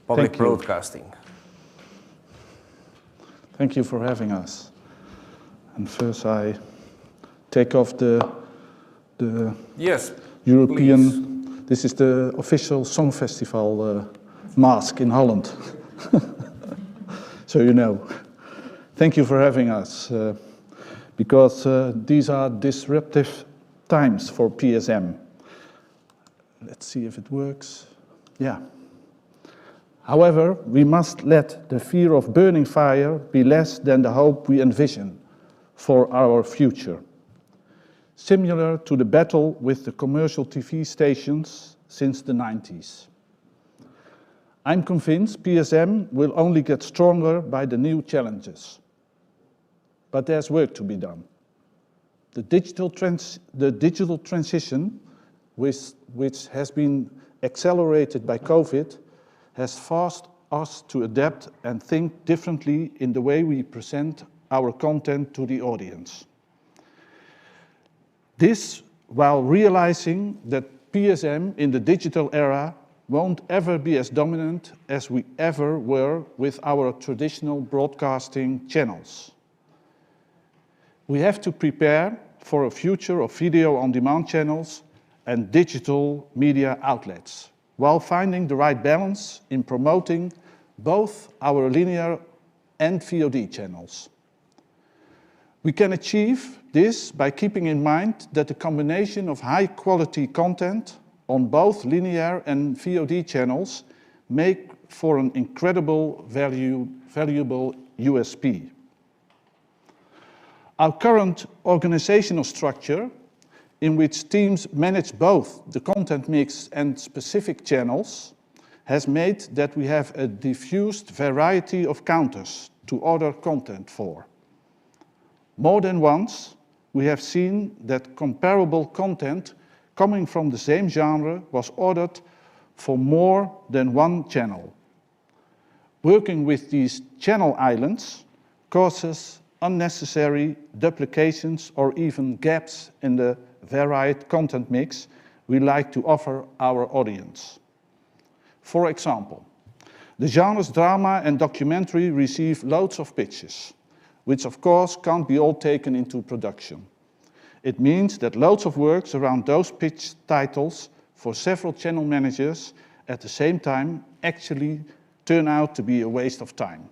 Public Broadcasting. Thank you for having us. And first I take off the yes, European, please. This is the official song festival mask in Holland. So you know. Thank you for having us, because these are disruptive times for PSM. Let's see if it works. Yeah. However, we must let the fear of burning fire be less than the hope we envision for our future. Similar to the battle with the commercial TV stations since the 90s. I'm convinced PSM will only get stronger by the new challenges. But there's work to be done. The digital transition, which has been accelerated by COVID, has forced us to adapt and think differently in the way we present our content to the audience. This while realizing that PSM in the digital era won't ever be as dominant as we ever were with our traditional broadcasting channels. We have to prepare for a future of video-on-demand channels and digital media outlets, while finding the right balance in promoting both our linear and VOD channels. We can achieve this by keeping in mind that the combination of high-quality content on both linear and VOD channels make for an incredible valuable USP. Our current organizational structure, in which teams manage both the content mix and specific channels, has made that we have a diffused variety of counters to order content for. More than once, we have seen that comparable content coming from the same genre was ordered for more than one channel. Working with these channel islands causes unnecessary duplications or even gaps in the varied content mix we like to offer our audience. For example, the genres drama and documentary receive loads of pitches, which of course can't be all taken into production. It means that loads of works around those pitch titles for several channel managers at the same time actually turn out to be a waste of time.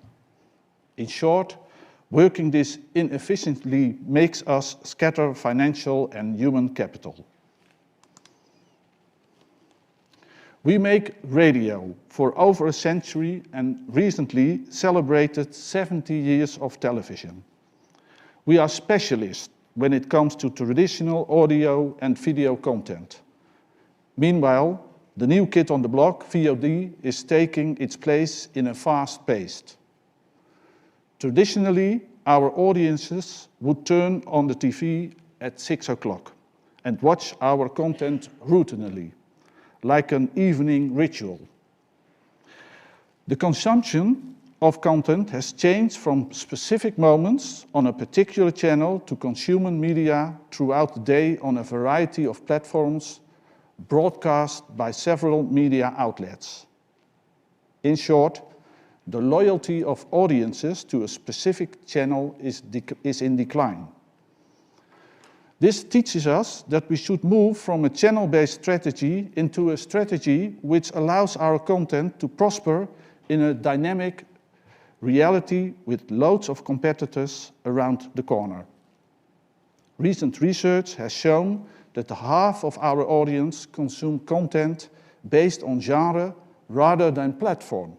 In short, working this inefficiently makes us scatter financial and human capital. We make radio for over a century and recently celebrated 70 years of television. We are specialists when it comes to traditional audio and video content. Meanwhile, the new kid on the block, VOD, is taking its place in a fast-paced. Traditionally, our audiences would turn on the TV at 6 o'clock and watch our content routinely, like an evening ritual. The consumption of content has changed from specific moments on a particular channel to consuming media throughout the day on a variety of platforms broadcast by several media outlets. In short, the loyalty of audiences to a specific channel is in decline. This teaches us that we should move from a channel-based strategy into a strategy which allows our content to prosper in a dynamic reality with loads of competitors around the corner. Recent research has shown that half of our audience consume content based on genre rather than platform.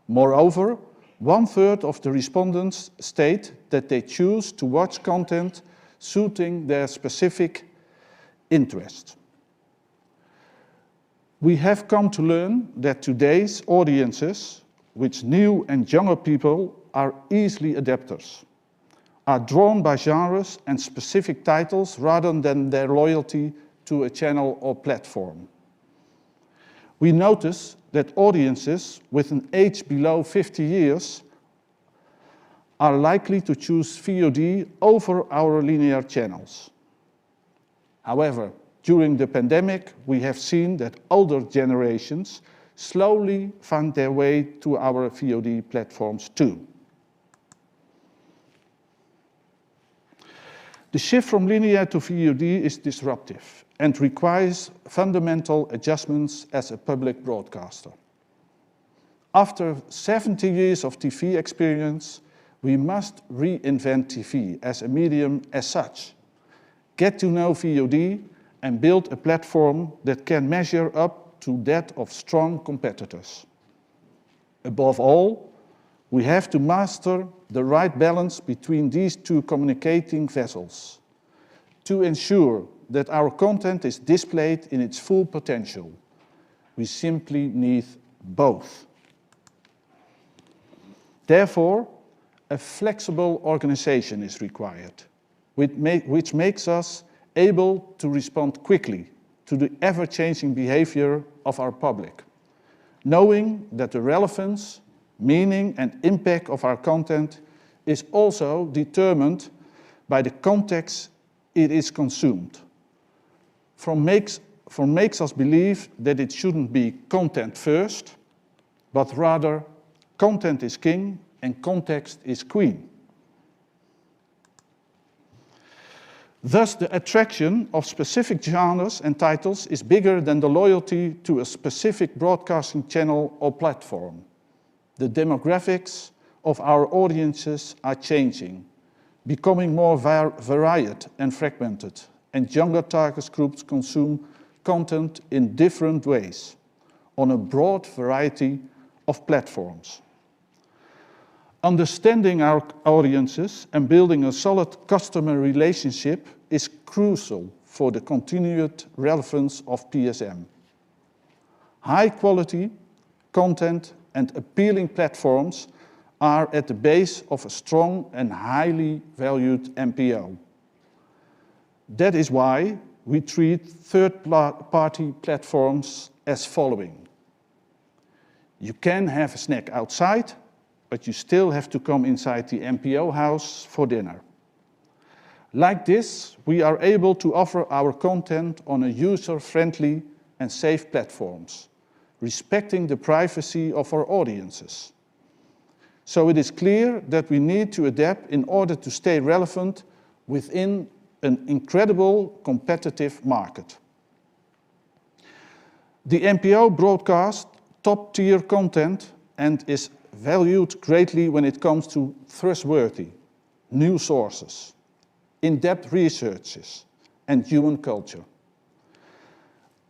Moreover, 1/3 of the respondents state that they choose to watch content suiting their specific interest. We have come to learn that today's audiences, which new and younger people are easily adapters, are drawn by genres and specific titles rather than their loyalty to a channel or platform. We notice that audiences with an age below 50 years are likely to choose VOD over our linear channels. However, during the pandemic, we have seen that older generations slowly find their way to our VOD platforms too. The shift from linear to VOD is disruptive and requires fundamental adjustments as a public broadcaster. After 70 years of TV experience, we must reinvent TV as a medium as such, get to know VOD and build a platform that can measure up to that of strong competitors. Above all, we have to master the right balance between these two communicating vessels to ensure that our content is displayed in its full potential. We simply need both. Therefore, a flexible organization is required, which makes us able to respond quickly to the ever-changing behavior of our public, knowing that the relevance, meaning and impact of our content is also determined by the context it is consumed. makes us believe that it shouldn't be content first, but rather content is king and context is queen. Thus, the attraction of specific genres and titles is bigger than the loyalty to a specific broadcasting channel or platform. The demographics of our audiences are changing, becoming more varied and fragmented, and younger target groups consume content in different ways on a broad variety of platforms. Understanding our audiences and building a solid customer relationship is crucial for the continued relevance of PSM. High quality content and appealing platforms are at the base of a strong and highly valued NPO. That is why we treat third-party platforms as following. You can have a snack outside, but you still have to come inside the NPO house for dinner. Like this, we are able to offer our content on a user-friendly and safe platforms, respecting the privacy of our audiences. So it is clear that we need to adapt in order to stay relevant within an incredible competitive market. The NPO broadcasts top-tier content and is valued greatly when it comes to trustworthy, new sources, in-depth researches, and human culture.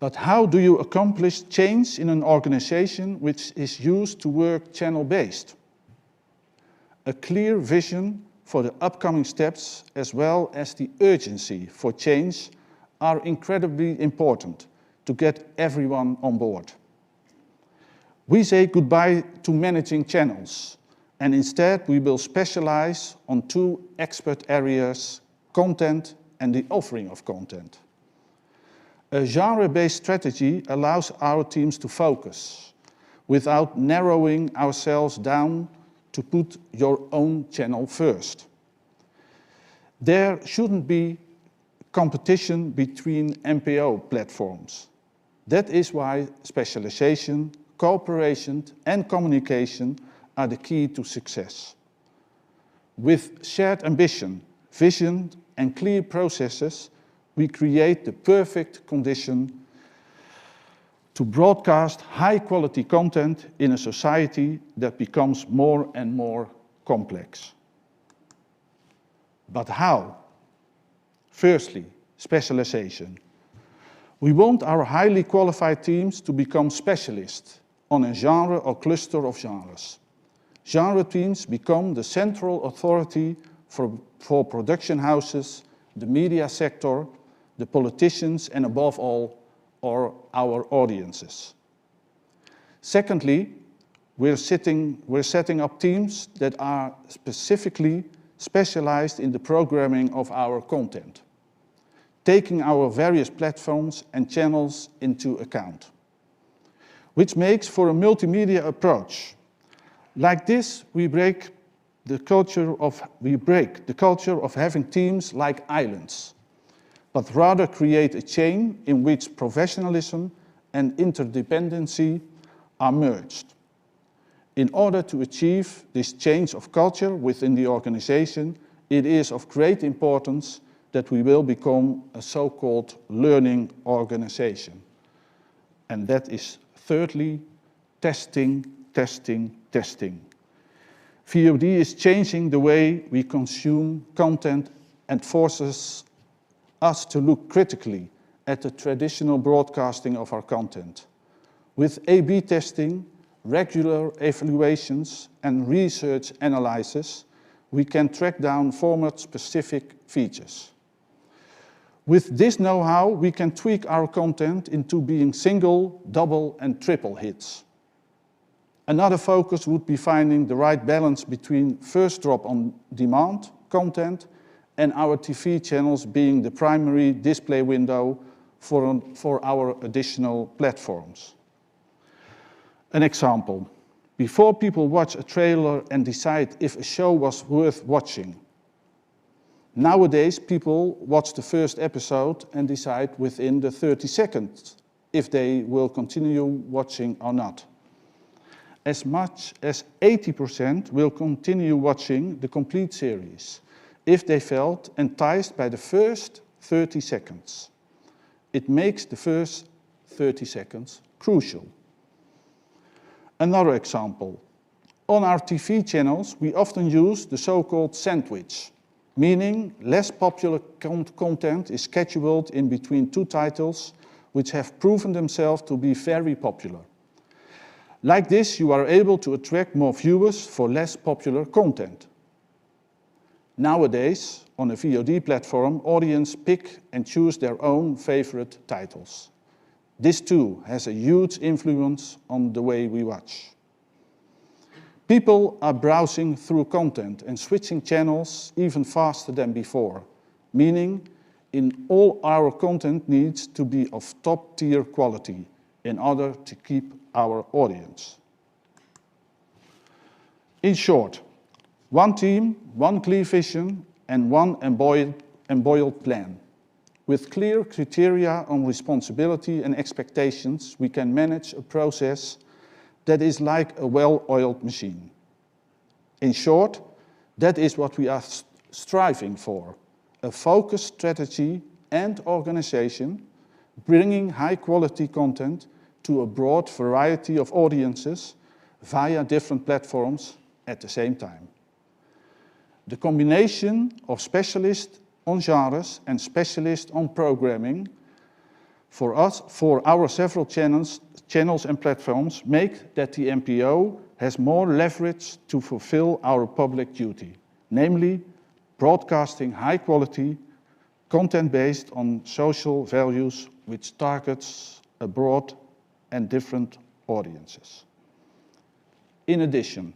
But how do you accomplish change in an organization which is used to work channel-based? A clear vision for the upcoming steps as well as the urgency for change are incredibly important to get everyone on board. We say goodbye to managing channels, and instead we will specialize on two expert areas, content and the offering of content. A genre-based strategy allows our teams to focus without narrowing ourselves down to put your own channel first. There shouldn't be competition between NPO platforms. That is why specialization, cooperation and communication are the key to success. With shared ambition, vision and clear processes, we create the perfect condition to broadcast high-quality content in a society that becomes more and more complex. But how? Firstly, specialization. We want our highly qualified teams to become specialists on a genre or cluster of genres. Genre teams become the central authority for production houses, the media sector, the politicians, and above all, our audiences. Secondly, we're setting up teams that are specifically specialized in the programming of our content, taking our various platforms and channels into account, which makes for a multimedia approach. Like this, we break the culture of having teams like islands, but rather create a chain in which professionalism and interdependency are merged. In order to achieve this change of culture within the organization, it is of great importance that we will become a so-called learning organization. And that is thirdly, testing, testing, testing. VOD is changing the way we consume content and forces us to look critically at the traditional broadcasting of our content. With A/B testing, regular evaluations, and research analysis, we can track down format-specific features. With this know-how, we can tweak our content into being single, double, and triple hits. Another focus would be finding the right balance between first drop on demand content and our TV channels being the primary display window for our additional platforms. An example, before people watch a trailer and decide if a show was worth watching, Nowadays, people watch the first episode and decide within the 30 seconds if they will continue watching or not. As much as 80% will continue watching the complete series if they felt enticed by the first 30 seconds. It makes the first 30 seconds crucial. Another example. On our TV channels, we often use the so-called sandwich, meaning less popular content is scheduled in between two titles which have proven themselves to be very popular. Like this, you are able to attract more viewers for less popular content. Nowadays, on a VOD platform, audiences pick and choose their own favorite titles. This too has a huge influence on the way we watch. People are browsing through content and switching channels even faster than before, meaning in all our content needs to be of top-tier quality in order to keep our audience. In short, one team, one clear vision, and one embroiled plan. With clear criteria on responsibility and expectations, we can manage a process that is like a well-oiled machine. In short, that is what we are striving for, a focused strategy and organization, bringing high-quality content to a broad variety of audiences via different platforms at the same time. The combination of specialists on genres and specialists on programming for our several channels and platforms make that the NPO has more leverage to fulfill our public duty, namely broadcasting high quality content based on social values which targets a broad and different audiences. In addition,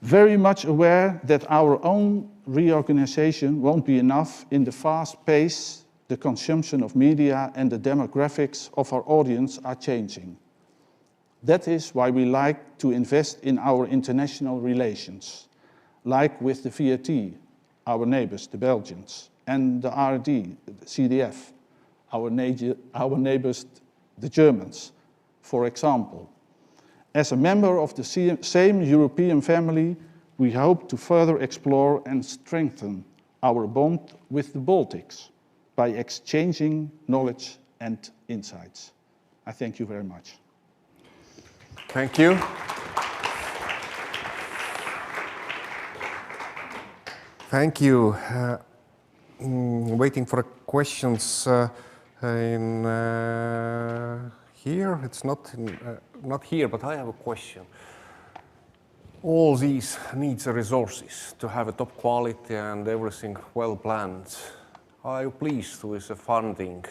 very much aware that our own reorganization won't be enough in the fast pace the consumption of media and the demographics of our audience are changing. That is why we like to invest in our international relations, like with the VAT, our neighbors, the Belgians, and the RD, the CDF, our neighbors, the Germans, for example. As a member of the same European family, we hope to further explore and strengthen our bond with the Baltics by exchanging knowledge and insights. I thank you very much. Thank you. Thank you. Waiting for questions here. It's not here, but I have a question. All these needs resources to have a top quality and everything well planned. Are you pleased with the funding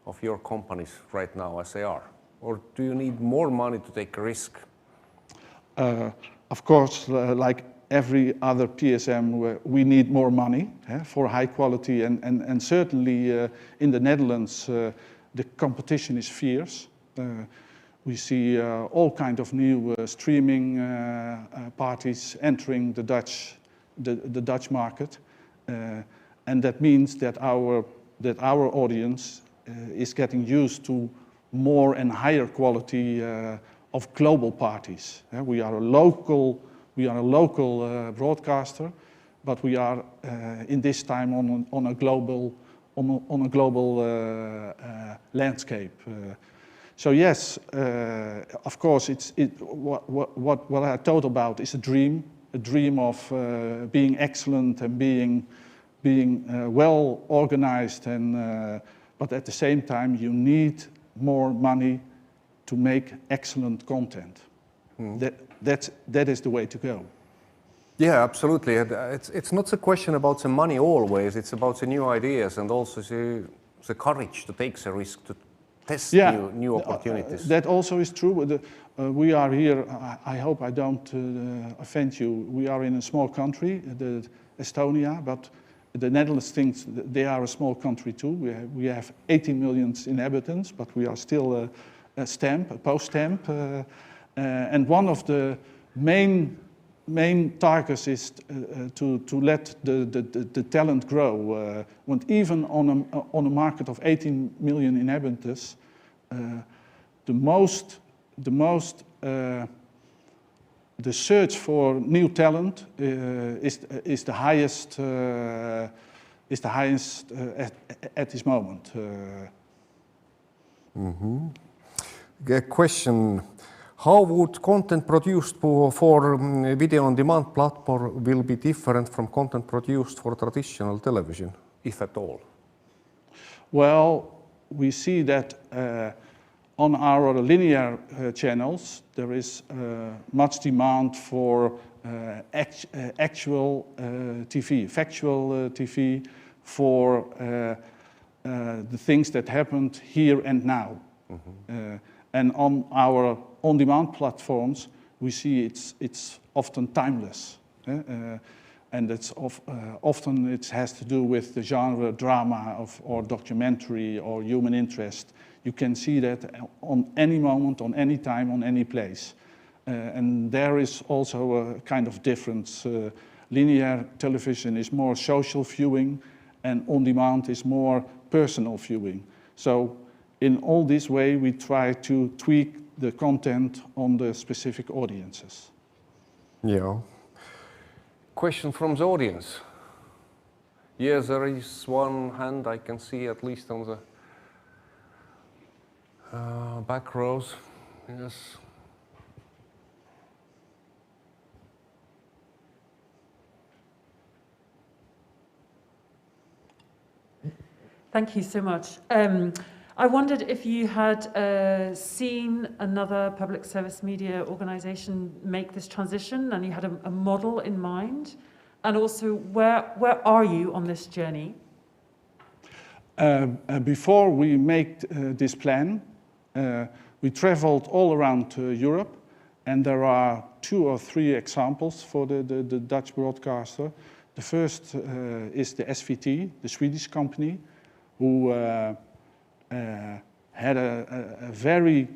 of your companies right now as they are? Or do you need more money to take a risk? Of course, like every other PSM, we need more money for high quality, and certainly in the Netherlands, the competition is fierce. We see all kinds of new streaming parties entering the Dutch market, and that means that our audience is getting used to more and higher quality of global parties. We are a local broadcaster, but we are in this time on a global landscape. So yes, of course, what I thought about is a dream of being excellent and being well organized, but at the same time you need more money to make excellent content. That is the way to go. Yeah, absolutely. It's not a question about the money always. It's about the new ideas and also the courage to take the risk to test new opportunities. That also is true. We are here, I hope I don't offend you, we are in a small country, Estonia, but the Netherlands thinks they are a small country too. We have 18 million inhabitants, but we are still a post stamp. And one of the main main target is to let the talent grow. Want even on a market of 18 million inhabitants, the search for new talent is the highest at this moment. A question: how would content produced for video on demand platform will be different from content produced for traditional television, if at all? Well, we see that on our linear channels, there is much demand for actual TV, factual TV, for the things that happened here and now. And on our on-demand platforms, we see it's often timeless. And it's often it has to do with the genre drama or documentary or human interest. You can see that on any moment, on any time, on any place. And there is also a kind of difference. Linear television is more social viewing, and on-demand is more personal viewing. So in all this way, we try to tweak the content on the specific audiences. Yeah. Question from the audience. Yes, there is one hand I can see, at least on the back rows. Yes. Thank you so much. I wondered if you had seen another public service media organization make this transition and you had a model in mind, and also where are you on this journey? Before we make this plan, we traveled all around Europe, and there are 2 or 3 examples for the Dutch broadcaster. The first is the SVT, the Swedish company, who had a very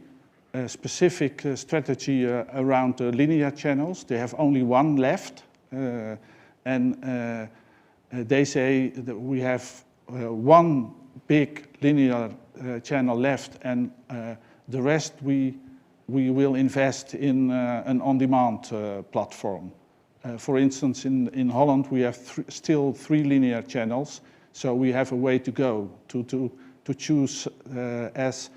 specific strategy around the linear channels. They have only one left, and they say that we have one big linear channel left, and the rest we will invest in an on-demand platform. For instance, in Holland we have still 3 linear channels, so we have a way to go to choose as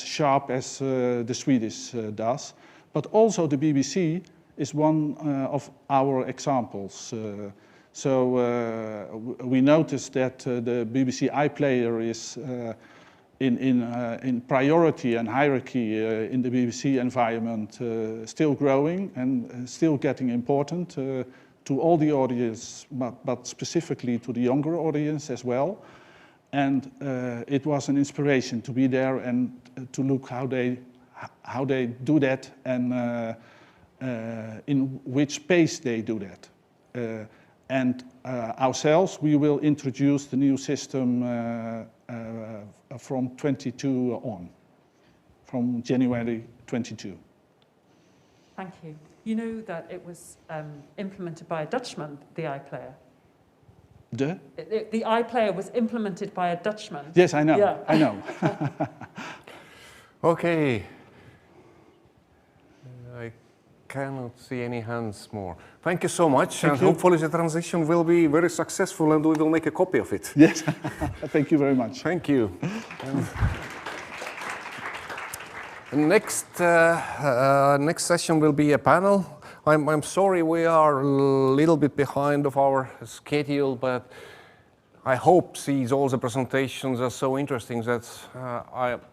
sharp as the Swedish does. But also the BBC is one of our examples. So we noticed that the BBC iPlayer is in priority and hierarchy in the BBC environment still growing and still getting important to all the audience, but specifically to the younger audience as well. And it was an inspiration to be there and to look how they do that and in which pace they do that. And ourselves, we will introduce the new system from 22 on, from January 22. Thank you. You know that it was implemented by a Dutchman, the iPlayer. The iPlayer was implemented by a Dutchman. Yes, I know. Yeah. I know. Okay. I cannot see any hands more. Thank you so much. Thank you. Hopefully the transition will be very successful and we will make a copy of it. Yes. Thank you very much. Thank you. Next session will be a panel. I'm sorry we are a little bit behind of our schedule, but I hope all the presentations are so interesting that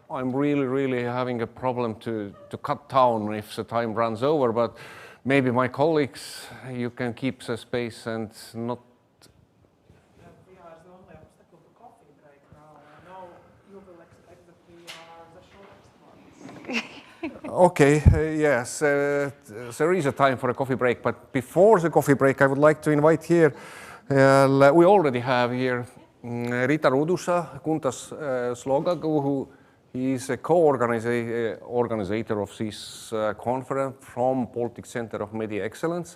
I'm really having a problem to cut down if the time runs over, but maybe my colleagues, you can keep the space and not... We are the only obstacle to coffee break now. I know you will expect that we are the shortest ones. Okay, yes, there is a time for a coffee break, but before the coffee break, I would like to invite here, we already have here Rita Rudusa, Kuntas Sloga, who He's a co-organizer of this conference from Baltic Center of Media Excellence.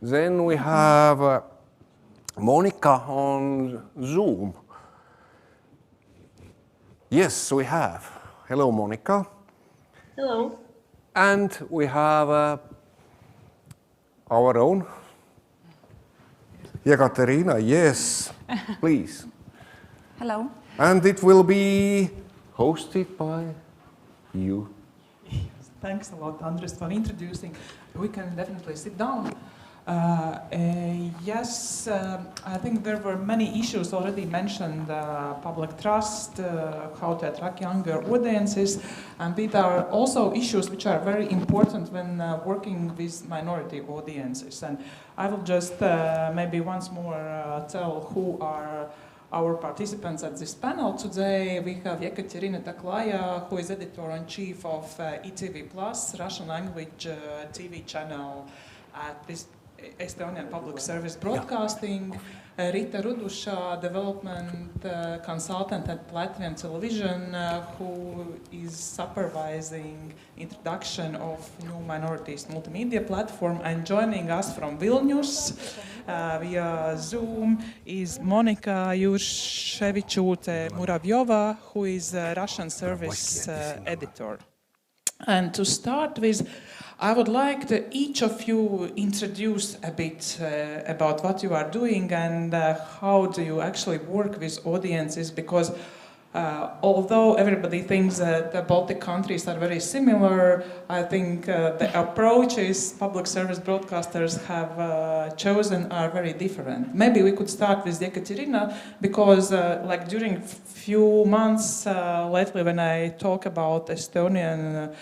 Then we have Monika on Zoom. Yes, we have. Hello, Monika. Hello. And we have our own Ekaterina. Yes, please. Hello. And it will be hosted by you. Yes, thanks a lot, Andres, for introducing. We can definitely sit down. Yes, I think there were many issues already mentioned, public trust, how to attract younger audiences, and these are also issues which are very important when working with minority audiences. And I will just maybe once more tell who are our participants at this panel. Today we have Ekaterina Taklaya, who is editor-in-chief of ETV+, Russian language TV channel at this Estonian Public Service Broadcasting, Rita Rudusha, development consultant at Latvian Television, who is supervising introduction of new minorities multimedia platform, and joining us from Vilnius via Zoom is Monika Jurševičiūtė-Muravyova, who is a Russian service editor. And to start with, I would like to each of you introduce a bit about what you are doing and how do you actually work with audiences, because although everybody thinks that the Baltic countries are very similar, I think the approaches public service broadcasters have chosen are very different. Maybe we could start with Ekaterina, because like during few months lately when I talk about Estonian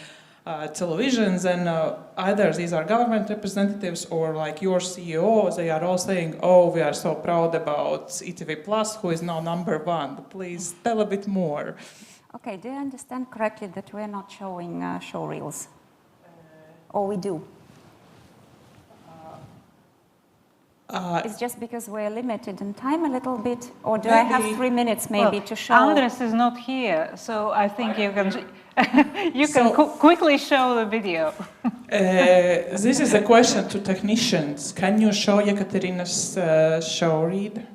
televisions, and either these are government representatives or like your CEO, they are all saying, oh, we are so proud about ETV+, who is now #1. Please tell a bit more. Okay, do I understand correctly that we're not showing show reels? Or we do? It's just because we're limited in time a little bit, or do I have 3 minutes maybe to show? Andres is not here, so I think you can quickly show the video. This is a question to technicians. Can you show Ekaterina's show read?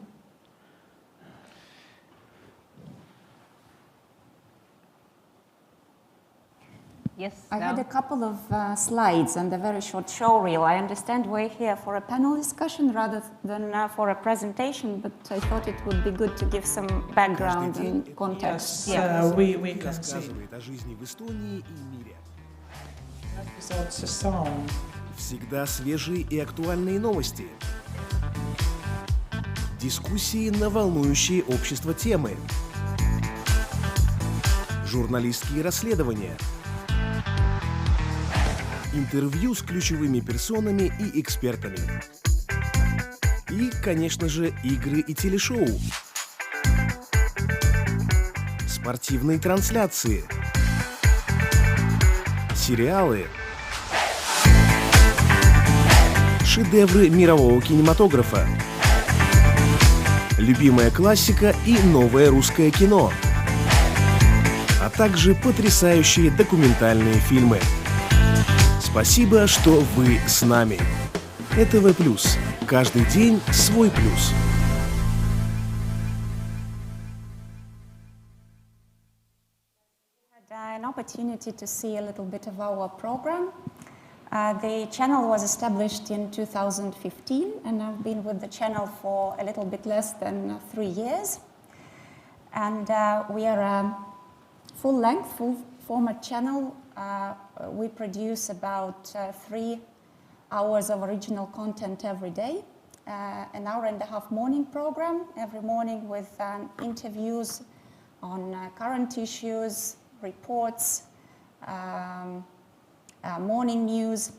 Yes. I had a couple of slides and a very short show reel. I understand we're here for a panel discussion rather than for a presentation, but I thought it would be good to give some background and context. Yes, we can see. Episode's a song. Всегда свежие и актуальные новости. Дискуссии на волнующие общество темы. Журналистские расследования. Интервью с ключевыми персонами и экспертами. И, конечно же, игры и телешоу. Спортивные трансляции. Сериалы. Шедевры мирового кинематографа. Любимая классика и новое русское кино. А также потрясающие документальные фильмы. Спасибо, что вы с нами. ЭТВ+. Каждый день свой плюс. An opportunity to see a little bit of our program. The channel was established in 2015, and I've been with the channel for a little bit less than 3 years. And we are a full-length, full-format channel. We produce about 3 hours of original content every day, an hour-and-a-half morning program every morning with interviews on current issues, reports, morning news,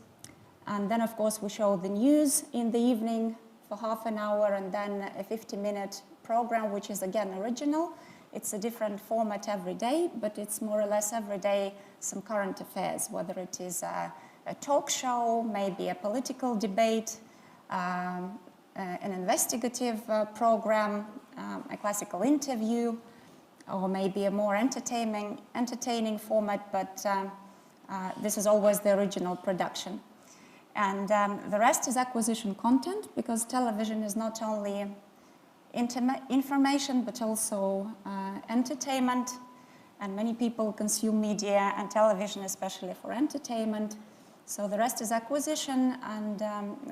and then of course we show the news in the evening for half an hour, and then a 50-minute program which is again original. It's a different format every day, but it's more or less every day some current affairs, whether it is a talk show, maybe a political debate, an investigative program, a classical interview, or maybe a more entertaining format, but this is always the original production. And the rest is acquisition content, because television is not only information, but also entertainment. And many people consume media and television, especially for entertainment. So the rest is acquisition, and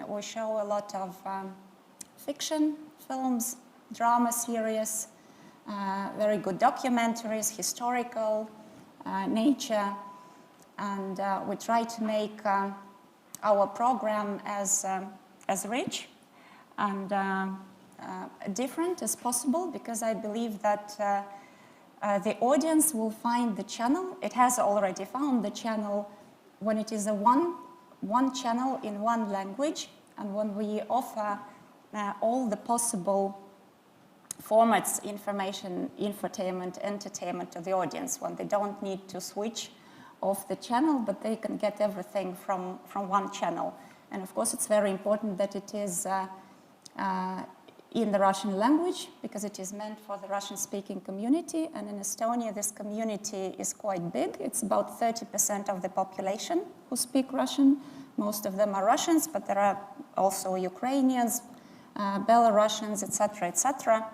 we show a lot of fiction, films, drama series, very good documentaries, historical, nature, and we try to make our program as rich and different as possible, because I believe that the audience will find the channel. It has already found the channel when it is a one channel in one language, and when we offer all the possible formats, information, infotainment, entertainment to the audience, when they don't need to switch off the channel, but they can get everything from one channel. And of course, it's very important that it is in the Russian language, because it is meant for the Russian-speaking community. And in Estonia, this community is quite big. It's about 30% of the population who speak Russian. Most of them are Russians, but there are also Ukrainians, Belarusians, etc., etc.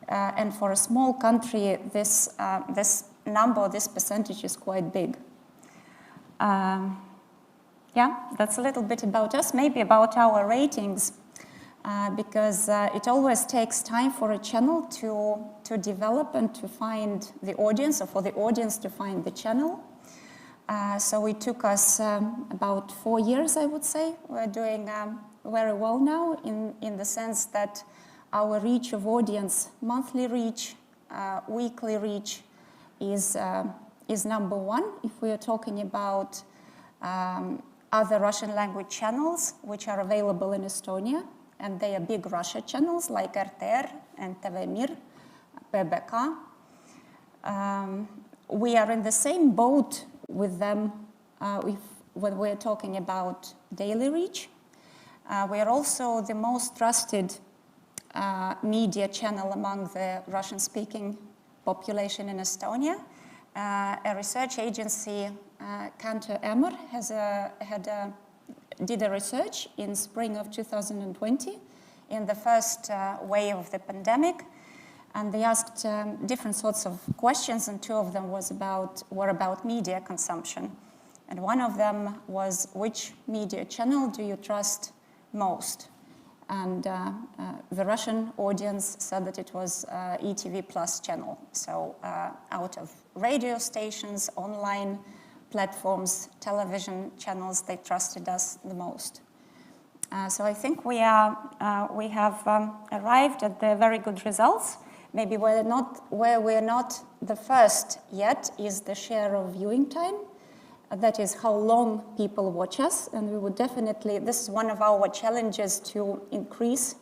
And for a small country, this number, this percentage is quite big. Yeah, that's a little bit about us, maybe about our ratings. Because it always takes time for a channel to develop and to find the audience, or for the audience to find the channel. So it took us about 4 years, I would say. We're doing very well now in the sense that our reach of audience, monthly reach, weekly reach, is number one. If we are talking about other Russian language channels which are available in Estonia, and they are big Russia channels like ENTR, NTV Mir, PBK. We are in the same boat with them when we're talking about daily reach. We are also the most trusted media channel among the Russian-speaking population in Estonia. A research agency, Kantar Emmer, did a research in spring of 2020 in the first wave of the pandemic, and they asked different sorts of questions, and two of them were about media consumption. And one of them was, which media channel do you trust most? And the Russian audience said that it was ETV Plus channel. So out of radio stations, online platforms, television channels, they trusted us the most. So I think we have arrived at the very good results. Maybe where we're not the first yet is the share of viewing time. That is how long people watch us, and we would definitely, this is one of our challenges, to increase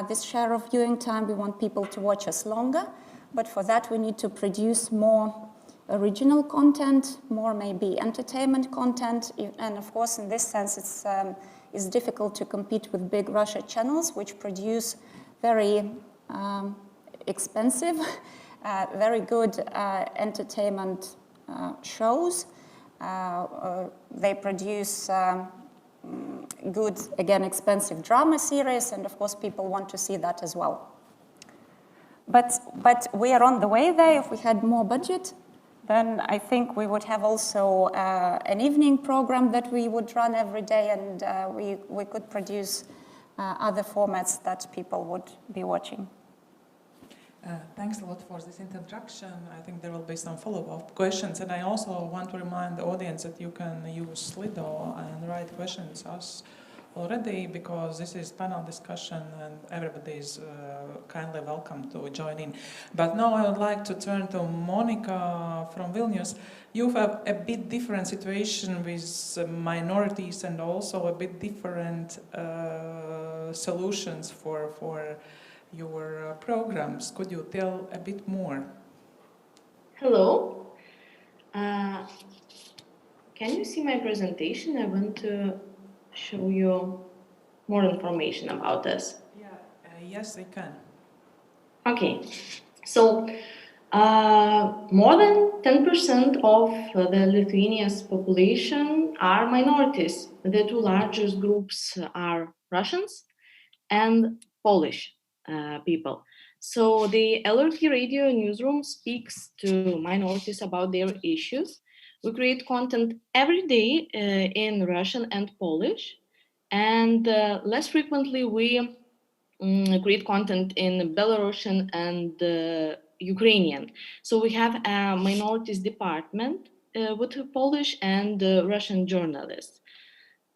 this share of viewing time. We want people to watch us longer, but for that we need to produce more original content, more maybe entertainment content, and of course in this sense it's difficult to compete with big Russia channels which produce very expensive, very good entertainment shows. They produce good, again, expensive drama series, and of course people want to see that as well. But we are on the way there. If we had more budget, then I think we would have also an evening program that we would run every day, and we could produce other formats that people would be watching. Thanks a lot for this introduction. I think there will be some follow-up questions, and I also want to remind the audience that you can use Slido and write questions us already, because this is panel discussion and everybody is kindly welcome to join in. But now I would like to turn to Monika from Vilnius. You have a bit different situation with minorities and also a bit different solutions for your programs. Could you tell a bit more? Hello. Can you see my presentation? I want to show you more information about this. Yeah, yes, I can. Okay. So More than 10% of the Lithuania's population are minorities. The two largest groups are Russians and Polish people. So the LRT radio newsroom speaks to minorities about their issues. We create content every day in Russian and Polish, and less frequently we create content in Belarusian and Ukrainian. So we have a minorities department with Polish and Russian journalists.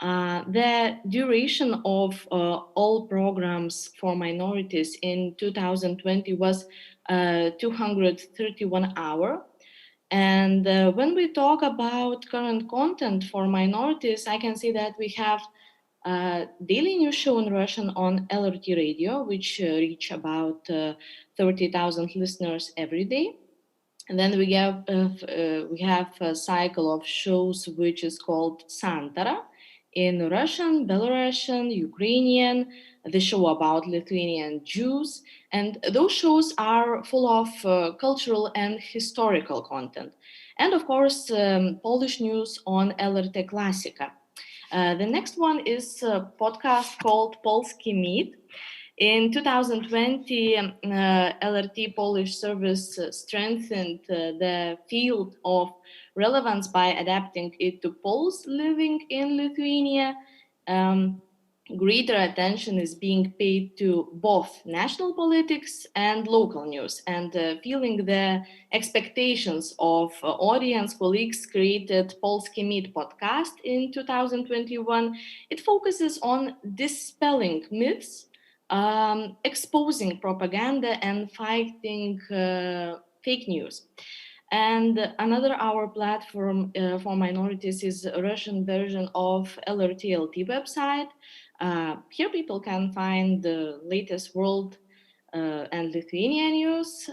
The duration of all programs for minorities in 2020 was 231 hours. And when we talk about current content for minorities, I can say that we have a daily news show in Russian on LRT radio, which reach about 30,000 listeners every day. And then we have a cycle of shows which is called Santara in Russian, Belarusian, Ukrainian, the show about Lithuanian Jews. And those shows are full of cultural and historical content. And of course, Polish news on LRT Klasika. The next one is a podcast called Polski Meet. In 2020, LRT Polish service strengthened the field of relevance by adapting it to Poles living in Lithuania. Greater attention is being paid to both national politics and local news, and feeling the expectations of audience, colleagues created Polski Meet podcast in 2021. It focuses on dispelling myths, exposing propaganda and fighting fake news. And another our platform for minorities is a Russian version of LRT-LT website. Here people can find the latest world and Lithuanian news,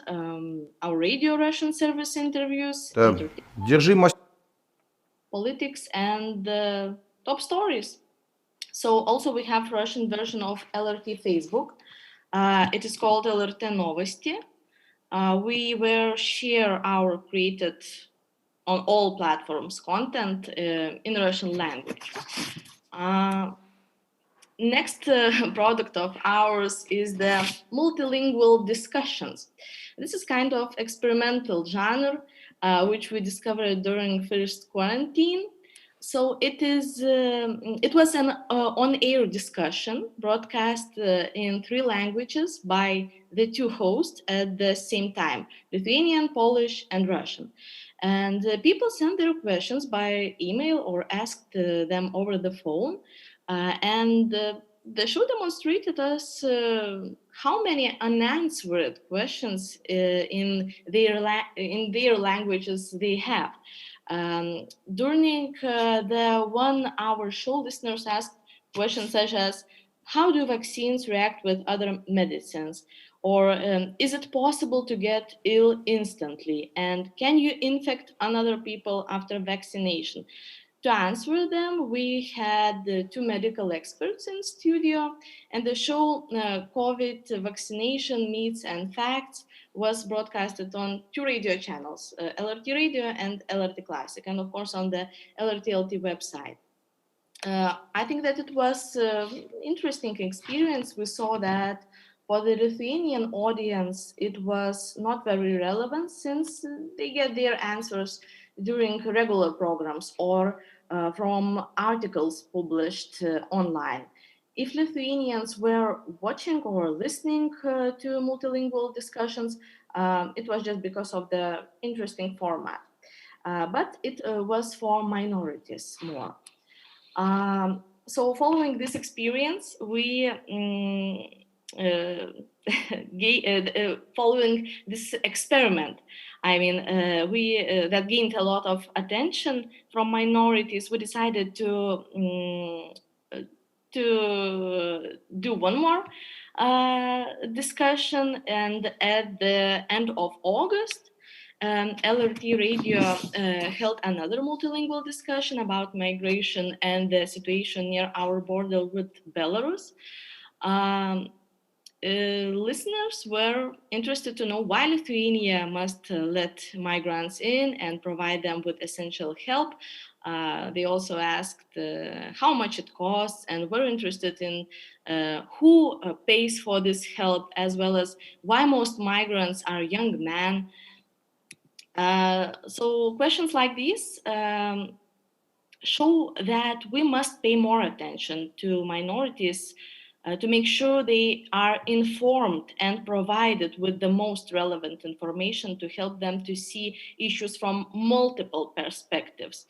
our radio Russian service interviews, politics, and top stories. So also we have Russian version of LRT Facebook. It is called LRT Novosti. We will share our created on all platforms content in Russian language. Next product of ours is the multilingual discussions. This is kind of experimental genre which we discovered during first quarantine. So it was an on-air discussion broadcast in 3 languages by the 2 hosts at the same time, Lithuanian, Polish, and Russian. And people sent their questions by email or asked them over the phone. And the show demonstrated us how many unanswered questions in their languages they have. During the 1-hour show, listeners asked questions such as, how do vaccines react with other medicines? Or is it possible to get ill instantly? And can you infect another people after vaccination? To answer them, we had 2 medical experts in studio, and the show COVID Vaccination Myths and Facts was broadcasted on 2 radio channels, LRT Radio and LRT Classic, and of course on the LRT-LT website. I think that it was an interesting experience. We saw that for the Lithuanian audience, it was not very relevant since they get their answers during regular programs or from articles published online. If Lithuanians were watching or listening to multilingual discussions, it was just because of the interesting format. But it was for minorities more. So following this experience, we following this experiment, I mean, that gained a lot of attention from minorities, we decided to do one more discussion, and at the end of August, LRT Radio held another multilingual discussion about migration and the situation near our border with Belarus. listeners were interested to know why Lithuania must let migrants in and provide them with essential help. They also asked how much it costs and were interested in who pays for this help, as well as why most migrants are young men. So questions like these show that we must pay more attention to minorities to make sure they are informed and provided with the most relevant information to help them to see issues from multiple perspectives.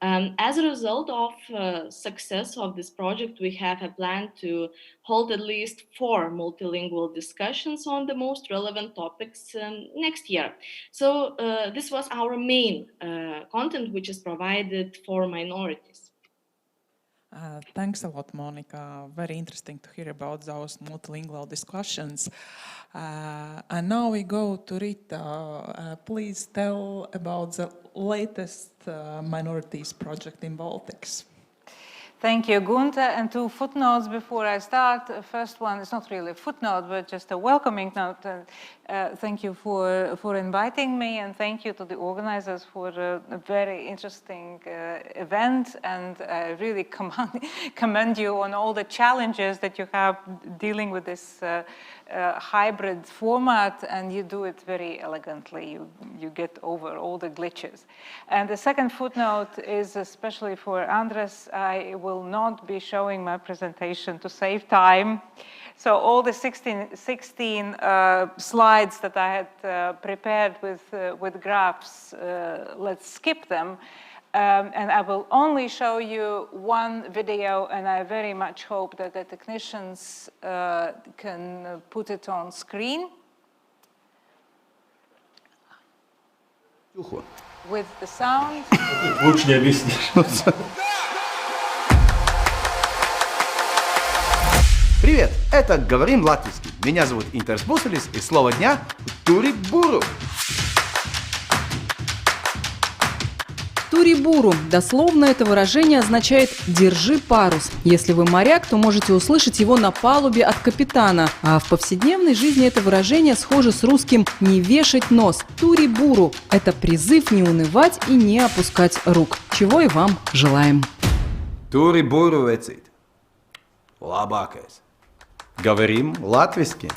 As a result of success of this project, we have a plan to hold at least 4 multilingual discussions on the most relevant topics next year. So this was our main content, which is provided for minorities. Thanks a lot, Monika. Very interesting to hear about those multilingual discussions. And now we go to Rita. Please tell about the latest minorities project in Baltics. Thank you, Gunther. And 2 footnotes before I start. The first one is not really a footnote, but just a welcoming note. And thank you for inviting me, and thank you to the organizers for a very interesting event. And I really commend you on all the challenges that you have dealing with this hybrid format, and you do it very elegantly. You get over all the glitches. And the second footnote is especially for Andres. I will not be showing my presentation to save time. So all the 16 slides that I had prepared with graphs, let's skip them. And I will only show you 1 video, and I very much hope that the technicians can put it on screen. With the sound. Привет, это «Говорим латвийский». Меня зовут Интерспусилис, и слово дня – «турибуру». Турибуру. Дословно это выражение означает «держи парус». Если вы моряк, то можете услышать его на палубе от капитана. А в повседневной жизни это выражение схоже с русским «не вешать нос». Турибуру – это призыв не унывать и не опускать рук, чего и вам желаем. Турибуру вецīt. Labākais. Говорим латвийски.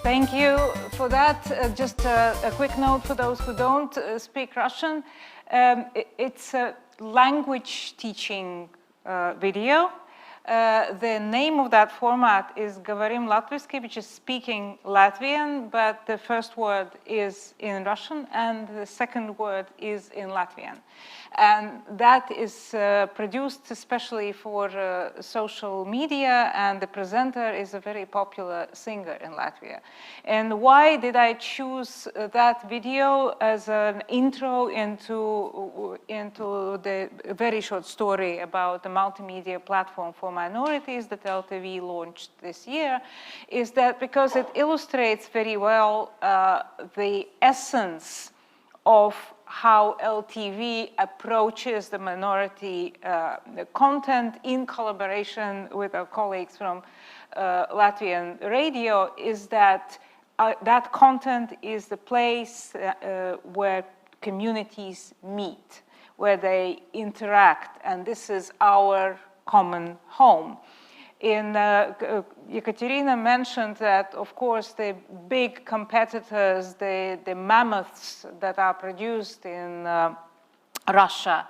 Thank you for that. Just a quick note for those who don't speak Russian. It's a language teaching video. The name of that format is Говорим латвийски, which is speaking Latvian, but the first word is in Russian and the second word is in Latvian. And that is produced especially for social media, and the presenter is a very popular singer in Latvia. And why did I choose that video as an intro into the very short story about the multimedia platform for minorities that LTV launched this year? Is that because it illustrates very well the essence of how LTV approaches the minority content in collaboration with our colleagues from Latvian radio, is that that content is the place where communities meet, where they interact, and this is our common home. Ekaterina mentioned that, of course, the big competitors, the mammoths that are produced in Russia,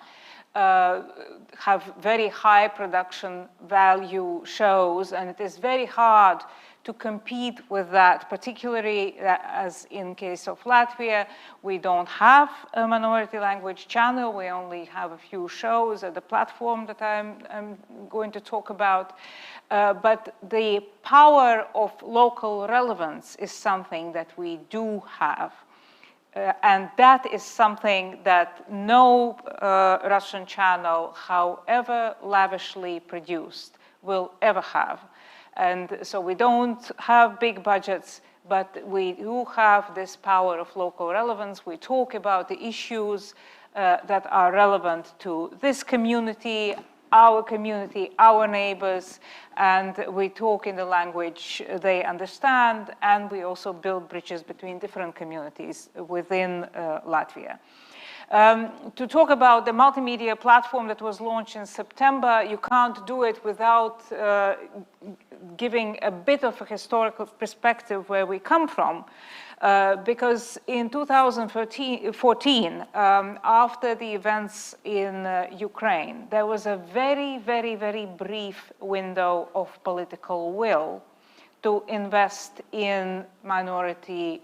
have very high production value shows, and it is very hard to compete with that, particularly as in case of Latvia, we don't have a minority language channel. We only have a few shows at the platform that I'm going to talk about. But the power of local relevance is something that we do have. And that is something that no Russian channel, however lavishly produced, will ever have. And so we don't have big budgets, but we do have this power of local relevance. We talk about the issues that are relevant to this community our community, our neighbors, and we talk in the language they understand, and we also build bridges between different communities within Latvia. To talk about the multimedia platform that was launched in September, you can't do it without giving a bit of a historical perspective where we come from. Because in 2014, after the events in Ukraine, there was a very, very, very brief window of political will to invest in minority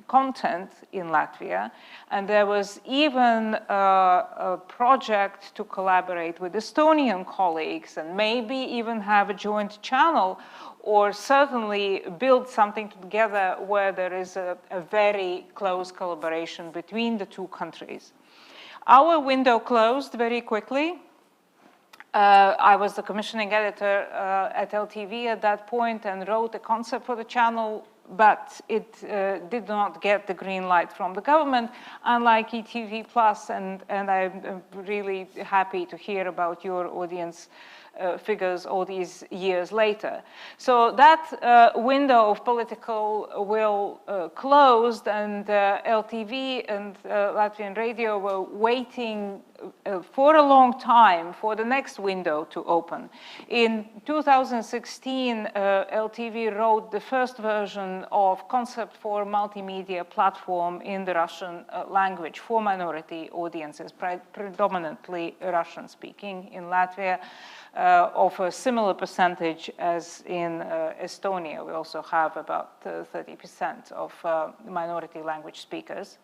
content in Latvia. And there was even a project to collaborate with Estonian colleagues and maybe even have a joint channel, or certainly build something together where there is a very close collaboration between the two countries. Our window closed very quickly. I was the commissioning editor at LTV at that point and wrote a concept for the channel, but it did not get the green light from the government, unlike ETV Plus, and I'm really happy to hear about your audience figures all these years later. So that window of political will closed, and LTV and Latvian radio were waiting for a long time for the next window to open. In 2016, LTV wrote the first version of concept for multimedia platform in the Russian language for minority audiences, predominantly Russian speaking in Latvia, of a similar percentage as in Estonia. We also have about 30% of minority language speakers.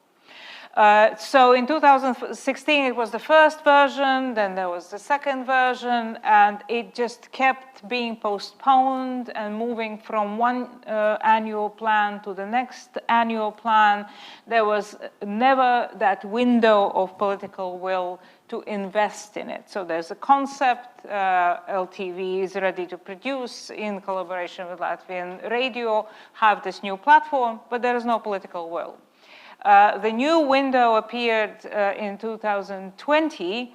So in 2016, it was the first version, then there was the second version, and it just kept being postponed and moving from one annual plan to the next annual plan. There was never that window of political will to invest in it. So there's a concept, LTV is ready to produce in collaboration with Latvian radio, have this new platform, but there is no political will. The new window appeared in 2020,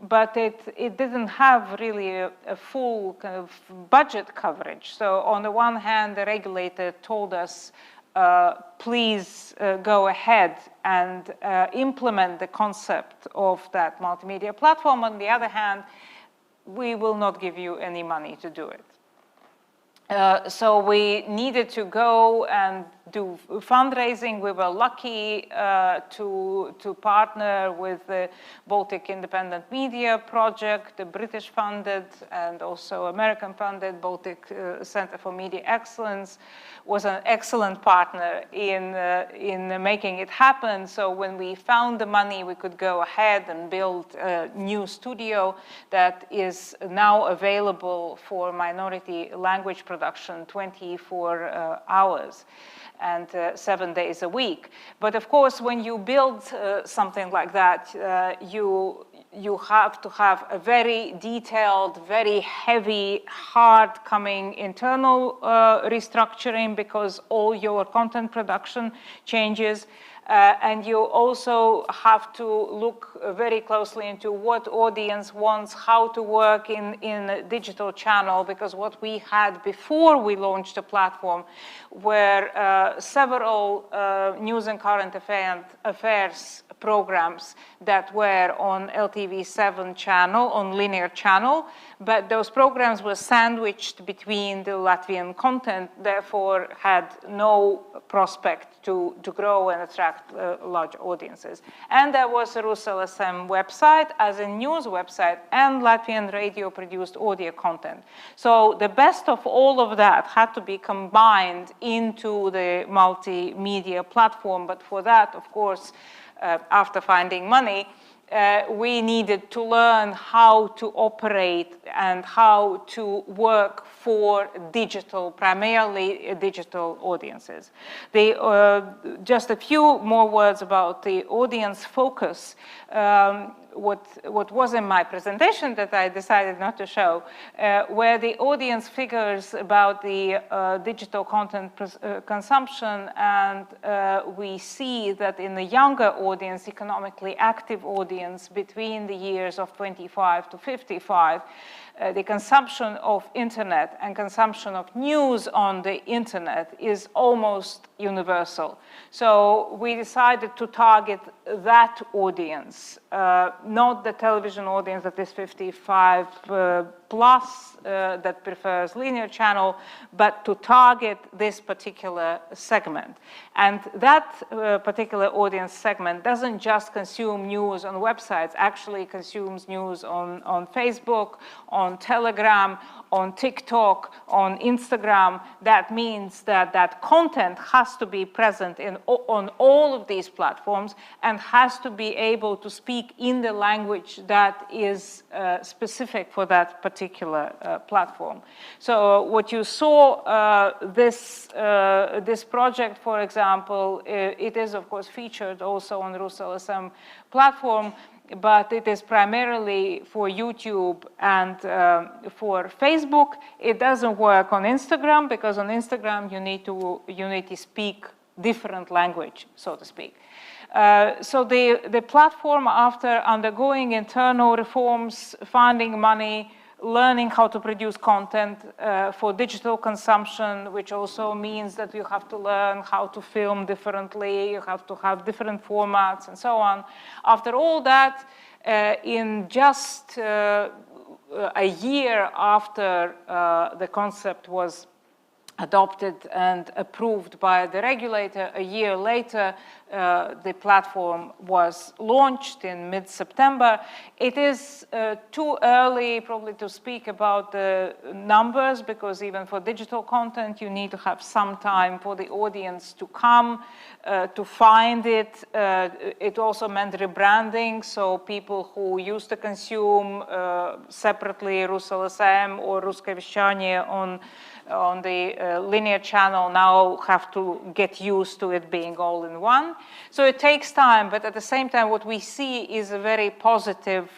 but it didn't have really a full kind of budget coverage. So on the one hand, the regulator told us, please go ahead and implement the concept of that multimedia platform. On the other hand, we will not give you any money to do it. So we needed to go and do fundraising. We were lucky to partner with the Baltic Independent Media Project, the British funded and also American funded Baltic Center for Media Excellence was an excellent partner in making it happen. So when we found the money, we could go ahead and build a new studio that is now available for minority language production 24 hours and 7 days a week. But of course, when you build something like that, you have to have a very detailed, very heavy, hard coming internal restructuring because all your content production changes. And you also have to look very closely into what audience wants, how to work in a digital channel, because what we had before we launched the platform were several news and current affairs programs that were on LTV7 channel, on linear channel, but those programs were sandwiched between the Latvian content, therefore had no prospect to grow and attract large audiences. And there was a Roose LSM website as a news website, and Latvian radio produced audio content. So the best of all of that had to be combined into the multimedia platform, but for that, of course, after finding money, we needed to learn how to operate and how to work for digital, primarily digital audiences. Just a few more words about the audience focus. what was in my presentation that I decided not to show, where the audience figures about the digital content consumption, and we see that in the younger audience, economically active audience between the years of 25 to 55, the consumption of internet and consumption of news on the internet is almost universal. So we decided to target that audience, not the television audience that is 55 plus that prefers linear channel, but to target this particular segment. And that particular audience segment doesn't just consume news on websites, actually consumes news on Facebook, on Telegram, on TikTok, on Instagram. That means that that content has to be present on all of these platforms and has to be able to speak in the language that is specific for that particular platform. So what you saw, this project, for example, it is of course featured also on Roose LSM platform, but it is primarily for YouTube and for Facebook. It doesn't work on Instagram because on Instagram you need to speak different language, so to speak. So the platform, after undergoing internal reforms, finding money, learning how to produce content for digital consumption, which also means that you have to learn how to film differently, you have to have different formats and so on. After all that, in just a year after the concept was adopted and approved by the regulator, a year later, the platform was launched in mid-September. It is too early probably to speak about the numbers, because even for digital content, you need to have some time for the audience to come, to find it. It also meant rebranding, so people who used to consume separately Roose LSM or Ruskое вещание on the linear channel now have to get used to it being all in one. So it takes time, but at the same time what we see is a very positive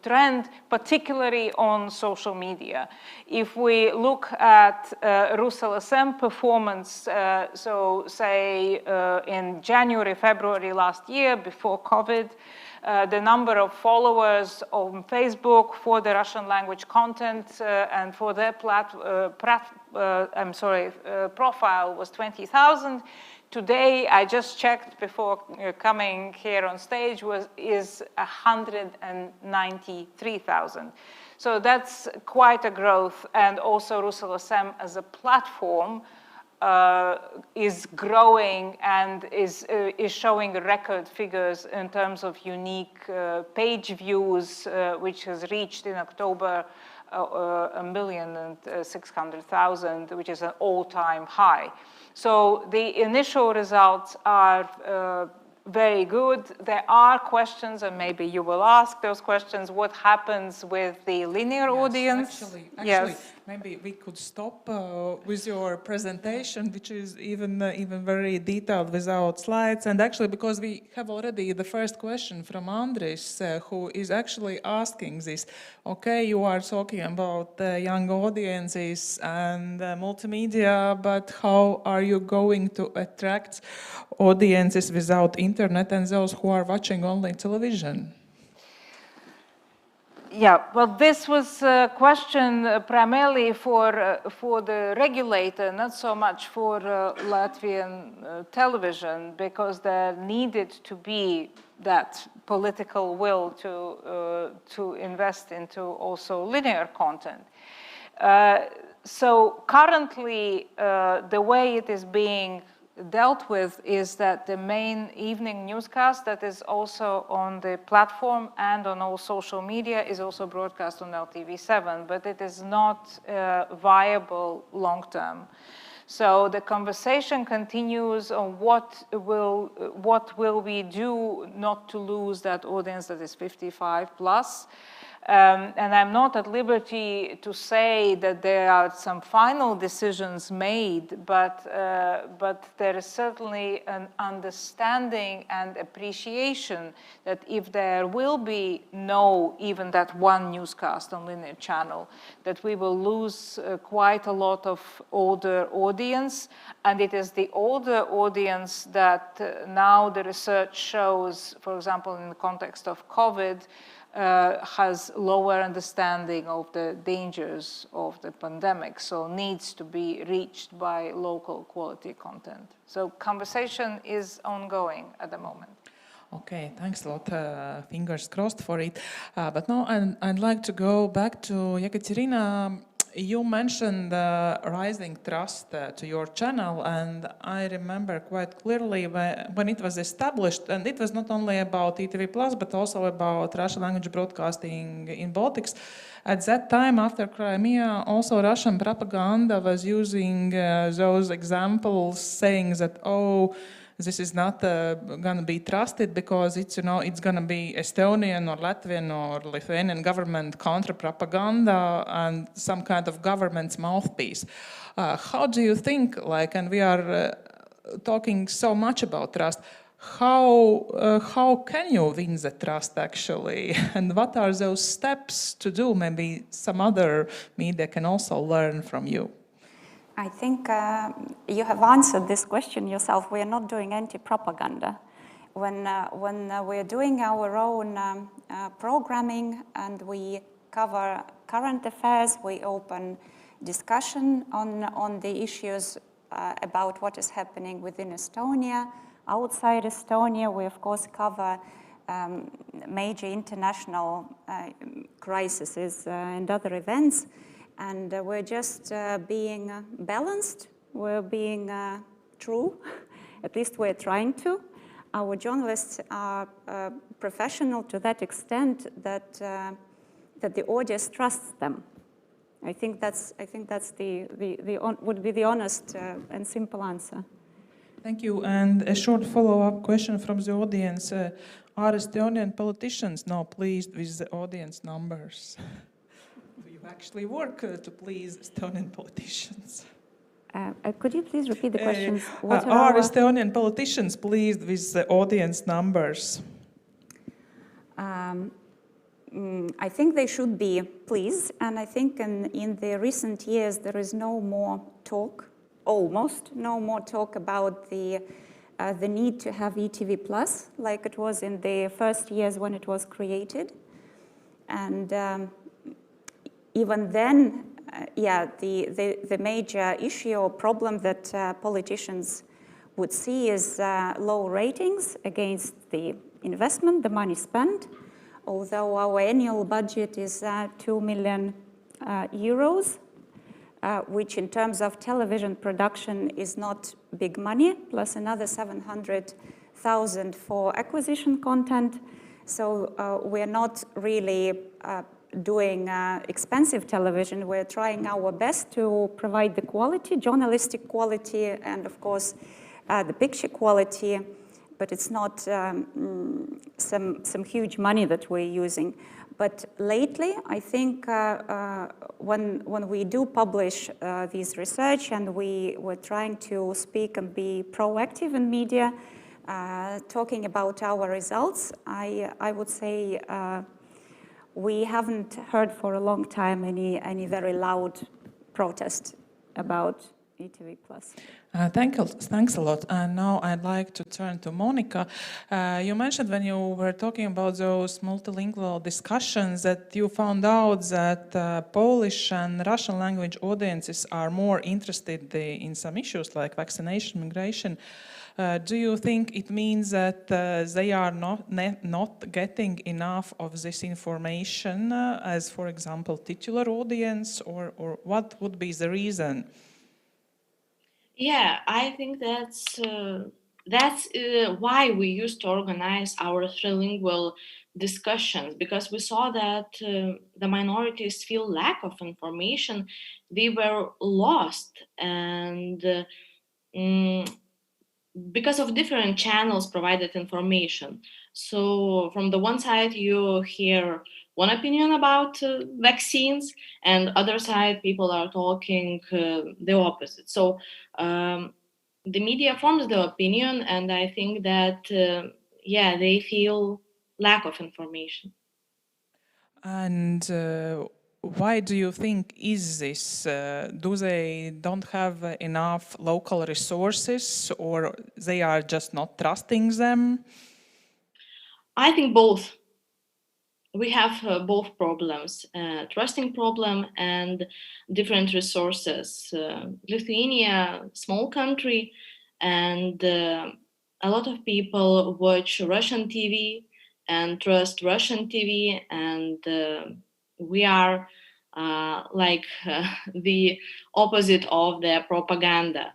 trend, particularly on social media. If we look at Roose LSM performance, so say in January, February last year, before COVID, the number of followers on Facebook for the Russian language content and for their profile was 20,000. Today, I just checked before coming here on stage, is 193,000. So that's quite a growth, and also Roose LSM as a platform is growing and is showing record figures in terms of unique page views, which has reached in October 1,600,000, which is an all-time high. So the initial results are very good. There are questions, and maybe you will ask those questions. What happens with the linear audience? Actually, maybe we could stop with your presentation, which is even very detailed without slides. And actually, because we have already the first question from Andris, who is actually asking this. Okay, you are talking about young audiences and multimedia, but how are you going to attract audiences without internet and those who are watching only television? Yeah, well, this was a question primarily for the regulator, not so much for Latvian television, because there needed to be that political will to invest into also linear content. So currently, the way it is being dealt with is that the main evening newscast that is also on the platform and on all social media is also broadcast on LTV7, but it is not viable long-term. So the conversation continues on what will we do not to lose that audience that is 55 plus. And I'm not at liberty to say that there are some final decisions made, but there is certainly an understanding and appreciation that if there will be no even that one newscast on linear channel, that we will lose quite a lot of older audience. And it is the older audience that now the research shows, for example, in the context of COVID, has lower understanding of the dangers of the pandemic, so needs to be reached by local quality content. So conversation is ongoing at the moment. Okay, thanks a lot. Fingers crossed for it. But now I'd like to go back to Ekaterina. You mentioned rising trust to your channel, and I remember quite clearly when it was established, and it was not only about ETV+, but also about Russian language broadcasting in Baltics. At that time, after Crimea, also Russian propaganda was using those examples, saying that, oh, this is not going to be trusted because it's going to be Estonian or Latvian or Lithuanian government counter-propaganda and some kind of government's mouthpiece. How do you think, and we are talking so much about trust, how can you win the trust actually? And what are those steps to do? Maybe some other media can also learn from you. I think you have answered this question yourself. We are not doing anti-propaganda. When we're doing our own programming and we cover current affairs, we open discussion on the issues about what is happening within Estonia. Outside Estonia, we of course cover major international crises and other events. And we're just being balanced, we're being true, at least we're trying to. Our journalists are professional to that extent that the audience trusts them. I think that's would be the honest and simple answer. Thank you. And a short follow-up question from the audience. Are Estonian politicians now pleased with the audience numbers? Actually work to please Estonian politicians. Could you please repeat the question? Are Estonian politicians pleased with the audience numbers? I think they should be pleased, and I think in the recent years there is no more talk, almost no more talk about the need to have ETV+, like it was in the first years when it was created. And even then, the major issue or problem that politicians would see is low ratings against the investment, the money spent. Although our annual budget is 2 million euros, which in terms of television production is not big money, plus another 700,000 for acquisition content. So we're not really doing expensive television. We're trying our best to provide the quality, journalistic quality, and of course the picture quality, but it's not some huge money that we're using. But lately, I think when we do publish these research and we're trying to speak and be proactive in media, talking about our results, I would say we haven't heard for a long time any very loud protest about ETV+. Thanks a lot. And now I'd like to turn to Monika. You mentioned when you were talking about those multilingual discussions that you found out that Polish and Russian language audiences are more interested in some issues like vaccination, migration. Do you think it means that they are not getting enough of this information as, for example, titular audience, or what would be the reason? Yeah, I think that's why we used to organize our trilingual discussions, because we saw that the minorities feel lack of information. They were lost, and because of different channels provided information. So from the one side, you hear one opinion about vaccines, and other side people are talking the opposite. So the media forms the opinion, and I think that they feel lack of information. And why do you think is this? Do they don't have enough local resources, or they are just not trusting them? I think both. We have both problems, trusting problem and different resources. Lithuania, small country, and a lot of people watch Russian TV and trust Russian TV, and we are the opposite of their propaganda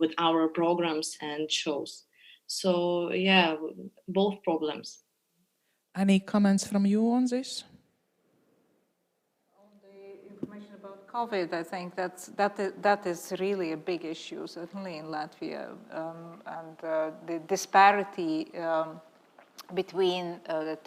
with our programs and shows. So yeah, both problems. Any comments from you on this? On the information about COVID, I think that is really a big issue, certainly in Latvia, and the disparity between the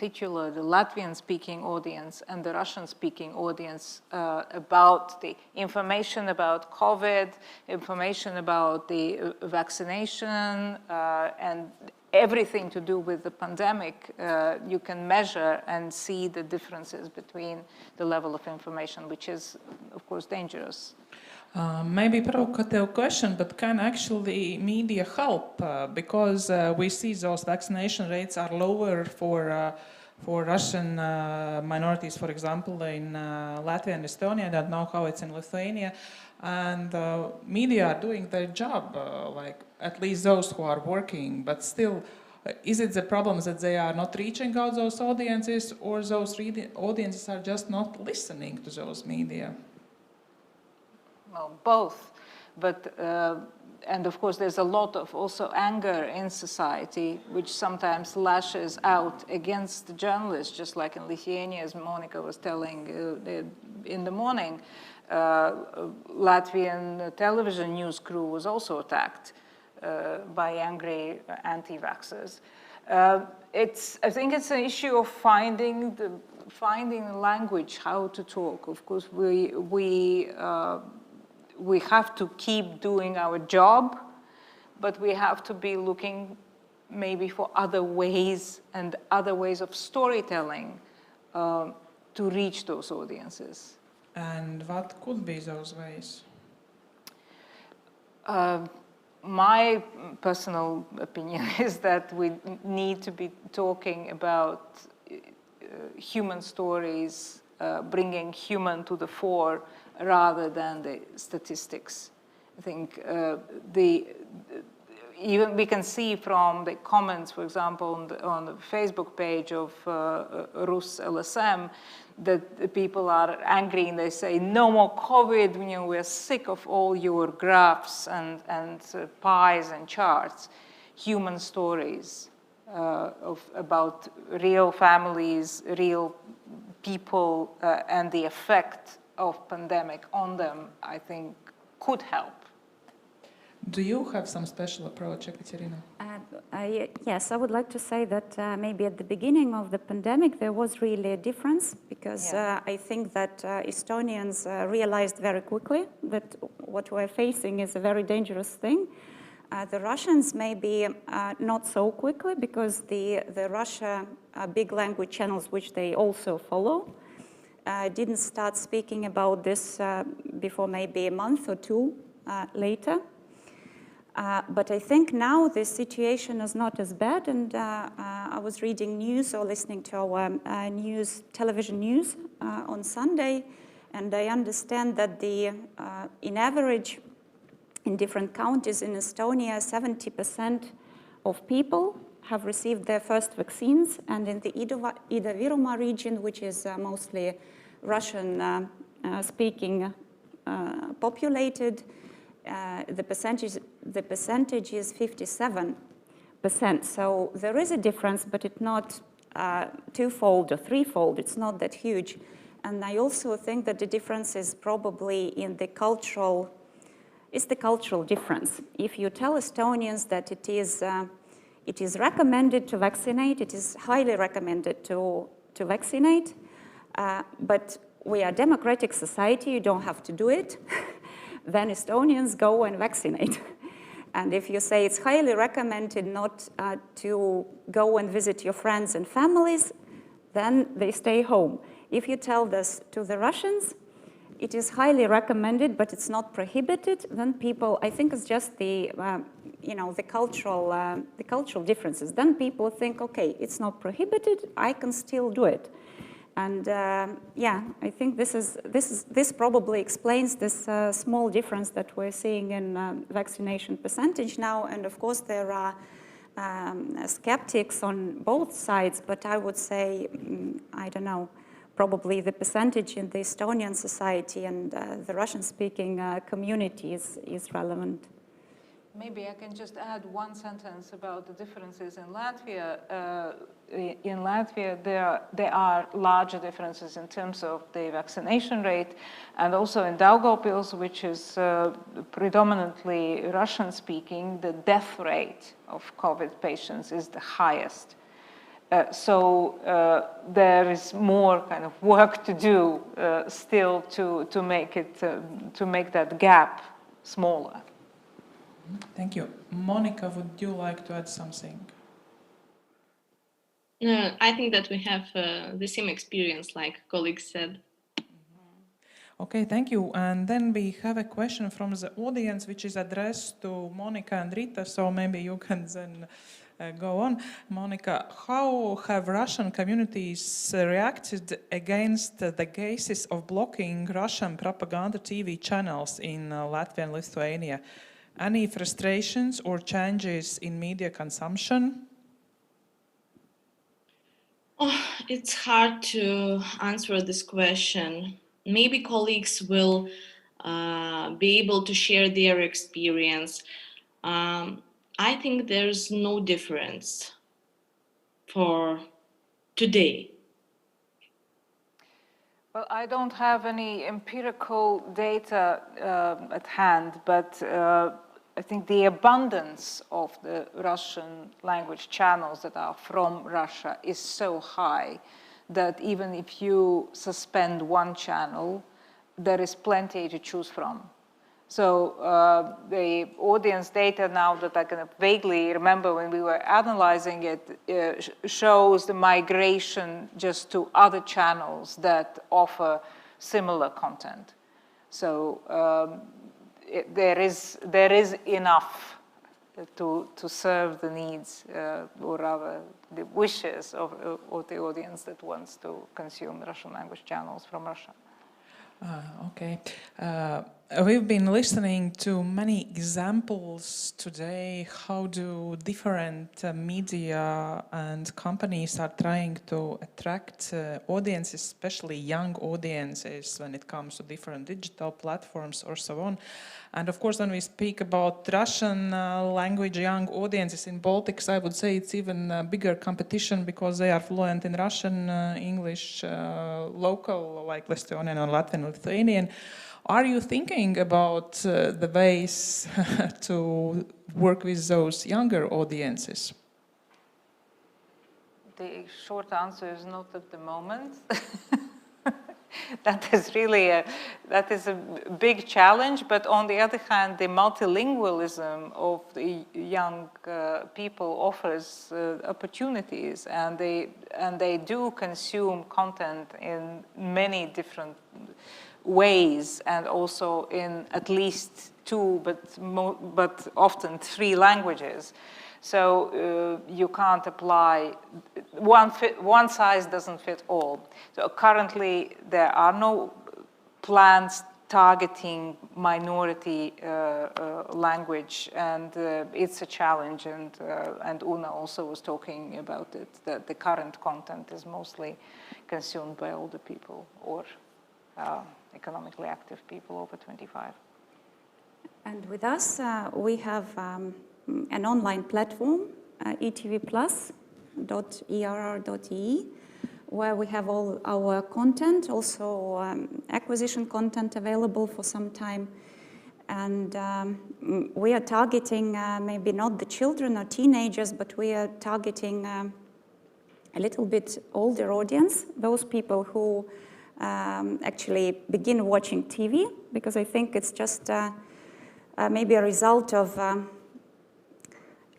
Latvian-speaking audience and the Russian-speaking audience about the information about COVID, information about the vaccination, and everything to do with the pandemic, you can measure and see the differences between the level of information, which is, of course, dangerous. Maybe provocative question, but can actually media help? Because we see those vaccination rates are lower for Russian minorities, for example, in Latvia and Estonia. I don't know how it's in Lithuania. And media are doing their job, like at least those who are working, but still, is it the problem that they are not reaching out those audiences, or those audiences are just not listening to those media? Well, both, but and of course there's a lot of also anger in society which sometimes lashes out against the journalists, just like in Lithuania, as Monika was telling in the morning. Latvian television news crew was also attacked by angry anti-vaxxers. I think it's an issue of finding the language, how to talk. Of course, we have to keep doing our job, but we have to be looking maybe for other ways and other ways of storytelling to reach those audiences. And what could be those ways? My personal opinion is that we need to be talking about human stories, bringing human to the fore rather than the statistics. I think even we can see from the comments, for example, on the Facebook page of Roose LSM, that the people are angry and they say, no more COVID, we're sick of all your graphs and pies and charts. Human stories about real families, real people, and the effect of pandemic on them, I think, could help. Do you have some special approach, Ekaterina? Yes, I would like to say that maybe at the beginning of the pandemic there was really a difference, because I think that Estonians realized very quickly that what we're facing is a very dangerous thing. The Russians maybe not so quickly, because the Russia big language channels, which they also follow, didn't start speaking about this before maybe a month or two later. But I think now the situation is not as bad, and I was reading news or listening to our television news on Sunday, and I understand that in average, in different counties in Estonia, 70% of people have received their first vaccines, and in the Ida-Virumaa region, which is mostly Russian-speaking populated, the percentage is 57%. So there is a difference, but it's not twofold or threefold. It's not that huge. And I also think that the difference is probably in the cultural. It's the cultural difference. If you tell Estonians that it is recommended to vaccinate, it is highly recommended to to vaccinate, but we are a democratic society, you don't have to do it, then Estonians go and vaccinate. And if you say it's highly recommended not to go and visit your friends and families, then they stay home. If you tell this to the Russians, it is highly recommended, but it's not prohibited, then people, I think it's just the, the cultural differences. Then people think, okay, it's not prohibited, I can still do it. And yeah, I think this probably explains this small difference that we're seeing in vaccination percentage now. And of course, there are skeptics on both sides, but I would say, I don't know, probably the percentage in the Estonian society and the Russian-speaking community is relevant. Maybe I can just add one sentence about the differences in Latvia. In Latvia, there are larger differences in terms of the vaccination rate, and also in Daugavpils, which is predominantly Russian-speaking, the death rate of COVID patients is the highest. So there is more kind of work to do still to make that gap smaller. Thank you. Monika, would you like to add something? I think that we have the same experience, like colleagues said. Okay, thank you. And then we have a question from the audience, which is addressed to Monika and Rita, so maybe you can then go on. Monika, how have Russian communities reacted against the cases of blocking Russian propaganda TV channels in Latvia and Lithuania? Any frustrations or changes in media consumption? Oh, it's hard to answer this question. Maybe colleagues will be able to share their experience. I think there's no difference for today. Well, I don't have any empirical data at hand, but I think the abundance of the Russian language channels that are from Russia is so high that even if you suspend one channel, there is plenty to choose from. So the audience data now that I can vaguely remember when we were analyzing it shows the migration just to other channels that offer similar content. So there is enough to serve the needs, or rather the wishes of the audience that wants to consume Russian language channels from Russia. Okay. We've been listening to many examples today. How do different media and companies are trying to attract audiences, especially young audiences, when it comes to different digital platforms or so on. And of course, when we speak about Russian language young audiences in Baltics, I would say it's even a bigger competition because they are fluent in Russian, English, local, like Estonian or Latvian, Lithuanian. Are you thinking about the ways to work with those younger audiences? The short answer is not at the moment. That is really a big challenge, but on the other hand, the multilingualism of the young people offers opportunities, and they do consume content in many different ways, and also in at least two, but often three languages. So you can't apply, one size doesn't fit all. So currently there are no plans targeting minority language, and it's a challenge, and Una also was talking about it, that the current content is mostly consumed by older people or economically active people over 25. And with us, we have an online platform, etvplus.err.ee, where we have all our content, also acquisition content available for some time. And we are targeting maybe not the children or teenagers, but we are targeting a little bit older audience, those people who actually begin watching TV, because I think it's just maybe a result of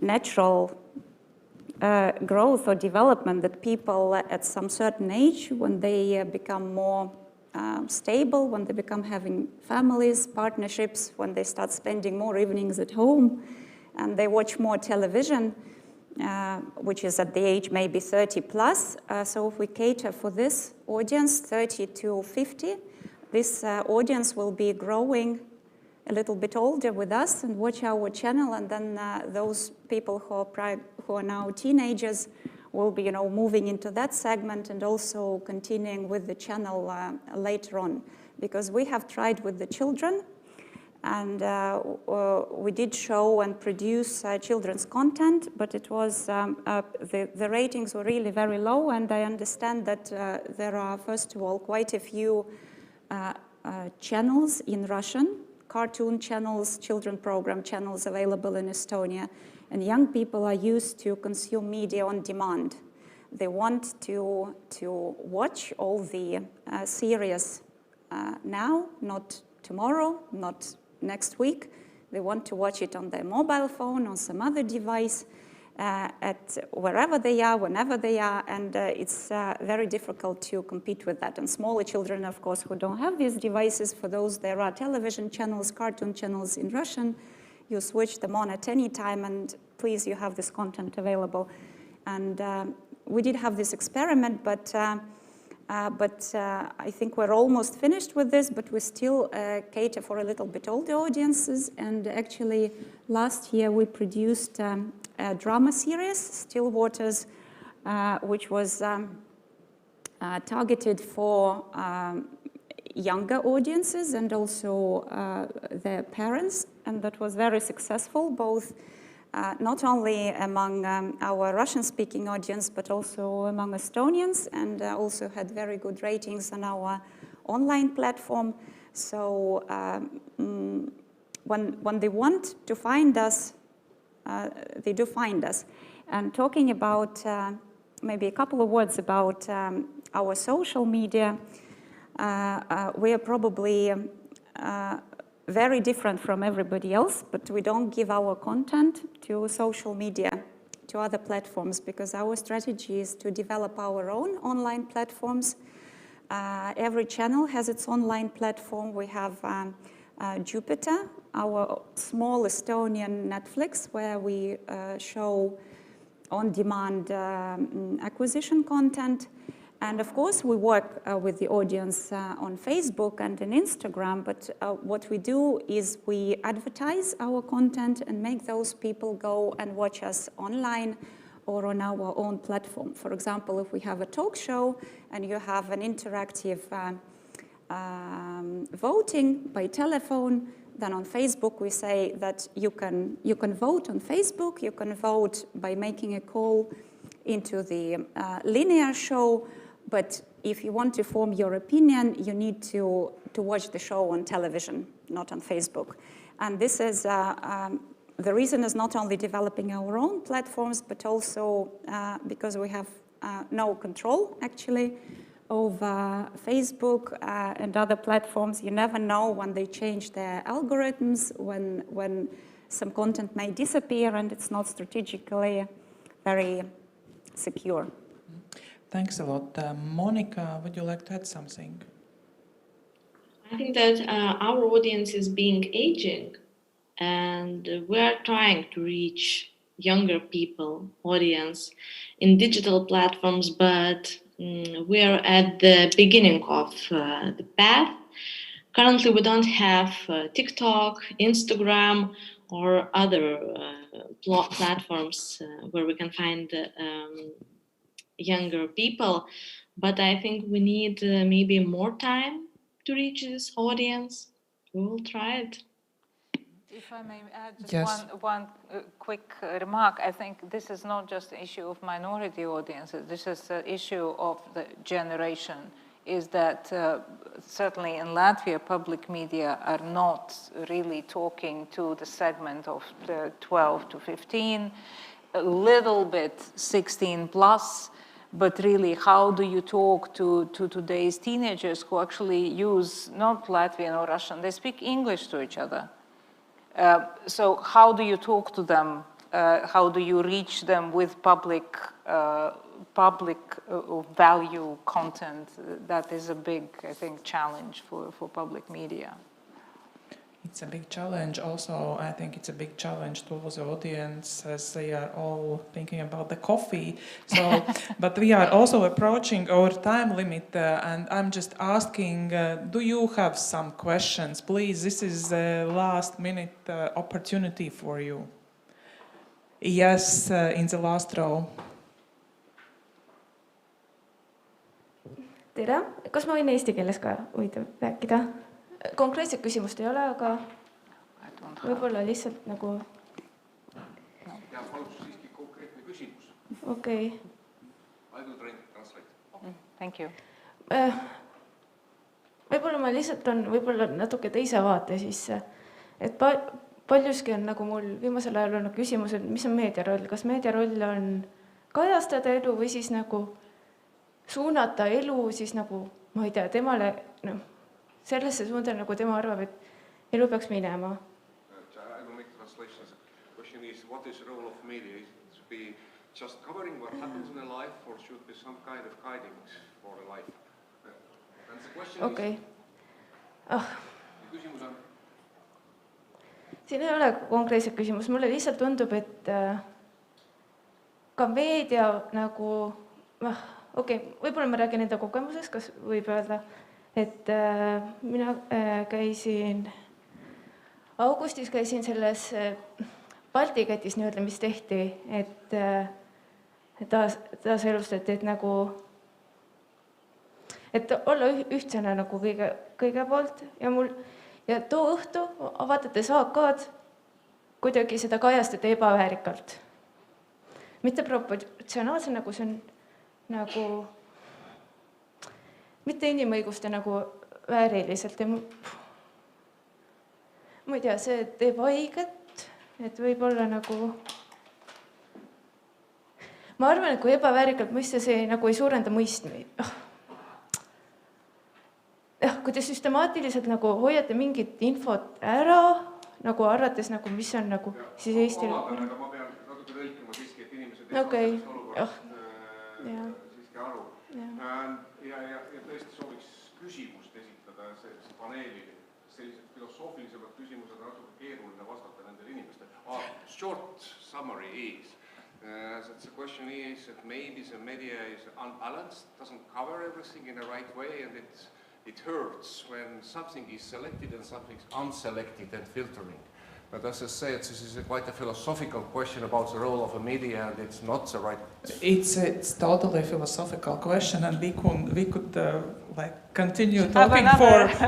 natural growth or development that people at some certain age, when they become more stable, when they become having families, partnerships, when they start spending more evenings at home, and they watch more television, which is at the age maybe 30 plus. So if we cater for this audience, 30 to 50, this audience will be growing a little bit older with us and watch our channel, and then those people who are now teenagers will be, moving into that segment and also continuing with the channel later on. Because we have tried with the children, and we did show and produce children's content, but it was, the ratings were really very low, and I understand that there are, first of all, quite a few channels in Russian, cartoon channels, children program channels available in Estonia, and young people are used to consume media on demand. They want to watch all the series now, not tomorrow, not next week. They want to watch it on their mobile phone, on some other device, at wherever they are, whenever they are, and it's very difficult to compete with that. And smaller children, of course, who don't have these devices, for those there are television channels, cartoon channels in Russian. You switch them on at any time, and please, you have this content available. And we did have this experiment, but I think we're almost finished with this, but we still cater for a little bit older audiences. And actually, last year we produced a drama series, Still Waters, which was targeted for younger audiences and also their parents, and that was very successful, both not only among our Russian-speaking audience, but also among Estonians, and also had very good ratings on our online platform. So when they want to find us, they do find us. And talking about maybe a couple of words about our social media, we are probably very different from everybody else, but we don't give our content to social media, to other platforms, because our strategy is to develop our own online platforms. Every channel has its online platform. We have Jupiter, our small Estonian Netflix, where we show on-demand acquisition content. And of course, we work with the audience on Facebook and on Instagram, but what we do is we advertise our content and make those people go and watch us online or on our own platform. For example, if we have a talk show and you have an interactive voting by telephone, then on Facebook we say that you can vote on Facebook, you can vote by making a call into the linear show, but if you want to form your opinion, you need to watch the show on television, not on Facebook. And this is, the reason is not only developing our own platforms, but also because we have no control, actually, over Facebook and other platforms. You never know when they change their algorithms, when some content may disappear and it's not strategically very secure. Thanks a lot. Monica, would you like to add something? I think that our audience is being aging, and we are trying to reach younger people, audience, in digital platforms, but we are at the beginning of the path. Currently, we don't have TikTok, Instagram, or other platforms where we can find younger people, but I think we need maybe more time to reach this audience. We will try it. If I may add just Yes. one quick remark, I think this is not just an issue of minority audiences, this is an issue of the generation, is that certainly in Latvia, public media are not really talking to the segment of the 12 to 15, a little bit 16 plus, But really, how do you talk to today's teenagers who actually use not Latvian or Russian? They speak English to each other. So how do you talk to them? How do you reach them with public value content? That is a big, I think, challenge for public media. It's a big challenge. Also, I think it's a big challenge to the audience as they are all thinking about the coffee. So, but we are also approaching our time limit, and I'm just asking, do you have some questions? Please, this is the last minute opportunity for you. Yes, in the last row. Tere, kas ma võin eesti keeles ka rääkida? Konkreetset küsimust ei ole, aga võib-olla lihtsalt nagu... Ja, palus siiski konkreetne küsimus. Okei. I will translate. Thank you. Võib-olla ma lihtsalt on võib-olla natuke teise vaate sisse. Et paljuski on nagu mul viimasel ajal olnud küsimus, et mis on meedia roll? Kas meedia roll on kajastada elu või siis nagu suunata elu siis nagu, ma ei tea, temale... Sellesse suunda, nagu tema arvab, et elu peaks minema. I will make translation. The question is, what is the role of media? Is it to be just covering what happens in a life, or should be some kind of guidance for a life? And the question is... Küsimus on... Siin ei ole konkreetset küsimus. Mulle lihtsalt tundub, et ka meedia nagu... Võib-olla ma räägin enda kogemusest, kas võib öelda... Et mina augustis käisin selles Baltiketis nii-öelda, mis tehti, et taas elustati, et nagu, et olla ühtsena nagu kõige poolt ja too õhtu vaadates AK-d kuidagi seda kajastada ebaväärikalt. Mitte proportsionaalse, nagu see on nagu mitte inimõiguste nagu vääriliselt ja ma ei tea, see teeb haiget, et võib-olla nagu ma arvan, et kui ebaväärikalt mõista, see nagu ei suurenda mõistmist. Kui te süstemaatiliselt nagu hoiate mingit infot ära, nagu arvates, nagu mis on nagu siis Eestil... Ma pean natuke tõlkima siiski, et inimesed siiski aru. Ja tõesti sooviks küsimust esitada paneelile. Sellised filosoofilisemad küsimused on natuke keeruline vastata nendele inimestele. Short summary is that the question is that maybe the media is unbalanced, doesn't cover everything in the right way, and it hurts when something is selected and something is unselected and filtering. But as I said, this is quite a philosophical question about the role of a media, and it's not the right... It's totally a philosophical question, and we could continue talking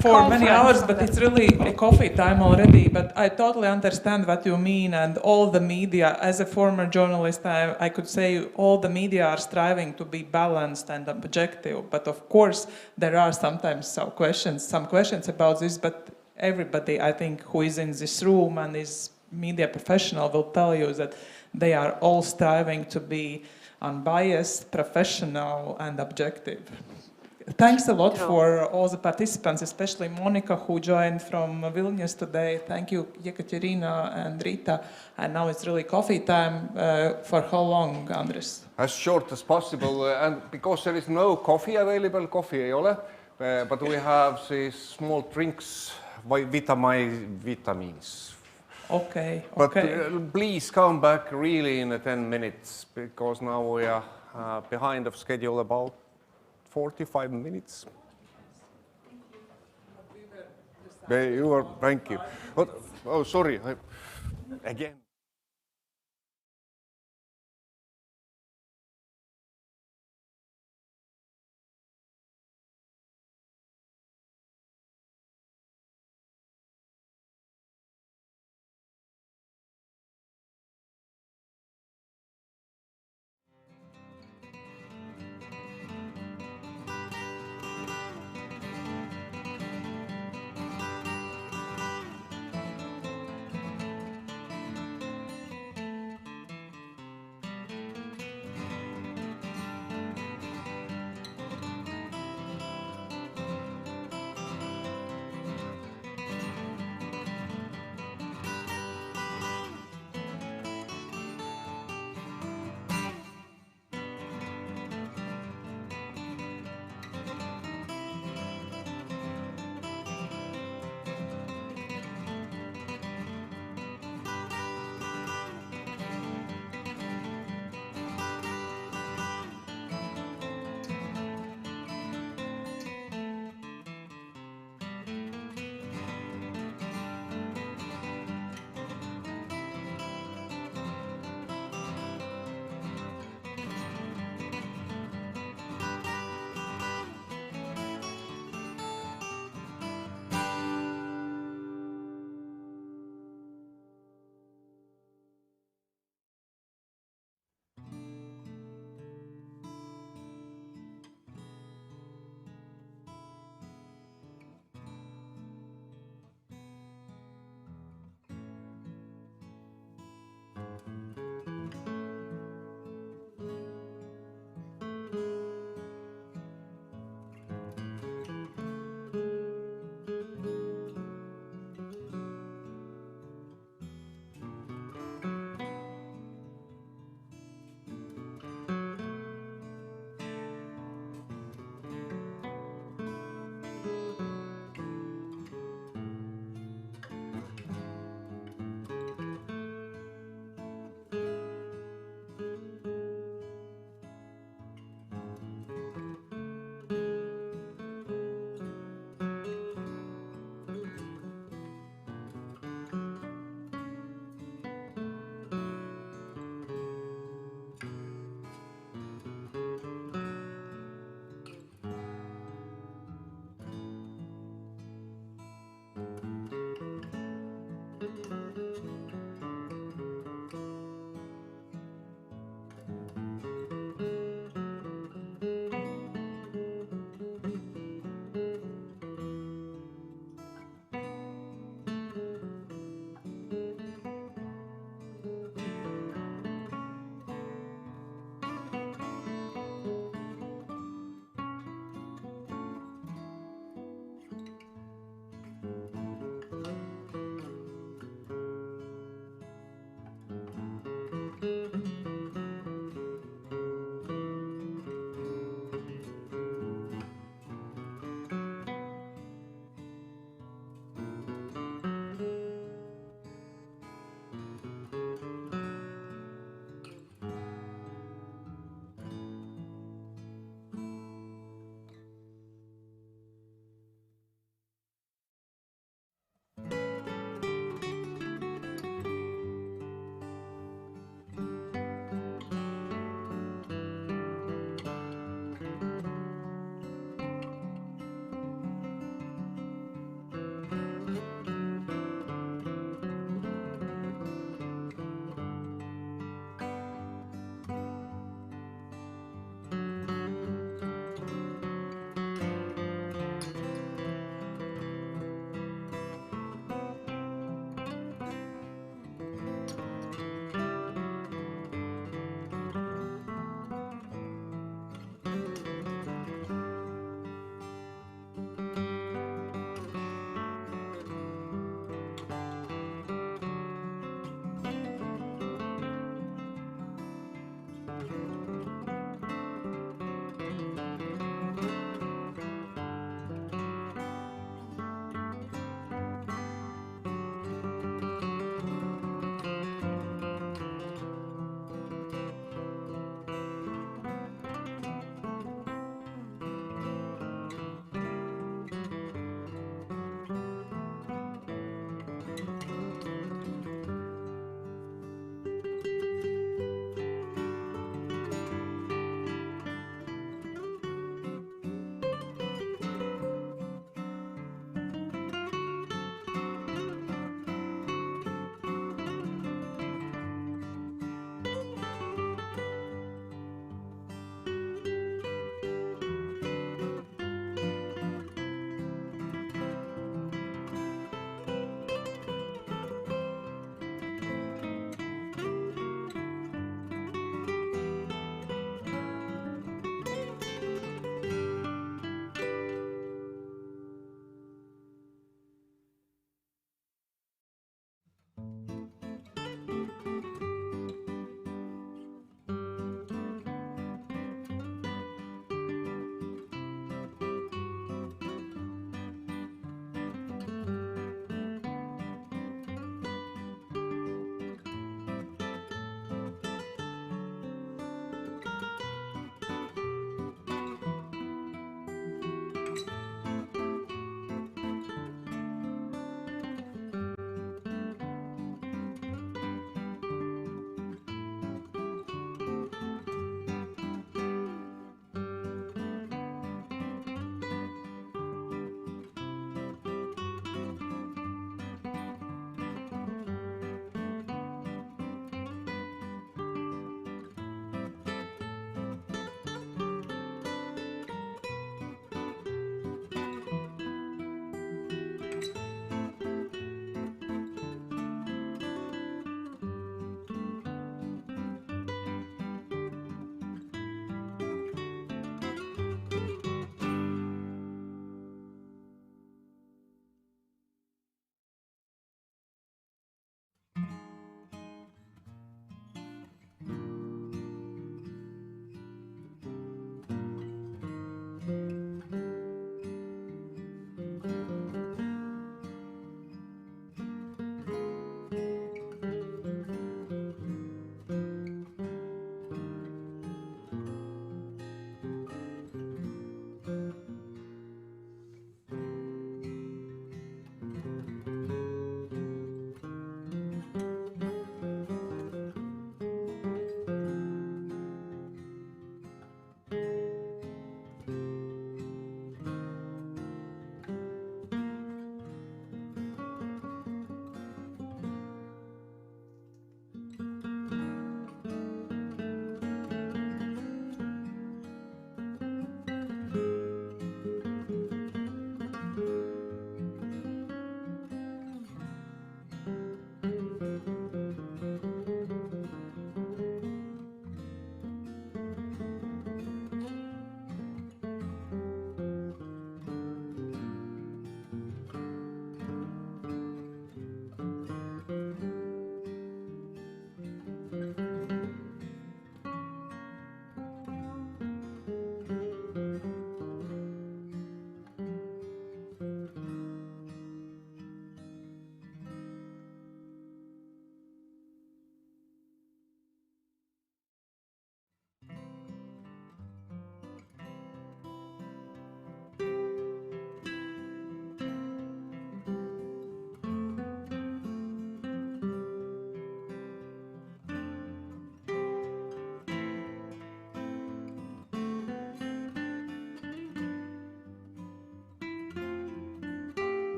for many hours, but it's really a coffee time already. But I totally understand what you mean, and all the media, as a former journalist, I could say all the media are striving to be balanced and objective. But of course, there are sometimes some questions about this, but everybody, I think, who is in this room and is media professional will tell you that they are all striving to be unbiased, professional, and objective. Thanks a lot for all the participants, especially Monika, who joined from Vilnius today. Thank you, Ekaterina and Rita. And now it's really coffee time. For how long, Andres? As short as possible, and because there is no coffee available, coffee ei ole, but we have these small drinks, vitamins. Okay. But please come back really in 10 minutes, because now we are behind of schedule about 45 minutes. Thank you. Oh, sorry. Again.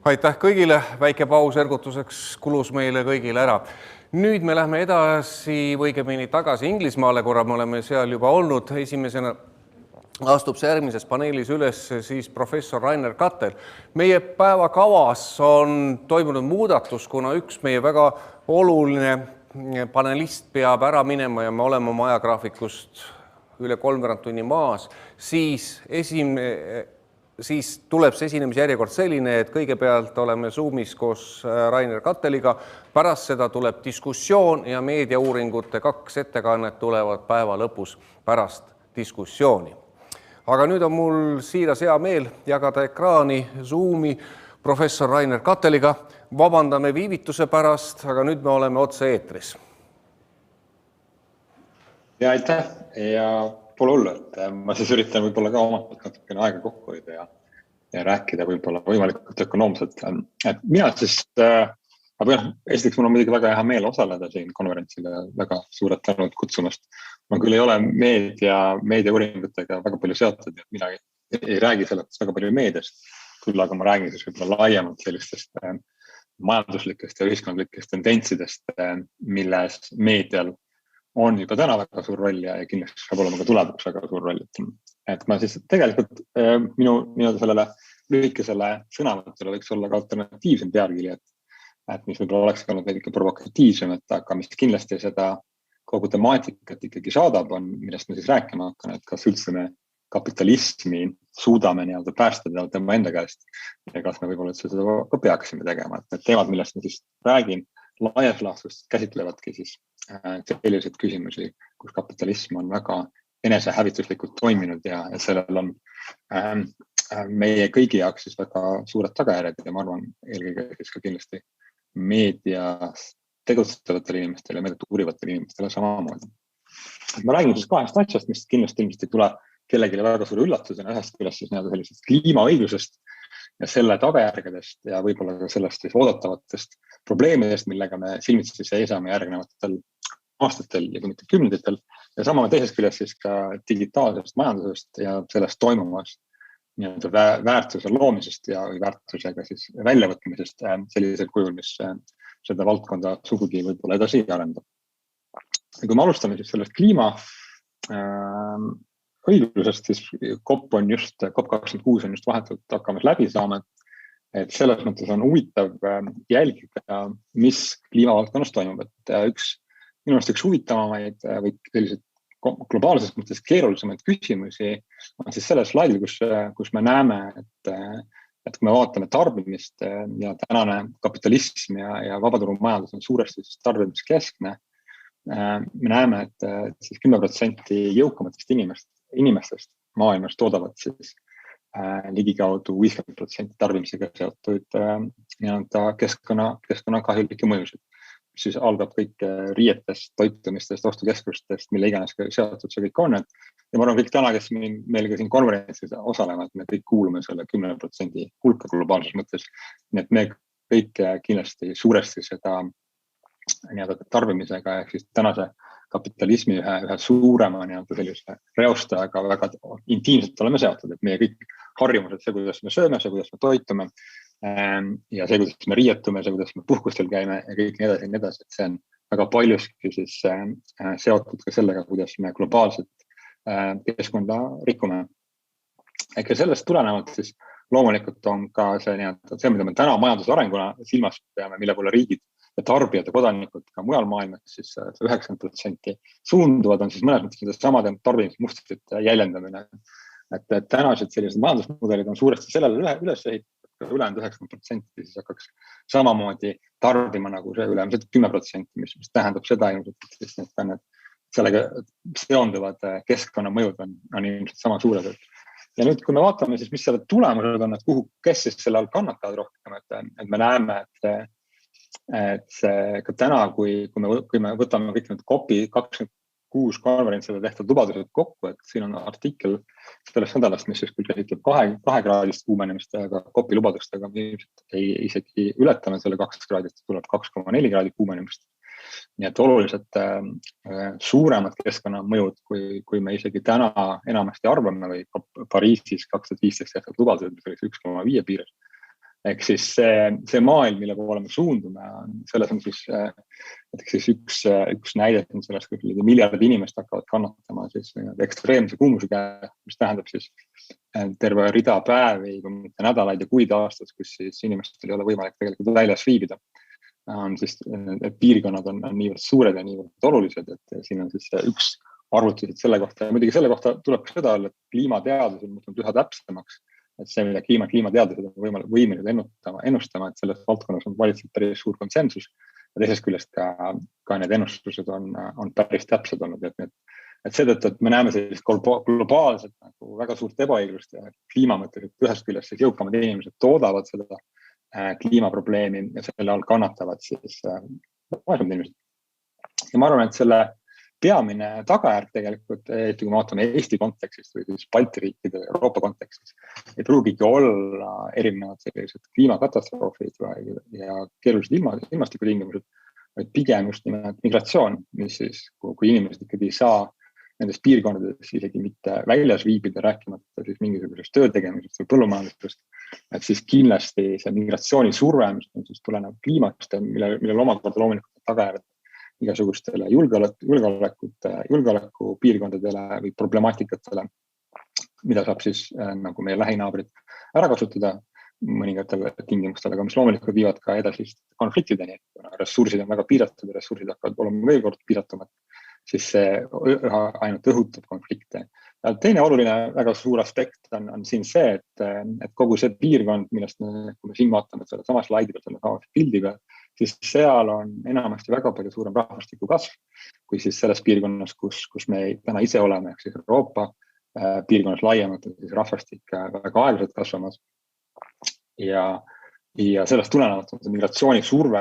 Aitäh kõigile, väike paus ergutuseks kulus meile kõigile ära. Nüüd me lähme edasi või õigemini tagasi Inglismaale, korra me oleme seal juba olnud. Esimesena astub see järgmises paneelis üles siis professor Rainer Kattel. Meie päevakavas on toimunud muudatus, kuna üks meie väga oluline panelist peab ära minema ja me oleme oma ajagraafikust üle 3 tunni maas, siis tuleb see esinemise järjekord selline, et kõigepealt oleme Zoomis koos Rainer Katteliga, pärast seda tuleb diskussioon ja meediauuringute 2 ettekannet tulevad päeva lõpus pärast diskussiooni. Aga nüüd on mul siiras hea meel jagada ekraani Zoomi professor Rainer Katteliga. Vabandame viivituse pärast, aga nüüd me oleme otse eetris. Ja aitäh ja pole hullu, et ma siis üritan võib-olla ka omalt natukene aega kokku hoida ja rääkida võib-olla võimalikult ökonoomselt. Et mina siis, esiteks mul on muidugi väga hea meel osaleda siin konverentsile, väga suured tänud kutsumast. Ma küll ei ole meediauuringutega väga palju seotud, et mina ei räägi sellest väga palju meediast, küll aga ma räägin siis võib-olla laiemalt sellistest majanduslikest ja ühiskondlikest tendentsidest, milles meedial on juba täna väga suur roll ja kindlasti saab olema ka tulevikus väga suur roll. Et ma siis tegelikult minu sellele lühikesele sõnavõtule võiks olla ka alternatiivsem pealkiri, et mis võib-olla oleks olnud veidike provokatiivsem, aga mis kindlasti seda kogu temaatikat ikkagi saadab, on, millest me siis rääkima hakkan, et kas üldse me kapitalismi suudame päästada tema enda käest ja kas me võib-olla üldse seda ka peaksime tegema. Et need teemad, millest ma siis räägin, laias laastus käsitlevadki siis selliseid küsimusi, kus kapitalism on väga enesehävituslikult toiminud ja sellel on meie kõigi jaoks siis väga suured tagajärjed ja ma arvan eelkõige siis ka kindlasti meedias tegutsevatele inimestele ja meediat uurivatele inimestele samamoodi. Ma räägin siis 2 asjast, mis kindlasti ilmselt ei tule kellelegi väga suure üllatusena, ühest küljest siis sellisest kliimaõiglusest ja selle tagajärgedest ja võib-olla ka sellest siis oodatavatest probleemidest, millega me silmitsi seisame järgnevatel aastatel ja mitte kümnenditel ja sama teisest küljest siis ka digitaalsest majandusest ja sellest toimuvast väärtuse loomisest ja väärtusega siis väljavõtmisest sellisel kujul, mis seda valdkonda sugugi võib-olla edasi arendab. Ja kui me alustame siis sellest kliima õiglusest, siis COP26 on just vahetult hakkamas läbi saama, et selles mõttes on huvitav jälgida, mis kliimavaldkonnas toimub. Et minu arust üks huvitavamaid või selliseid globaalses mõttes keerulisemaid küsimusi on siis selles slaidil, kus me näeme, et kui me vaatame tarbimist ja tänane kapitalism ja vabaturumajandus on suuresti tarbimiskeskne, me näeme, et siis 10% jõukamatest inimestest maailmas toodavad siis ligikaudu 50% tarbimisega seotud keskkonnakahjulikke mõjusid, mis siis algab kõik riietest, toitumistest, ostukeskustest, mille iganes seotud see kõik on. Ja ma arvan, kõik täna, kes meil ka siin konverentsis osalevad, me kõik kuulume selle 10% hulka globaalses mõttes. Nii et me kõik kindlasti suuresti seda tarbimisega ehk siis tänase kapitalismi ühe suurema sellise reostajaga väga intiimselt oleme seotud, et meie kõik harjumused, see, kuidas me sööme, see, kuidas me toitume ja see, kuidas me riietume, see, kuidas me puhkustel käime ja kõik nii edasi, et see on väga paljuski siis seotud ka sellega, kuidas me globaalselt keskkonda rikume. Ehk sellest tulenevalt siis loomulikult on ka see, mida me täna majandusarenguna silmas peame, mille poole riigid ja tarbijad ja kodanikud ka mujal maailmas siis 90% suunduvad, on siis mõnes mõttes samade tarbimismustrite jäljendamine. Et tänased sellised majandusmudelid on suuresti sellele üles ehitatud, ülejäänud 90% siis hakkaks samamoodi tarbima nagu see ülemised 10%, mis tähendab seda ilmselt, et sellega seonduvad keskkonnamõjud on ilmselt sama suured. Ja nüüd, kui me vaatame, siis mis selle tulemused on, et kes siis selle all kannatavad rohkem, et me näeme, et see ka täna, kui me võtame kõik need COP26 konverentsile tehtud lubadused kokku, et siin on artikkel sellest nädalast, mis siis küll käsitleb 2 kraadist kuumenemist, aga COP-i lubadustega me ei isegi ületame selle 2 kraadist, tuleb 2,4 kraadi kuumenemist. Nii et oluliselt suuremad keskkonnamõjud, kui me isegi täna enamasti arvame või Pariisis 2015 tehtud lubadused, mis oli 1,5 piires, Ehk siis see maailm, mille poole me suundume, selles on siis üks näide on sellest, kui miljardid inimest hakkavad kannatama siis ekstreemse kuumuse käes, mis tähendab siis terve rida päevi, kui mitte nädalaid ja kuid aastas, kus siis inimestel ei ole võimalik tegelikult väljas viibida. Siis piirkonnad on niivõrd suured ja niivõrd olulised, et siin on siis üks arvutused selle kohta. Ja muidugi selle kohta tuleb ka seda olla, et kliimateadus on muutunud üha täpsemaks. Et see, mida kliimateadused on võimelised ennustama, et selles valdkonnas on valitsenud päris suur konsensus ja teisest küljest ka need ennustused on päris täpsed olnud. Et seetõttu, et me näeme sellist globaalset väga suurt ebaõiglust ja kliimamõtteliselt ühest küljest siis jõukamad inimesed toodavad seda kliimaprobleemi ja selle all kannatavad siis vaesemad inimesed. Ja ma arvan, et selle peamine tagajärg tegelikult, kui me vaatame Eesti kontekstist või siis Balti riikide Euroopa kontekstis, ei pruugigi olla erinevad sellised kliimakatastroofid ja keerulised ilmastikutingimused, vaid pigem just nimelt migratsioon, mis siis, kui inimesed ikkagi ei saa nendes piirkondades isegi mitte väljas viibida, rääkimata siis mingisugusest töötegemisest või põllumajandusest, et siis kindlasti see migratsiooni surve, mis on siis tulenev kliimast, millel omakorda loomulikult tagajärg igasugustele julgeoleku piirkondadele või problemaatikatele, mida saab siis nagu meie lähinaabrid ära kasutada mõningatele tingimustele, aga mis loomulikult viivad ka edasist konfliktideni. Ressursid on väga piiratud ja ressursid hakkavad olema veel kord piiratumad, siis see ainult õhutab konflikte. Ja teine oluline väga suur aspekt on siin see, et kogu see piirkond, millest kui me siin vaatame selle sama slaidi peal, selle sama pildi peal, siis seal on enamasti väga palju suurem rahvastiku kasv, kui siis selles piirkonnas, kus me täna ise oleme, ehk siis Euroopa piirkonnas laiemalt on siis rahvastik väga aeglaselt kasvamas. Ja sellest tulenevalt on see migratsiooni surve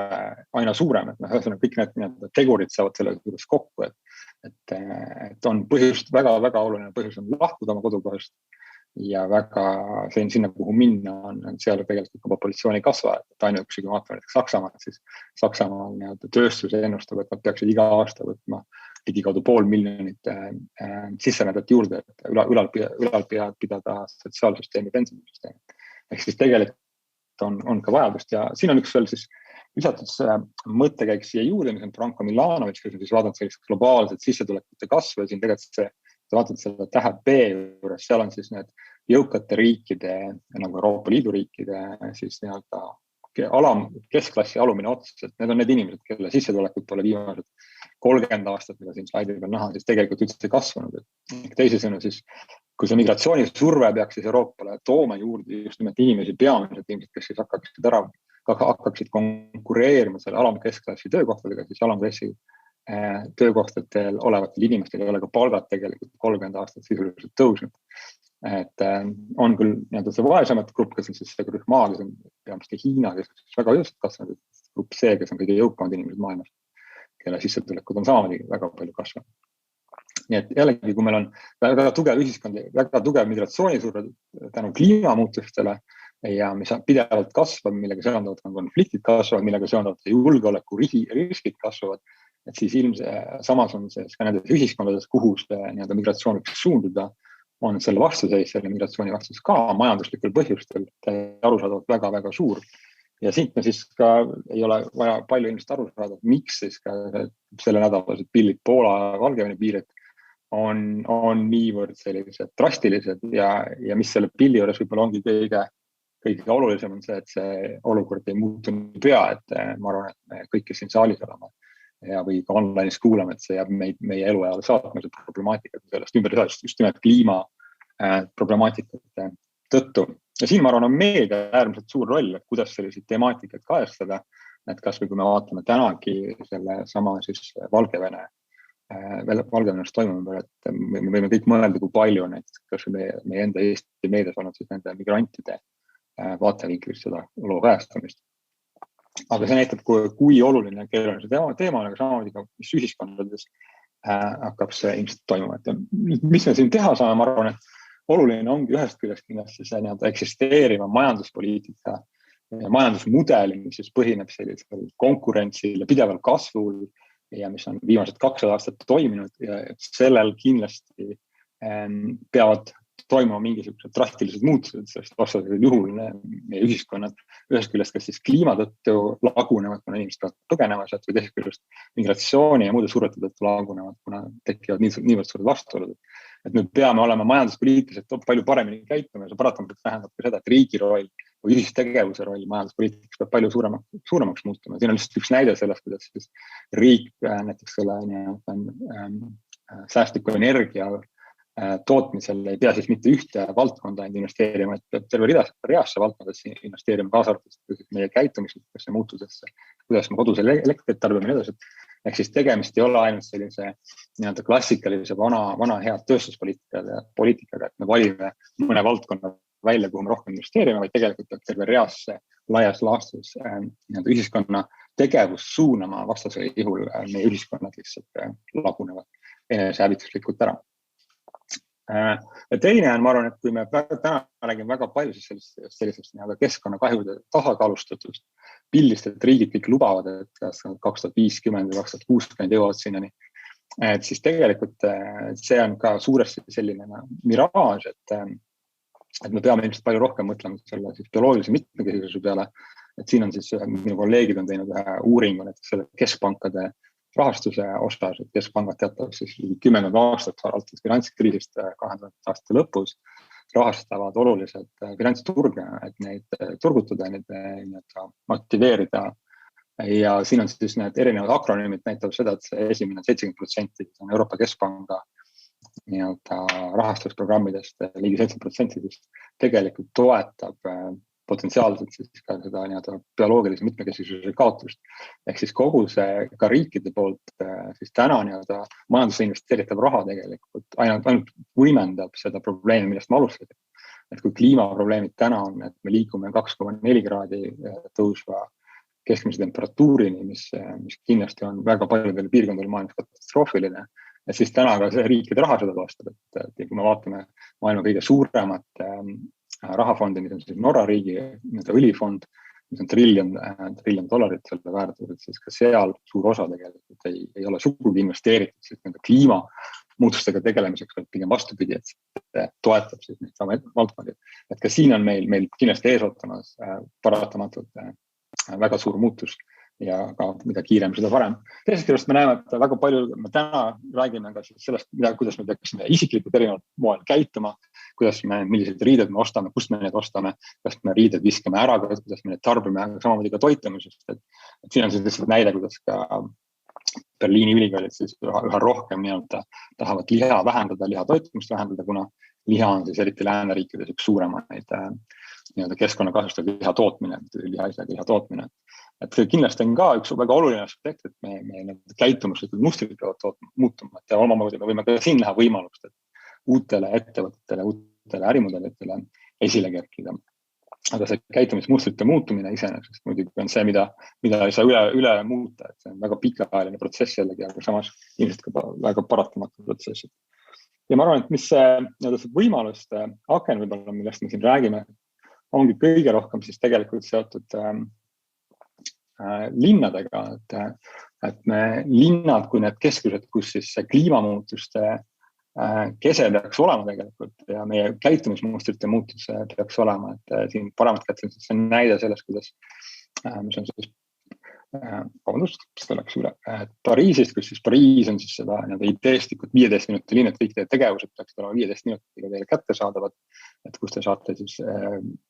aina suurem, et kõik need tegurid saavad selle juures kokku, et on põhjust, väga oluline põhjus on lahkuda oma kodukohast ja väga sinna, kuhu minna on seal tegelikult ka populatsiooni kasva, et ainuüksi kui vaatame näiteks Saksamaad, siis Saksamaal tööstuse ennustab, et nad peaksid iga aasta võtma ligikaudu 500,000 sisserändet juurde, et ülal pidada sotsiaalsüsteemi, pensionisüsteemi. Ehk siis tegelikult on ka vajadust ja siin on üks veel siis lisatud mõttekäik siia juurde, mis on Franco Milanovitš, kes on siis vaadanud sellist globaalset sissetulekute kasvu ja siin tegelikult vaatad selle tähe B juures, seal on siis need jõukate riikide, nagu Euroopa Liidu riikide, siis keskklassi alumine ots, et need on need inimesed, kelle sissetulekud pole viimased 30 aastat, mida siin slaidi peal näha, siis tegelikult üldse kasvanud. Teisisõnu siis, kui see migratsioonisurve peaks siis Euroopale tooma juurde just nimelt inimesi, peamiselt inimesed, kes siis hakkaksid konkureerima selle alamkeskklassi töökohtadega, siis alamklassi töökohtadel olevatel inimestel ei ole ka palgad tegelikult 30 aastat sisuliselt tõusnud. Et on küll see vaesemat grupp, kes on siis see grupp maa, kes on peamiselt Hiina, kes on väga jõudselt kasvanud, grupp C, kes on kõige jõukamad inimesed maailmas, kelle sissetulekud on samamoodi väga palju kasvanud. Nii et jällegi, kui meil on väga tugev ühiskond, väga tugev migratsioonisurve tänu kliimamuutustele ja mis pidevalt kasvab, millega seondavad konfliktid kasvavad, millega seondavad julgeoleku riskid kasvavad, et siis samas on see ka nendes ühiskondades, kuhu see migratsioon võiks suunduda, on selle vastuseis, selle migratsiooni vastus ka majanduslikul põhjustel arusaadavalt väga-väga suur. Ja siit me siis ka ei ole vaja palju ilmselt aru saada, miks siis ka selle nädalased pildid Poola ja Valgevene piirid on niivõrd sellised drastilised ja mis selle pildi juures võib-olla ongi kõige olulisem on see, et see olukord ei muutu nii pea, et ma arvan, et me kõik, kes siin saalis oleme ja või ka online'is kuulame, et see jääb meie eluajale saatma see problemaatika sellest ümber just nimelt kliima problemaatikate tõttu. Ja siin ma arvan on meedia äärmiselt suur roll, et kuidas selliseid temaatikat kajastada, et kas või kui me vaatame tänagi selle sama siis Valgevenes toimuma, et me võime kõik mõelda, kui palju näiteks kas meie enda Eesti meedias olnud siis nende migrantide vaatevinklist seda loo kajastamist. Aga see näitab, kui oluline keeruline see teema on, aga samamoodi ka mis ühiskondades hakkab see ilmselt toimuma. Mis me siin teha saame, ma arvan, et oluline ongi ühest küljest kindlasti see eksisteeriva majanduspoliitika ja majandusmudeli, mis siis põhineb sellisel konkurentsil ja pideval kasvul ja mis on viimased 200 aastat toiminud ja sellel kindlasti peavad toimuma mingisugused drastilised muutused, sest vastasel juhul meie ühiskonnad ühest küljest kas siis kliima tõttu lagunevad, kuna inimesed peavad põgenema sealt, või teisest küljest migratsiooni ja muude survete tõttu lagunevad, kuna tekivad niivõrd suured vastuolud. Et me peame olema majanduspoliitiliselt palju paremini käituma ja see paratamatult tähendab ka seda, et riigi roll või ühistegevuse roll majanduspoliitikas peab palju suuremaks muutuma. Siin on lihtsalt üks näide sellest, kuidas siis riik näiteks selle säästliku energia tootmisel ei pea siis mitte ühte valdkonda investeerima, et peab terve reasse valdkondadesse investeerima, kaasa arvatud meie käitumislikesse muutusesse, kuidas me kodus elektrit tarbime ja edasi. Ehk siis tegemist ei ole ainult sellise klassikalise vana head tööstuspoliitikaga, et me valime mõne valdkonna välja, kuhu me rohkem investeerime, vaid tegelikult peab terve reasse laias laastus ühiskonna tegevus suunama, vastasel juhul meie ühiskonnad lihtsalt lagunevad enesehävituslikult ära. Ja teine on, ma arvan, et kui me täna räägime väga palju sellisest keskkonnakahjude tasakaalustatust pildist, et riigid kõik lubavad, et 2050 või 2060 jõuavad sinnani, et siis tegelikult see on ka suuresti selline miraaž, et me peame ilmselt palju rohkem mõtlema selle bioloogilise mitmekesisuse peale, et siin on siis minu kolleegid on teinud ühe uuringu näiteks selle keskpankade rahastuse osas, et keskpangad teatavad siis 10 aastat alates finantskriisist 2000. aasta lõpus rahastavad oluliselt finantsturge, et neid turgutada, neid motiveerida. Ja siin on siis need erinevad akronüümid näitavad seda, et see esimene 70% on Euroopa Keskpanga rahastusprogrammidest, ligi 7% tegelikult toetab potentsiaalselt siis ka seda bioloogilise mitmekesisuse kaotust. Ehk siis kogu see ka riikide poolt siis täna majandusse investeeritav raha tegelikult ainult võimendab seda probleemi, millest ma alustasin. Et kui kliimaprobleemid täna on, et me liigume 2,4 kraadi tõusva keskmise temperatuurini, mis kindlasti on väga paljudel piirkondadel maailmas katastroofiline, et siis täna ka see riikide raha seda toestab. Et kui me vaatame maailma kõige suuremat rahafondi, mis on siis Norra riigi õlifond, mis on trillion dollarit selle väärtus, et siis ka seal suur osa tegelikult ei ole sugugi investeeritud siis kliimamuutustega tegelemiseks, vaid pigem vastupidi, et see toetab siis neid sama valdkondi. Et ka siin on meil kindlasti eesotamas paratamatult väga suur muutus ja ka mida kiirem, seda parem. Teisest küljest me näeme, et väga palju, me täna räägime ka sellest, kuidas me peaksime isiklikult erineval moel käituma, millised riided me ostame, kust me need ostame, kas me riided viskame ära, kuidas me need tarbime, samamoodi ka toitumisest. Et siin on siis lihtsalt näide, kuidas ka Berliini ülikoolid siis üha rohkem tahavad liha vähendada, liha toitumist vähendada, kuna liha on siis eriti lääneriikides üks suuremaid keskkonnakahjustav liha tootmine, liha tootmine. Et kindlasti on ka üks väga oluline aspekt, et me käitumuslikud mustrid peavad muutuma, et omamoodi me võime ka siin näha võimalust, et uutele ettevõtetele, uutele ärimudelitele esile kerkida. Aga see käitumismustrite muutumine iseenesest muidugi on see, mida ei saa üle muuta, et see on väga pikaajaline protsess jällegi, aga samas ilmselt ka väga paratamatu protsess. Ja ma arvan, et mis see võimaluste aken võib-olla, millest me siin räägime, ongi kõige rohkem siis tegelikult seotud linnadega, et me linnad kui need keskused, kus siis see kliimamuutuste kese peaks olema tegelikult ja meie käitumismustrite muutus peaks olema, et siin paremat kätte see näide sellest, kuidas mis on siis see läks üle, et Pariisist, kus siis Pariis on siis seda ideestikut 15 minuti linn, et kõik teie tegevused peaks olema 15 minutiga teile kättesaadavad, et kus te saate siis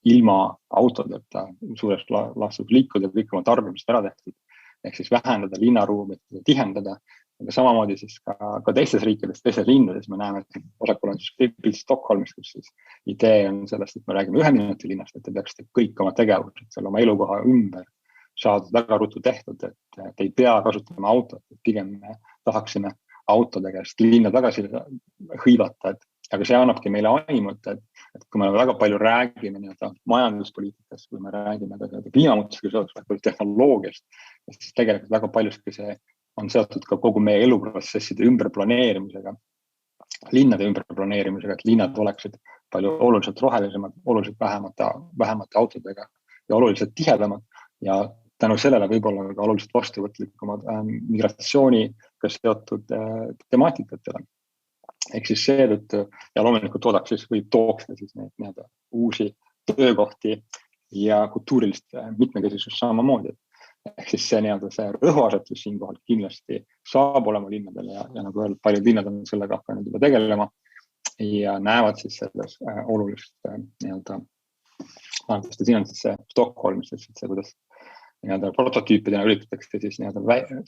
ilma autodeta suures laastus liikuda, kõik oma tarbimist ära tehtud, ehk siis vähendada linnaruumi, tihendada. Aga samamoodi siis ka teistes riikides, teistes linnades me näeme, et osakul on siis Stockholmis, kus siis idee on sellest, et me räägime 1 minuti linnast, et te peaksite kõik oma tegevused seal oma elukoha ümber saadud väga ruttu tehtud, et ei pea kasutama autot, et pigem me tahaksime autodega linna tagasi hõivata, aga see annabki meile aimut, et kui me väga palju räägime majanduspoliitikast, kui me räägime kliimamuutustega tehnoloogiast, siis tegelikult väga paljuski see on seotud ka kogu meie eluprotsesside ümberplaneerimisega, linnade ümberplaneerimisega, et linnad oleksid palju oluliselt rohelisemad, oluliselt vähemate autodega ja oluliselt tihedamad ja tänu sellele võib-olla ka oluliselt vastuvõtlikumad migratsiooniga seotud temaatikatele. Ehk siis seetõttu ja loomulikult toodaks siis või tooks siis neid nii-öelda uusi töökohti ja kultuurilist mitmekesisust samamoodi. Ehk siis see nii-öelda see rõhuasetus siinkohal kindlasti saab olema linnadel ja nagu öeldud, paljud linnad on sellega hakanud juba tegelema ja näevad siis selles olulist nii-öelda majandust. Ja siin on siis see Stockholmis, see kuidas nii-öelda prototüüpidena üritatakse siis nii-öelda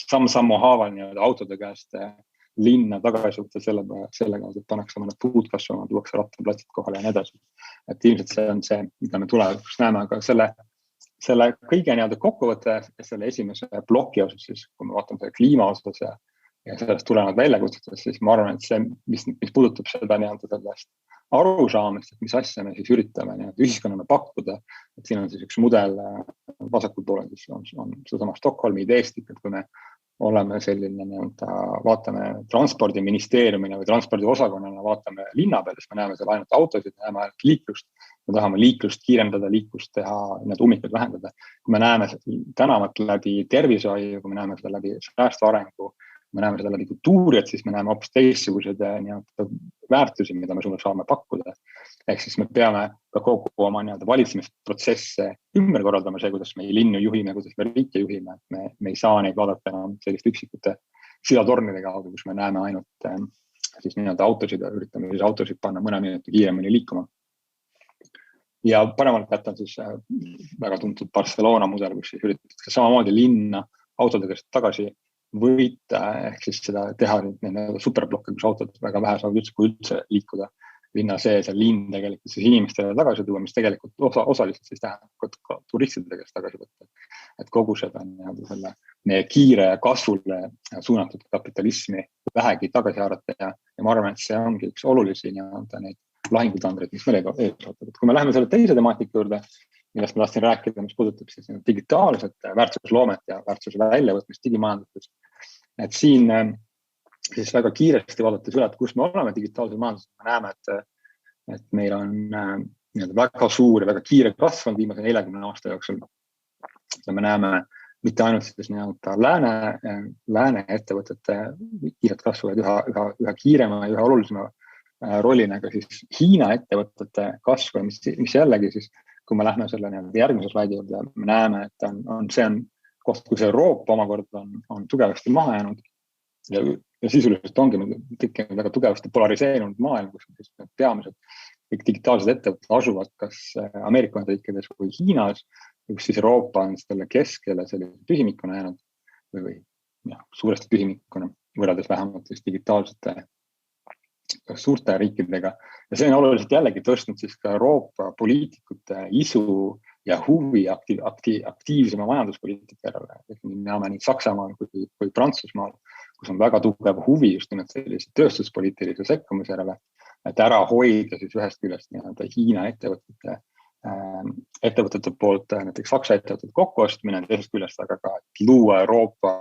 sammu haaval nii-öelda autode käest linna tagasi võtta sellega, et pannakse mõned puud kasvama, tuuakse rattaplatsid kohale ja nii edasi. Et ilmselt see on see, mida me tulevikus näeme, aga selle kõige nii-öelda kokkuvõtte selle esimese ploki osas, siis kui me vaatame selle kliima osas ja sellest tulenevad väljakutsetest, siis ma arvan, et see, mis puudutab seda nii-öelda sellest arusaamist, et mis asja me siis üritame ühiskonnale pakkuda, et siin on siis üks mudel vasakul poolel, siis on sedasama Stockholmi ideestik, et kui me oleme selline nii-öelda, vaatame transpordiministeeriumina või transpordiosakonnana, vaatame linna peal, siis me näeme seal ainult autosid, näeme ainult liiklust, me tahame liiklust kiirendada, liiklust teha, need ummikuid vähendada. Kui me näeme tänavat läbi tervishoiu, kui me näeme seda läbi säästva arengu, me näeme seda läbi kultuuri, et siis me näeme hoopis teistsugused väärtusi, mida me saame pakkuda. Ehk siis me peame ka kogu oma valitsemisprotsesse ümber korraldama see, kuidas me linnu juhime, kuidas me riike juhime. Me ei saa neid vaadata enam sellist üksikute sidatornide kaudu, kus me näeme ainult siis autosid ja üritame siis autosid panna mõne minuti kiiremini liikuma. Ja paremal kätt on siis väga tuntud Barcelona mudel, kus siis üritatakse samamoodi linna autodega tagasi võita, ehk siis seda teha superblokke, kus autod väga vähe saavad üldse liikuda linna sees ja linn tegelikult siis inimestele tagasi tuua, mis tegelikult osaliselt siis tähendab ka turistide käest tagasi võtta. Et kogu seda selle meie kiire kasvule suunatud kapitalismi vähegi tagasi haarata ja ma arvan, et see ongi üks olulisi neid lahingutandreid, mis meil ees ootab. Kui me läheme selle teise temaatika juurde, millest ma tahtsin rääkida, mis puudutab siis digitaalset väärtusloomet ja väärtuse väljavõtmist digimajandustes. Et siin siis väga kiiresti vaadates üle, et kus me oleme digitaalses majanduses, me näeme, et meil on väga suur ja väga kiire kasv viimase 40 aasta jooksul. Ja me näeme mitte ainult siis lääne ettevõtete kiiret kasvu, vaid üha kiirema ja üha olulisema rollina, aga siis Hiina ettevõtete kasvu, mis jällegi siis kui me lähme selle järgmise slaidi juurde, me näeme, et see on koht, kus Euroopa omakorda on tugevasti maha jäänud ja sisuliselt ongi tekkinud väga tugevasti polariseerunud maailm, kus siis peamised kõik digitaalsed ettevõtted asuvad kas Ameerika Ühendriikides või Hiinas, kus siis Euroopa on selle keskele sellise tühimikuna jäänud või suuresti tühimikuna võrreldes vähemalt siis digitaalsete suurte riikidega. Ja see on oluliselt jällegi tõstnud siis ka Euroopa poliitikute isu ja huvi aktiivsema majanduspoliitika järele. Me näeme nii Saksamaal kui Prantsusmaal, kus on väga tugev huvi just nimelt sellise tööstuspoliitilise sekkumise järele, et ära hoida siis ühest küljest Hiina ettevõtete poolt, näiteks Saksa ettevõtete kokkuostmine, teisest küljest aga ka luua Euroopa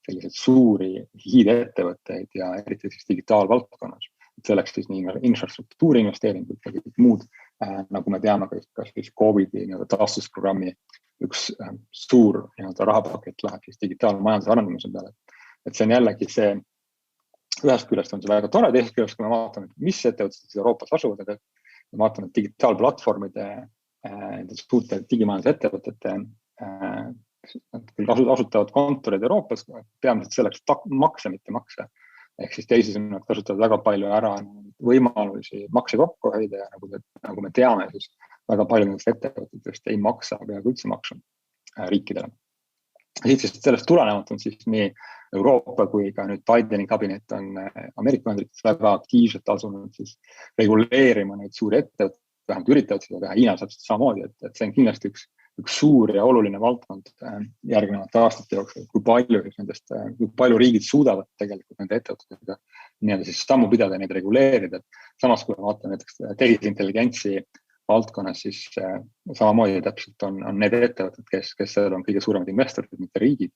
selliseid suuri hiidettevõtteid ja eriti siis digitaalvaldkonnas. Selleks siis nii infrastruktuuri investeeringud ja kõik muud, nagu me teame, kas siis COVID-i taastusprogrammi üks suur rahapakett läheb siis digitaalmajanduse arendamise peale. Et see on jällegi see, ühest küljest on see väga tore, teisest küljest, kui me vaatame, mis ettevõtted Euroopas asuvad, et me vaatame digitaalplatvormide, suurte digimajanduse ettevõtete, asutavad kontorid Euroopas, peamiselt selleks makse, mitte makse. Ehk siis teisisõnu, nad kasutavad väga palju ära võimalusi makse kokku hoida ja nagu me teame, siis väga palju nendest ettevõtetest ei maksa peaaegu üldse maksu riikidele. Sellest tulenevalt on siis nii Euroopa kui ka nüüd Bideni kabinet on Ameerika Ühendriikides väga aktiivselt asunud siis reguleerima neid suuri ettevõtteid, vähemalt üritavad seda teha, Hiina saab samamoodi, et see on kindlasti üks suur ja oluline valdkond järgnevate aastate jooksul, kui palju riigid suudavad tegelikult nende ettevõtetega nii-öelda siis sammu pidada ja neid reguleerida. Samas, kui vaatame näiteks tehisintelligentsi valdkonnas, siis samamoodi täpselt on need ettevõtted, kes on kõige suuremad investorid, mitte riigid.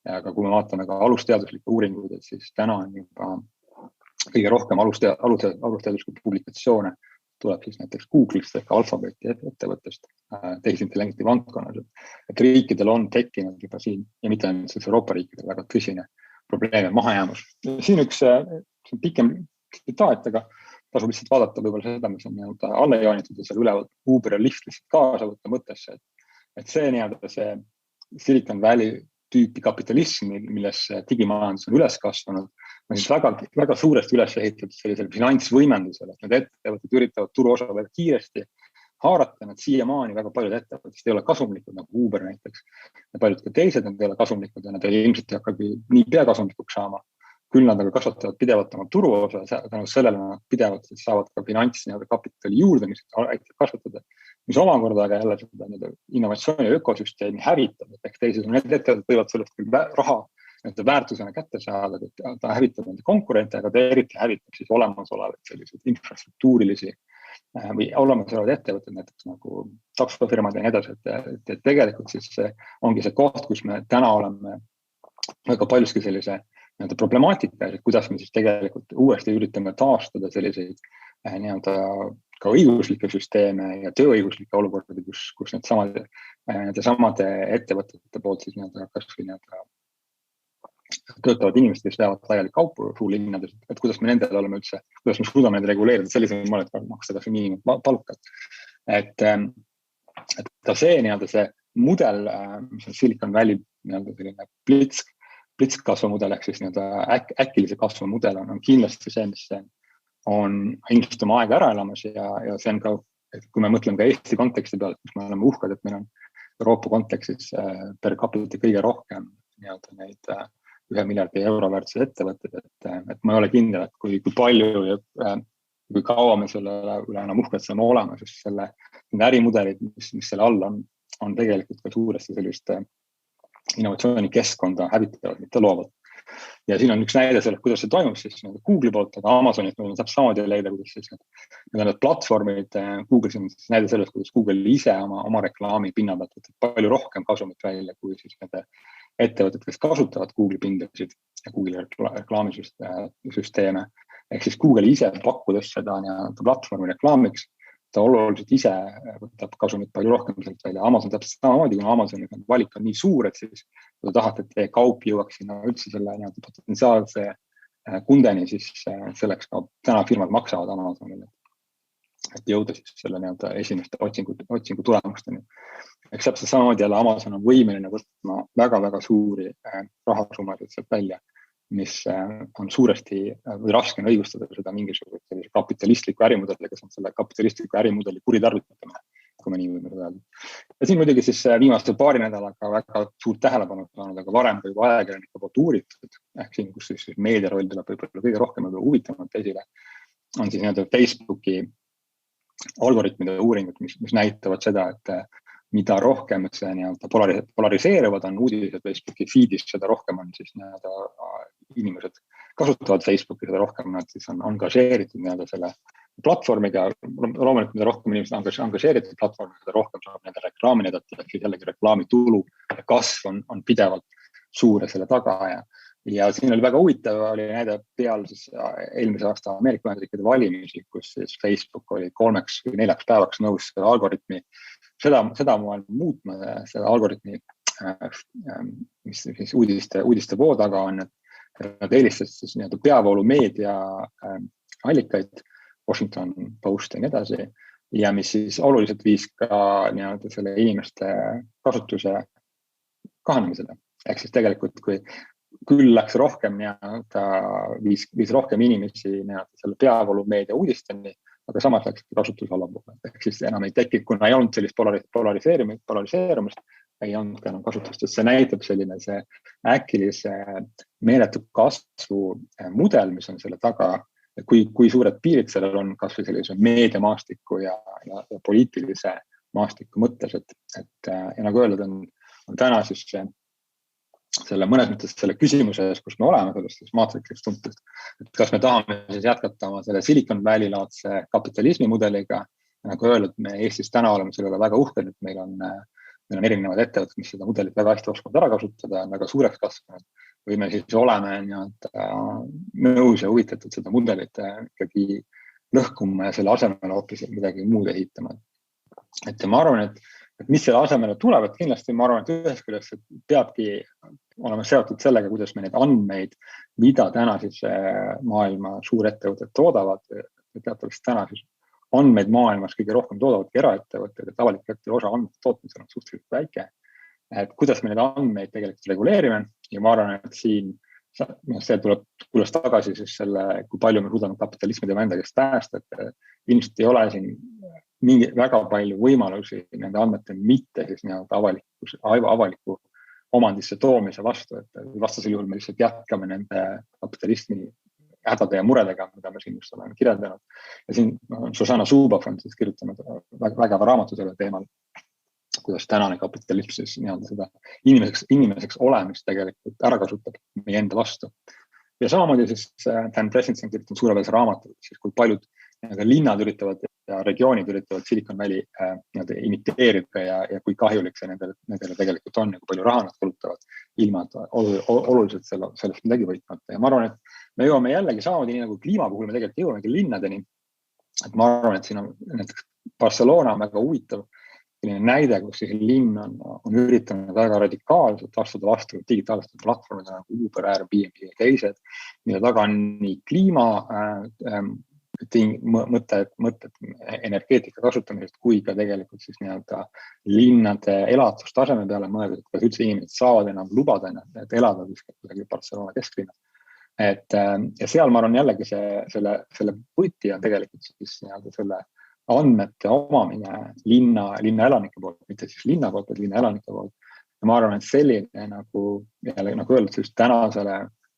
Aga kui me vaatame ka alusteaduslikke uuringuid, siis täna on juba kõige rohkem alusteaduslikke publikatsioone tuleb siis näiteks Google'ist ehk alfabeti ettevõttest tehisintelligentsi valdkonnas. Et riikidel on tekkinud juba siin ja mitte ainult Euroopa riikidel väga tõsine probleem ja mahajäämus. Siin üks pikem tsitaat, aga tasub lihtsalt vaadata võib-olla seda, mis on nii-öelda alla joonitud ja seal üleval Uber ja Lyft lihtsalt kaasa võtta mõttesse, et see nii-öelda see Silicon Valley tüüpi kapitalism, milles digimajandus on üles kasvanud, on siis väga suuresti üles ehitatud sellisele finantsvõimendusele, et need ettevõtted üritavad turuosa väga kiiresti haarata, nad siiamaani väga paljud ettevõttest ei ole kasumlikud, nagu Uber näiteks, ja paljud ka teised nad ei ole kasumlikud ja nad ilmselt ei hakkagi nii pea kasumlikuks saama. Küll nad aga kasvatavad pidevalt oma turuosa, tänu sellele nad pidevalt saavad ka finantskapitali juurde, mis aitab kasvatada, mis omakorda aga jälle seda innovatsiooni ökosüsteemi hävitab. Ehk teised need ettevõtted võivad sellest küll raha väärtusena kätte saada, et ta hävitab nende konkurente, aga ta eriti hävitab siis olemasolevaid selliseid infrastruktuurilisi või olemasolevad ettevõtted, näiteks nagu taksofirmad ja nii edasi, et tegelikult siis ongi see koht, kus me täna oleme väga paljuski sellise problemaatika, et kuidas me siis tegelikult uuesti üritame taastada selliseid nii-öelda ka õiguslikke süsteeme ja tööõiguslikke olukordi, kus need samade ettevõtete poolt siis nii-öelda kas või nii-öelda töötavad inimesed, kes veavad laiali kaupu suurlinnades, et kuidas me nendel oleme üldse, kuidas me suudame neid reguleerida sellisel moel, et maksta kas või miinimumpalkat. Et ka see nii-öelda see mudel, mis on Silicon Valley nii-öelda selline plitskasvumudel, ehk siis nii-öelda äkilise kasvu mudel on kindlasti see, mis on ilmselt oma aega ära elamas ja see on ka, et kui me mõtleme ka Eesti konteksti peale, kus me oleme uhkad, et meil on Euroopa kontekstis per capita kõige rohkem nii-öelda neid 1 miljardi euro väärtuses ettevõtted, et ma ei ole kindel, et kui palju ja kui kaua me selle üle enam uhked saame olema, sest selle ärimudelid, mis selle all on tegelikult ka suuresti sellist innovatsioonikeskkonda hävitavad, mitte loovad. Ja siin on üks näide sellest, kuidas see toimub siis Google'i poolt, aga Amazonit meil saab samamoodi leida, kuidas siis need platvormid, Google'is on siis näide sellest, kuidas Google ise oma reklaami pinna pealt võtab palju rohkem kasumit välja, kui siis need ettevõtted, kes kasutavad Google'i pindasid ja Google'i reklaamisüsteeme. Ehk siis Google ise pakkudes seda platvormi reklaamiks, ta oluliselt ise võtab kasumit palju rohkem sealt välja. Amazon täpselt samamoodi, kuna Amazoni valik on nii suur, et siis kui te tahate, et teie kaup jõuaks sinna üldse selle potentsiaalse kundeni, siis selleks ka täna firmad maksavad Amazonile, et jõuda siis selle esimeste otsingu tulemusteni. Eks täpselt samamoodi jälle Amazon on võimeline võtma väga-väga suuri rahasummasid sealt välja, mis on suuresti või raske on õigustada seda mingisuguse kapitalistliku ärimudeliga, kes on selle kapitalistliku ärimudeli kuritarvitamine, kui me nii võime öelda. Ja siin muidugi siis viimastel paari nädalaga väga suurt tähelepanu saanud, aga varem ka juba ajakirjanike poolt uuritud, ehk siin, kus siis meedia roll tuleb võib-olla kõige rohkem huvitavalt esile, on siis Facebooki algoritmide uuringud, mis näitavad seda, et mida rohkem see polariseeruvad on uudised Facebooki feedis, seda rohkem on siis inimesed kasutavad Facebooki, seda rohkem nad siis on angažeeritud selle platvormiga. Loomulikult, mida rohkem inimesed on angažeeritud platvormiga, seda rohkem saab nende reklaami näidata, ehk jällegi reklaamitulu kasv on pidevalt suur ja selle taga. Ja siin oli väga huvitav, oli näide peal siis eelmise aasta Ameerika Ühendriikide valimisi, kus siis Facebook oli 3 või 4 päevaks nõus selle algoritmi, seda muutma, seda algoritmi, mis siis uudiste voo taga on, et nad eelistasid siis peavoolu meedia allikaid, Washington Post ja nii edasi, ja mis siis oluliselt viis ka selle inimeste kasutuse kahanemisele. Ehk siis tegelikult, kui küll läks rohkem, viis rohkem inimesi selle peavoolu meedia uudisteni, aga samas läks kasutus allapoole. Ehk siis enam ei tekkinud, kuna ei olnud sellist polariseerumist, ei olnud enam kasutust. See näitab selline see äkilise meeletu kasvu mudel, mis on selle taga, kui suured piirid sellel on, kas või sellise meediamaastiku ja poliitilise maastiku mõttes. Ja nagu öeldud, on täna siis selle mõnes mõttes selle küsimuse ees, kus me oleme sellest maatrikliks tuntust, et kas me tahame siis jätkata oma selle Silicon Valley laadse kapitalismi mudeliga. Nagu öeldud, me Eestis täna oleme sellega väga uhked, et meil on erinevad ettevõtted, mis seda mudelit väga hästi oskavad ära kasutada, on väga suureks kasvanud, või me siis oleme nõus ja huvitatud seda mudelit ikkagi lõhkuma ja selle asemel hoopis midagi muud ehitama. Et ma arvan, mis selle asemele tulevad, kindlasti ma arvan, et ühest küljest peabki olema seotud sellega, kuidas me neid andmeid, mida täna siis maailma suurettevõtted toodavad, teatavasti täna siis andmeid maailmas kõige rohkem toodavadki eraettevõtted, et avalik osa andmete tootmisel on suhteliselt väike. Et kuidas me neid andmeid tegelikult reguleerime ja ma arvan, et siin see tuleb tagasi siis selle, kui palju me suudame kapitalismi teema enda käest päästa, et ilmselt ei ole siin mingi väga palju võimalusi nende andmete mitte siis avaliku omandisse toomise vastu, et vastasel juhul me lihtsalt jätkame nende kapitalismi hädade ja muredega, mida me siin just oleme kirjeldanud. Ja siin Susanna Zuboff on siis kirjutanud väga raamatu selle teemal, kuidas tänane kapitalism siis seda inimeseks olemist tegelikult ära kasutab meie enda vastu. Ja samamoodi siis Dan Presence on kirjutanud suurepärase raamatu, siis kui paljud linnad üritavad ja regioonid üritavad Silicon Valley imiteerida ja kui kahjulik see nendele tegelikult on ja kui palju raha nad kulutavad ilma oluliselt sellest midagi võitmata. Ja ma arvan, et me jõuame jällegi samamoodi nii nagu kliima puhul me tegelikult jõuamegi linnadeni. Et ma arvan, et siin on näiteks Barcelona on väga huvitav näide, kus siis linn on üritanud väga radikaalselt astuda vastu digitaalsete platvormide nagu Uber, Airbnb ja teised, mille taga on nii kliima mõtted energeetika kasutamisest kui ka tegelikult siis linnade elatustaseme peale mõeldud, et kas üldse inimesed saavad enam lubada, et elada kusagil Barcelona kesklinnas. Ja seal ma arvan jällegi selle võti on tegelikult siis selle andmete omamine linna elanike poolt, mitte siis linna poolt, vaid linna elanike poolt. Ja ma arvan, et selline nagu öeldud, siis tänasele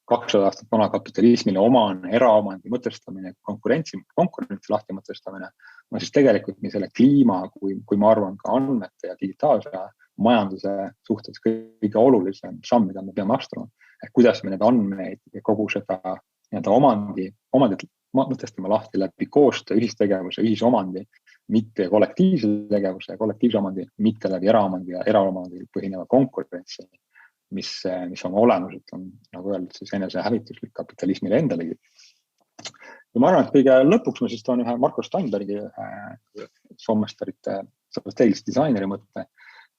200 aastat vana kapitalismile omane eraomandi mõtestamine, konkurentsi lahti mõtestamine, on siis tegelikult nii selle kliima kui ma arvan ka andmete ja digitaalse majanduse suhtes kõige olulisem samm, mida me peame astuma. Et kuidas me need andmeid ja kogu seda omandit mõtestame lahti läbi koostöö, ühistegevuse, ühisomandi, mitte kollektiivse tegevuse ja kollektiivse omandi, mitte läbi eraomandi ja eraomandi põhineva konkurentsi, mis on olemuselt on, nagu öeldud, siis enese hävituslik kapitalismile endalegi. Ja ma arvan, et kõige lõpuks ma siis toon ühe Marko Steinbergi soomestarite strateegilise disaineri mõtte,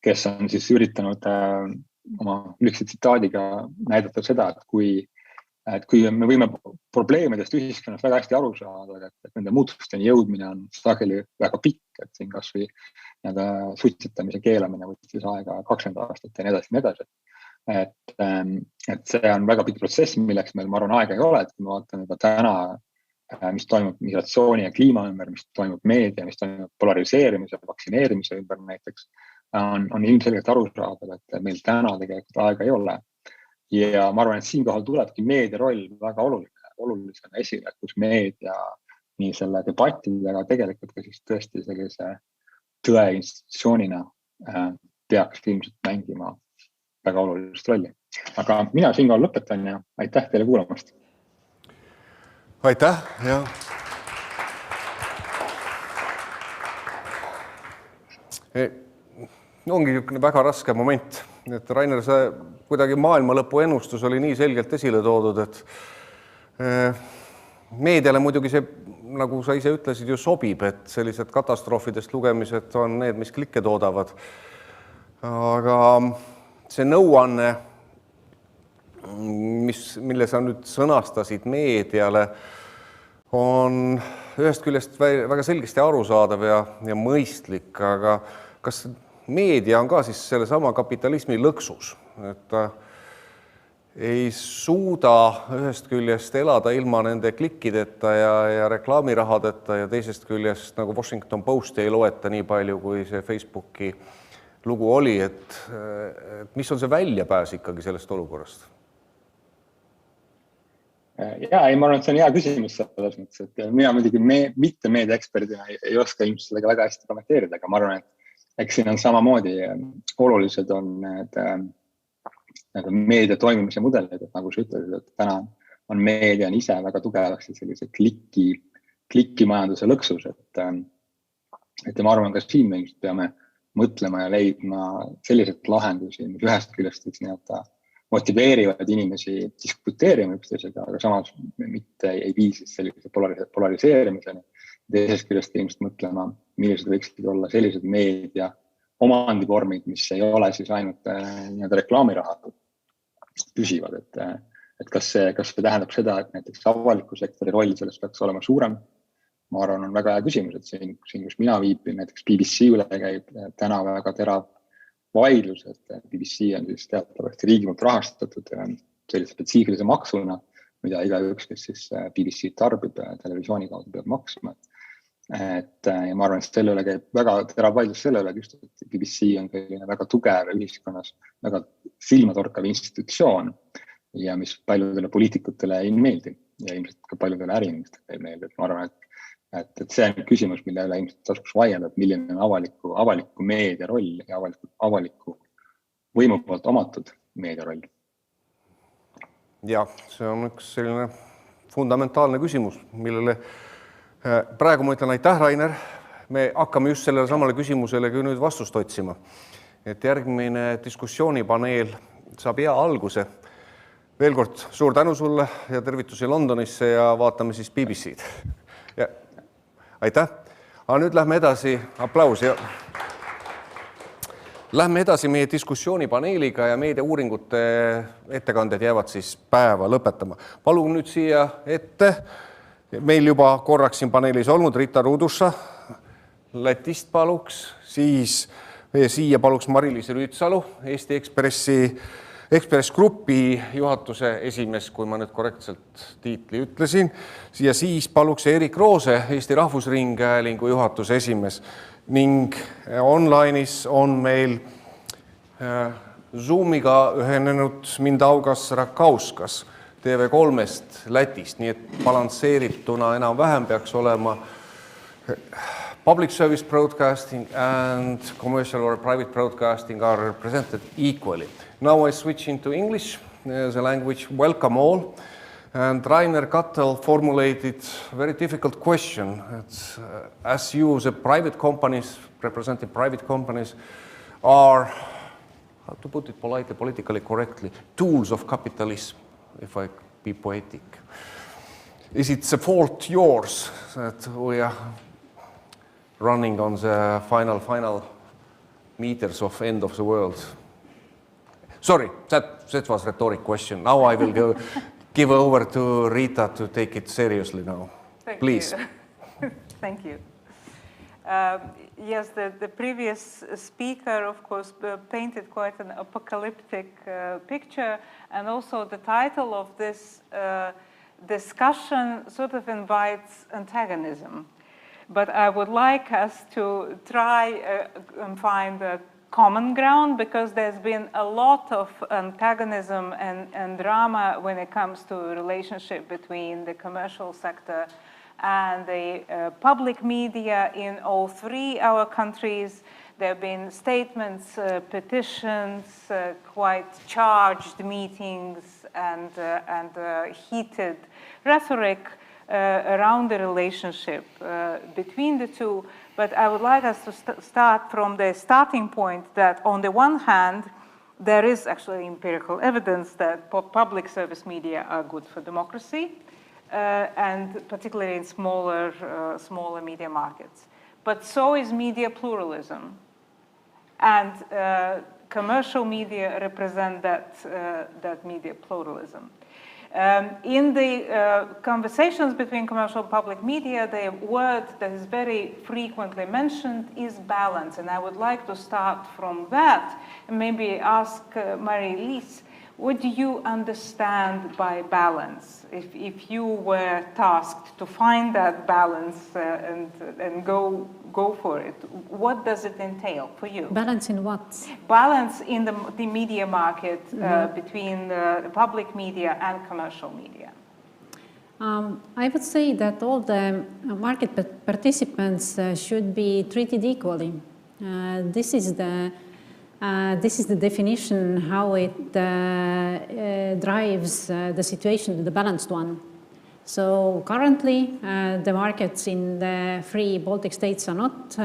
kes on siis üritanud oma lühikese tsitaadiga näidata seda, et kui me võime probleemidest ühiskonnas väga hästi aru saada, et nende muutusteni jõudmine on sageli väga pikk, et siin kas või suitsetamise keelamine võttis aega 20 aastat ja nii edasi. Et see on väga pikk protsess, milleks meil ma arvan aega ei ole, et kui me vaatame juba täna, mis toimub migratsiooni ja kliima ümber, mis toimub meedia, mis toimub polariseerimise, vaktsineerimise ümber näiteks, on ilmselgelt aru saada, et meil täna tegelikult aega ei ole. Ja ma arvan, et siinkohal tulebki meedia roll väga olulisena esile, kus meedia nii selle debatidega tegelikult ka siis tõesti sellise tõe institutsioonina peaks ilmselt mängima väga olulist rolli. Aga mina siinkohal lõpetan ja aitäh teile kuulamast. Aitäh, jah. Ongi väga raske moment, et Rainer, see kuidagi maailma lõpu ennustus oli nii selgelt esile toodud, et meediale muidugi see, nagu sa ise ütlesid, ju sobib, et sellised katastroofidest lugemised on need, mis klikke toodavad. Aga see nõuanne, mille sa nüüd sõnastasid meediale, on ühest küljest väga selgesti arusaadav ja mõistlik, aga kas meedia on ka siis selle sama kapitalismi lõksus, et ta ei suuda ühest küljest elada ilma nende klikkideta ja reklaamirahadeta ja teisest küljest nagu Washington Post ei loeta nii palju, kui see Facebooki lugu oli, et mis on see väljapääs ikkagi sellest olukorrast? Ja, ma arvan, et see on hea küsimus selles mõttes, et mina muidugi mitte meediaeksperdina ei oska ilmselt sellega väga hästi kommenteerida, aga ma arvan, et eks siin on samamoodi olulised on need meedia toimimise mudelid, et nagu sa ütlesid, et täna on meedia ise väga tugevaks sellise klikimajanduse lõksus, et ma arvan, ka siin me peame mõtlema ja leidma sellised lahendusi, mis ühest küljest motiveerivad inimesi diskuteerima üksteisega, aga samas mitte ei vii sellise polariseerimiseni. Teisest küljest ilmselt mõtlema, millised võiksid olla sellised meedia omandivormid, mis ei ole siis ainult nii-öelda reklaamiraha püsivad, et kas see tähendab seda, et näiteks avaliku sektori roll selles peaks olema suurem? Ma arvan, on väga hea küsimus, et siin kus mina viipin, näiteks BBC üle käib täna väga terav vaidlus, et BBC on siis teatavasti riigi poolt rahastatud sellise spetsiifilise maksuna, mida igaüks, kes siis BBC tarbib televisiooni kaudu peab maksma. Ja ma arvan, et selle üle käib väga terav vaidlus selle üle, just, et BBC on väga tugev ühiskonnas, väga silmatorkav institutsioon ja mis paljudele poliitikutele ei meeldi ja ilmselt ka paljudele äriinimestele ei meeldi. Ma arvan, et see on küsimus, mille üle ilmselt tasuks vaielda, et milline on avaliku meedia roll ja avaliku võimu poolt omatud meedia roll. Ja, see on üks selline fundamentaalne küsimus, millele praegu ma ütlen aitäh, Rainer. Me hakkame just sellele samale küsimusele kui nüüd vastust otsima. Et järgmine diskussioonipaneel saab hea alguse. Veel kord suur tänu sulle ja tervitusi Londonisse ja vaatame siis BBC-d. Ja, aitäh. Aga nüüd lähme edasi, aplaus. Lähme edasi meie diskussioonipaneeliga ja meediauuringute ettekanded jäävad siis päeva lõpetama. Palun nüüd siia ette. Meil juba korraks siin paneelis olnud Rita Ruudussa, Lätist paluks, siis siia paluks Mari-Liis Rüütsalu, Eesti Ekspress Grupi juhatuse esimees, kui ma nüüd korrektselt tiitli ütlesin, ja siis paluks Erik Roose, Eesti Rahvusringhäälingu juhatuse esimees ning online'is on meil Zoomiga ühenenud Mindaugas Rakauskas TV3-st Lätist, nii et balansseerituna enam-vähem peaks olema public service broadcasting and commercial or private broadcasting are represented equally. Now I switch into English as a language. Welcome all. And Rainer Kattel formulated a very difficult question. As you, the private companies, representing private companies, are, how to put it politely, politically correctly, tools of capitalism. If I be poetic. Is it the fault yours that we are running on the final meters of end of the world? Sorry, that was a rhetoric question. Now I will give over to Rita to take it seriously now. Please. Thank you. Yes, the previous speaker, of course, painted quite an apocalyptic picture, and also the title of this discussion sort of invites antagonism. But I would like us to try and find a common ground, because there's been a lot of antagonism and drama when it comes to the relationship between the commercial sector and the public media in all three our countries. There have been statements, petitions, quite charged meetings, and heated rhetoric around the relationship between the two. But I would like us to start from the starting point that on the one hand, there is actually empirical evidence that public service media are good for democracy, and particularly in smaller media markets. But so is media pluralism. And commercial media represent that media pluralism. In the conversations between commercial and public media, the word that is very frequently mentioned is balance. And I would like to start from that and maybe ask Mari-Liis, what do you understand by balance? If you were tasked to find that balance and go for it, what does it entail for you? Balance in what? Balance in the media market between the public media and commercial media. I would say that all the market participants should be treated equally. This is the definition how it drives the situation, the balanced one. So currently, the markets in the three Baltic states are not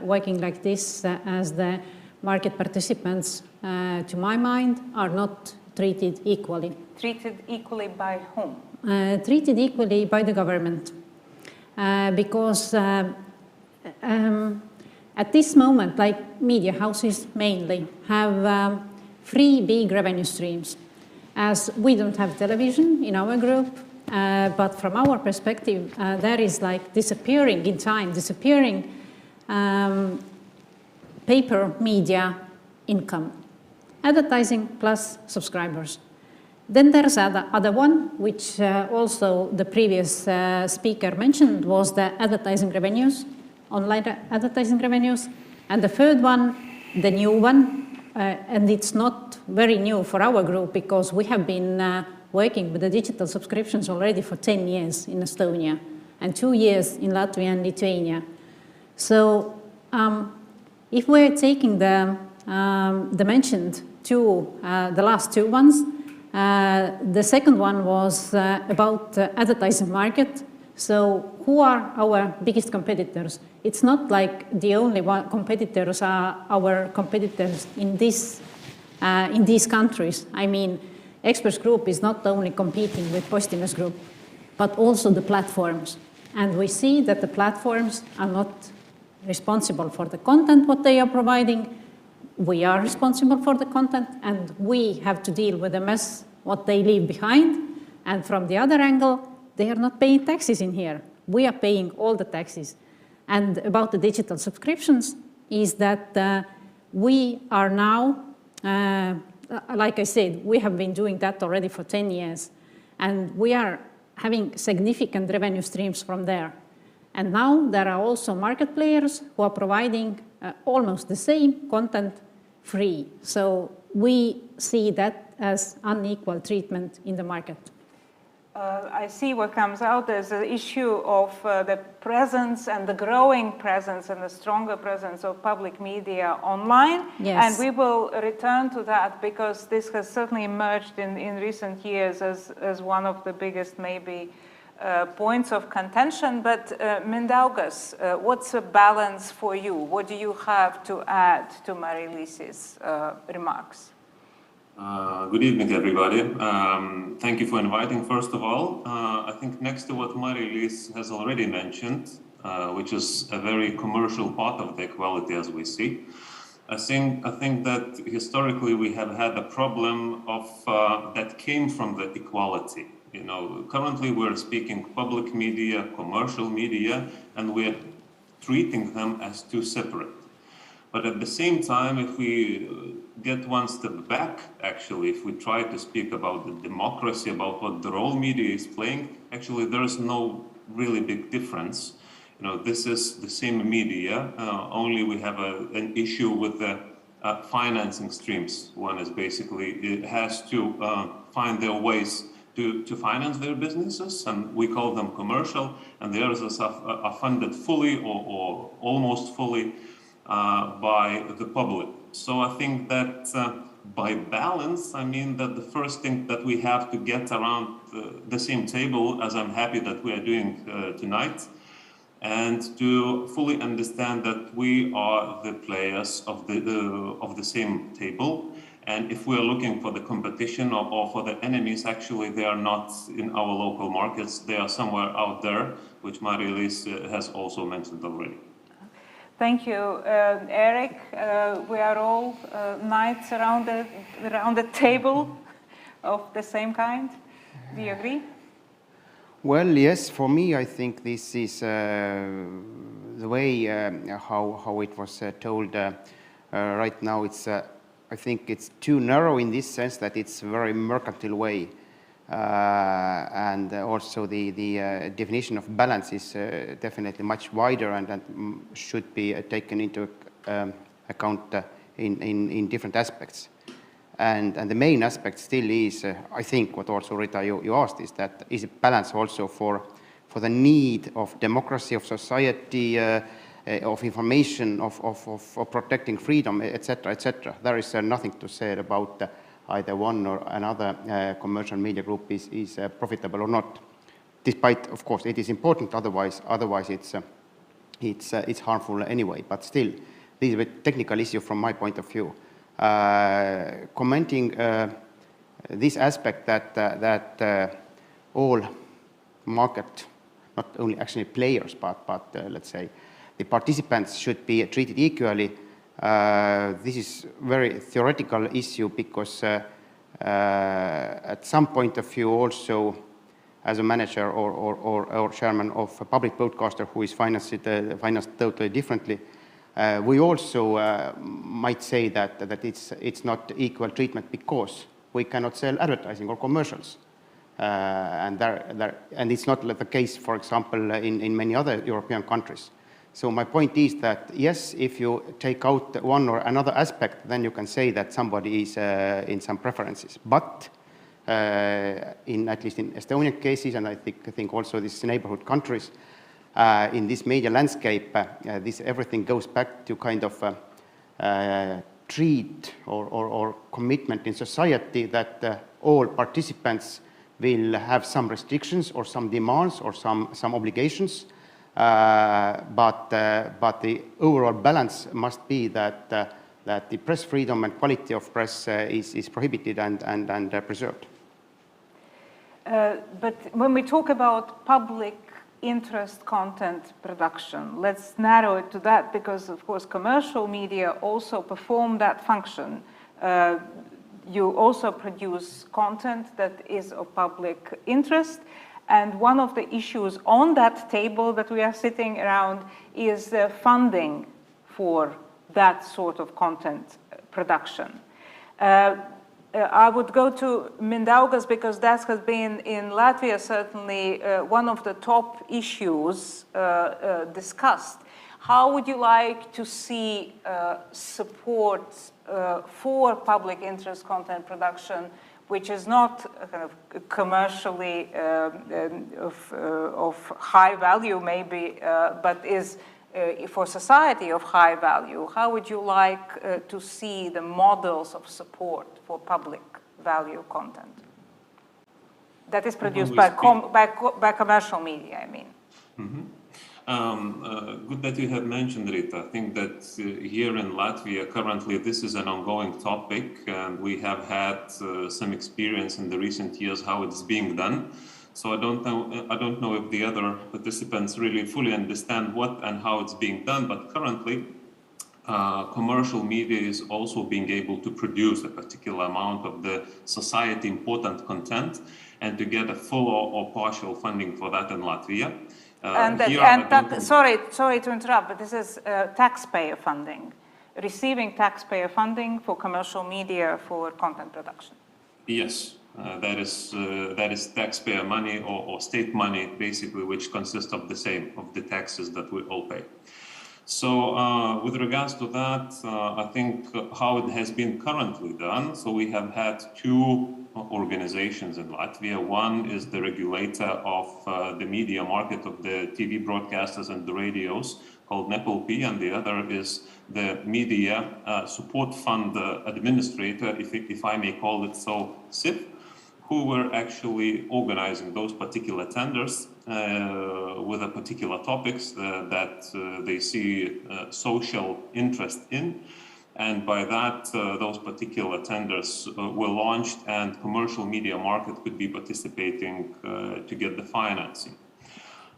working like this, as the market participants, to my mind, are not treated equally. Treated equally by whom? Treated equally by the government, because At this moment, like media houses mainly, have 3 big revenue streams. As we don't have television in our group, but from our perspective, there is like disappearing in time, disappearing paper media income, advertising plus subscribers. Then there's other one, which also the previous speaker mentioned, was the advertising revenues, online advertising revenues. And the third one, the new one, and it's not very new for our group because we have been working with the digital subscriptions already for 10 years in Estonia and 2 years in Latvia and Lithuania. So if we're taking the mentioned two, the last 2 ones, the second one was about advertising market. So who are our biggest competitors? It's not like the only one competitors are our competitors in these countries. I mean, Experts Group is not only competing with Postimees Group, but also the platforms. And we see that the platforms are not responsible for the content what they are providing. We are responsible for the content, and we have to deal with the mess what they leave behind. And from the other angle, they are not paying taxes in here. We are paying all the taxes. And about the digital subscriptions is that we are now, like I said, we have been doing that already for 10 years. And we are having significant revenue streams from there. And now there are also market players who are providing almost the same content free. So we see that as unequal treatment in the market. I see what comes out as an issue of the presence and the growing presence and the stronger presence of public media online. Yes. And we will return to that because this has certainly emerged in recent years as one of the biggest maybe points of contention. But Mindaugas, what's a balance for you? What do you have to add to Mari-Liis's remarks? Good evening, everybody. Thank you for inviting, first of all. I think next to what Mari-Liis has already mentioned, which is a very commercial part of the equality as we see, I think that historically we have had a problem of that came from the equality. You know, currently we're speaking public media, commercial media, and we're treating them as two separate. But at the same time, if we get one step back, actually, if we try to speak about the democracy, about what the role media is playing, actually there is no really big difference. You know, this is the same media, only we have an issue with the financing streams. One is basically, it has to find their ways to finance their businesses, and we call them commercial, and the others are funded fully or almost fully by the public. So I think that by balance, I mean that the first thing that we have to get around the same table, as I'm happy that we are doing tonight, and to fully understand that we are the players of the same table. And if we are looking for the competition or for the enemies, actually they are not in our local markets, they are somewhere out there, which Mari-Liis has also mentioned already. Thank you, Erik. We are all knights around the table of the same kind. Do you agree? Well, yes. For me, I think this is the way how it was told right now. It's I think it's too narrow in this sense that it's a very mercantile way. And also the definition of balance is definitely much wider and should be taken into account in different aspects. And the main aspect still is, I think, what also Rita you asked, is that is it balance also for the need of democracy, of society, of information, of protecting freedom, etc., etc. There is nothing to say about either one or another commercial media group is profitable or not. Despite, of course, it is important. Otherwise it's harmful anyway. But still, this is a technical issue from my point of view. Commenting this aspect that all market, not only actually players, but let's say the participants should be treated equally. This is a very theoretical issue because at some point of view also as a manager or chairman of a public broadcaster who is financed totally differently, we also might say that it's not equal treatment because we cannot sell advertising or commercials. And it's not the case, for example, in many other European countries. So my point is that, yes, if you take out one or another aspect, then you can say that somebody is in some preferences. But at least in Estonian cases, and I think also these neighborhood countries, in this media landscape, this everything goes back to kind of treat or commitment in society that all participants will have some restrictions or some demands or some obligations, but the overall balance must be that the press freedom and quality of press is prohibited and preserved. But when we talk about public interest content production, let's narrow it to that because, of course, commercial media also perform that function. You also produce content that is of public interest. And one of the issues on that table that we are sitting around is funding for that sort of content production. I would go to Mindaugas because that has been in Latvia certainly one of the top issues discussed. How would you like to see support for public interest content production, which is not kind of commercially of high value maybe, but is for society of high value? How would you like to see the models of support for public value content that is produced by commercial media, I mean? Mm-hmm. Good that you have mentioned it. I think that here in Latvia currently this is an ongoing topic, and we have had some experience in the recent years how it's being done. So I don't know if the other participants really fully understand what and how it's being done, but currently commercial media is also being able to produce a particular amount of the society important content and to get a full or partial funding for that in Latvia. Sorry to interrupt, but this is taxpayer funding, receiving taxpayer funding for commercial media for content production. Yes, that is taxpayer money or state money, basically, which consists of the same, of the taxes that we all pay. So with regards to that, I think how it has been currently done, so we have had two organizations in Latvia. One is the regulator of the media market of the TV broadcasters and the radios called NEPLP, and the other is the media support fund administrator, if I may call it so, SIP, who were actually organizing those particular tenders with the particular topics that they see social interest in. And by that, those particular tenders were launched and commercial media market could be participating to get the financing.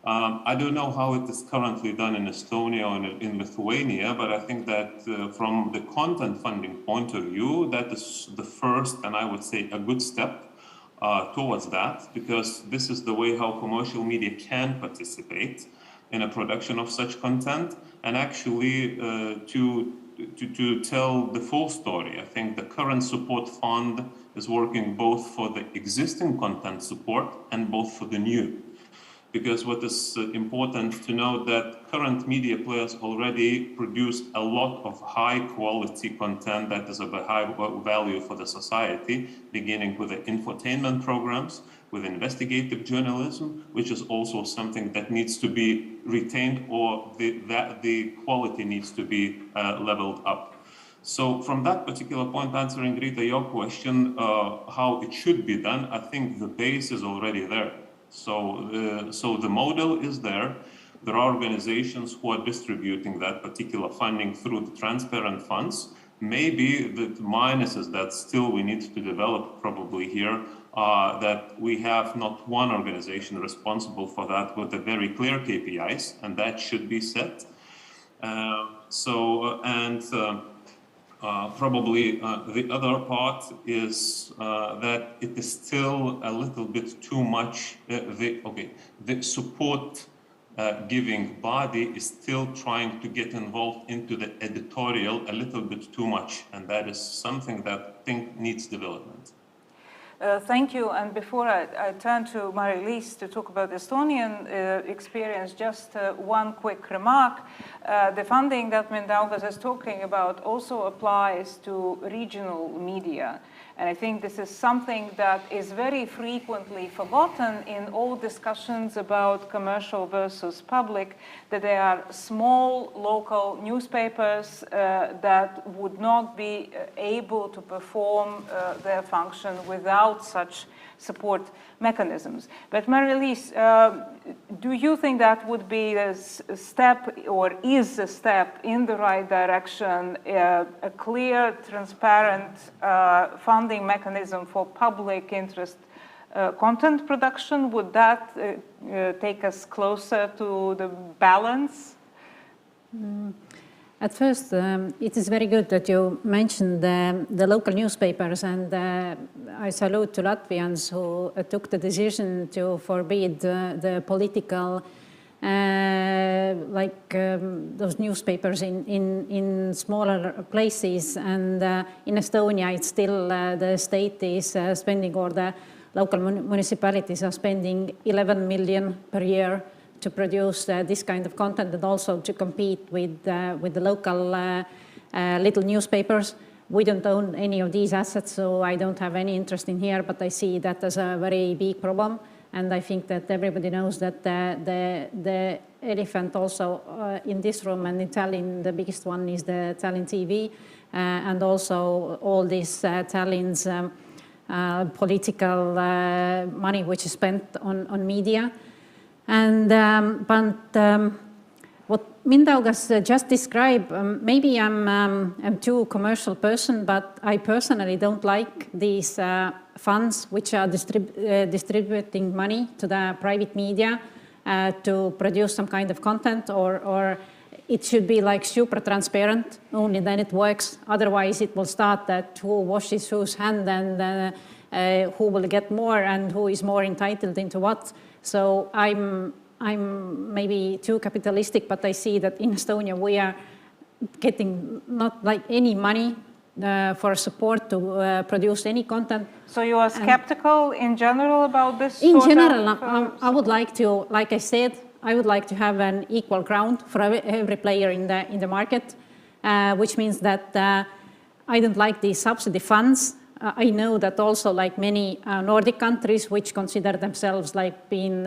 I don't know how it is currently done in Estonia or in Lithuania, but I think that from the content funding point of view, that is the first, and I would say a good step towards that, because this is the way how commercial media can participate in a production of such content and actually to tell the full story. I think the current support fund is working both for the existing content support and both for the new. Because what is important to note that current media players already produce a lot of high quality content that is of a high value for the society, beginning with the infotainment programs, with investigative journalism, which is also something that needs to be retained, or the quality needs to be leveled up. So from that particular point, answering Rita, your question, how it should be done, I think the base is already there. So the model is there. There are organizations who are distributing that particular funding through the transparent funds. Maybe the minuses that still we need to develop probably here are that we have not one organization responsible for that with the very clear KPIs, and that should be set. Probably the other part is that it is still a little bit too much. The support giving body is still trying to get involved into the editorial a little bit too much, and that is something that I think needs development. Thank you. And before I turn to Mari-Liis to talk about Estonian experience, just one quick remark. The funding that Mindaugas is talking about also applies to regional media. And I think this is something that is very frequently forgotten in all discussions about commercial versus public, that there are small local newspapers that would not be able to perform their function without such support mechanisms. But Mari-Liis, do you think that would be a step, or is a step in the right direction, a clear, transparent funding mechanism for public interest content production? Would that take us closer to the balance? At first, it is very good that you mentioned the local newspapers, and I salute to Latvians who took the decision to forbid the political, those newspapers in smaller places. And in Estonia, it's still the state is spending, or the local municipalities are spending 11 million per year to produce this kind of content, and also to compete with the local little newspapers. We don't own any of these assets, so I don't have any interest in here, but I see that as a very big problem. And I think that everybody knows that the elephant also in this room and in Tallinn, the biggest one is the Tallinn TV, and also all this Tallinn's political money which is spent on media. And what Mindaugas just described, maybe I'm too commercial person, but I personally don't like these funds which are distributing money to the private media to produce some kind of content, or it should be like super transparent, only then it works. Otherwise it will start that who washes whose hand, and who will get more and who is more entitled into what. So I'm maybe too capitalistic, but I see that in Estonia we are getting not like any money for support to produce any content. So you are skeptical in general about this? In general, I would like to, like I said, I would like to have an equal ground for every player in the market, which means that I don't like these subsidy funds. I know that also, like many Nordic countries which consider themselves like being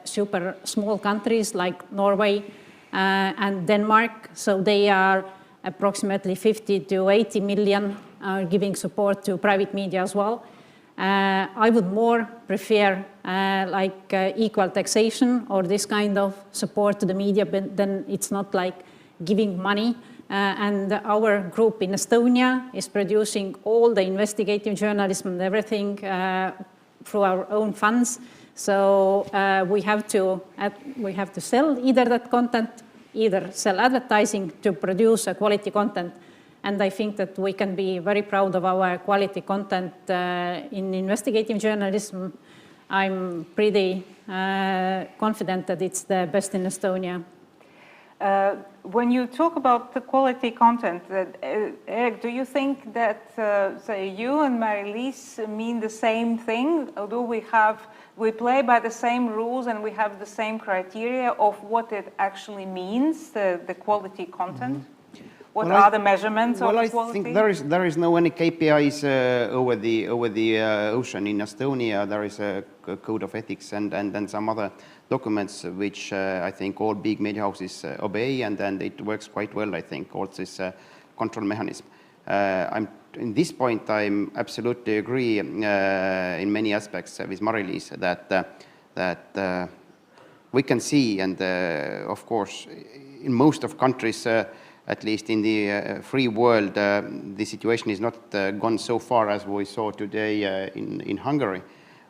super small countries like Norway and Denmark, so they are approximately 50 to 80 million giving support to private media as well. I would more prefer equal taxation or this kind of support to the media, but then it's not like giving money. And our group in Estonia is producing all the investigative journalism and everything through our own funds. So we have to sell either that content, either sell advertising to produce a quality content. And I think that we can be very proud of our quality content in investigative journalism. I'm pretty confident that it's the best in Estonia. When you talk about the quality content, Erik, do you think that, say, you and Mari-Liis mean the same thing? Or do we play by the same rules and we have the same criteria of what it actually means, the quality content? What are the measurements of quality? Well, I think there is no any KPIs over the ocean in Estonia. There is a code of ethics and some other documents which I think all big media houses obey, and it works quite well, I think, all this control mechanism. In this point, I absolutely agree in many aspects with Mari-Liis that we can see, and of course, in most of countries, at least in the free world, the situation is not gone so far as we saw today in Hungary,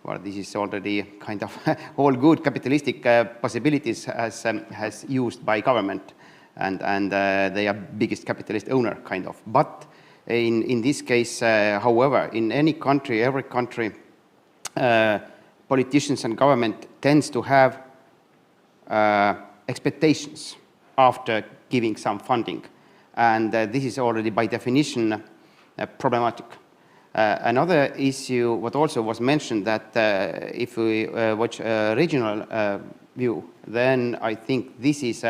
where this is already kind of all good capitalistic possibilities has used by government. and they are biggest capitalist owner, kind of. But in this case, however, in any country, every country, politicians and government tends to have expectations after giving some funding. And this is already by definition problematic. Another issue, what also was mentioned, that if we watch a regional view, then I think this is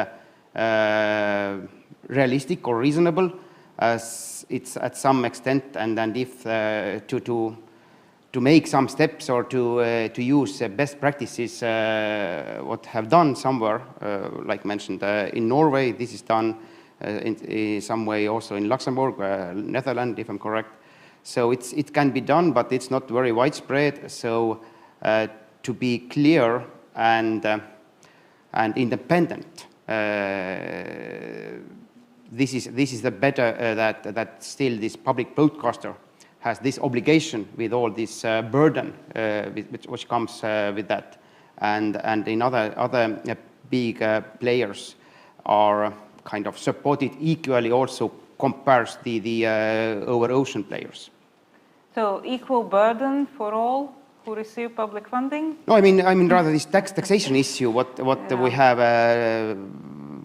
realistic or reasonable, as it's at some extent, and if to make some steps or to use best practices, what have done somewhere, like mentioned in Norway, this is done in some way also in Luxembourg, Netherlands, if I'm correct. So it can be done, but it's not very widespread. So to be clear and independent, this is the better that still this public broadcaster has this obligation with all this burden which comes with that, and in other big players are kind of supported equally, also compares the over ocean players. So equal burden for all who receive public funding? No, I mean rather this taxation issue. What we have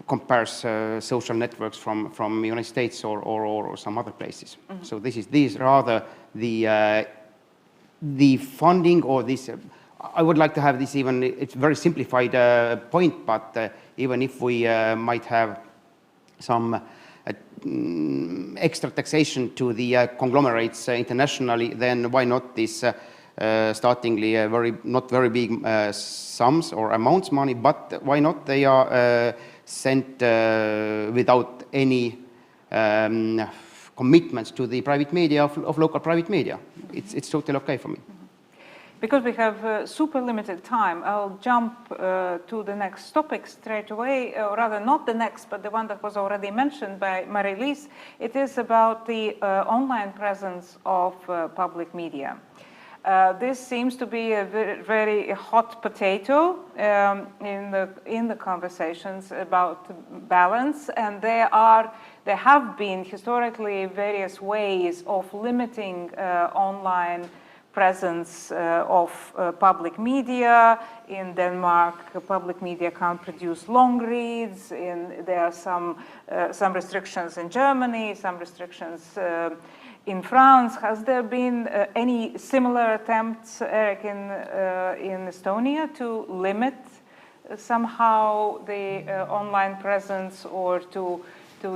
compares social networks from United States or some other places. Mm-hmm. So this is rather the funding, or this. I would like to have this even. It's very simplified point, but even if we might have some extra taxation to the conglomerates internationally, then why not this startingly not very big sums or amounts money, but why not they are sent without any commitments to the private media of local private media. It's totally okay for me. Because we have super limited time, I'll jump to the next topic straight away, or rather not the next, but the one that was already mentioned by Marie-Lise. It is about the online presence of public media. This seems to be a very hot potato in the conversations about balance, and there have been historically various ways of limiting online presence of public media. In Denmark, public media can't produce long reads. There are some restrictions in Germany, some restrictions in France. Has there been any similar attempts, Erik, in Estonia to limit somehow the online presence, or to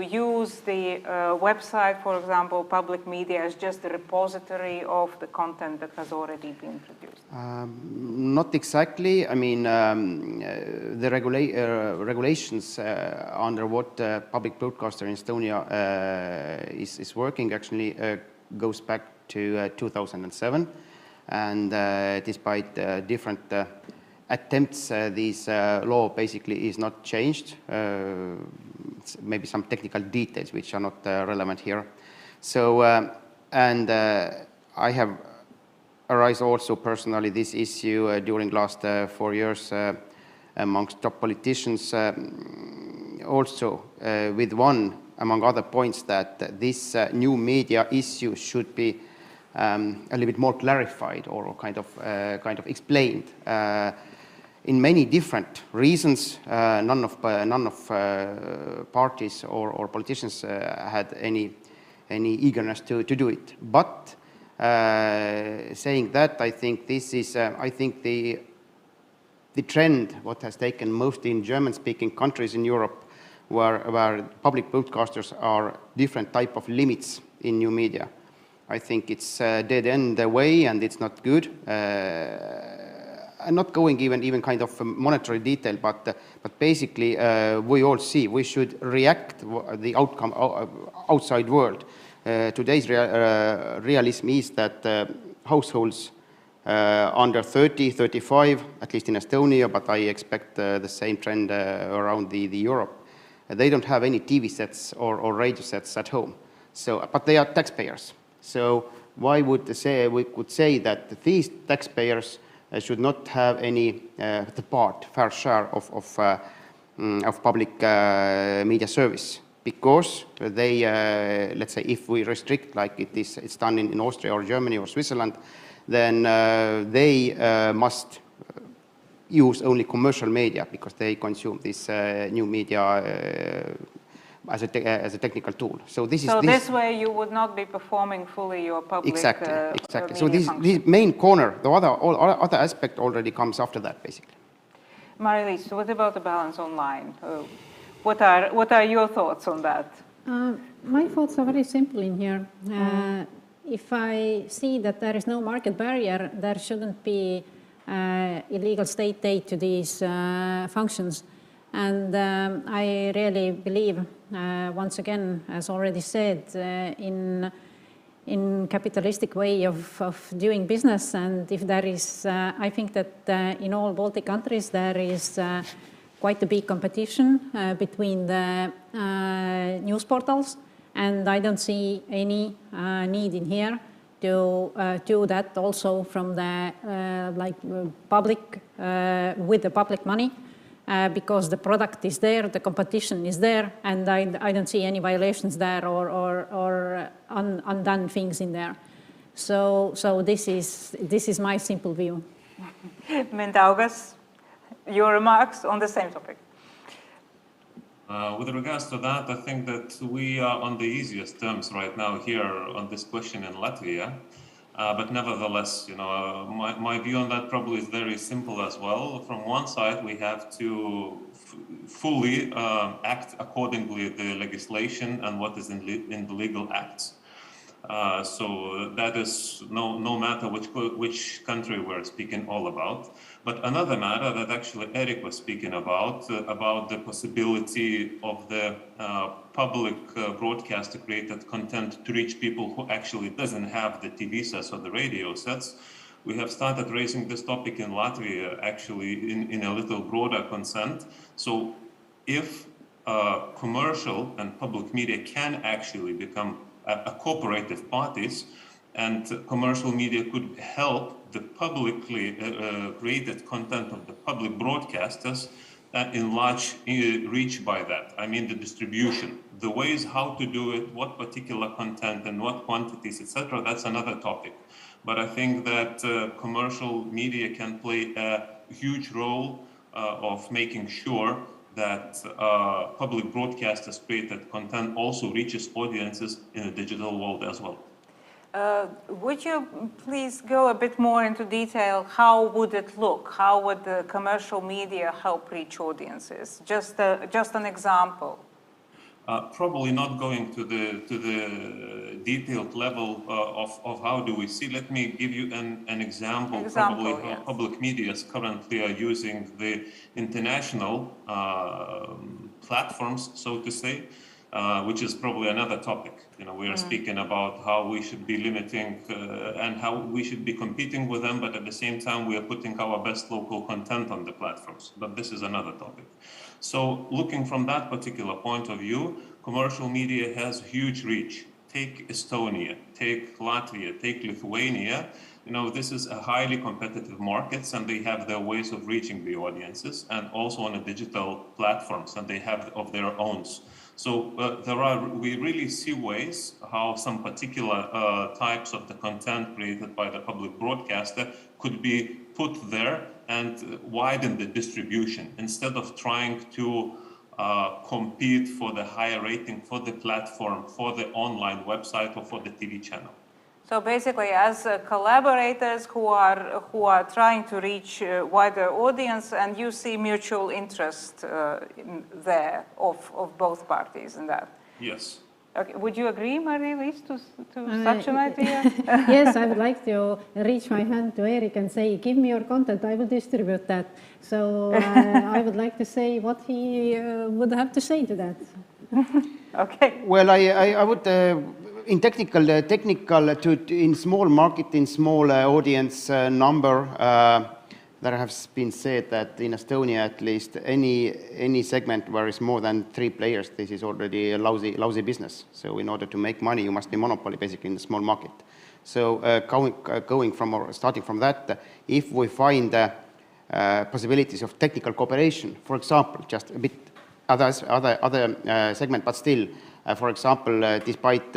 use the website, for example, public media, as just a repository of the content that has already been produced? Not exactly. I mean, the regulations under what public broadcaster in Estonia is working actually goes back to 2007. And despite different attempts, this law basically is not changed. Maybe some technical details which are not relevant here. So, and I have arise also personally this issue during last 4 years amongst top politicians, also with one, among other points, that this new media issue should be a little bit more clarified or kind of explained. In many different reasons, none of parties or politicians had any eagerness to do it. But saying that, I think this is the trend what has taken most in German-speaking countries in Europe, where public broadcasters are different type of limits in new media. I think it's a dead-end way, and it's not good. I'm not going even kind of monetary detail, but basically we all see we should react the outcome outside world. Today's realism is that households under 30, 35, at least in Estonia, but I expect the same trend around the Europe. They don't have any TV sets or radio sets at home. So, but they are taxpayers. So why would we could say that these taxpayers should not have any fair share of public media service, because they, let's say, if we restrict like it's done in Austria or Germany or Switzerland, then they must use only commercial media because they consume this new media as a technical tool. So this this way you would not be performing fully your public exactly. So media this main corner, the other aspect already comes after that, basically. Mari-Liis, what about the balance online? What are your thoughts on that? My thoughts are very simple in here. If I see that there is no market barrier, there shouldn't be illegal state aid to these functions. And I really believe, once again, as already said, in capitalistic way of doing business. And if there is, I think that in all Baltic countries there is quite a big competition between the news portals, and I don't see any need in here to do that also from the public with the public money. Because the product is there, the competition is there, and I don't see any violations there or undone things in there. So this is my simple view. Mindaugas, your remarks on the same topic. With regards to that, I think that we are on the easiest terms right now here on this question in Latvia. But nevertheless, my view on that probably is very simple as well. From one side, we have to fully act accordingly the legislation and what is in the legal acts. So that is no matter which country we're speaking all about. But another matter that actually Erik was speaking about the possibility of the public broadcaster created content to reach people who actually doesn't have the TV sets or the radio sets. We have started raising this topic in Latvia actually in a little broader consent. So if commercial and public media can actually become cooperative parties, and commercial media could help the publicly created content of the public broadcasters enlarge reach by that. I mean the distribution, the ways how to do it, what particular content and what quantities, etc. That's another topic. But I think that commercial media can play a huge role of making sure that public broadcasters created content also reaches audiences in the digital world as well. Would you please go a bit more into detail? How would it look? How would the commercial media help reach audiences? Just an example. Probably not going to the detailed level of how do we see. Let me give you an example. Probably how public medias currently are using the international platforms, so to say, which is probably another topic. We are speaking about how we should be limiting and how we should be competing with them, but at the same time we are putting our best local content on the platforms. But this is another topic. So looking from that particular point of view, commercial media has huge reach. Take Estonia, take Latvia, take Lithuania. This is a highly competitive markets, and they have their ways of reaching the audiences, and also on the digital platforms, and they have of their own. So we really see ways how some particular types of the content created by the public broadcaster could be put there and widen the distribution instead of trying to compete for the higher rating for the platform, for the online website, or for the TV channel. So basically, as collaborators who are trying to reach a wider audience, and you see mutual interest there of both parties in that. Yes. Okay. Would you agree, Mari-Liis, to such an idea? Yes, I would like to reach my hand to Erik and say, give me your content, I will distribute that. So I would like to say what he would have to say to that. Okay. Well, I would, in technical in small market, in small audience number, there has been said that in Estonia, at least, any segment where is more than 3 players, this is already a lousy business. So in order to make money, you must be monopoly, basically, in the small market. So starting from that, if we find possibilities of technical cooperation, for example, just a bit other segment, but still, for example, despite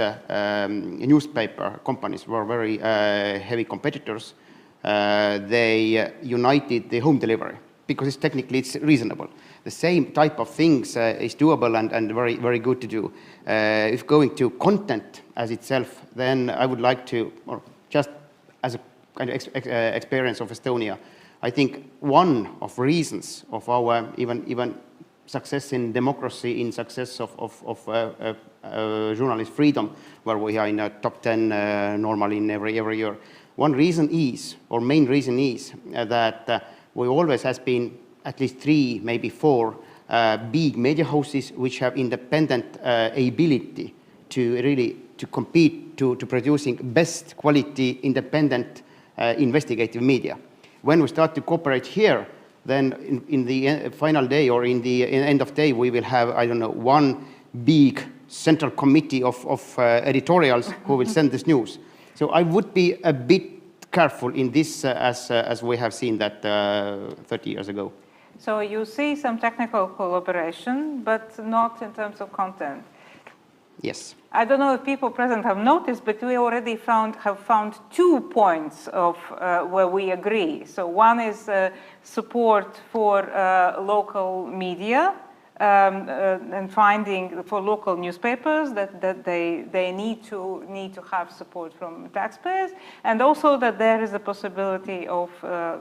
newspaper companies were very heavy competitors, they united the home delivery because technically it's reasonable. The same type of things is doable and very, very good to do. If going to content as itself, then I would like to, or just as a kind of experience of Estonia, I think one of reasons of our even success in democracy, in success of journalist freedom, where we are in a top 10 normally in every year. One reason is, or main reason is, that we always has been at least 3, maybe 4 big media houses which have independent ability to really to compete to producing best quality independent investigative media. When we start to cooperate here, then in the final day or in the end of day, we will have, I don't know, one big central committee of editorials who will send this news. So I would be a bit careful in this as we have seen that 30 years ago. So you see some technical collaboration, but not in terms of content. Yes. I don't know if people present have noticed, but we already have found 2 points of where we agree. So one is support for local media and finding for local newspapers that they need to have support from taxpayers, and also that there is a possibility of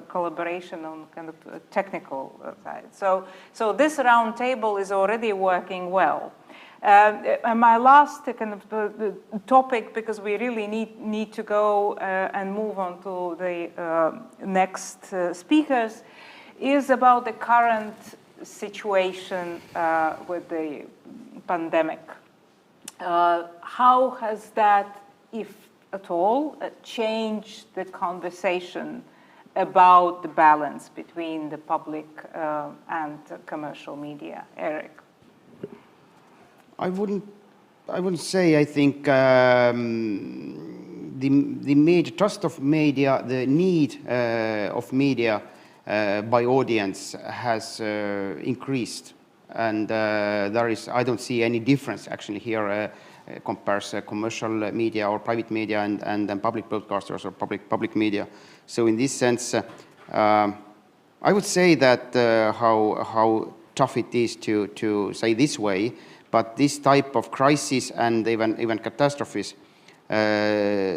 collaboration on kind of technical side. So this round table is already working well. And my last kind of topic, because we really need to go and move on to the next speakers, is about the current situation with the pandemic. How has that, if at all, changed the conversation about the balance between the public and commercial media? Erik. I wouldn't say. I think the media, trust of media, the need of media by audience has increased, and there is. I don't see any difference actually here compares commercial media or private media and public broadcasters or public media. So in this sense, I would say that how tough it is to say this way. But this type of crisis and even catastrophes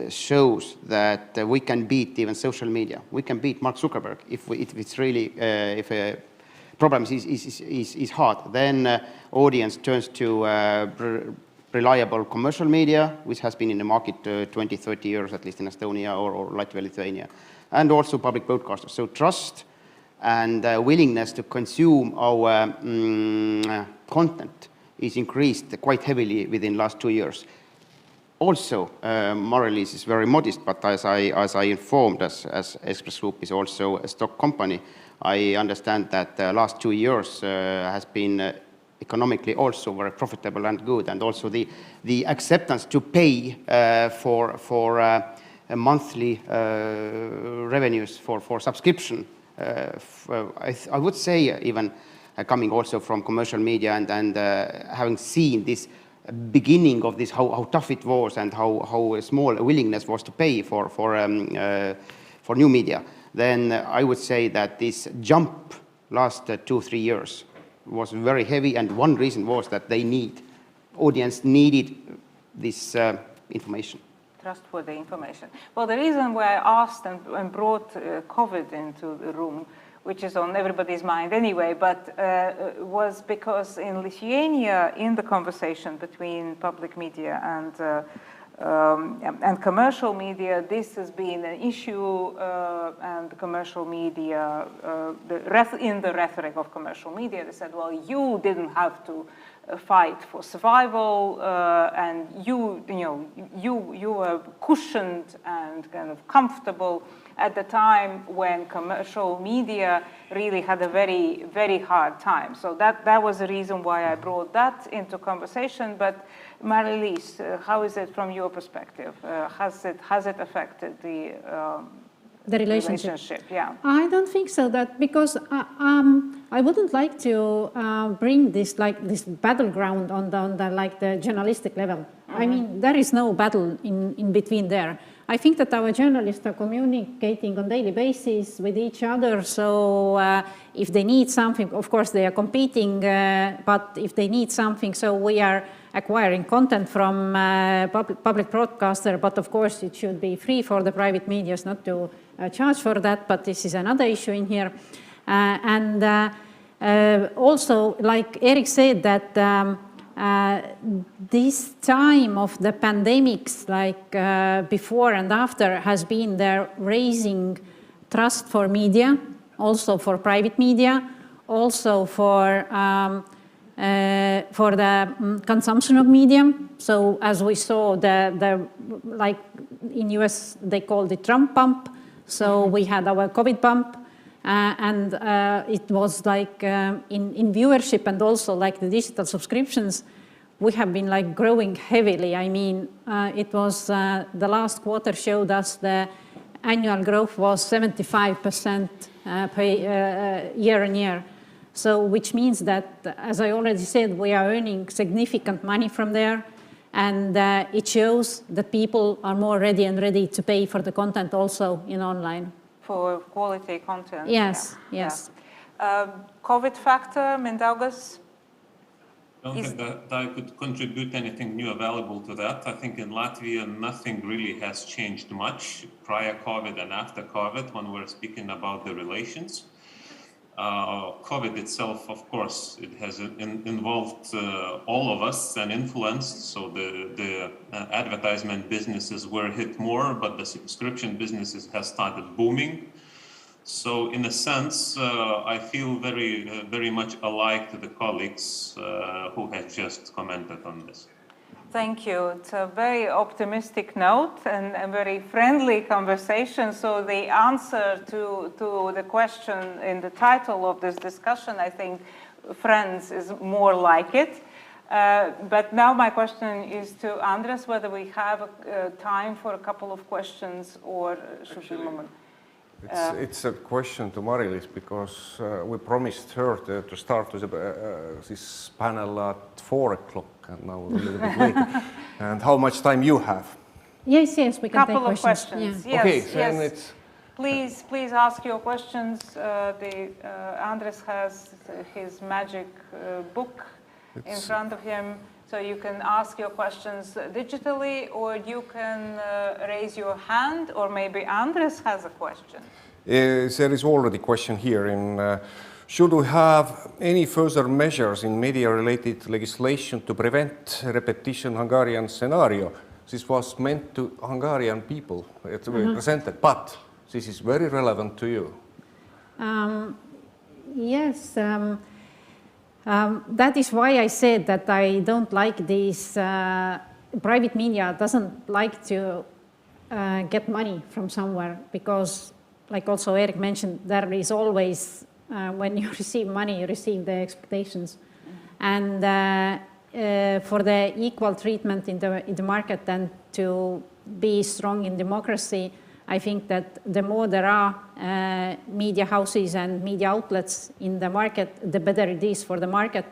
shows that we can beat even social media. We can beat Mark Zuckerberg if it's really if a problem is hard. Then audience turns to reliable commercial media, which has been in the market 20, 30 years at least in Estonia or Latvia, Lithuania, and also public broadcasters. So trust and willingness to consume our content is increased quite heavily within last 2 years. Also, Marilis is very modest, but as I informed, as Express Group is also a stock company, I understand that the last 2 years has been economically also very profitable and good, and also the acceptance to pay for monthly revenues for subscription. I would say even coming also from commercial media and having seen this beginning of this, how tough it was and how small a willingness was to pay for new media, then I would say that this jump last 2-3 years was very heavy, and one reason was that audience needed this information. Trustworthy information. Well, the reason why I asked and brought COVID into the room, which is on everybody's mind anyway, but was because in Lithuania, in the conversation between public media and commercial media, this has been an issue, and the commercial media, in the rhetoric of commercial media, they said, well, you didn't have to fight for survival, and you were cushioned and kind of comfortable at the time when commercial media really had a very, very hard time. So that was the reason why I brought that into conversation. But Mari-Liis, how is it from your perspective? Has it affected the The relationship. Yeah. I don't think so. That because I wouldn't like to bring this battleground on the journalistic level. I mean, there is no battle in between there. I think that our journalists are communicating on a daily basis with each other. So if they need something, of course they are competing. But if they need something, so we are acquiring content from public broadcaster. But of course, it should be free for the private media, not to charge for that. But this is another issue in here. Also, like Erik said, that this time of the pandemics, like before and after, has been there raising trust for media, also for private media, also for the consumption of media. So as we saw, like in US, they called it Trump bump. So we had our COVID bump. And it was like in viewership and also like the digital subscriptions, we have been like growing heavily. I mean, it was the last quarter showed us the annual growth was 75% per year on year. So which means that, as I already said, we are earning significant money from there. And it shows that people are more ready to pay for the content also in online. For quality content. Yes, yes. COVID factor, Mindaugas? I don't think that I could contribute anything new available to that. I think in Latvia, nothing really has changed much prior COVID and after COVID when we're speaking about the relations. COVID itself, of course, it has involved all of us and influenced. So the advertisement businesses were hit more, but the subscription businesses have started booming. So in a sense, I feel very much alike to the colleagues who have just commented on this. Thank you. It's a very optimistic note and a very friendly conversation. So the answer to the question in the title of this discussion, I think, friends, is more like it. But now my question is to Andres, whether we have time for a couple of questions or should we move on? It's a question to Mari-Liis because we promised her to start with this panel at 4 o'clock and now we're a little bit late. And how much time you have? Yes, we can take questions. Couple of questions. Yeah. Yes, okay, then it's... Please ask your questions. Andres has his magic book in front of him. So you can ask your questions digitally, or you can raise your hand, or maybe Andres has a question. There is already a question here. Should we have any further measures in media-related legislation to prevent repetition Hungarian scenario? This was meant to Hungarian people, it's represented, but this is very relevant to you. Yes. That is why I said that I don't like this. Private media doesn't like to get money from somewhere because, like also Erik mentioned, there is always, when you receive money, you receive the expectations. And for the equal treatment in the market and to be strong in democracy, I think that the more there are media houses and media outlets in the market, the better it is for the market.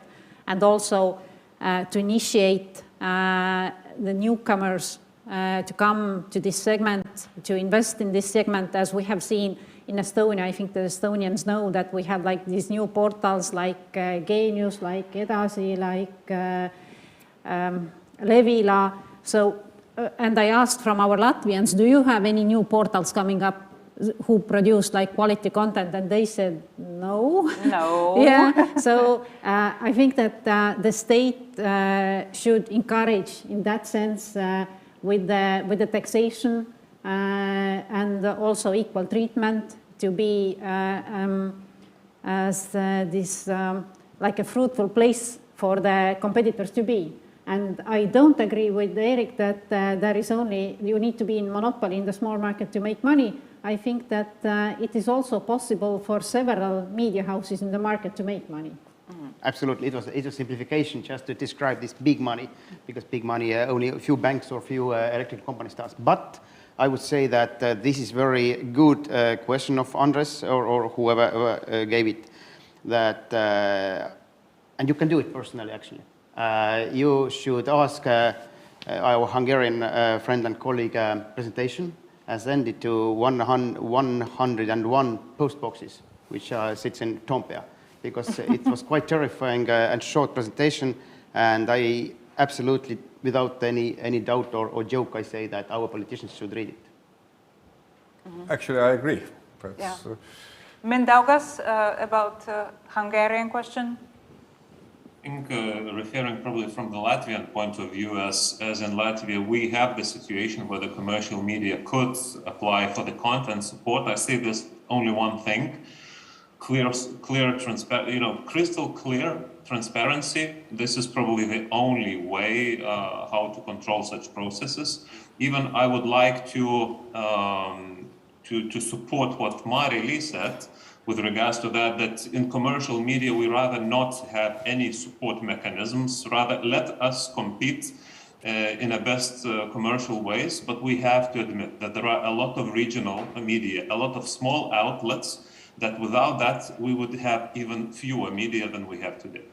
And also to initiate the newcomers to come to this segment, to invest in this segment, as we have seen in Estonia. I think the Estonians know that we have like these new portals like Geenius, like Edasi, like Levila. So. And I asked from our Latvians, do you have any new portals coming up who produce like quality content? And they said, no. No. Yeah. So I think that the state should encourage in that sense with the taxation and also equal treatment to be as this like a fruitful place for the competitors to be. And I don't agree with Erik that there is only, you need to be in monopoly in the small market to make money. I think that it is also possible for several media houses in the market to make money. Absolutely, it was a simplification just to describe this big money, because big money only a few banks or a few electric companies does. But I would say that this is very good question of Andres or whoever gave it. That and you can do it personally, actually. You should ask our Hungarian friend and colleague presentation and send it to 101 post boxes, which sits in Toompea, because it was quite terrifying and short presentation, and I absolutely, without any doubt or joke, I say that our politicians should read it. Actually, I agree. Mindaugas, about Hungarian question. I think referring probably from the Latvian point of view, as in Latvia, we have the situation where the commercial media could apply for the content support. I say this only one thing: crystal clear transparency. This is probably the only way how to control such processes. Even I would like to support what Mari said with regards to that in commercial media, we rather not have any support mechanisms, rather let us compete in a best commercial ways, but we have to admit that there are a lot of regional media, a lot of small outlets, that without that, we would have even fewer media than we have today.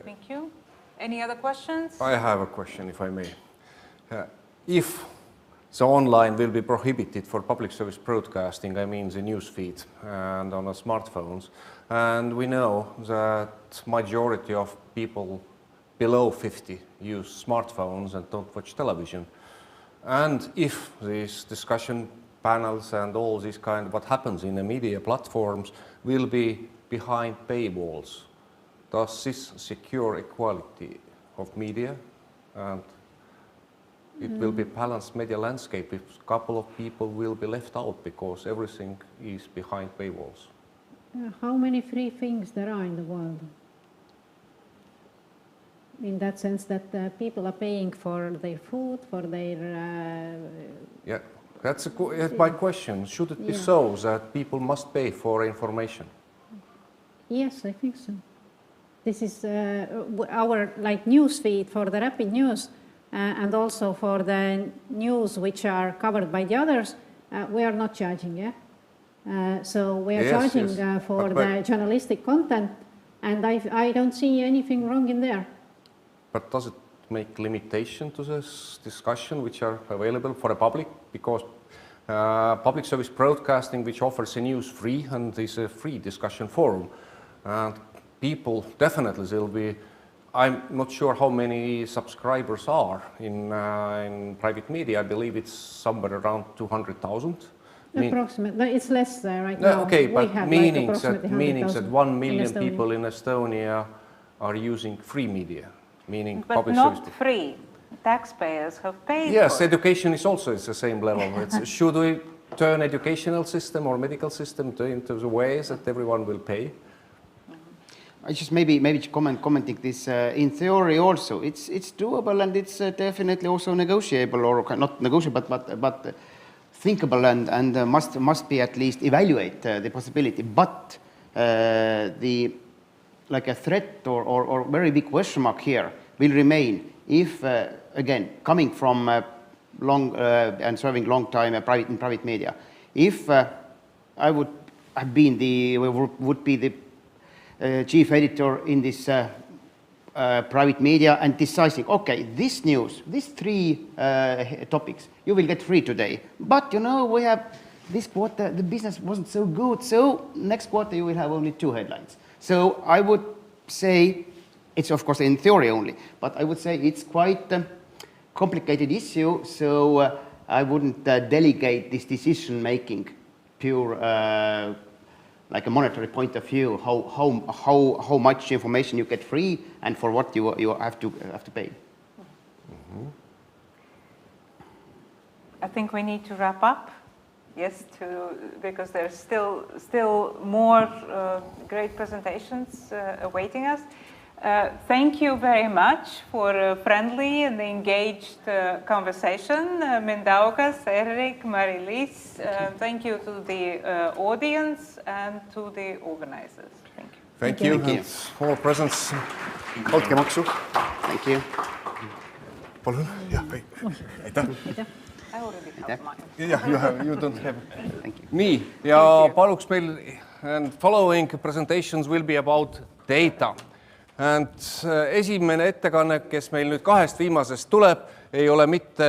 Thank you. Any other questions? I have a question, if I may. If the online will be prohibited for public service broadcasting, I mean the news feed and on the smartphones, and we know that majority of people below 50 use smartphones and don't watch television. And if these discussion panels and all this kind of what happens in the media platforms will be behind paywalls, does this secure equality of media? And it will be balanced media landscape if a couple of people will be left out because everything is behind paywalls. How many free things there are in the world? In that sense that people are paying for their food, for their... Yeah, that's my question. Should it be so that people must pay for information? Yes, I think so. This is our news feed for the rapid news. And also for the news which are covered by the others, we are not charging, yeah? So we are charging for the journalistic content, and I don't see anything wrong in there. But does it make limitation to this discussion which are available for the public? Because public service broadcasting which offers the news free and is a free discussion forum, and people definitely will be. I'm not sure how many subscribers are in private media. I believe it's somewhere around 200,000. Approximately. It's less right now. Okay, but meaning that 1 million people in Estonia are using free media, meaning but public not service. Free. Taxpayers have paid. Yes, for education is also at the same level. Should we turn educational system or medical system into the ways that everyone will pay? I just maybe commenting this in theory also it's doable, and it's definitely also negotiable, or not negotiable but thinkable, and must be at least evaluate the possibility. But the a threat or very big question mark here will remain if again coming from long and serving long time in private media, if I would have been would be the chief editor in this private media and deciding, okay, this news, these 3 topics, you will get free today. But we have this quarter, the business wasn't so good, so next quarter you will have only 2 headlines. So I would say, it's of course in theory only, but I would say it's quite a complicated issue, so I wouldn't delegate this decision making pure like a monetary point of view, how much information you get free and for what you have to pay. I think we need to wrap up. Yes, because there's still more great presentations awaiting us. Thank you very much for a friendly and engaged conversation. Mindaugas, Erik, Mari-Liis, thank you to the audience and to the organizers. Thank you. Thank you. All presents. Thank you. palun. Aitäh. You don't have. Nii, ja paluks meil, and following presentations will be about data. And esimene ettekanne, kes meil nüüd 2 viimasest tuleb, ei ole mitte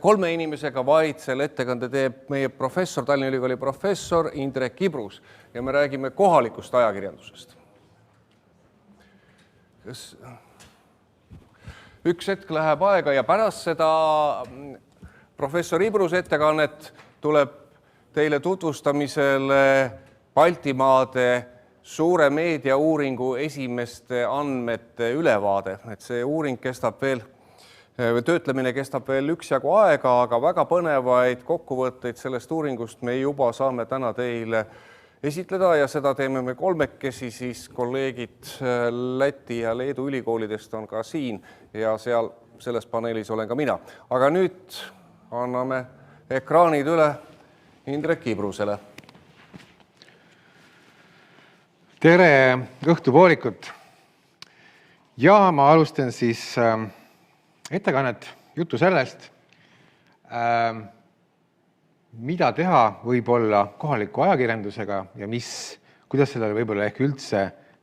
3 inimesega, vaid selle ettekande teeb meie professor, Tallinna Ülikooli professor Indrek Ibrus ja me räägime kohalikust ajakirjandusest. Üks hetk läheb aega ja pärast seda professor Ibruse ettekannet tuleb teile tutvustamisele Baltimaade suure meediauuringu esimeste andmete ülevaade. Et see uuring kestab veel, töötlemine kestab veel üksjagu aega, aga väga põnevaid kokkuvõtteid sellest uuringust me juba saame täna teile esitleda ja seda teeme me 3-kesi, siis kolleegid Läti ja Leedu ülikoolidest on ka siin ja seal selles paneelis olen ka mina. Aga nüüd anname ekraanid üle Indrek Ibrusele. Tere õhtupoolikut! Ja ma alustan siis ettekannet juttu sellest, mida teha võib-olla kohaliku ajakirjandusega ja kuidas sellele võib-olla ehk üldse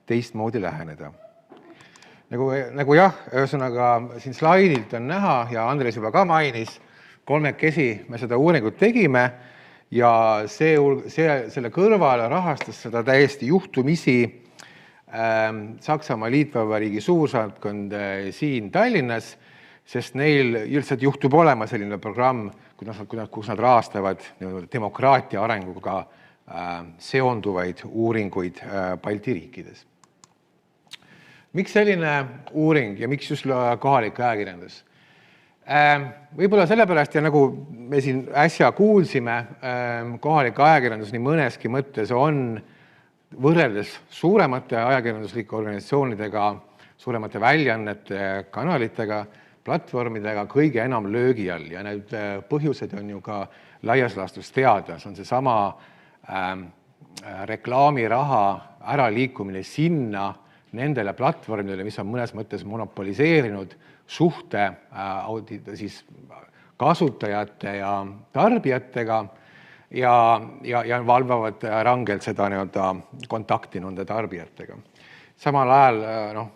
teistmoodi läheneda. Nagu jah, ühesõnaga siin slaidilt on näha ja Andres juba ka mainis, 3-kesi me seda uuringut tegime ja selle kõrvale rahastas seda täiesti juhtumisi Saksamaa Liitvabariigi suursaatkond siin Tallinnas, sest neil üldiselt juhtub olema selline programm, kus nad rahastavad demokraatia arenguga seonduvaid uuringuid Balti riikides. Miks selline uuring ja miks just kohalik ajakirjandus? Võib-olla sellepärast, ja nagu me siin äsja kuulsime, kohalik ajakirjandus nii mõneski mõttes on võrreldes suuremate ajakirjanduslike organisatsioonidega, suuremate väljaannete kanalitega, platvormidega kõige enam löögi all ja need põhjused on ju ka laias laastus teada. See on see sama reklaamiraha äraliikumine sinna nendele platvormidele, mis on mõnes mõttes monopoliseerinud suhte kasutajate ja tarbijatega ja valvavad rangelt seda kontakti nende tarbijatega. Samal ajal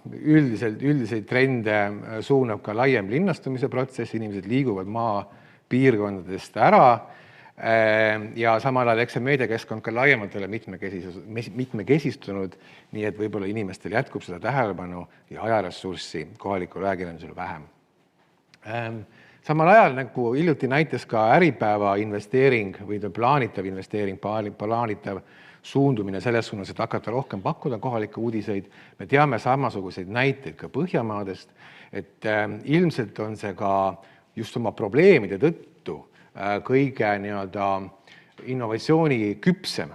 üldiseid trende suunab ka laiem linnastumise protsess, inimesed liiguvad maa piirkondadest ära ja samal ajal eks see meediakeskkond ka laiematele mitmekesistunud, nii et võib-olla inimestel jätkub seda tähelepanu ja ajaressurssi kohalikul ajakirjandusel vähem. Samal ajal, nagu hiljuti näitas ka Äripäeva investeering või plaanitav investeering, plaanitav suundumine selles suunas, et hakata rohkem pakkuda kohalikke uudiseid. Me teame samasuguseid näiteid ka Põhjamaadest, et ilmselt on see ka just oma probleemide tõttu kõige innovatsiooni küpsem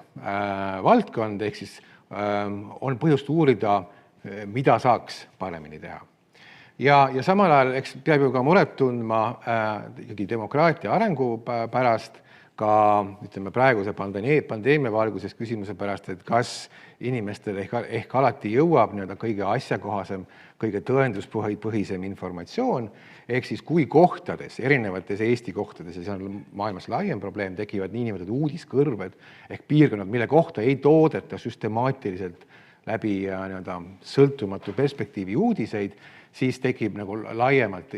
valdkond, ehk siis on põhjust uurida, mida saaks paremini teha. Ja samal ajal peab ju ka muret tundma ikkagi demokraatia arengu pärast, ka praeguse pandeemia valguses küsimuse pärast, et kas inimestel ehk alati jõuab kõige asjakohasem, kõige tõenduspõhisem informatsioon, ehk siis kui kohtades, erinevates Eesti kohtades, ja see on maailmas laiem probleem, tekivad niinimetatud uudiskõrved ehk piirkonnad, mille kohta ei toodeta süstemaatiliselt läbi sõltumatu perspektiivi uudiseid, siis tekib laiemalt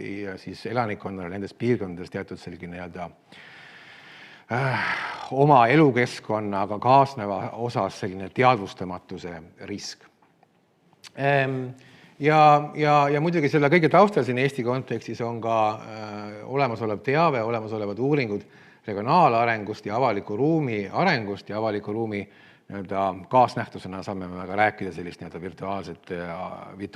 elanikkonnale nendes piirkondades teatud selline oma elukeskkonnaga kaasneva osas selline teadvustamatuse risk. Ja muidugi selle kõige taustal siin Eesti kontekstis on ka olemasolev teave, olemasolevad uuringud regionaalarengust ja avaliku ruumi arengust ja avaliku ruumi kaasnähtusena saame me ka rääkida sellist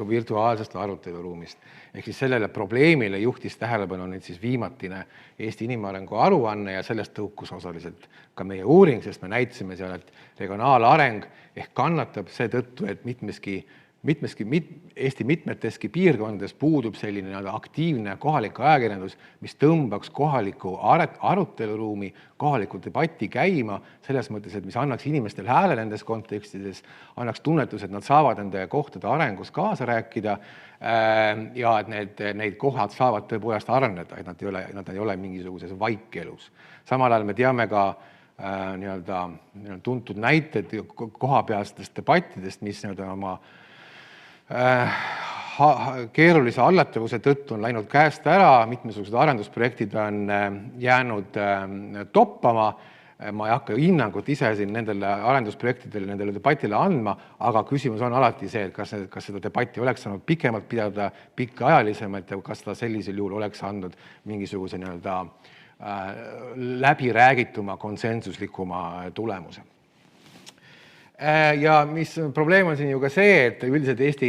virtuaalsest aruteluruumist. Ehk siis sellele probleemile juhtis tähelepanu nüüd siis viimatine Eesti inimarengu aruanne ja sellest tõukus osaliselt ka meie uuring, sest me näitasime seal, et regionaalareng ehk kannatab seetõttu, et mitmeski Eesti mitmeteski piirkondades puudub selline aktiivne kohalik ajakirjandus, mis tõmbaks kohaliku aruteluruumi, kohaliku debatti käima, selles mõttes, et mis annaks inimestel hääle nendes kontekstides, annaks tunnetus, et nad saavad nende kohtade arengus kaasa rääkida ja et need kohad saavad tõepoolest areneda, et nad ei ole mingisuguses vaikelus. Samal ajal me teame ka tuntud näited kohapealsetest debattidest, mis oma keerulise allatavuse tõttu on läinud käest ära, mitmesugused arendusprojektid on jäänud toppama. Ma ei hakka hinnangut ise siin nendele arendusprojektidele, nendele debatile andma, aga küsimus on alati see, et kas seda debatti oleks saanud pikemalt pidada, pikkaajalisemalt ja kas ta sellisel juhul oleks andnud mingisuguse läbiräägituma, konsensuslikuma tulemuse. Ja mis probleem on siin ju ka see, et üldiselt Eesti,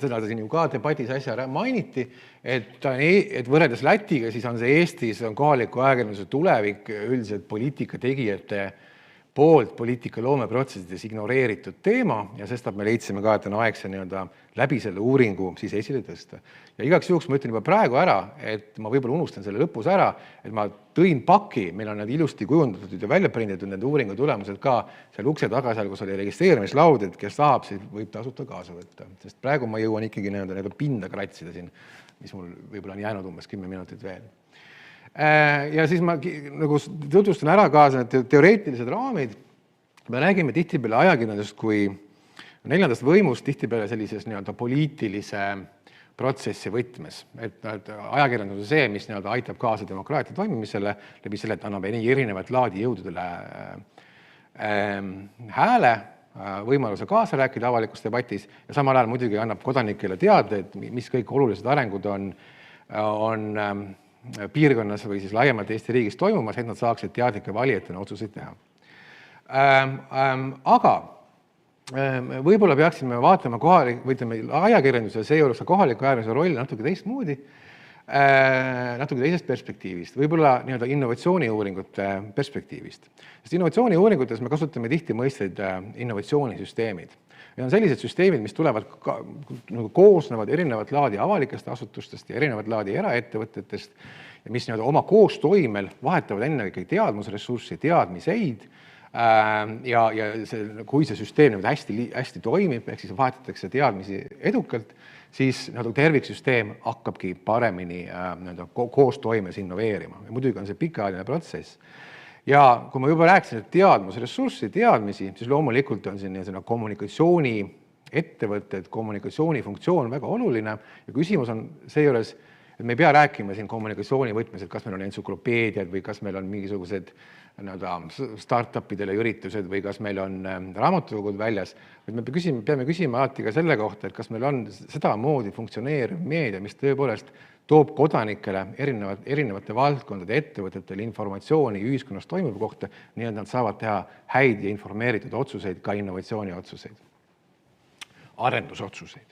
seda siin ju ka debatis äsja mainiti, et võrreldes Lätiga siis on see Eestis on kohaliku ajakirjanduse tulevik üldiselt poliitikategijate poolt poliitika loomeprotsessides ignoreeritud teema ja sestap me leidsime ka, et on aeg see läbi selle uuringu siis esile tõsta. Ja igaks juhuks ma ütlen juba praegu ära, et ma võib-olla unustan selle lõpus ära, et ma tõin paki, meil on need ilusti kujundatud ja välja prinditud need uuringu tulemused ka seal ukse taga seal, kus oli registreerimislaud, et kes tahab, siis võib tasuta kaasa võtta. Sest praegu ma jõuan ikkagi pinda kratsida siin, mis mul võib-olla on jäänud umbes 10 minutit veel. Ja siis ma tutvustan ära ka teoreetilised raamid. Me räägime tihtipeale ajakirjandusest kui neljandast võimust, tihtipeale sellises poliitilise protsessi võtmes. Et ajakirjandus on see, mis aitab kaasa demokraatia toimimisele läbi selle, et annab erinevat laadi jõududele hääle, võimaluse kaasa rääkida avalikus debatis ja samal ajal muidugi annab kodanikele teada, et mis kõik olulised arengud on piirkonnas või siis laiemalt Eesti riigis toimumas, et nad saaksid teadlike valijatena otsuseid teha. Aga võib-olla peaksime vaatama ajakirjanduse, seejuures kohaliku ajakirjanduse roll natuke teistmoodi, natuke teisest perspektiivist, võib-olla innovatsiooniuuringute perspektiivist. Sest innovatsiooniuuringutes me kasutame tihti mõisteid innovatsioonisüsteemid. Need on sellised süsteemid, mis tulevad koosnevad erinevat laadi avalikest asutustest ja erinevat laadi eraettevõtetest ja mis oma koostoimel vahetavad ennekõike teadmusressurssi, teadmiseid ja kui see süsteem hästi toimib, ehk siis vahetatakse teadmisi edukalt, siis terviksüsteem hakkabki paremini koostoimes innoveerima. Ja muidugi on see pikaajaline protsess. Ja kui ma juba rääkisin, et teadmusressurssi, teadmisi, siis loomulikult on siin kommunikatsiooni ettevõtted, kommunikatsioonifunktsioon väga oluline ja küsimus on seejuures, et me ei pea rääkima siin kommunikatsiooni võtmes, et kas meil on entsüklopeediad või kas meil on mingisugused startupidele üritused või kas meil on raamatukogud väljas. Me peame küsima alati ka selle kohta, et kas meil on seda moodi funktsioneeriv meedia, mis tõepoolest toob kodanikele erinevate valdkondade ettevõtetele informatsiooni ühiskonnas toimuva kohta, nii et nad saavad teha häid ja informeeritud otsuseid, ka innovatsiooni otsuseid, arendusotsuseid.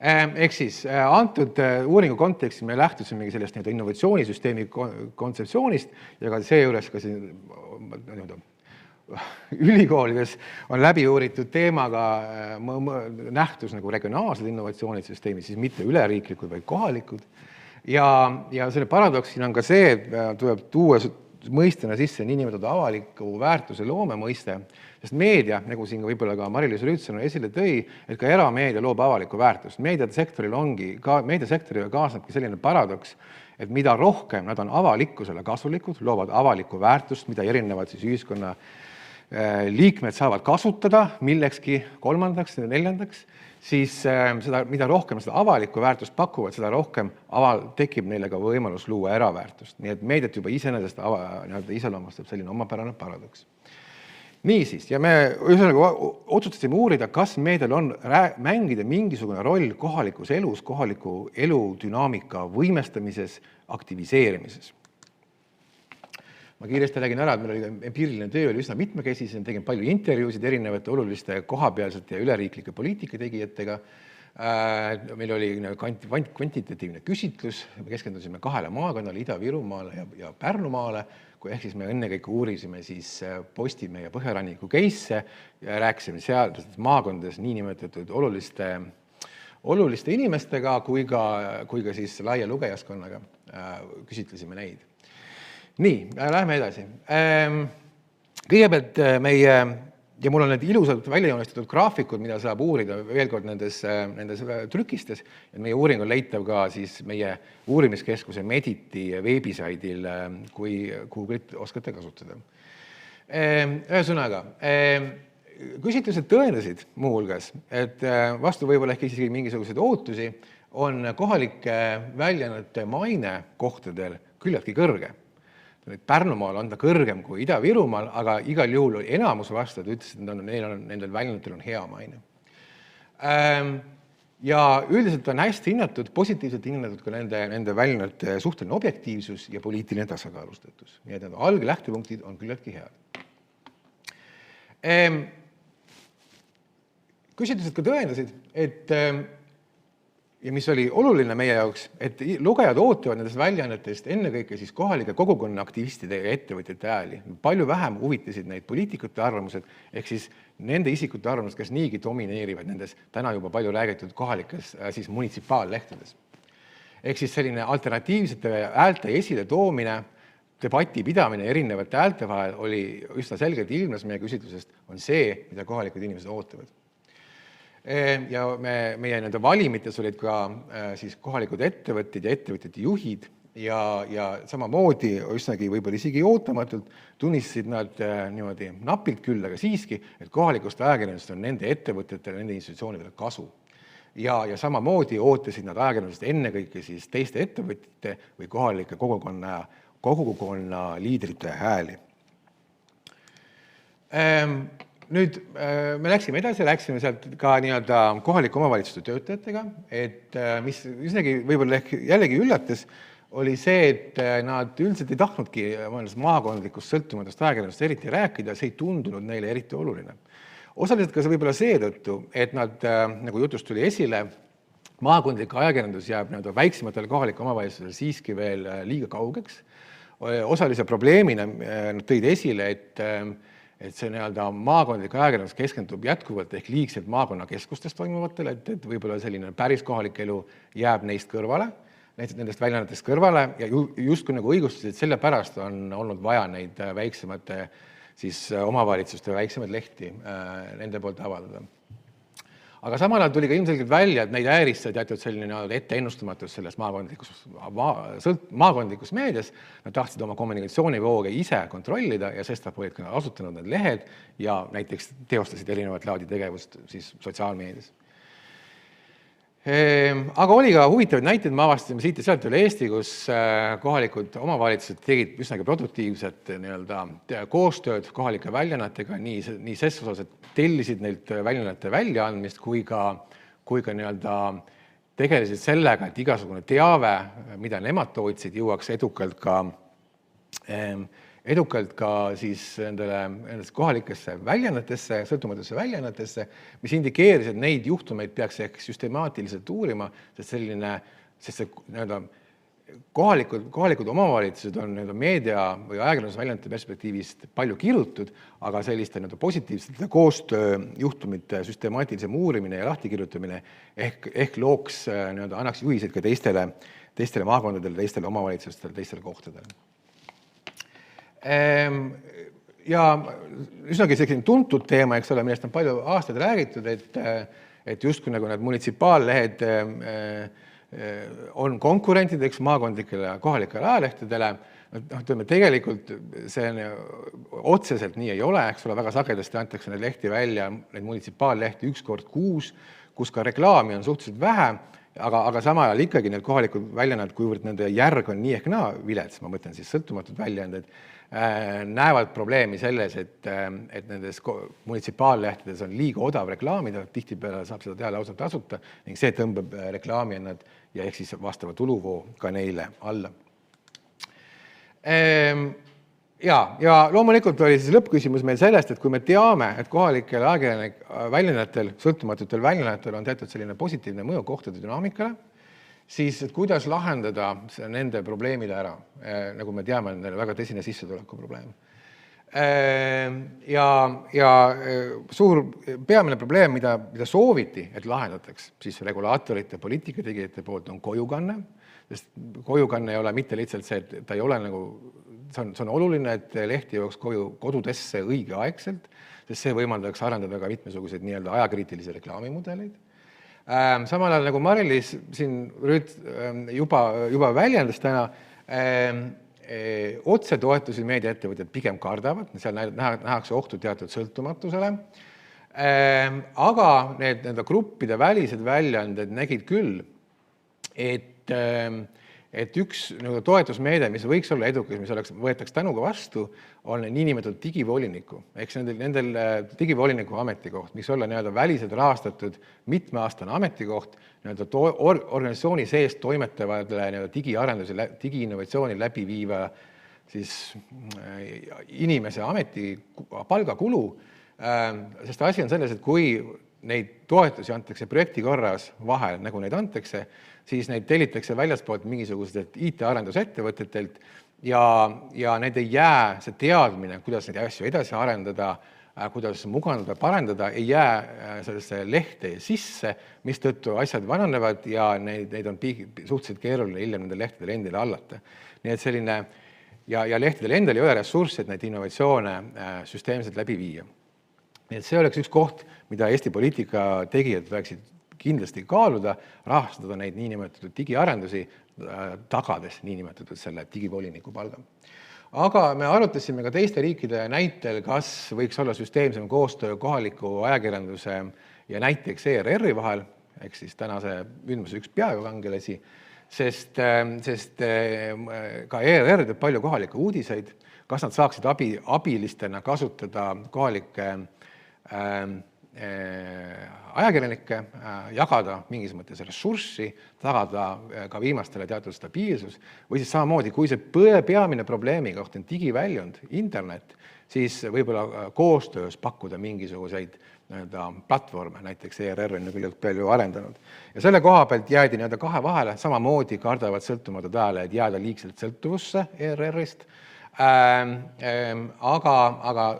Ehk siis antud uuringu kontekstis me lähtusimegi sellest innovatsioonisüsteemi kontseptsioonist ja ka seejuures ka ülikoolides on läbi uuritud teemaga nähtus nagu regionaalsed innovatsioonisüsteemid, siis mitte üleriiklikud, vaid kohalikud. Ja selle paradoksina on ka see, et tuleb tuua mõistena sisse niinimetatud avaliku väärtuse loome mõiste, sest meedia, nagu siin võib-olla ka Mari-Liis Rüütsen esile tõi, et ka erameedia loob avalikku väärtust. Meediasektoriga kaasnebki selline paradoks, et mida rohkem nad on avalikkusele kasulikud, loovad avalikku väärtust, mida erinevad siis ühiskonna liikmed saavad kasutada millekski kolmandaks ja neljandaks, siis mida rohkem seda avalikku väärtust pakuvad, seda rohkem tekib neile ka võimalus luua eraväärtust. Nii et meediat juba iseenesest iseloomustab selline omapärane paradoks. Niisiis, ja me otsustasime uurida, kas meedial on mängida mingisugune roll kohalikus elus, kohaliku elu dünaamika võimestamises, aktiviseerimises. Ma kiiresti räägin ära, et meil oli empiiriline töö oli üsna mitmekesise, tegin palju intervjuusid erinevate oluliste kohapealsete ja üleriiklike poliitikategijatega. Meil oli kvantitatiivne küsitlus, me keskendusime 2 maakonnale, Ida-Virumaale ja Pärnumaale, ehk siis me ennekõike uurisime siis Postimehe ja Põhjaranniku case'e ja rääkisime seal maakondades niinimetatud oluliste inimestega kui ka siis laia lugejaskonnaga küsitlesime neid. Nii, lähme edasi. Kõigepealt meie, ja mul on need ilusad väljajoonistatud graafikud, mida saab uurida veel kord nendes trükistes, ja meie uuring on leitav ka siis meie uurimiskeskuse Mediti veebisaidil, kui Google'it oskate kasutada. Ühesõnaga, küsitlused tõendasid muuhulgas, et vastu võib-olla ehk isegi mingisuguseid ootusi on kohalike väljaannete maine kohtadel küllaltki kõrge. Pärnumaal on ta kõrgem kui Ida-Virumaal, aga igal juhul enamus vastajad ütlesid, et nendel väljaannetel on hea maine. Ja üldiselt on hästi hinnatud, positiivselt hinnatud ka nende väljaannete suhteline objektiivsus ja poliitiline tasakaalustatus. Nii et alglähtepunktid on küllaltki head. Küsitlused ka tõendasid, et ja mis oli oluline meie jaoks, et lugejad ootavad nendest väljaannetest ennekõike siis kohalike kogukonna aktivistide ja ettevõtjate hääli. Palju vähem huvitasid neid poliitikute arvamused, ehk siis nende isikute arvamused, kes niigi domineerivad nendes täna juba palju räägitud kohalikes siis munitsipaallehtedes. Ehk siis selline alternatiivsete häälte esile toomine, debati pidamine erinevate häälte vahel oli üsna selgelt ilmnes meie küsitlusest, on see, mida kohalikud inimesed ootavad. Ja meie nende valimites olid ka siis kohalikud ettevõtted ja ettevõtjate juhid ja samamoodi üsnagi võib-olla isegi ootamatult tunnistasid nad niimoodi napilt küll, aga siiski, et kohalikust ajakirjandusest on nende ettevõtjatele, nende institutsioonidele kasu. Ja samamoodi ootasid nad ajakirjandusest ennekõike siis teiste ettevõtjate või kohalike kogukonna liidrite hääli. Nüüd me läksime edasi, läksime sealt ka nii-öelda kohaliku omavalitsuste töötajatega, et mis üsnagi võib-olla jällegi üllatas, oli see, et nad üldiselt ei tahtnudki maakondlikust sõltumatust ajakirjandusest eriti rääkida, see ei tundunud neile eriti oluline. Osaliselt ka võib-olla seetõttu, et nad, nagu jutust tuli esile, maakondlik ajakirjandus jääb väiksematele kohalike omavalitsusele siiski veel liiga kaugeks. Osalise probleemina nad tõid esile, et see maakondlik ajakirjandus keskendub jätkuvalt ehk liigselt maakonnakeskustest toimuvatele, et võib-olla selline päris kohalik elu jääb neist kõrvale, nendest väljaannetest kõrvale ja justkui nagu õigustasid, et selle pärast on olnud vaja neid väiksemate omavalitsuste väiksemaid lehti nende poolt avaldada. Aga samal ajal tuli ka ilmselgelt välja, et neid ääris teatud selline etteennustamatus selles maakondlikus meedias. Nad tahtsid oma kommunikatsioonivooge ise kontrollida ja sestap olid ka asutanud need lehed ja näiteks teostasid erinevat laadi tegevust siis sotsiaalmeedias. Aga oli ka huvitavaid näiteid, me avastasime siit ja sealt üle Eesti, kus kohalikud omavalitsused tegid üsnagi produktiivset koostööd kohalike väljaannetega, nii ses osas, et tellisid neilt väljaannete väljaandmist, kui ka tegelesid sellega, et igasugune teave, mida nemad tootsid, jõuaks edukalt ka siis nendesse kohalikesse väljaannetesse, sõltumatesse väljaannetesse, mis indikeeris, et neid juhtumeid peaks ehk süstemaatiliselt uurima, sest kohalikud omavalitsused on meedia või ajakirjandusväljaannete perspektiivist palju kirutud, aga selliste positiivsete koostööjuhtumite süstemaatilisem uurimine ja lahtikirjutamine ehk looks, annaks juhiseid ka teistele maakondadele, teistele omavalitsustele, teistele kohtadele. Ja üsnagi selline tuntud teema, eks ole, millest on palju aastaid räägitud, et justkui nagu need munitsipaallehed on konkurentideks maakondlikele ja kohalikele ajalehtedele. Tegelikult see otseselt nii ei ole, eks ole, väga sagedasti antakse neid lehti välja, neid munitsipaallehti 1 kord kuus, kus ka reklaami on suhteliselt vähe, aga samal ajal ikkagi need kohalikud väljaanned, kuivõrd nende järg on nii ehk naa vilets, ma mõtlen siis sõltumatud väljaanded, näevad probleemi selles, et nendes munitsipaallehtedes on liiga odav reklaamida, tihtipeale saab seda teha lausa tasuta ning see tõmbab reklaamiannad ja ehk siis vastava tuluvoo ka neile alla. ja loomulikult oli siis lõppküsimus meil sellest, et kui me teame, et kohalikel väljendajatel, sõltumatutel väljendajatel on teatud selline positiivne mõju kohtade dünaamikale, siis et kuidas lahendada nende probleemile ära. Nagu me teame, neil on väga tõsine sissetuleku probleem. Ja suur peamine probleem, mida sooviti, et lahendataks siis regulaatorite, poliitikategijate poolt on kojukanne, sest kojukanne ei ole mitte lihtsalt see, et ta ei ole nagu, see on oluline, et lehti jooks kodudesse õigeaegselt, sest see võimaldaks arendada ka mitmesuguseid nii-öelda ajakriitilisi reklaamimudeleid. Samal ajal nagu Mari-Liis siin juba väljendas täna, otsetoetusi meediaettevõtjad pigem kardavad, seal nähakse ohtu teatud sõltumatusele, aga need gruppide välised väljaanded nägid küll, et üks toetusmeede, mis võiks olla edukas, mis võetaks tänuga vastu, on niinimetatud digivoliniku. Eks nendel digivoliniku ametikoht, mis olla väliselt rahastatud mitmeaastane ametikoht, organisatsiooni sees toimetavale digiarenduse, digiinnovatsiooni läbi viiva inimese ameti palgakulu, sest asi on selles, et kui neid toetusi antakse projekti korras vahel, nagu neid antakse, siis neid tellitakse väljaspoolt mingisugustelt IT-arendusettevõtetelt ja need ei jää, see teadmine, kuidas neid asju edasi arendada, kuidas mugandada, parendada, ei jää sellesse lehte sisse, mis tõttu asjad vananevad ja neid on suhteliselt keeruline hiljem nende lehtedele endile allata. Nii et selline, ja lehtedele endale ei ole ressurssi, et neid innovatsioone süsteemselt läbi viia. Nii et see oleks üks koht, mida Eesti poliitika tegijad peaksid kindlasti kaaluda, rahastada neid niinimetatud digiarendusi, tagades niinimetatud selle digivoliniku palga. Aga me arutasime ka teiste riikide näitel, kas võiks olla süsteemsem koostöö kohaliku ajakirjanduse ja näiteks ERR-i vahel, ehk siis tänase üldmuse üks peakangelasi, sest ka ERR teeb palju kohalikke uudiseid, kas nad saaksid abilistena kasutada kohalikke ajakirjanikke, jagada mingis mõttes ressurssi, tagada ka viimastele teatud stabiilsus, või siis samamoodi, kui see peamine probleemi koht on digiväljund, internet, siis võib-olla koostöös pakkuda mingisuguseid platvorme, näiteks ERR on küllalt palju arendanud. Ja selle koha pealt jäädi kahe vahele, samamoodi kardavad sõltumatud ajalehed jääda liigselt sõltuvusse ERR-ist, aga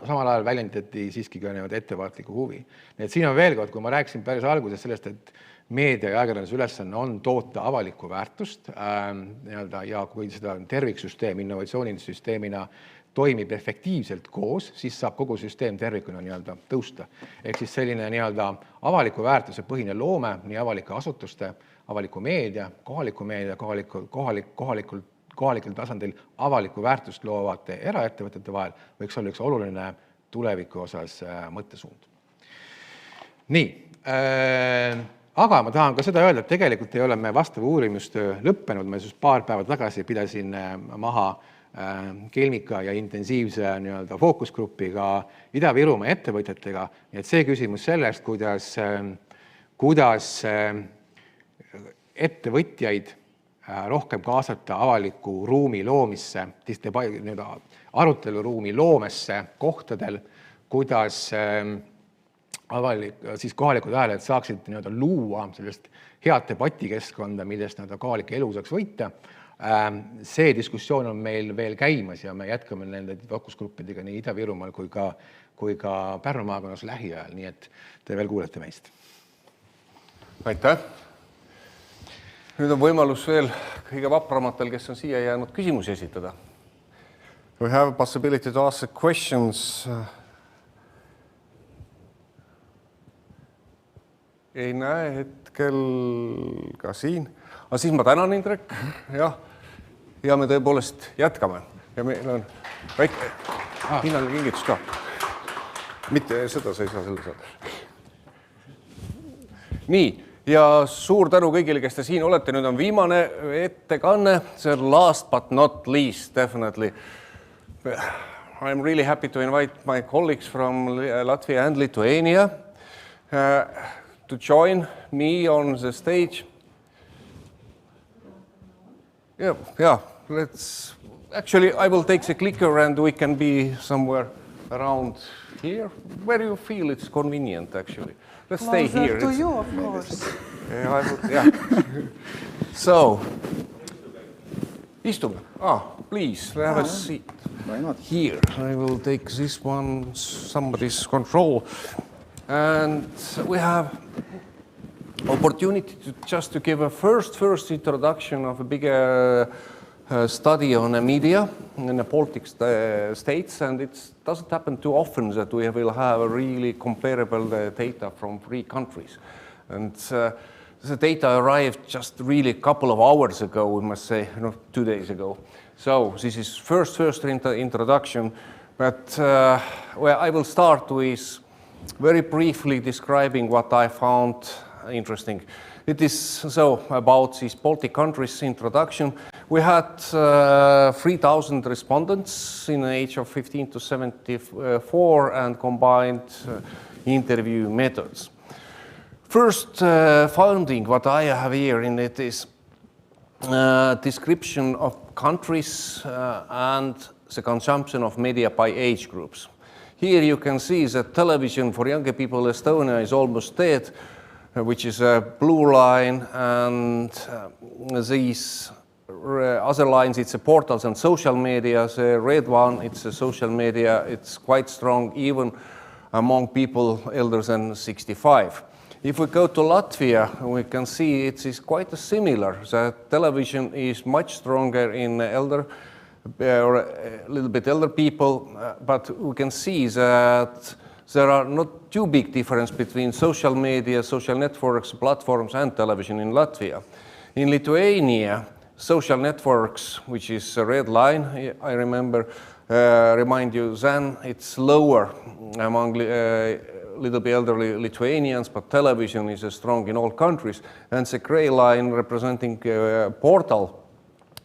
samal ajal väljendati siiski ka ettevaatliku huvi. Nii et siin on veel kord, kui ma rääkisin päris alguses sellest, et meedia ja ajakirjanduse ülesanne on toota avalikku väärtust ja kui seda terviksüsteem innovatsioonisüsteemina toimib efektiivselt koos, siis saab kogu süsteem tervikuna tõusta. Ehk siis selline avaliku väärtuse põhine loome nii avalike asutuste, avaliku meedia, kohalikul tasandil avalikku väärtust loovate eraettevõtete vahel võiks olla üks oluline tuleviku osas mõttesuund. Nii, aga ma tahan ka seda öelda, et tegelikult ei ole me vastava uurimustöö lõppenud, ma just paar päeva tagasi pidasin maha kelmika ja intensiivse fookusgrupiga Ida-Virumaa ettevõtjatega, et see küsimus sellest, kuidas ettevõtjaid rohkem kaasata avaliku ruumi loomisse, aruteluruumi loomesse kohtadel, kuidas kohalikud ajalehed saaksid luua sellist head debatikeskkonda, millest kohalik elu saaks võita. See diskussioon on meil veel käimas ja me jätkame nende fookusgruppidega nii Ida-Virumaal kui ka Pärnu maakonnas lähiajal, nii et te veel kuulete meist. Aitäh! Nüüd on võimalus veel kõige vapramatel, kes on siia jäänud küsimusi esitada. We have a possibility to ask questions. Ei näe hetkel ka siin. Aga siis ma tänan, Indrek. Ja me tõepoolest jätkame. Ja meil on väike hinnaline kingitus ka. Mitte seda sa ei saa selle saada. Nii. Ja suur tänu kõigile, kes te siin olete. Nüüd on viimane ettekanne. See on last but not least, definitely. I'm really happy to invite my colleagues from Latvia and Lithuania to join me on the stage. Yeah, let's actually, I will take the clicker and we can be somewhere around here, where you feel it's convenient, actually. Let's stay here. To you, of course. Yeah. So, istume. Please, have a seat. Why not? Here. I will take this one, somebody's control. And we have opportunity to give a first introduction of a bigger study on media in the Baltic states, and it doesn't happen too often that we will have a really comparable data from 3 countries. And the data arrived just really a couple of hours ago, we must say, 2 days ago. So this is first introduction, but well, I will start with very briefly describing what I found interesting. It is so about these Baltic countries introduction. We had 3,000 respondents in the age of 15 to 74 and combined interview methods. First finding what I have here in it is description of countries and the consumption of media by age groups. Here you can see that television for younger people in Estonia is almost dead, which is a blue line, and these other lines, it's the portals and social media. The red one, it's the social media. It's quite strong even among people elder than 65. If we go to Latvia, we can see it is quite similar. The television is much stronger in elder, or a little bit elder people, but we can see that there are not too big difference between social media, social networks, platforms, and television in Latvia. In Lithuania, social networks, which is a red line, I remember, remind you, then it's lower among little bit elderly Lithuanians, but television is strong in all countries. And the gray line representing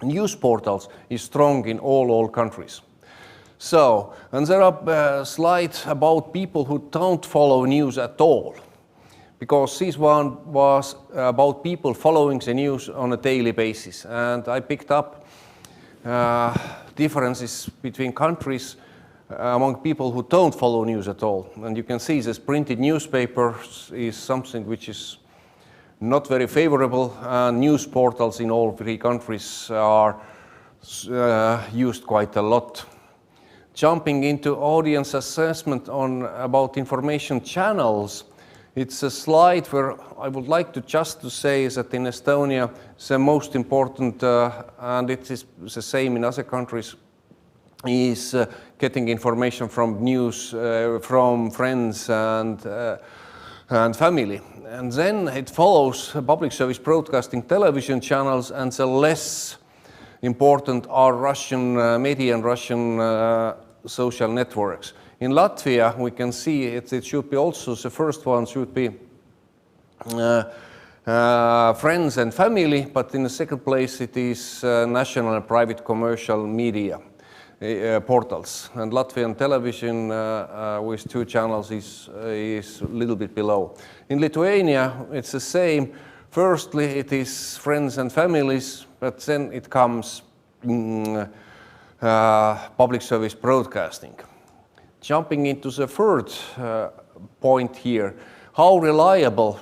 news portals is strong in all countries. So, and there are slides about people who don't follow news at all, because this one was about people following the news on a daily basis. And I picked up differences between countries among people who don't follow news at all. And you can see this printed newspaper is something which is not very favorable. News portals in all 3 countries are used quite a lot. Jumping into audience assessment about information channels, it's a slide where I would like to say that in Estonia, the most important, and it is the same in other countries, is getting information from news, from friends and family. And then it follows public service broadcasting television channels, and the less important are Russian media and Russian social networks. In Latvia, we can see it should be also, the first one should be friends and family, but in the second place it is national and private commercial media portals. And Latvian television with 2 channels is a little bit below. In Lithuania, it's the same. Firstly, it is friends and families, but then it comes public service broadcasting. Jumping into the third point here, how reliable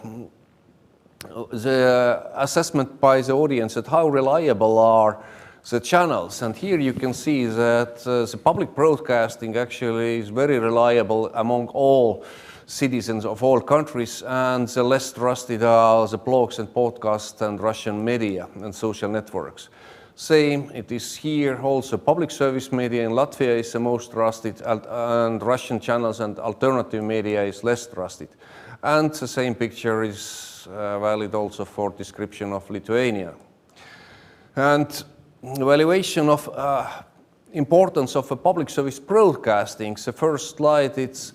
the assessment by the audience, that how reliable are the channels. And here you can see that the public broadcasting actually is very reliable among all citizens of all countries, and the less trusted are the blogs and podcasts and Russian media and social networks. Same, it is here also public service media in Latvia is the most trusted, and Russian channels and alternative media is less trusted. And the same picture is valid also for description of Lithuania. And evaluation of importance of a public service broadcasting, the first slide, it's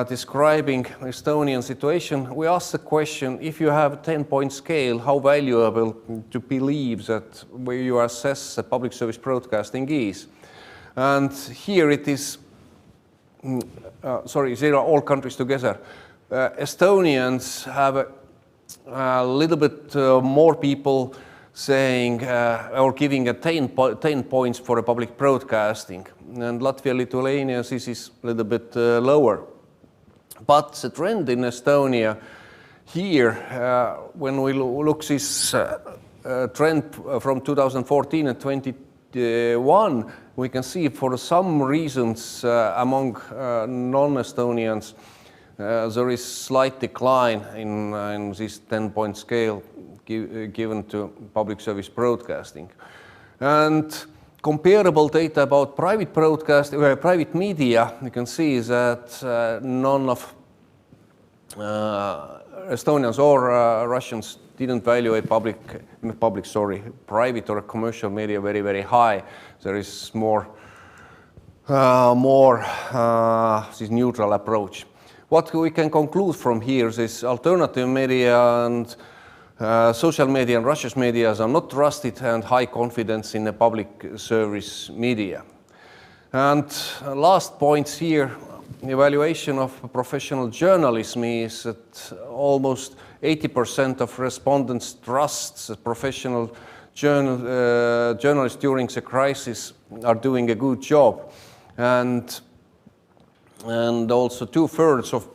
describing Estonian situation. We asked the question, if you have a 10-point scale, how valuable to believe that where you assess the public service broadcasting is. And here it is, there are all countries together. Estonians have a little bit more people saying or giving a 10 points for a public broadcasting. And Latvia, Lithuania, this is a little bit lower. But the trend in Estonia here, when we look this trend from 2014 and 2021, we can see for some reasons among non-Estonians there is slight decline in this 10-point scale given to public service broadcasting. And comparable data about private broadcast, private media, you can see that none of Estonians or Russians didn't evaluate private or commercial media very, very high. There is more this neutral approach. What we can conclude from here is alternative media and social media and Russia's media are not trusted and high confidence in the public service media. And last points here, evaluation of professional journalism is that almost 80% of respondents trust that professional journalists during the crisis are doing a good job. And also 2/3 of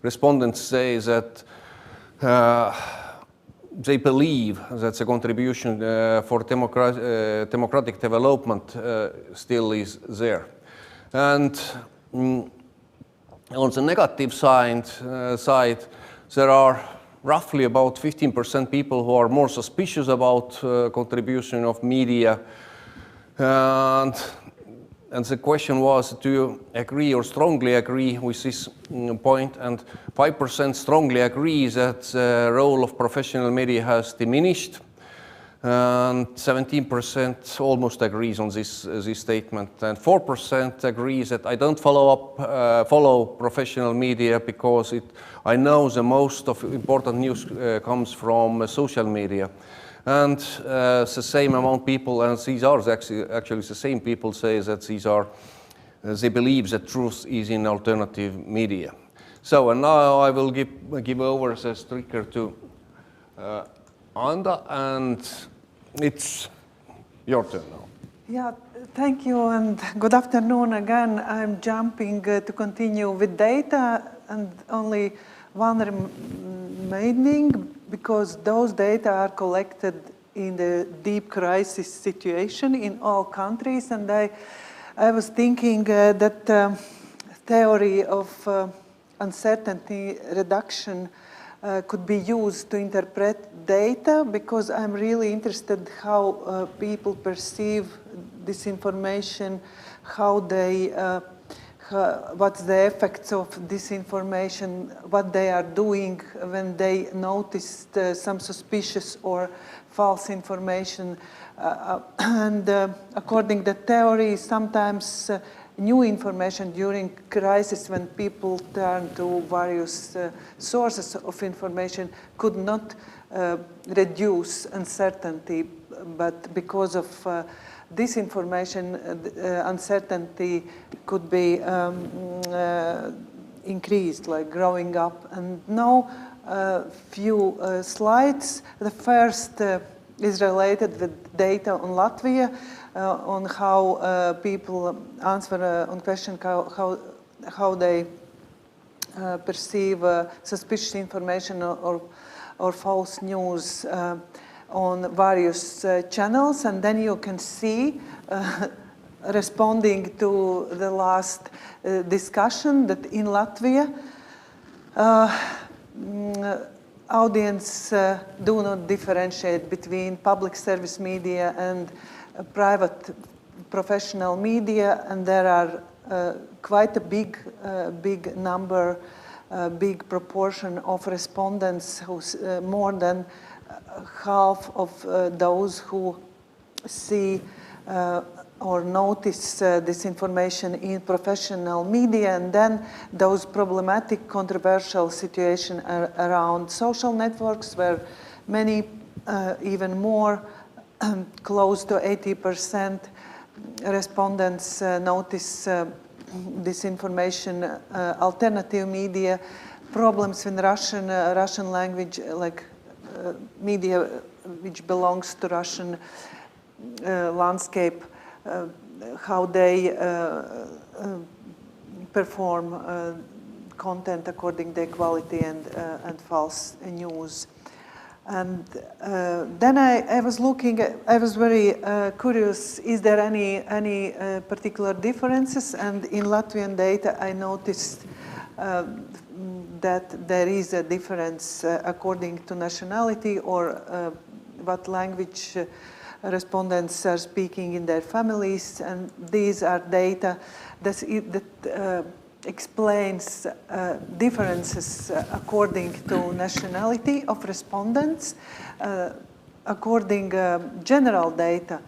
respondents say that they believe that the contribution for democratic development still is there. And on the negative side, there are roughly about 15% people who are more suspicious about contribution of media. And the question was, do you agree or strongly agree with this point? And 5% strongly agree that the role of professional media has diminished. And 17% almost agrees on this statement. And 4% agrees that I don't follow professional media because I know the most of important news comes from social media. And the same amount of people, and these are actually the same people, say that they believe that truth is in alternative media. So, and now I will give over the speaker to Anda, and it's your turn now. Yeah, thank you, and good afternoon again. I'm jumping to continue with data, and only one remaining, because those data are collected in the deep crisis situation in all countries. And I was thinking that theory of uncertainty reduction could be used to interpret data, because I'm really interested how people perceive this information, how they what's the effects of disinformation, what they are doing when they notice some suspicious or false information. And according to theory, sometimes new information during crisis, when people turn to various sources of information, could not reduce uncertainty, but because of disinformation, uncertainty could be increased, like growing up. And now few slides. The first is related with data on Latvia, on how people answer on question how they perceive suspicious information or false news on various channels. And then you can see, responding to the last discussion, that in Latvia, audience do not differentiate between public service media and private professional media, and there are quite a big number, big proportion of respondents who more than half of those who see or notice this information in professional media, and then those problematic, controversial situations around social networks, where many, even more, close to 80% respondents notice this information, alternative media, problems in Russian language, like media which belongs to Russian landscape, how they perform content according to quality and false news. And then I was looking, I was very curious, is there any particular differences? And in Latvian data, I noticed that there is a difference according to nationality or what language respondents are speaking in their families. And these are data that explains differences according to nationality of respondents, according general data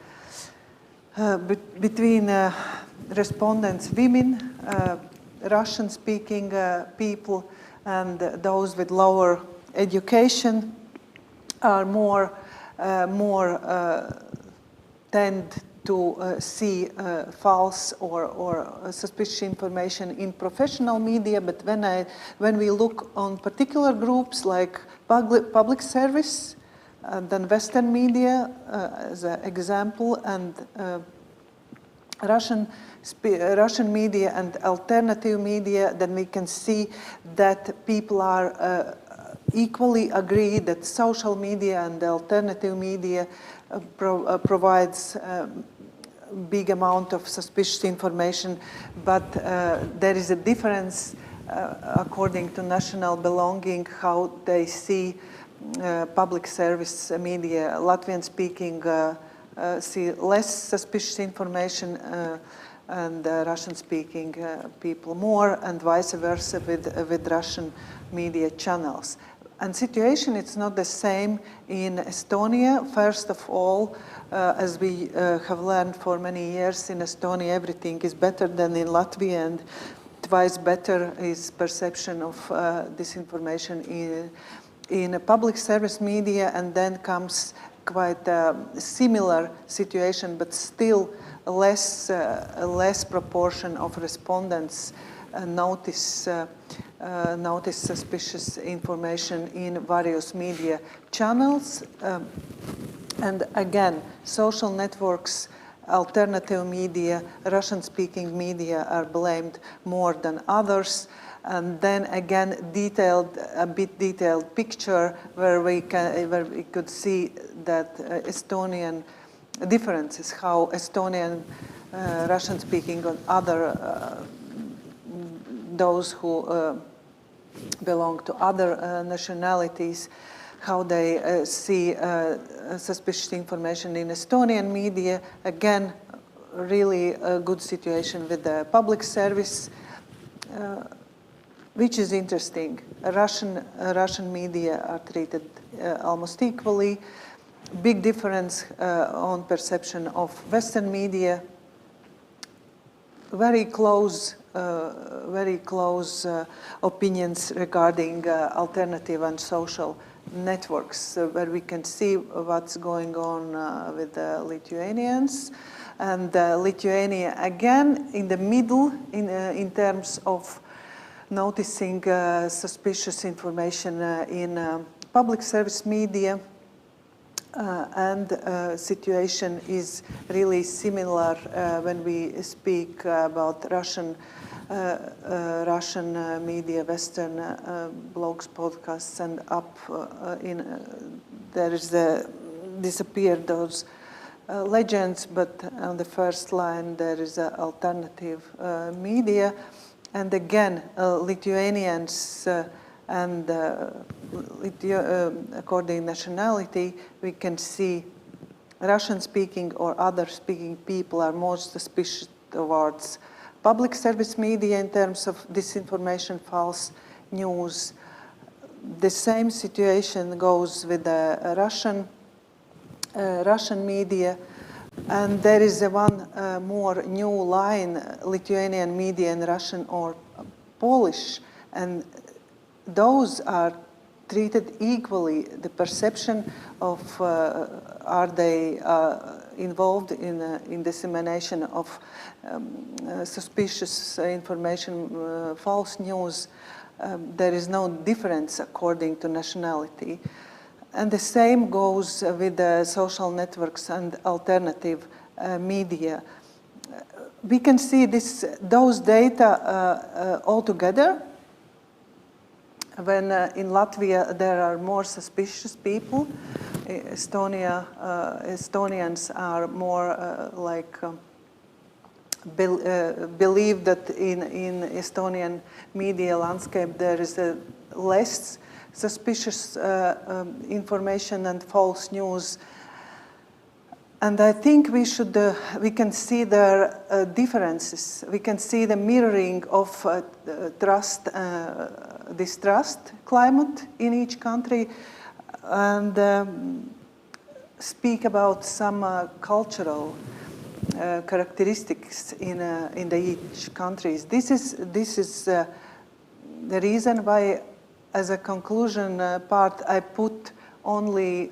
between respondents, women, Russian-speaking people, and those with lower education are more tend to see false or suspicious information in professional media. But when we look on particular groups like public service, then Western media as an example, and Russian media and alternative media, then we can see that people are equally agree that social media and alternative media provides big amount of suspicious information, but there is a difference according to national belonging, how they see public service media. Latvian-speaking see less suspicious information and Russian-speaking people more, and vice versa with Russian media channels. And situation, it's not the same in Estonia. First of all, as we have learned for many years in Estonia, everything is better than in Latvia, and twice better is perception of disinformation in a public service media, and then comes quite a similar situation, but still less proportion of respondents notice suspicious information in various media channels. And again, social networks, alternative media, Russian-speaking media are blamed more than others. And then again, a bit detailed picture where we could see that Estonian differences, how Estonian, Russian-speaking, and other those who belong to other nationalities, how they see suspicious information in Estonian media. Again, really a good situation with the public service, which is interesting. Russian media are treated almost equally. Big difference on perception of Western media. Very close opinions regarding alternative and social networks, where we can see what's going on with the Lithuanians. And Lithuania, again, in the middle in terms of noticing suspicious information in public service media. And situation is really similar when we speak about Russian media, Western blogs, podcasts, and up there is disappeared those legends, but on the first line there is alternative media. And again, Lithuanians and according to nationality, we can see Russian-speaking or other-speaking people are more suspicious towards public service media in terms of disinformation, false news. The same situation goes with the Russian media. And there is one more new line, Lithuanian media in Russian or Polish, and those are treated equally. The perception of are they involved in dissemination of suspicious information, false news. There is no difference according to nationality. And the same goes with the social networks and alternative media. We can see those data all together. When in Latvia there are more suspicious people, Estonians are more believe that in Estonian media landscape there is less suspicious information and false news. And I think we can see the differences. We can see the mirroring of trust, distrust climate in each country, and speak about some cultural characteristics in each countries. This is the reason why, as a conclusion part, I put only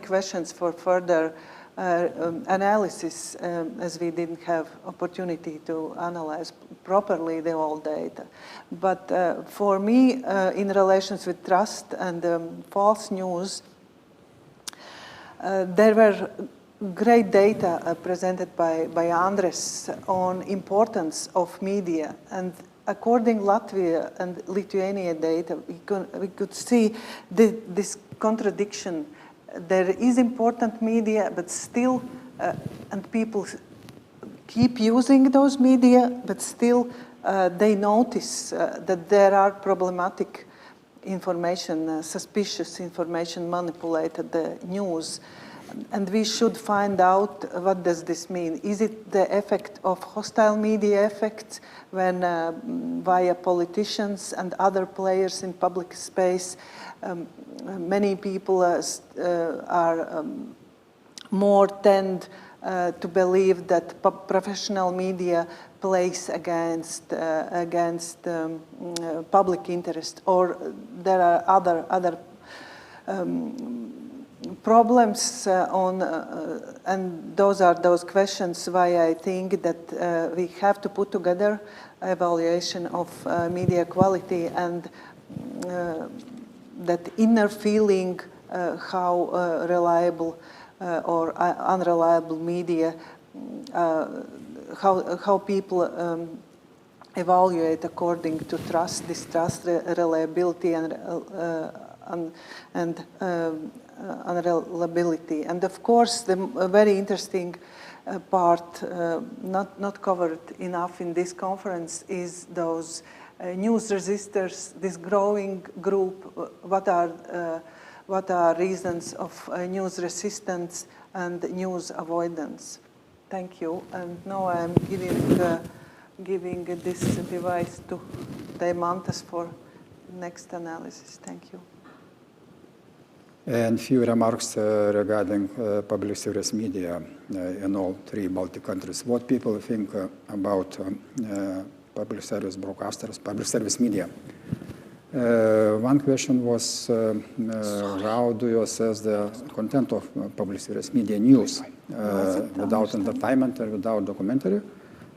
questions for further analysis, as we didn't have opportunity to analyze properly the whole data. But for me, in relations with trust and false news, there were great data presented by Andres on importance of media. And according Latvia and Lithuania data, we could see this contradiction. There is important media, but still, and people keep using those media, but still they notice that there are problematic information, suspicious information, manipulated news. And we should find out what does this mean. Is it the effect of hostile media effects when via politicians and other players in public space, many people are more tend to believe that professional media plays against public interest, or there are other problems and those are those questions why I think that we have to put together evaluation of media quality and that inner feeling how reliable or unreliable media, how people evaluate according to trust, distrust, reliability, and unreliability. And of course, the very interesting part, not covered enough in this conference, is those news resistors, this growing group. What are reasons of news resistance and news avoidance? Thank you. And now I'm giving this device to Deimantas for next analysis. Thank you. And few remarks regarding public service media in all three Baltic countries. What people think about public service broadcasters, public service media. One question was, how do you assess the content of public service media news without entertainment and without documentary?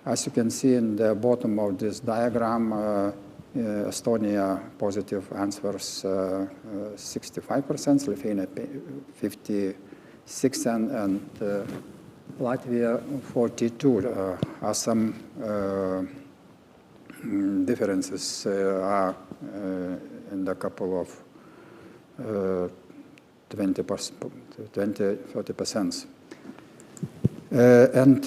As you can see in the bottom of this diagram, Estonia positive answers 65%, Lithuania 56%, and Latvia 42%. Some differences are in the couple of 20-30%. And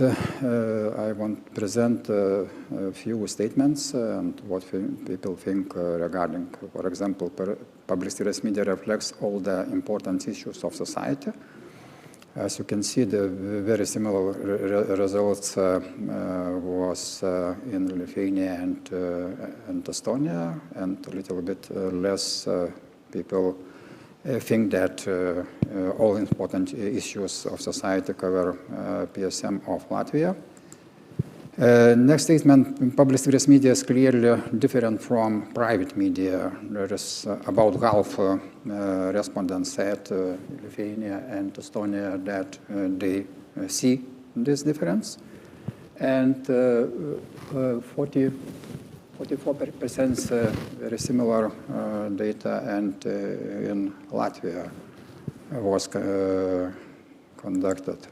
I want to present a few statements and what people think regarding, for example, public service media reflects all the important issues of society. As you can see, the very similar results was in Lithuania and Estonia, and a little bit less people think that all important issues of society cover PSM of Latvia. Next statement, public service media is clearly different from private media. There is about half respondents said Lithuania and Estonia that they see this difference. And 44% very similar data, and in Latvia was conducted.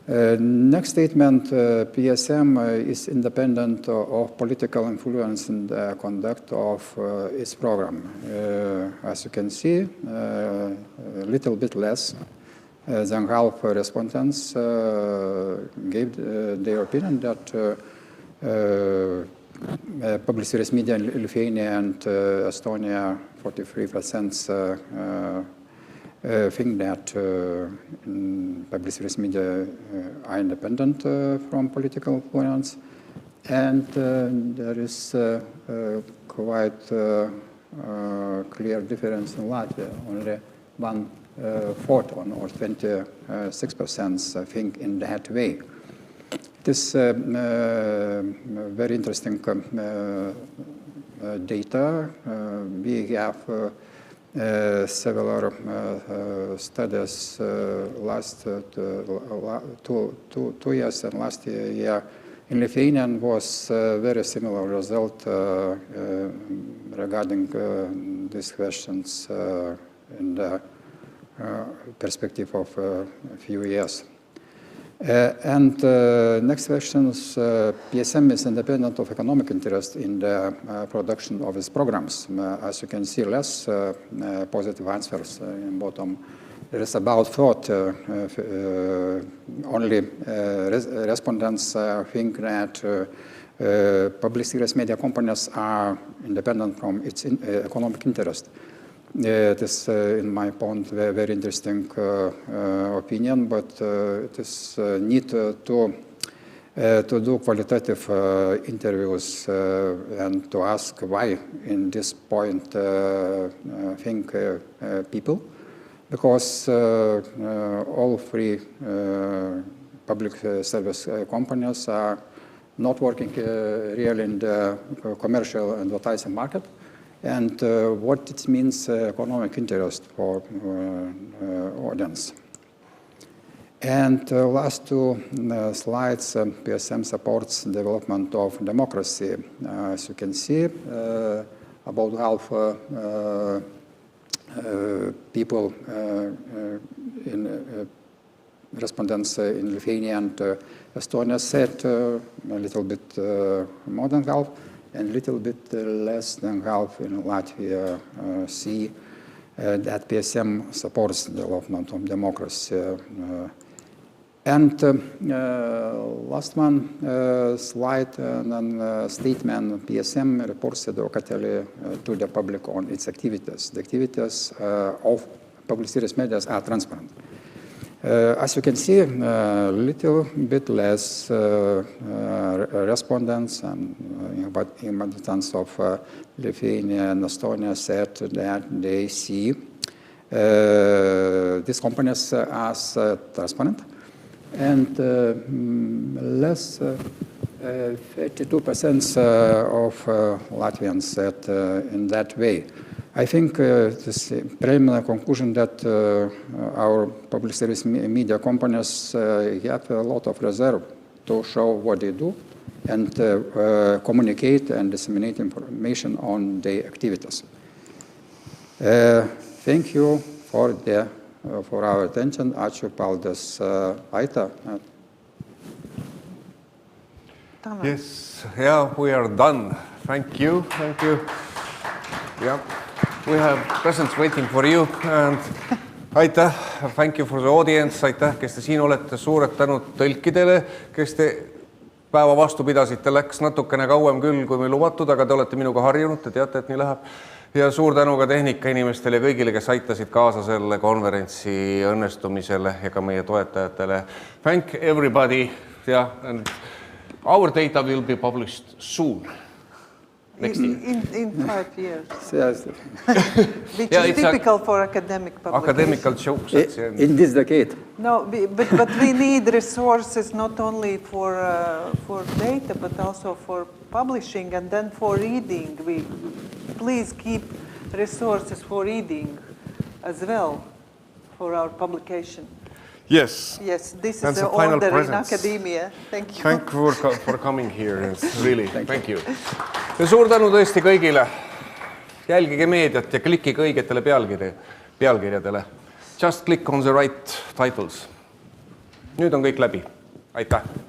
Next statement, PSM is independent of political influence in the conduct of its program. As you can see, a little bit less than half respondents gave their opinion that public service media in Lithuania and Estonia, 43% think that public service media are independent from political influence, and there is quite clear difference in Latvia. Only 1/4 or 26% think in that way. This very interesting data. We have several studies last 2 years, and last year in Lithuanian was very similar result regarding these questions in the perspective of a few years. And next question is, PSM is independent of economic interest in the production of its programs. As you can see, less positive answers in bottom. There is about thought, only respondents think that public service media companies are independent from its economic interest. It is, in my point, a very interesting opinion, but it is need to do qualitative interviews and to ask why in this point think people, because all three public service companies are not working really in the commercial advertising market. And what it means economic interest for audience. And last two slides, PSM supports development of democracy. As you can see, about half people in respondents in Lithuania and Estonia said a little bit more than half, and a little bit less than half in Latvia see that PSM supports the development of democracy. And last one slide, and statement, PSM reports advocacy to the public on its activities. The activities of public service media are transparent. As you can see, a little bit less respondents and inhabitants of Lithuania and Estonia said that they see these companies as transparent, and less 32% of Latvians said in that way. I think this preliminary conclusion that our public service media companies have a lot of reserve to show what they do and communicate and disseminate information on their activities. Thank you for our attention. Ačiū, paldies, Aita. Yes, yeah, we are done. Thank you. Yeah. We have presents waiting for you, and aitäh, thank you for the audience, aitäh, kes te siin olete, suured tänud tõlkidele, kes te päeva vastu pidasite, läks natukene kauem küll, kui meil lubatud, aga te olete minuga harjunud, te teate, et nii läheb. Ja suur tänu ka tehnika inimestele ja kõigile, kes aitasid kaasa selle konverentsi õnnestumisele ja ka meie toetajatele. Thank everybody, yeah, and our data will be published soon. Next year. In 5 years. Yes. Which is typical for academic publications. Academical jokes. In this decade. No, but we need resources not only for data, but also for publishing and then for reading. We please keep resources for reading as well for our publication. Yes. Yes, this That's is the final order presence. in academia. Thank you. Thank you for coming here. Really, thank you. Ja suur tänu tõesti kõigile. Jälgige meediat ja klikkige õigetele pealkirjadele. just click on the right titles. Nüüd on kõik läbi. Aitäh!